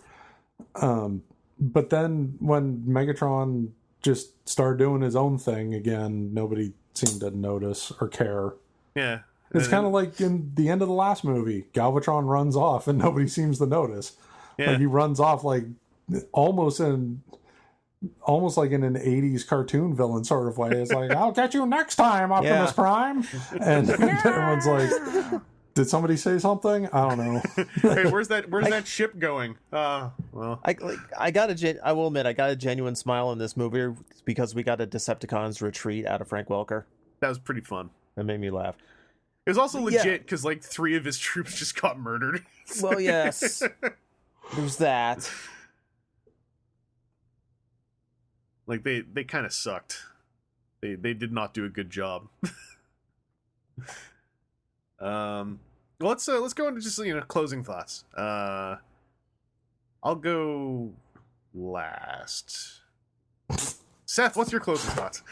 But then when Megatron just started doing his own thing again, nobody seemed to notice or care. Yeah. It's kind of like in the end of the last movie, Galvatron runs off and nobody seems to notice. Yeah. Like, he runs off like almost like in an 80s cartoon villain sort of way. It's like, I'll get you next time, Optimus Prime. And everyone's like, did somebody say something? I don't know. Hey, where's that ship going? Well, I will admit, I got a genuine smile in this movie because we got a Decepticons retreat out of Frank Welker. that was pretty fun. That made me laugh. It was also legit because like 3 of his troops just got murdered. Well, yes. There's that. Like, they kind of sucked. They did not do a good job. Well, let's go into just, you know, closing thoughts. I'll go last. Seth, what's your closing thoughts?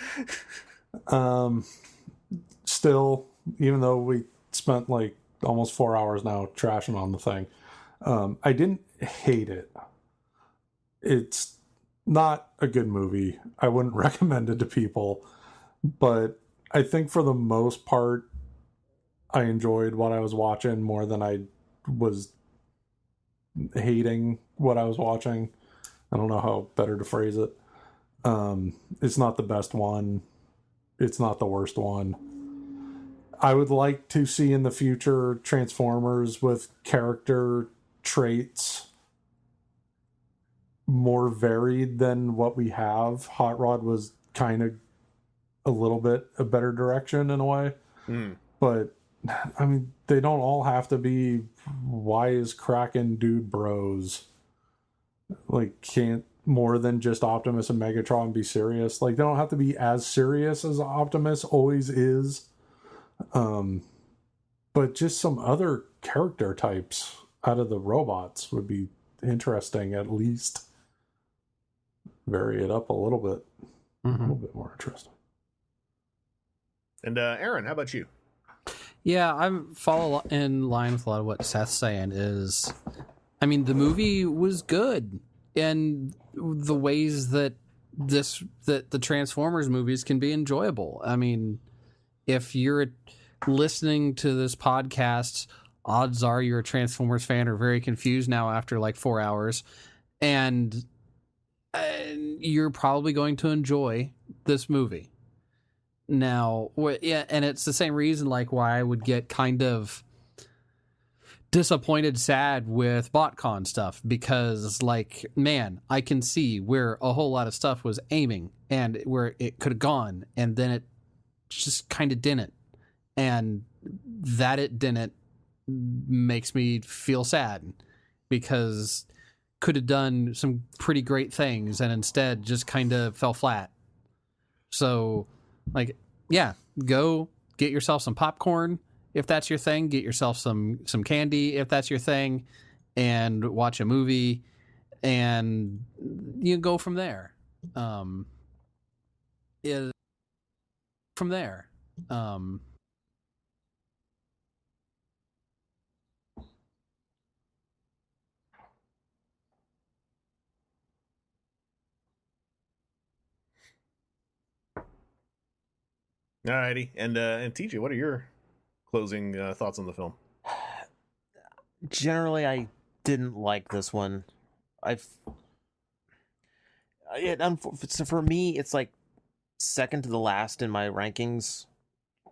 Still, even though we spent like almost 4 hours now trashing on the thing, I didn't hate it. It's not a good movie. I wouldn't recommend it to people, but I think for the most part, I enjoyed what I was watching more than I was hating what I was watching. I don't know how better to phrase it. It's not the best one. It's not the worst one. I would like to see in the future Transformers with character traits more varied than what we have. Hot Rod was kind of a little bit a better direction in a way. But I mean, they don't all have to be wise cracking dude bros. Like, can't more than just Optimus and Megatron be serious? Like, they don't have to be as serious as Optimus always is. But just some other character types out of the robots would be interesting, at least. Vary it up a little bit. A little bit more interesting. And Aaron, how about you? Yeah, I follow in line with a lot of what Seth's saying. Is, I mean, the movie was good, and the ways that the Transformers movies can be enjoyable. I mean, if you're listening to this podcast odds are you're a Transformers fan or very confused now after like 4 hours, and you're probably going to enjoy this movie. Now, yeah, and it's the same reason like why I would get kind of disappointed, sad with BotCon stuff, because like, man, I can see where a whole lot of stuff was aiming and where it could have gone, and then it just kind of didn't, and that it didn't makes me feel sad, because could have done some pretty great things and instead just kind of fell flat. So like, yeah, go get yourself some popcorn if that's your thing, get yourself some candy if that's your thing, and watch a movie, and you go from there. Is from there. Alrighty, and TJ, what are your closing thoughts on the film? Generally, I didn't like this one. So for me, it's like second to the last in my rankings,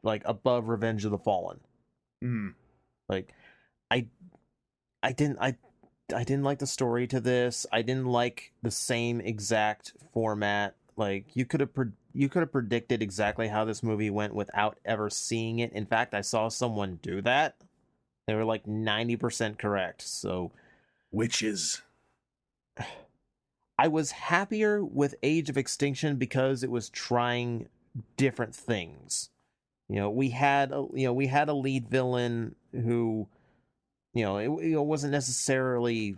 like above Revenge of the Fallen. Like, I didn't like the story to this. I didn't like the same exact format. Like, you could have predicted exactly how this movie went without ever seeing it. In fact, I saw someone do that. They were like 90% correct. So, Witches. I was happier with Age of Extinction because it was trying different things. We had a lead villain who, it wasn't necessarily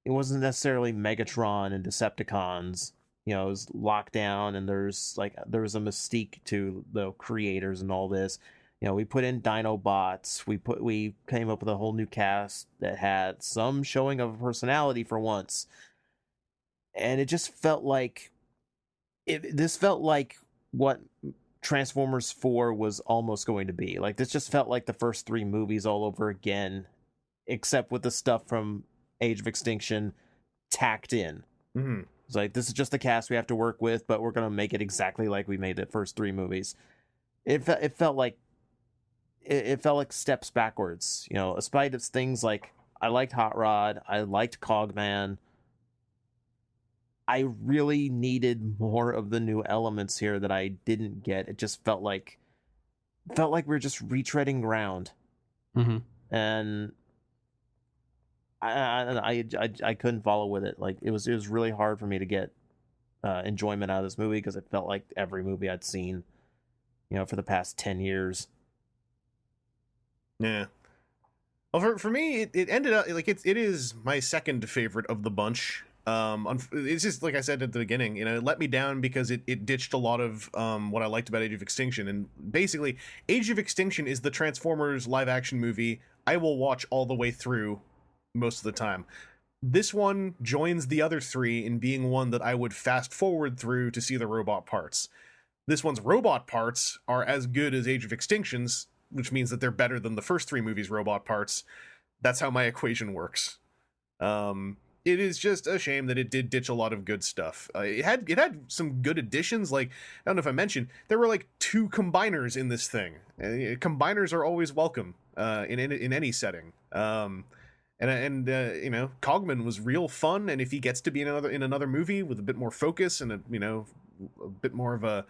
Megatron and Decepticons. It was Lockdown, and there was a mystique to the creators and all this. We put in Dinobots. We came up with a whole new cast that had some showing of a personality for once, and it just felt like this felt like what Transformers 4 was almost going to be. Like, this just felt like the first 3 movies all over again, except with the stuff from Age of Extinction tacked in. Mm-hmm. It's like, this is just the cast we have to work with, but we're going to make it exactly like we made the first 3 movies. It felt like steps backwards, despite its things like, I liked Hot Rod, I liked Cogman. I really needed more of the new elements here that I didn't get. It just felt like we're just retreading ground. Mm-hmm. And I couldn't follow with it. Like, it was really hard for me to get enjoyment out of this movie, because it felt like every movie I'd seen, for the past 10 years. Yeah. Well, for me, it ended up like it is my second favorite of the bunch. It's just like I said at the beginning, it let me down because it ditched a lot of what I liked about Age of Extinction. And basically, Age of Extinction is the Transformers live action movie I will watch all the way through most of the time. This one joins the other 3 in being one that I would fast forward through to see the robot parts. This one's robot parts are as good as Age of Extinction's, which means that they're better than the first 3 movies' robot parts. That's how my equation works. It is just a shame that it did ditch a lot of good stuff. It had some good additions. Like, I don't know if I mentioned, there were like 2 combiners in this thing. Combiners are always welcome in any setting. Cogman was real fun, and if he gets to be in another movie with a bit more focus and a bit more of a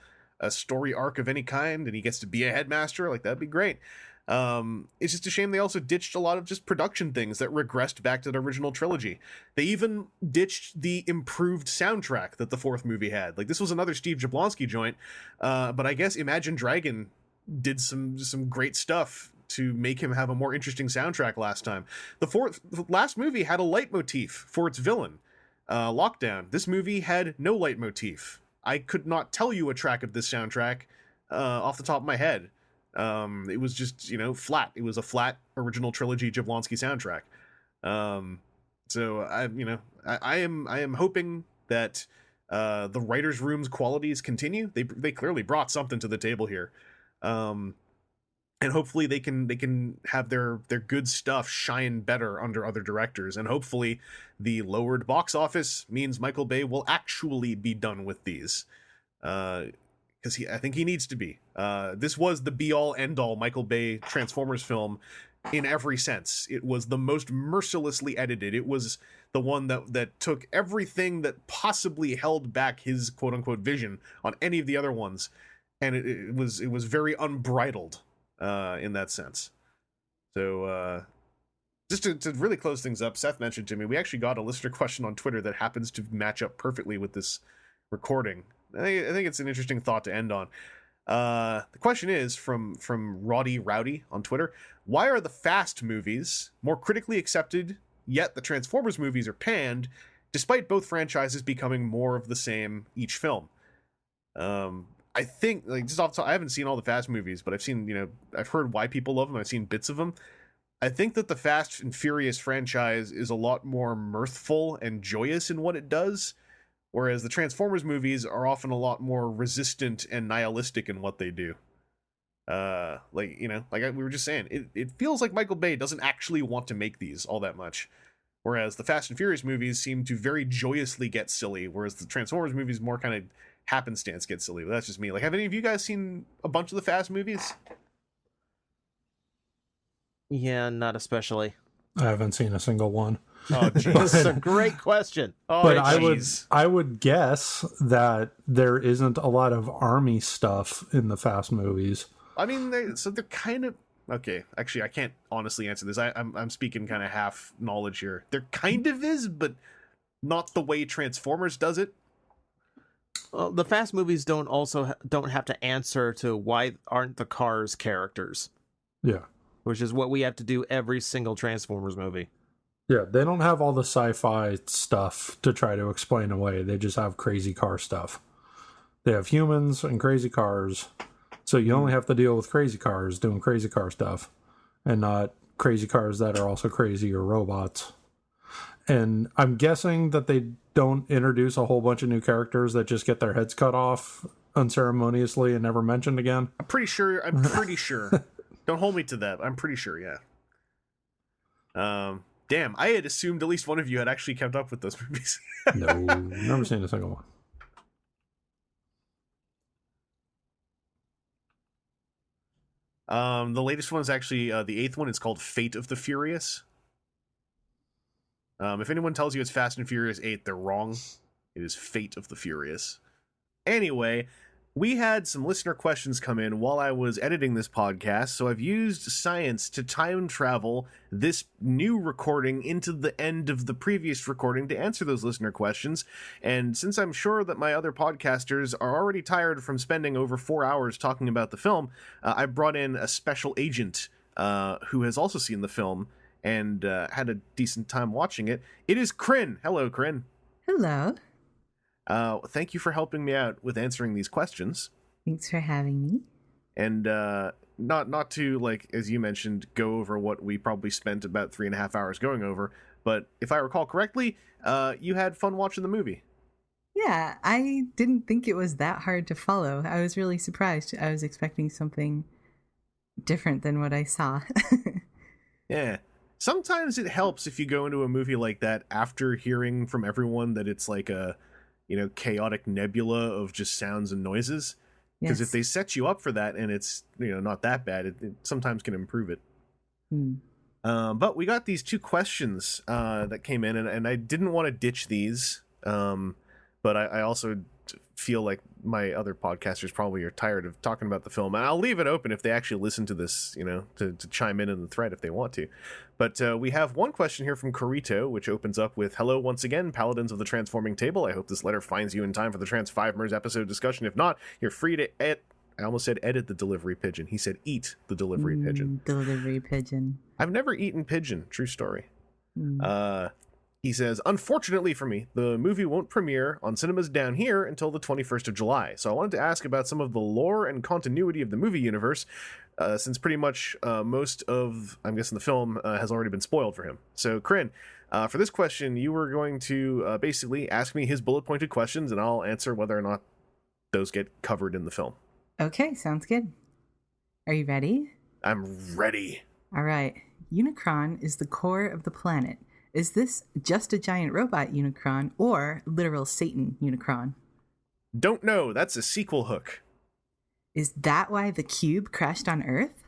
story arc of any kind, and he gets to be a headmaster, like, that'd be great. It's just a shame they also ditched a lot of just production things that regressed back to the original trilogy. They even ditched the improved soundtrack that the 4th movie had. Like, this was another Steve Jablonsky joint, but I guess Imagine Dragon did some great stuff to make him have a more interesting soundtrack last time. The last movie had a leitmotif for its villain, Lockdown. This movie had no leitmotif. I could not tell you a track of this soundtrack off the top of my head. It was just, flat. It was a flat original trilogy Jablonsky soundtrack. So I am hoping that the writers' room's qualities continue. They clearly brought something to the table here. and hopefully they can have their good stuff shine better under other directors, and hopefully the lowered box office means Michael Bay will actually be done with these, because I think he needs to be. This was the be all end all Michael Bay Transformers film in every sense. It was the most mercilessly edited. It was the one that took everything that possibly held back his quote unquote vision on any of the other ones, and it was very unbridled in that sense. So just to really close things up, Seth mentioned to me, we actually got a listener question on Twitter that happens to match up perfectly with this recording. I think it's an interesting thought to end on. The question is from Roddy Rowdy on Twitter: why are the Fast movies more critically accepted, yet the Transformers movies are panned, despite both franchises becoming more of the same each film? I think, like, just off the top, I haven't seen all the Fast movies, but I've heard why people love them. I've seen bits of them. I think that the Fast and Furious franchise is a lot more mirthful and joyous in what it does, whereas the Transformers movies are often a lot more resistant and nihilistic in what they do. We were just saying, it feels like Michael Bay doesn't actually want to make these all that much, whereas the Fast and Furious movies seem to very joyously get silly, whereas the Transformers movies more kind of happenstance get silly. But that's just me. Like, have any of you guys seen a bunch of the Fast movies? Yeah, not especially. I haven't seen a single one. Oh, jeez. That's a great question. Oh, But geez. I would guess that there isn't a lot of army stuff in the Fast movies. I mean, they're kind of okay. Actually, I can't honestly answer this. I'm speaking kind of half knowledge here. There kind of is, but not the way Transformers does it. Well, the Fast movies don't have to answer to why aren't the cars characters, Yeah. which is what we have to do every single Transformers movie. Yeah, they don't have all the sci-fi stuff to try to explain away. They just have crazy car stuff. They have humans and crazy cars. So you only have to deal with crazy cars doing crazy car stuff, and not crazy cars that are also crazy or robots. And I'm guessing that they don't introduce a whole bunch of new characters that just get their heads cut off unceremoniously and never mentioned again. I'm pretty sure. Don't hold me to that. I'm pretty sure, yeah. Damn, I had assumed at least one of you had actually kept up with those movies. No, never seen a single one. The latest one is actually the 8th one. It's called Fate of the Furious. If anyone tells you it's Fast and Furious 8, they're wrong. It is Fate of the Furious. Anyway, we had some listener questions come in while I was editing this podcast, so I've used science to time travel this new recording into the end of the previous recording to answer those listener questions. And since I'm sure that my other podcasters are already tired from spending over 4 hours talking about the film, I brought in a special agent who has also seen the film and had a decent time watching it. It is Kryn. Hello, Kryn. Hello. Thank you for helping me out with answering these questions. Thanks for having me. And not to, like, as you mentioned, go over what we probably spent about 3.5 hours going over, but if I recall correctly, you had fun watching the movie. Yeah, I didn't think it was that hard to follow. I was really surprised. I was expecting something different than what I saw. Yeah. Sometimes it helps if you go into a movie like that after hearing from everyone that it's like a, chaotic nebula of just sounds and noises. Because if they set you up for that and it's, not that bad, it sometimes can improve it. But we got these 2 questions that came in, and I didn't want to ditch these. But I also feel like my other podcasters probably are tired of talking about the film. And I'll leave it open if they actually listen to this, to chime in the thread if they want to. But we have one question here from Corito, which opens up with, "Hello once again, Paladins of the Transforming Table. I hope this letter finds you in time for the Trans5mers episode discussion. If not, you're free to I almost said edit the delivery pigeon. He said eat the delivery pigeon. Delivery pigeon. I've never eaten pigeon. True story. He says, unfortunately for me, the movie won't premiere on cinemas down here until the 21st of July. So I wanted to ask about some of the lore and continuity of the movie universe, since pretty much most of, I'm guessing, the film has already been spoiled for him. So, Kryn, for this question, you were going to basically ask me his bullet-pointed questions, and I'll answer whether or not those get covered in the film. Okay, sounds good. Are you ready? I'm ready. All right. Unicron is the core of the planet. Is this just a giant robot Unicron or literal Satan Unicron? Don't know. That's a sequel hook. Is that why the cube crashed on Earth?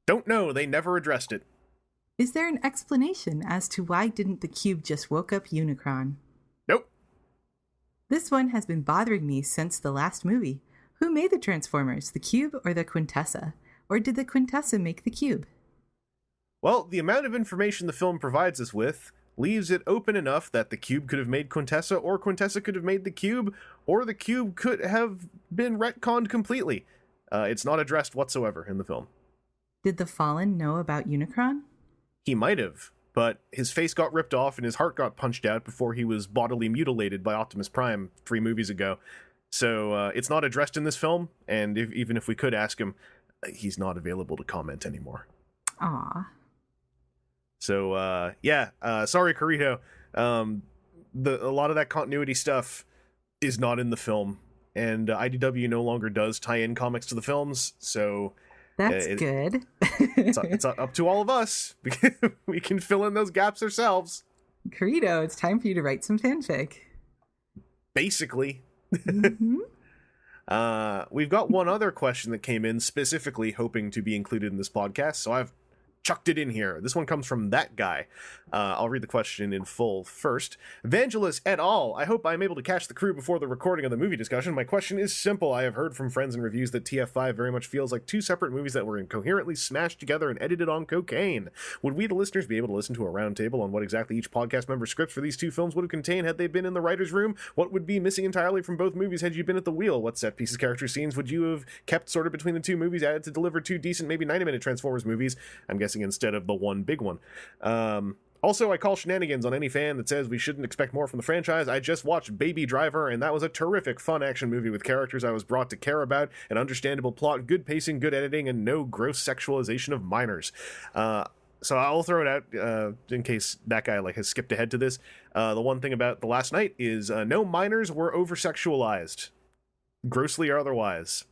Don't know. They never addressed it. Is there an explanation as to why didn't the cube just woke up Unicron? Nope. This one has been bothering me since the last movie. Who made the Transformers, the cube or the Quintessa? Or did the Quintessa make the cube? Well, the amount of information the film provides us with leaves it open enough that the cube could have made Quintessa, or Quintessa could have made the cube, or the cube could have been retconned completely. It's not addressed whatsoever in the film. Did the Fallen know about Unicron? He might have, but his face got ripped off and his heart got punched out before he was bodily mutilated by Optimus Prime 3 movies ago. So it's not addressed in this film, and even if we could ask him, he's not available to comment anymore. Aw. So, sorry, Carito. A lot of that continuity stuff is not in the film, and IDW no longer does tie in comics to the films, so... That's good. it's up to all of us. We can fill in those gaps ourselves. Carito, it's time for you to write some fanfic. Basically. Mm-hmm. We've got one other question that came in specifically hoping to be included in this podcast, so I've chucked it in here. This one comes from that guy. I'll read the question in full first. Vangelus et al. I hope I'm able to catch the crew before the recording of the movie discussion. My question is simple. I have heard from friends and reviews that TF5 very much feels like two separate movies that were incoherently smashed together and edited on cocaine. Would we, the listeners, be able to listen to a roundtable on what exactly each podcast member's scripts for these two films would have contained had they been in the writer's room? What would be missing entirely from both movies had you been at the wheel? What set pieces, character scenes would you have kept sorted between the two movies, added to deliver two decent, maybe 90-minute Transformers movies? I'm guessing instead of the one big one. Also, I call shenanigans on any fan that says we shouldn't expect more from the franchise. I just watched Baby Driver, and that was a terrific, fun action movie with characters I was brought to care about, an understandable plot, good pacing, good editing, and no gross sexualization of minors. So I'll throw it out in case that guy has skipped ahead to this. The one thing about The Last Night is no minors were over-sexualized, grossly or otherwise.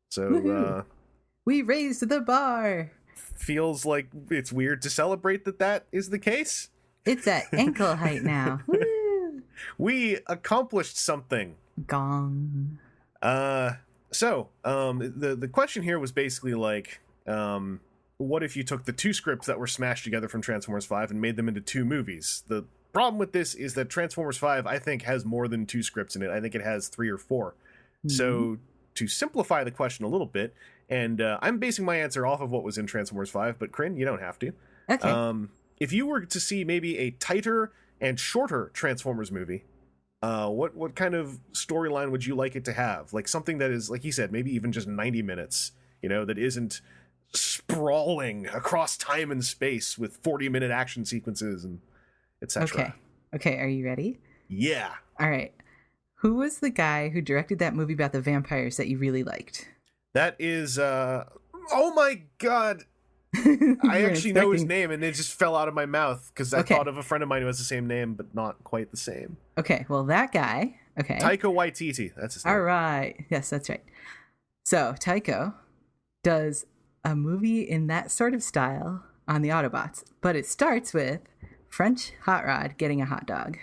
So we raised the bar. Feels like it's weird to celebrate that is the case. It's at ankle height now. Woo. We accomplished something. Gong. So the question here was basically what if you took the two scripts that were smashed together from Transformers 5 and made them into two movies? The problem with this is that Transformers 5, I think, has more than two scripts in it. I think it has 3 or 4. Mm-hmm. So to simplify the question a little bit, and I'm basing my answer off of what was in Transformers 5, but Kryn, you don't have to. Okay. If you were to see maybe a tighter and shorter Transformers movie, what kind of storyline would you like it to have? Like something that is, like you said, maybe even just 90 minutes, that isn't sprawling across time and space with 40-minute action sequences and etc. Okay, are you ready? Yeah. All right. Who was the guy who directed that movie about the vampires that you really liked? That is, oh my god. I actually know his name and it just fell out of my mouth because I thought of a friend of mine who has the same name, but not quite the same. Okay, well, that guy. Okay. Taika Waititi. That's his name. All right. Yes, that's right. So, Taika does a movie in that sort of style on the Autobots, but it starts with French Hot Rod getting a hot dog.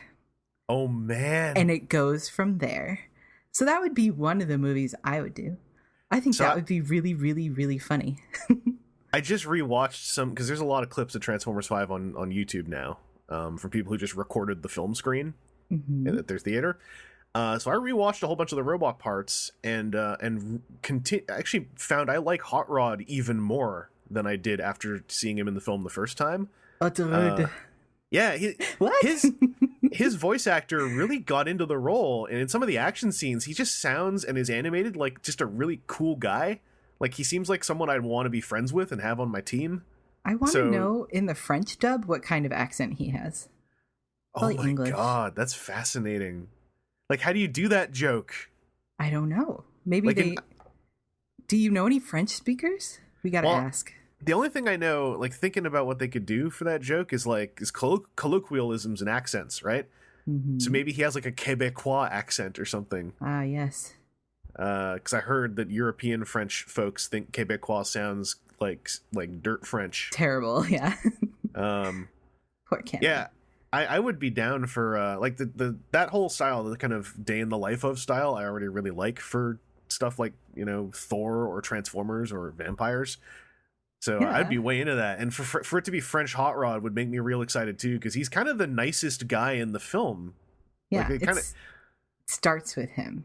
Oh, man. And it goes from there. So that would be one of the movies I would do. I think that would be really, really, really funny. I just rewatched some, because there's a lot of clips of Transformers 5 on YouTube now, from people who just recorded the film screen at their theater. So I rewatched a whole bunch of the robot parts and actually found I like Hot Rod even more than I did after seeing him in the film the first time. Yeah, his voice actor really got into the role, and in some of the action scenes, he just sounds and is animated like just a really cool guy. Like, he seems like someone I'd want to be friends with and have on my team. I want to know, in the French dub, what kind of accent he has. Probably oh my English. God, that's fascinating. Like, how do you do that joke? I don't know. Maybe do you know any French speakers? We gotta ask. The only thing I know, thinking about what they could do for that joke is colloquialisms and accents, right? Mm-hmm. So maybe he has a Quebecois accent or something. Yes. Because I heard that European French folks think Quebecois sounds like dirt French. Terrible. Yeah. Poor Canada. Yeah, I would be down for like the that whole style, the kind of day in the life of style. I already really like for stuff like, you know, Thor or Transformers or vampires. So Yeah. I'd be way into that, and for it to be French Hot Rod would make me real excited too, because he's kind of the nicest guy in the film. Yeah. Like, It starts with him.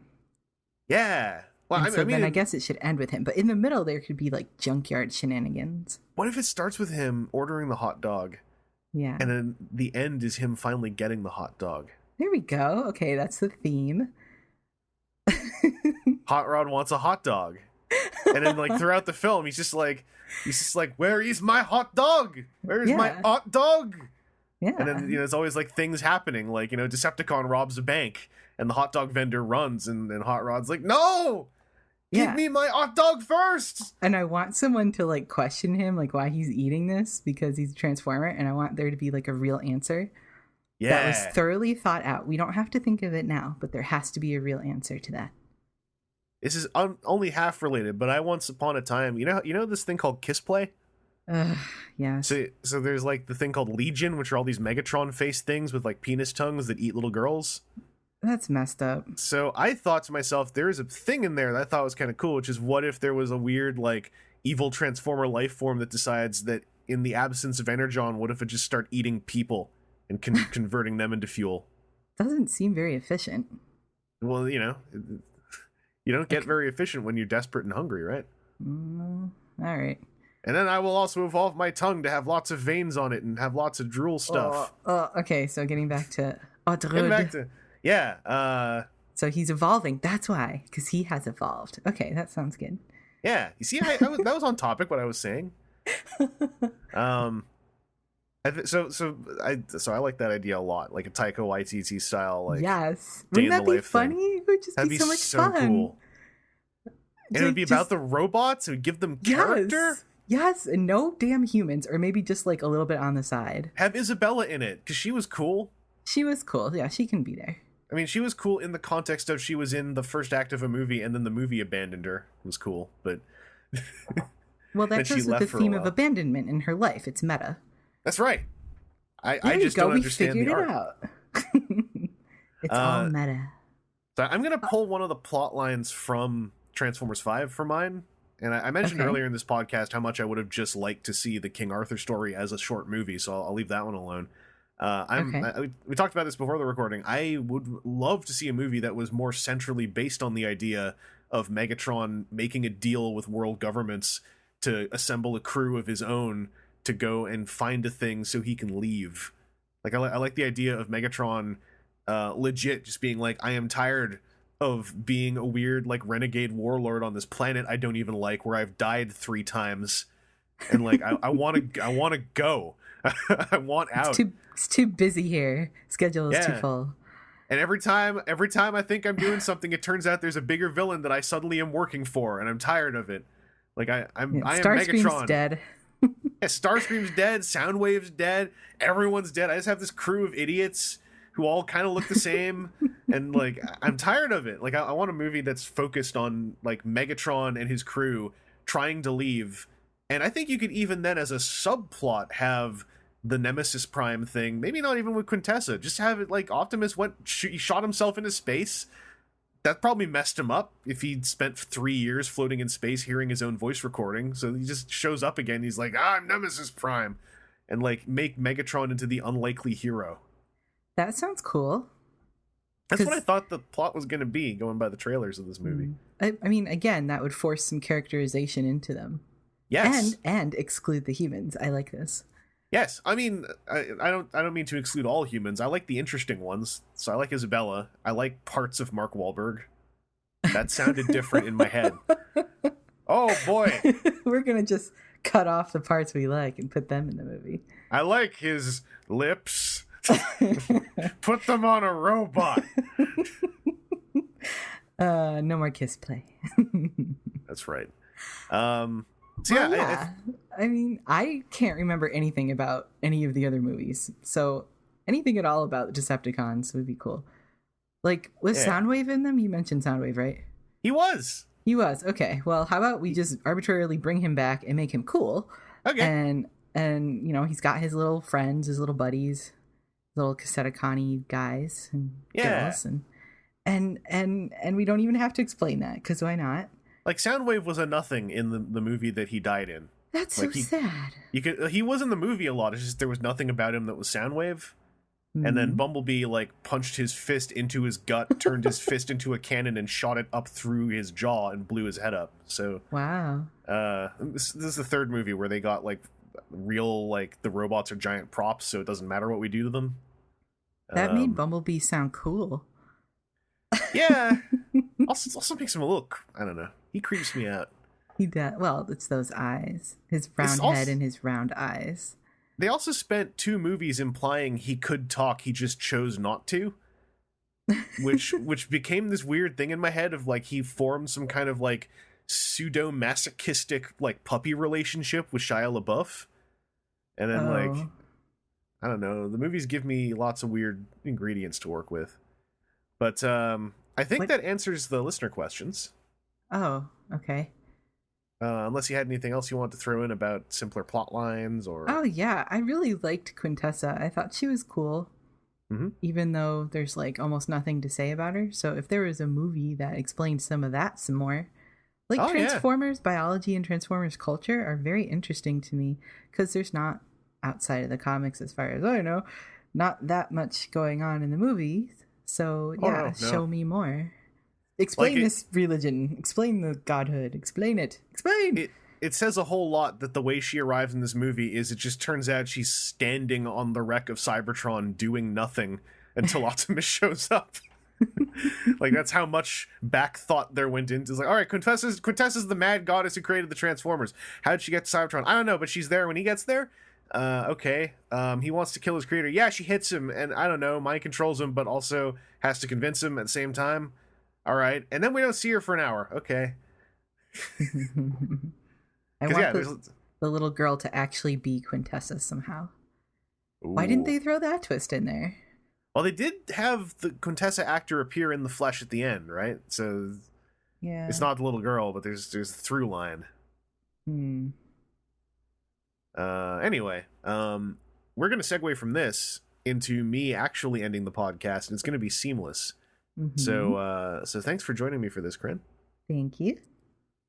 Yeah. Well, And so then I guess it should end with him. But in the middle, there could be like junkyard shenanigans. what if it starts with him ordering the hot dog, Yeah. and then the end is him finally getting the hot dog? There we go. Okay, that's the theme. Hot Rod wants a hot dog, and then like throughout the film, he's just like, where is my hot dog? Where is my Yeah. hot dog? Yeah. And then, you know, there's always like things happening, like, you know, Decepticon robs a bank, and the hot dog vendor runs, and Hot Rod's like, no, give Yeah. me my hot dog first. And I want someone to like question him, like why he's eating this because he's a transformer. And I want there to be like a real answer that was Yeah, thoroughly thought out. We don't have to think of it now, but there has to be a real answer to that. this is only half related, but I once upon a time, you know this thing called kiss play. Yeah. So there's like the thing called Legion, which are all these Megatron face things with like penis tongues that eat little girls. That's messed up. So I thought to myself, there is a thing in there that I thought was kind of cool, which is what if there was a weird like evil transformer life form that decides that in the absence of Energon, what if it just start eating people and converting them into fuel? Doesn't seem very efficient. Well, you know, you don't get very efficient when you're desperate and hungry, right? All right. And then I will also evolve my tongue to have lots of veins on it and have lots of drool stuff. Okay, so getting back to Getting back to, yeah, so he's evolving. That's why, because he has evolved. Okay, that sounds good. yeah. You see, that was on topic what I was saying. So I like that idea a lot, like a Taika Waititi style, like Yes. day Wouldn't in that the be life funny? thing. It would just That'd be be so much so fun. cool. And it would be Just- about the robots. It would give them character. Yes, and no damn humans, or maybe just like a little bit on the side. Have Isabella in it, because she was cool. She was cool. Yeah, she can be there. I mean, she was cool in the context of she was in the first act of a movie, and then the movie abandoned her. It was cool, but Well, Then that she goes with left the for a theme of while. abandonment in her life. It's meta. that's right. I There just you go. don't We understand figured the it art. out. It's all meta. So I'm gonna pull one of the plot lines from Transformers 5 for mine. And I mentioned Okay. earlier in this podcast how much I would have just liked to see the King Arthur story as a short movie, so I'll leave that one alone. We talked about this before the recording. I would love to see a movie that was more centrally based on the idea of Megatron making a deal with world governments to assemble a crew of his own to go and find a thing so he can leave. Like I like the idea of Megatron legit just being like, I am tired of being a weird like renegade warlord on this planet I don't even like, where I've died 3 times, and like I want to go. I want out. It's too busy here. Schedule is too Yeah. full. And every time I think I'm doing something, it turns out there's a bigger villain that I suddenly am working for, and I'm tired of it. Like I am Starscream's Megatron. dead. Yeah, Starscream's dead. Soundwave's dead. Everyone's dead. I just have this crew of idiots who all kind of look the same, and like I'm tired of it. Like I want a movie that's focused on like Megatron and his crew trying to leave. And I think you could even then, as a subplot, have the Nemesis Prime thing. Maybe not even with Quintessa. Just have it like Optimus he shot himself into space. That probably messed him up if he'd spent 3 years floating in space hearing his own voice recording. So he just shows up again. He's like, I'm Nemesis Prime. And like make Megatron into the unlikely hero. That sounds cool. That's what I thought the plot was going to be, going by the trailers of this movie. I mean, again, that would force some characterization into them. Yes. And exclude the humans. I like this. Yes. I mean, I don't mean to exclude all humans. I like the interesting ones. So I like Isabella. I like parts of Mark Wahlberg. That sounded different in my head. Oh boy. We're going to just cut off the parts we like and put them in the movie. I like his lips. Put them on a robot. No more kiss play. That's right. So yeah, Well, I mean, I can't remember anything about any of the other movies. So anything at all about Decepticons would be cool. Like, was Yeah. Soundwave in them? You mentioned Soundwave, right? he was. He was. Okay. Well, how about we just arbitrarily bring him back and make him cool? Okay. And you know, he's got his little friends, his little buddies, little Cassetacani guys and girls, and we don't even have to explain that, because why not? Like, Soundwave was a nothing in the movie that he died in. That's like, so sad. He was in the movie a lot. It's just there was nothing about him that was Soundwave. And then Bumblebee, like, punched his fist into his gut, turned his fist into a cannon, and shot it up through his jaw and blew his head up. So, wow. This is the third movie where they got, like, real, like, the robots are giant props, so it doesn't matter what we do to them. That made Bumblebee sound cool. Yeah. also makes him a little, I don't know. He creeps me out. He does. Well, it's those eyes. His round head and his round eyes. They also spent 2 movies implying he could talk, he just chose not to. Which became this weird thing in my head of, like, he formed some kind of, like, pseudo-masochistic, like, puppy relationship with Shia LaBeouf. And then, like, I don't know, the movies give me lots of weird ingredients to work with. But I think that answers the listener questions. Oh, okay. Unless you had anything else you want to throw in about simpler plot lines or... Oh, yeah. I really liked Quintessa. I thought she was cool. Mm-hmm. Even though there's, like, almost nothing to say about her. So if there was a movie that explained some of that some more... Like, Transformers biology and Transformers culture are very interesting to me. Because there's not, outside of the comics as far as I know, not that much going on in the movies. So, yeah, show me more. Explain this religion. Explain the godhood. Explain it. Explain! It says a whole lot that the way she arrives in this movie is it just turns out she's standing on the wreck of Cybertron doing nothing until Optimus shows up. Like, that's how much back thought there went into. It's like, all right, Quintessa's the mad goddess who created the Transformers. How did she get to Cybertron? I don't know, but she's there when he gets there. Okay. He wants to kill his creator. Yeah, she hits him, and I don't know, mind controls him, but also has to convince him at the same time. All right, and then we don't see her for an hour. Okay. I want the little girl to actually be Quintessa somehow. Ooh. Why didn't they throw that twist in there? Well, they did have the Quintessa actor appear in the flesh at the end, right? So yeah, it's not the little girl, but there's a through line. Anyway, we're going to segue from this into me actually ending the podcast, and it's going to be seamless. Mm-hmm. So thanks for joining me for this, Corinne. Thank you.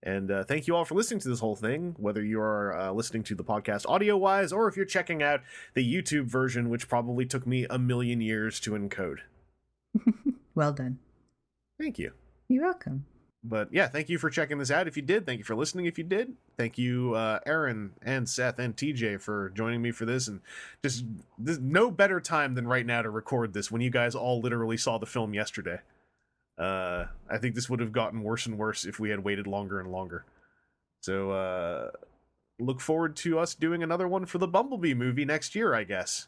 And thank you all for listening to this whole thing, whether you're listening to the podcast audio-wise or if you're checking out the YouTube version, which probably took me 1,000,000 years to encode. Well done. Thank you. You're welcome. But yeah, thank you for checking this out if you did. Thank you for listening if you did. Thank you, Aaron and Seth and TJ for joining me for this. And just there's no better time than right now to record this when you guys all literally saw the film yesterday. I think this would have gotten worse and worse if we had waited longer and longer. So look forward to us doing another one for the Bumblebee movie next year, I guess.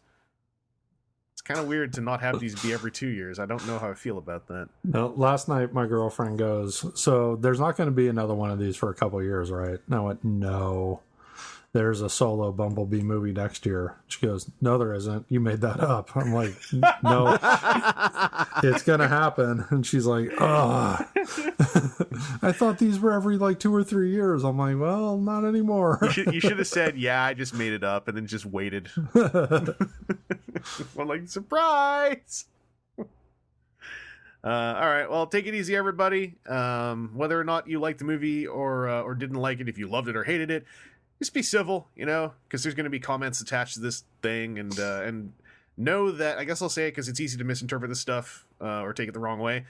It's kind of weird to not have these be every 2 years. I don't know how I feel about that. No, last night my girlfriend goes, so there's not going to be another one of these for a couple of years, right? And I went, no. There's a solo Bumblebee movie next year. She goes, no, there isn't. You made that up. I'm like, no, it's going to happen. And she's like, oh, I thought these were every like 2 or 3 years. I'm like, well, not anymore. You should have said, yeah, I just made it up, and then just waited. I'm like, surprise. All right, well, take it easy, everybody. Whether or not you liked the movie or didn't like it, if you loved it or hated it, just be civil, you know, because there's going to be comments attached to this thing, and know that, I guess I'll say it because it's easy to misinterpret this stuff or take it the wrong way.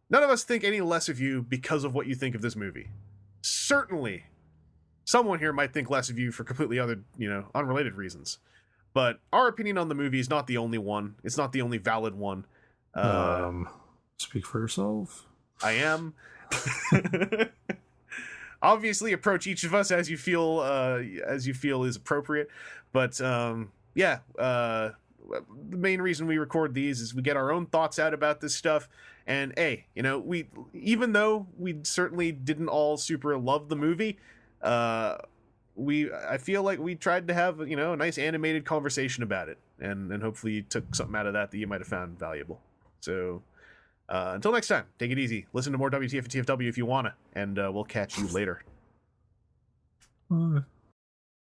None of us think any less of you because of what you think of this movie. Certainly, someone here might think less of you for completely other, you know, unrelated reasons. But our opinion on the movie is not the only one. It's not the only valid one. Speak for yourself. I am. Obviously, approach each of us as you feel is appropriate. But the main reason we record these is we get our own thoughts out about this stuff. And hey, you know, even though we certainly didn't all super love the movie, I feel like we tried to have, you know, a nice animated conversation about it, and hopefully you took something out of that you might have found valuable. So Until next time, take it easy. Listen to more WTF and TFW if you wanna, and we'll catch you later. Bye.